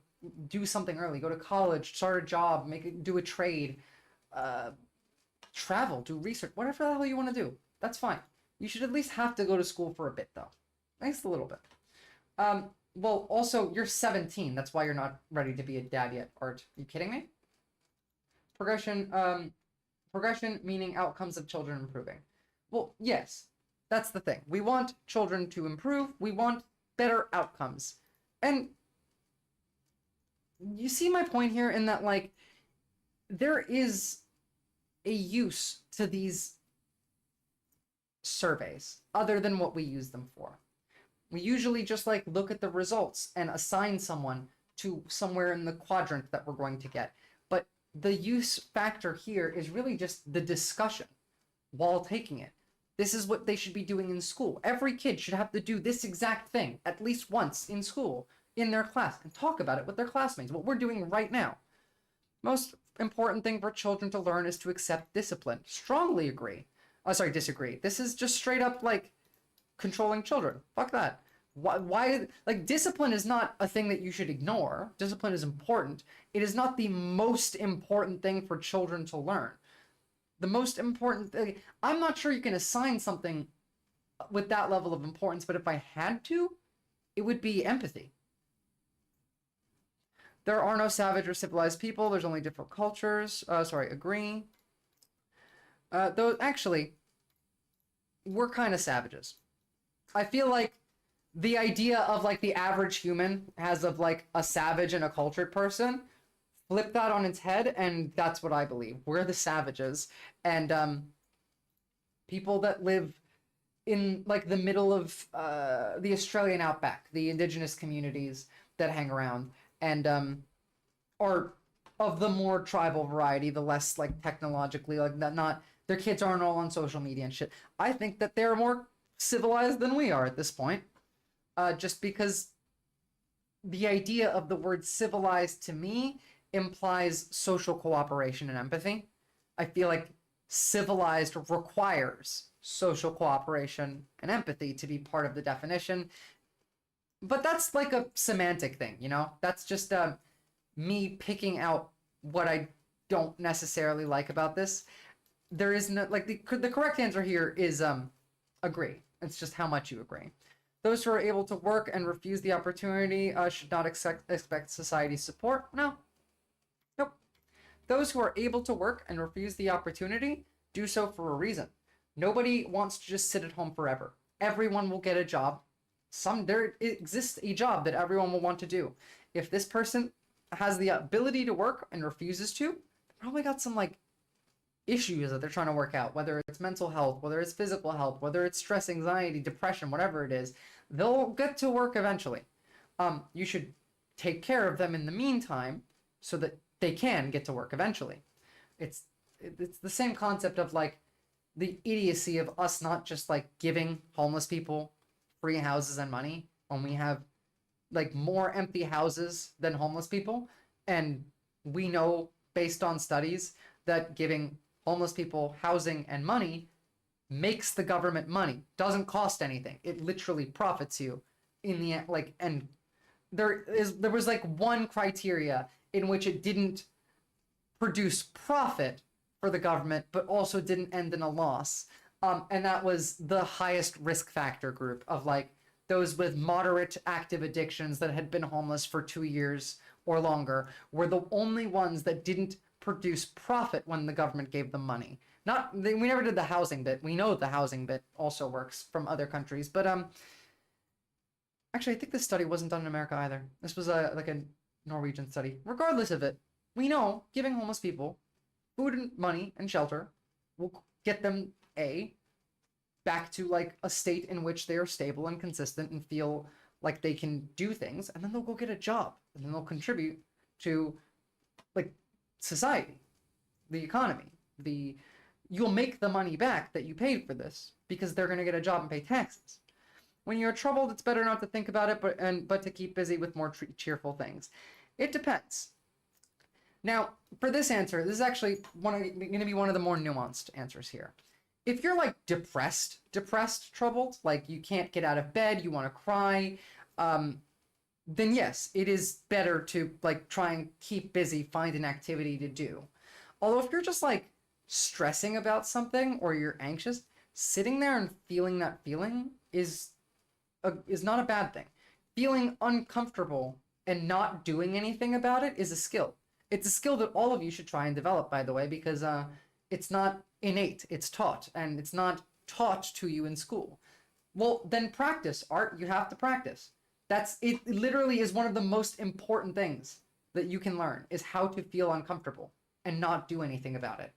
do something early, go to college, start a job, do a trade, travel, do research, whatever the hell you want to do, that's fine. You should at least have to go to school for a bit, though. At least a little bit. Well, also, you're 17. That's why you're not ready to be a dad yet, Art. Are you kidding me? Progression meaning outcomes of children improving. Well, yes, that's the thing. We want children to improve. We want better outcomes. And you see my point here in that, like, there is a use to these surveys other than what we use them for. We usually just, like, look at the results and assign someone to somewhere in the quadrant that we're going to get. But the use factor here is really just the discussion while taking it. This is what they should be doing in school. Every kid should have to do this exact thing at least once in school, in their class, and talk about it with their classmates, what we're doing right now. Most important thing for children to learn is to accept discipline. Strongly agree. Oh, sorry, disagree. This is just straight up, like, controlling children. Fuck that. Why, like, discipline is not a thing that you should ignore. Discipline is important. It is not the most important thing for children to learn. The most important thing, I'm not sure you can assign something with that level of importance, but if I had to, it would be empathy. There are no savage or civilized people. There's only different cultures. Agree. Though, actually, we're kind of savages. I feel like the idea of, like, the average human has of, like, a savage and a cultured person, flip that on its head, and that's what I believe. We're the savages, and people that live in, like, the middle of the Australian outback, the indigenous communities that hang around, and are of the more tribal variety, the less, like, technologically, like, not their kids aren't all on social media and shit. I think that they're more civilized than we are at this point, just because the idea of the word civilized to me implies social cooperation and empathy. I feel like civilized requires social cooperation and empathy to be part of the definition. But that's like a semantic thing, you know? That's just me picking out what I don't necessarily like about this. There is no, like, the correct answer here is agree. It's just how much you agree. Those who are able to work and refuse the opportunity should not expect society's support. No. Nope. Those who are able to work and refuse the opportunity do so for a reason. Nobody wants to just sit at home forever. Everyone will get a job. There exists a job that everyone will want to do. If this person has the ability to work and refuses to, they probably got some, like, issues that they're trying to work out, whether it's mental health, whether it's physical health, whether it's stress, anxiety, depression, whatever it is. They'll get to work eventually. You should take care of them in the meantime so that they can get to work eventually. It's the same concept of, like, the idiocy of us not just, like, giving homeless people free houses and money when we have, like, more empty houses than homeless people. And we know, based on studies, that giving homeless people housing and money makes the government money. Doesn't cost anything. It literally profits you in the end, like, and there was like one criteria in which it didn't produce profit for the government, but also didn't end in a loss. And that was the highest risk factor group of like those with moderate active addictions that had been homeless for 2 years or longer were the only ones that didn't produce profit when the government gave them money. We never did the housing bit. We know the housing bit also works from other countries, but actually I think this study wasn't done in America either. This was like a Norwegian study. Regardless of it, we know giving homeless people food and money and shelter will get them back to like a state in which they are stable and consistent and feel like they can do things, and then they'll go get a job, and then they'll contribute to like society, the economy. You'll make the money back that you paid for this because they're going to get a job and pay taxes. When you're troubled, it's better not to think about it, but to keep busy with more cheerful things. It depends. Now, for this answer, this is actually going to be one of the more nuanced answers here. If you're like depressed, troubled, like you can't get out of bed, you want to cry, then yes, it is better to like try and keep busy, find an activity to do. Although if you're just like stressing about something or you're anxious, sitting there and feeling that feeling is not a bad thing. Feeling uncomfortable and not doing anything about it is a skill. It's a skill that all of you should try and develop, by the way, because it's not innate, it's taught, and it's not taught to you in school. Well, then practice, Art. You have to practice. It literally is one of the most important things that you can learn, is how to feel uncomfortable and not do anything about it.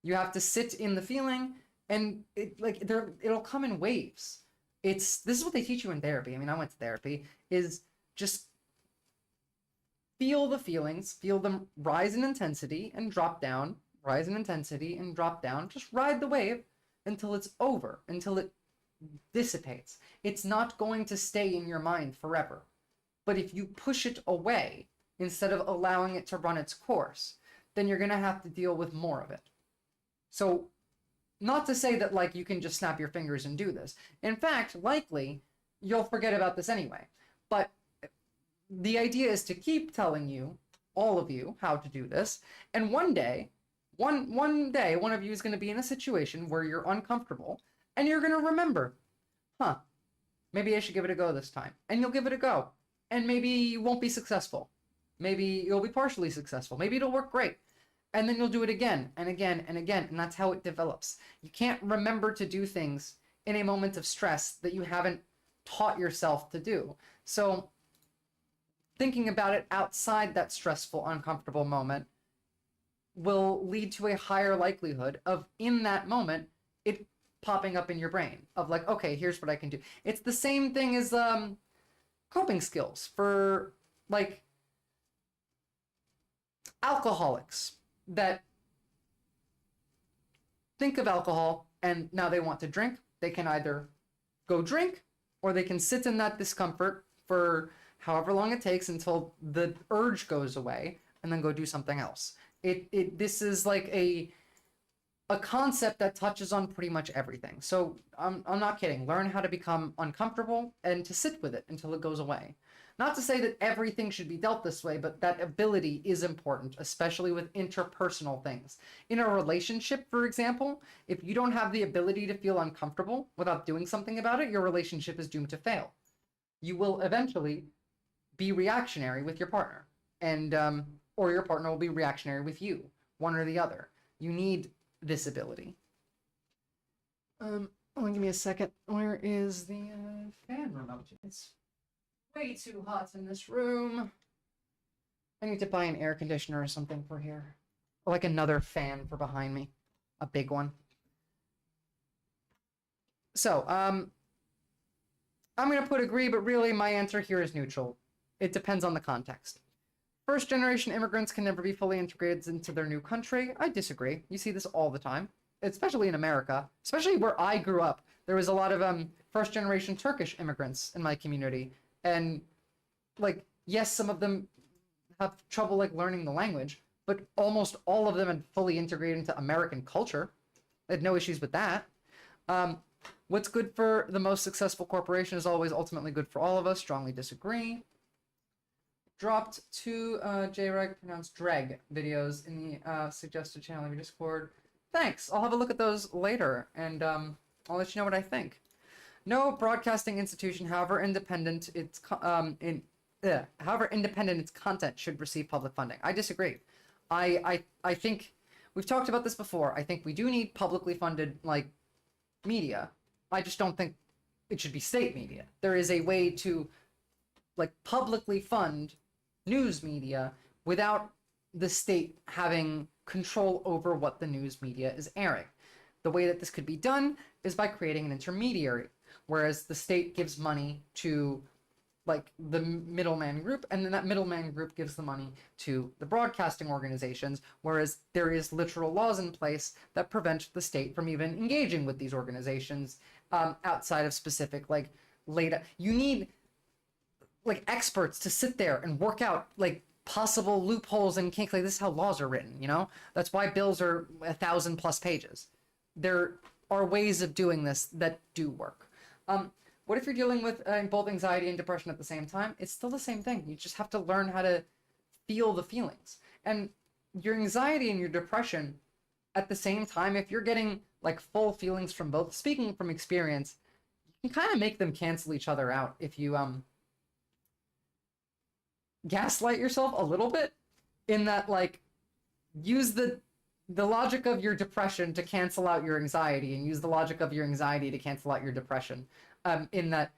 You have to sit in the feeling, and it'll come in waves. This is what they teach you in therapy. I mean, I went to therapy, is just feel the feelings, feel them rise in intensity and drop down, rise in intensity and drop down. Just ride the wave until it's over, until it dissipates. It's not going to stay in your mind forever. But if you push it away instead of allowing it to run its course, then you're going to have to deal with more of it. So, not to say that like you can just snap your fingers and do this. In fact, likely you'll forget about this anyway. But the idea is to keep telling you, all of you, how to do this. And one day, one day, one of you is going to be in a situation where you're uncomfortable and you're going to remember, maybe I should give it a go this time. And you'll give it a go. And maybe you won't be successful. Maybe you'll be partially successful. Maybe it'll work great. And then you'll do it again and again and again. And that's how it develops. You can't remember to do things in a moment of stress that you haven't taught yourself to do. So thinking about it outside that stressful, uncomfortable moment will lead to a higher likelihood of, in that moment, it popping up in your brain of like, okay, here's what I can do. It's the same thing as coping skills for like alcoholics that think of alcohol and now they want to drink. They can either go drink or they can sit in that discomfort for however long it takes until the urge goes away and then go do something else. This is like a concept that touches on pretty much everything. So I'm not kidding. Learn how to become uncomfortable and to sit with it until it goes away. Not to say that everything should be dealt this way, but that ability is important, especially with interpersonal things. In a relationship, for example, if you don't have the ability to feel uncomfortable without doing something about it, your relationship is doomed to fail. You will eventually be reactionary with your partner, and or your partner will be reactionary with you, one or the other. You need this ability. Give me a second. Where is the fan remote? It's way too hot in this room. I need to buy an air conditioner or something for here. Or like another fan for behind me. A big one. So, I'm going to put agree, but really my answer here is neutral. It depends on the context. First-generation immigrants can never be fully integrated into their new country. I disagree. You see this all the time, especially in America, especially where I grew up. There was a lot of first-generation Turkish immigrants in my community. And, like, yes, some of them have trouble, like, learning the language, but almost all of them had fully integrated into American culture. They had no issues with that. What's good for the most successful corporation is always ultimately good for all of us. Strongly disagree. Dropped 2 JREG, pronounced Dreg, videos in the suggested channel of your Discord. Thanks. I'll have a look at those later, and I'll let you know what I think. No broadcasting institution, however independent its content, should receive public funding. I disagree. I think we've talked about this before. I think we do need publicly funded media. I just don't think it should be state media. There is a way to publicly fund news media without the state having control over what the news media is airing. The way that this could be done is by creating an intermediary, whereas the state gives money to the middleman group, and then that middleman group gives the money to the broadcasting organizations, whereas there is literal laws in place that prevent the state from even engaging with these organizations outside of specific you need experts to sit there and work out possible loopholes and kinks. This is how laws are written, that's why bills are 1,000+ pages. There are ways of doing this that do work. What if you're dealing with both anxiety and depression at the same time? It's still the same thing. You just have to learn how to feel the feelings. And your anxiety and your depression at the same time, if you're getting full feelings from both, speaking from experience, you can kind of make them cancel each other out if you gaslight yourself a little bit, in that use the logic of your depression to cancel out your anxiety, and use the logic of your anxiety to cancel out your depression, in that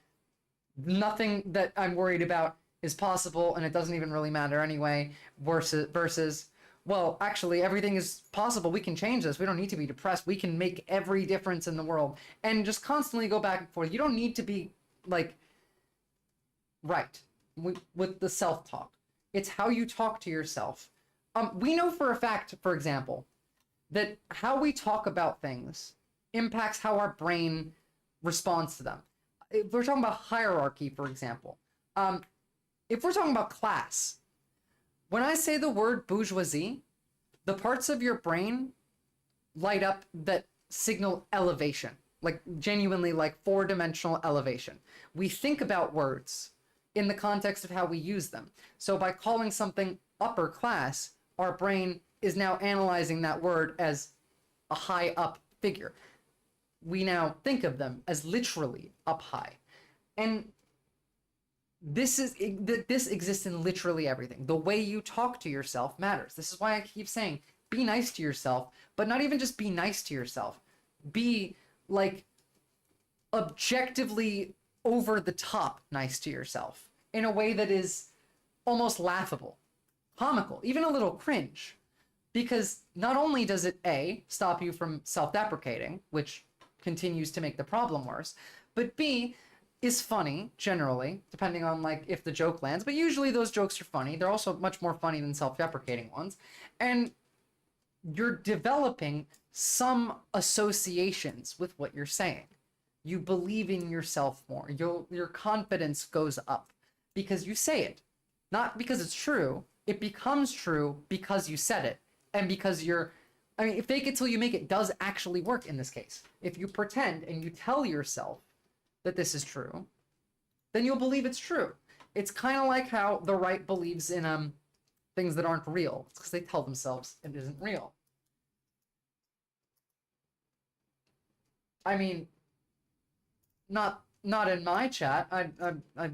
nothing that I'm worried about is possible and it doesn't even really matter anyway, versus well, actually everything is possible, we can change this, we don't need to be depressed, we can make every difference in the world, and just constantly go back and forth. You don't need to be right with the self-talk. It's how you talk to yourself. We know for a fact, for example, that how we talk about things impacts how our brain responds to them. If we're talking about hierarchy, for example, if we're talking about class, when I say the word bourgeoisie, the parts of your brain light up that signal elevation, genuinely 4-dimensional elevation. We think about words in the context of how we use them. So by calling something upper class, our brain is now analyzing that word as a high up figure. We now think of them as literally up high. And this exists in literally everything. The way you talk to yourself matters. This is why I keep saying, be nice to yourself, but not even just be nice to yourself. Be objectively over the top nice to yourself in a way that is almost laughable, comical, even a little cringe. Because not only does it stop you from self-deprecating, which continues to make the problem worse, but B, is funny generally, depending on if the joke lands, but usually those jokes are funny. They're also much more funny than self-deprecating ones. And you're developing some associations with what you're saying. You believe in yourself more. Your confidence goes up because you say it, not because it's true. It becomes true because you said it, and because fake it till you make it does actually work in this case. If you pretend and you tell yourself that this is true, then you'll believe it's true. It's kind of like how the right believes in things that aren't real. It's because they tell themselves it isn't real. I mean, not in my chat. I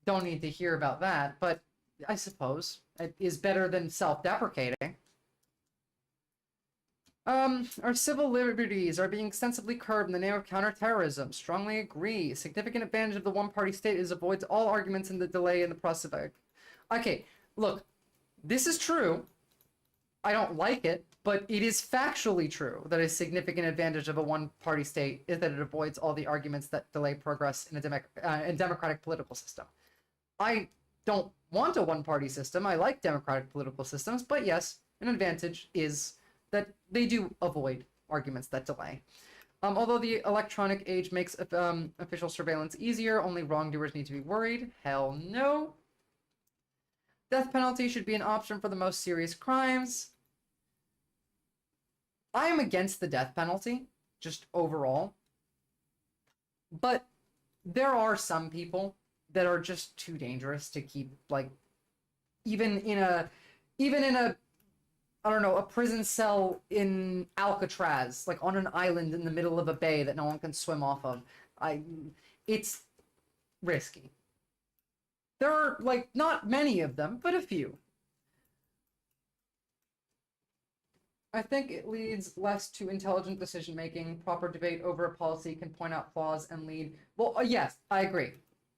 don't need to hear about that, but I suppose it is better than self-deprecating. Our civil liberties are being extensively curbed in the name of counterterrorism. Strongly agree. A significant advantage of the one-party state is avoids all arguments in the delay in the process of... Okay, look, this is true. I don't like it, but it is factually true that a significant advantage of a one-party state is that it avoids all the arguments that delay progress in a democratic political system. I don't want a one-party system. I like democratic political systems, but yes, an advantage is that they do avoid arguments that delay. Although the electronic age makes official surveillance easier, only wrongdoers need to be worried. Hell no. Death penalty should be an option for the most serious crimes. I am against the death penalty, just overall. But there are some people that are just too dangerous to keep, like, even in a I don't know, a prison cell in Alcatraz, like on an island in the middle of a bay that no one can swim off of. It's risky. There are, like, not many of them, but a few. I think it leads less to intelligent decision making. Proper debate over a policy can point out flaws and lead. Well, yes, I agree.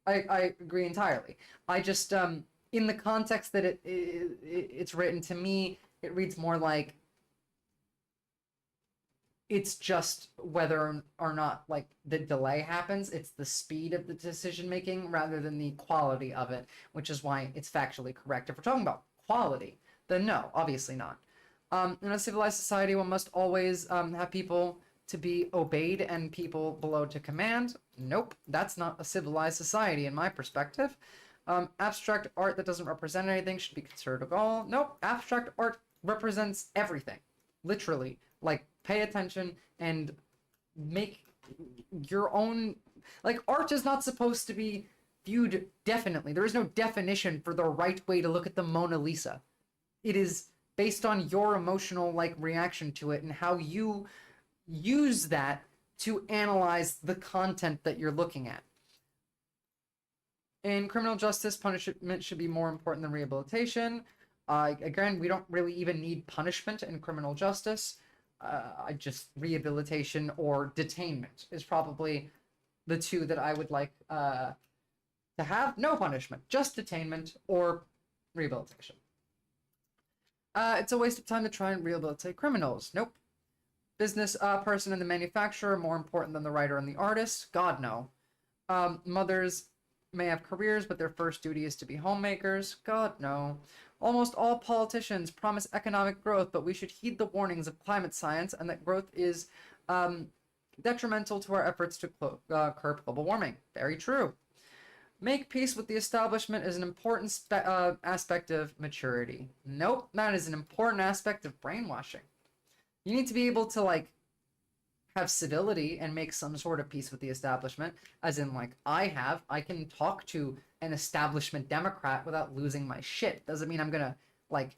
I agree entirely. I just in the context that it's written, to me, it reads more like it's just whether or not, like, the delay happens. It's the speed of the decision making rather than the quality of it, which is why it's factually correct. If we're talking about quality, then no, obviously not. In a civilized society, one must always have people to be obeyed and people below to command. Nope, that's not a civilized society in my perspective. Abstract art that doesn't represent anything should be considered a goal. Nope, abstract art represents everything. Literally. Like, pay attention and make your own... Like, art is not supposed to be viewed definitely. There is no definition for the right way to look at the Mona Lisa. It is based on your emotional, like, reaction to it and how you use that to analyze the content that you're looking at. In criminal justice, punishment should be more important than rehabilitation. Again, we don't really even need punishment in criminal justice. Just rehabilitation or detainment is probably the two that I would like to have. No punishment, just detainment or rehabilitation. It's a waste of time to try and rehabilitate criminals. Nope. Business person and the manufacturer more important than the writer and the artist? God, no. Mothers may have careers, but their first duty is to be homemakers? God, no. Almost all politicians promise economic growth, but we should heed the warnings of climate science and that growth is detrimental to our efforts to curb global warming. Very true. Make peace with the establishment is an important aspect of maturity. Nope, that is an important aspect of brainwashing. You need to be able to, like, have civility and make some sort of peace with the establishment, as in, like, I can talk to an establishment Democrat without losing my shit. Doesn't mean I'm gonna, like,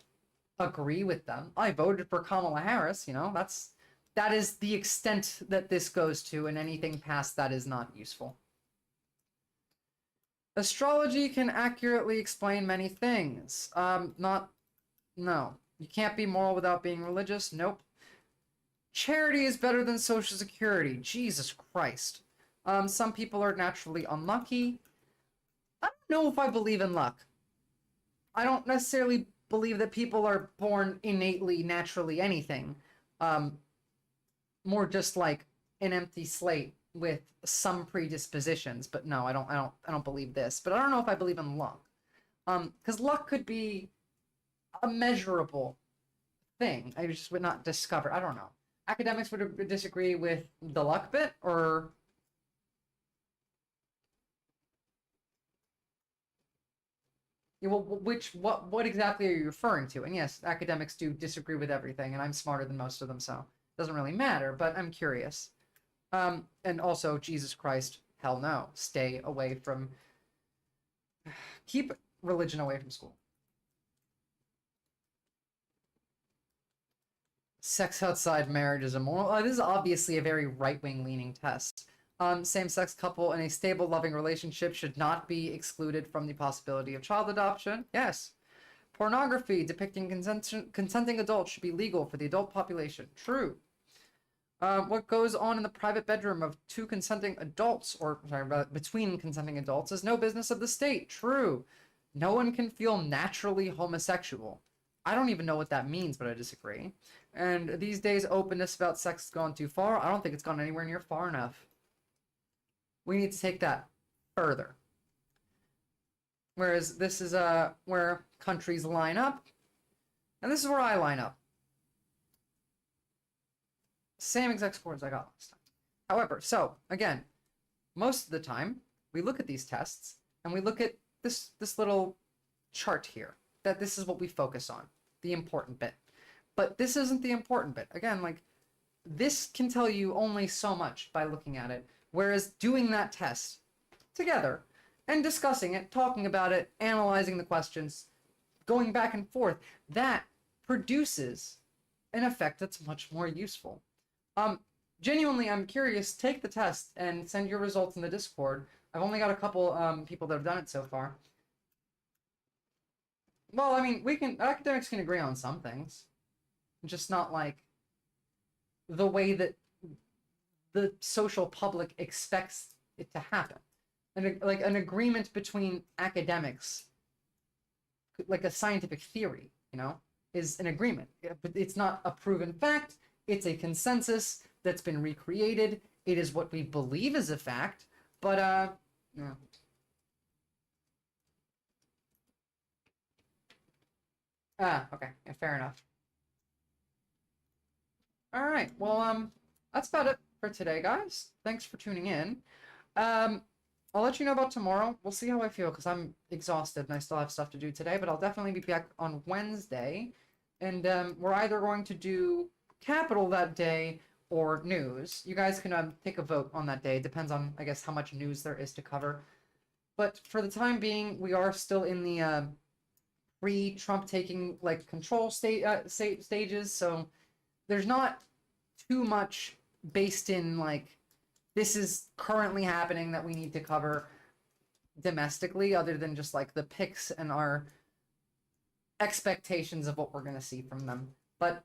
agree with them. I voted for Kamala Harris, you know, that is the extent that this goes to, and anything past that is not useful. Astrology can accurately explain many things. No. You can't be moral without being religious? Nope. Charity is better than Social Security. Jesus Christ. Some people are naturally unlucky. I don't know if I believe in luck. I don't necessarily believe that people are born innately, naturally anything. More just like an empty slate with some predispositions. But no, I don't believe this. But I don't know if I believe in luck. Because luck could be a measurable thing. I just would not discover. I don't know. Academics would disagree with the luck bit, or... Yeah, well, what exactly are you referring to? And yes, academics do disagree with everything, and I'm smarter than most of them, so it doesn't really matter, but I'm curious. And also, Jesus Christ, hell no. Stay away from... Keep religion away from school. Sex outside marriage is immoral. This is obviously a very right-wing leaning test. Same-sex couple in a stable, loving relationship should not be excluded from the possibility of child adoption. Yes. Pornography depicting consenting adults should be legal for the adult population. True. What goes on in the private bedroom of two consenting adults, or sorry, between consenting adults, is no business of the state. True. No one can feel naturally homosexual. I don't even know what that means, but I disagree. And these days, openness about sex has gone too far. I don't think it's gone anywhere near far enough. We need to take that further. Whereas this is where countries line up, and this is where I line up. Same exact scores I got last time. However, so again, most of the time we look at these tests and we look at this little chart here. That this is what we focus on, the important bit. But this isn't the important bit. Again, like, this can tell you only so much by looking at it. Whereas doing that test together and discussing it, talking about it, analyzing the questions, going back and forth, that produces an effect that's much more useful. Genuinely, I'm curious, take the test and send your results in the Discord. I've only got a couple people that have done it so far. Well, I mean, academics can agree on some things, just not like the way that the social public expects it to happen. And like an agreement between academics, like a scientific theory, you know, is an agreement. But it's not a proven fact. It's a consensus that's been recreated. It is what we believe is a fact. But yeah. Okay. Yeah, fair enough. All right. Well, that's about it for today, guys. Thanks for tuning in. I'll let you know about tomorrow. We'll see how I feel because I'm exhausted and I still have stuff to do today, but I'll definitely be back on Wednesday. And we're either going to do Capital that day or news. You guys can take a vote on that day. It depends on, I guess, how much news there is to cover. But for the time being, we are still in the pre-Trump taking like control stages. So there's not too much based in like this is currently happening that we need to cover domestically, other than just like the picks and our expectations of what we're going to see from them. But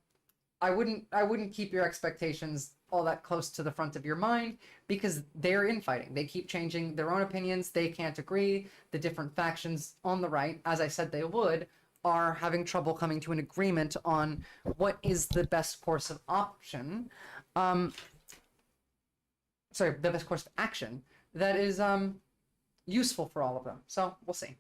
I wouldn't keep your expectations all that close to the front of your mind because they're infighting. They keep changing their own opinions. They can't agree. The different factions on the right, as I said they would, are having trouble coming to an agreement on what is the best course of option. The best course of action that is useful for all of them. So we'll see.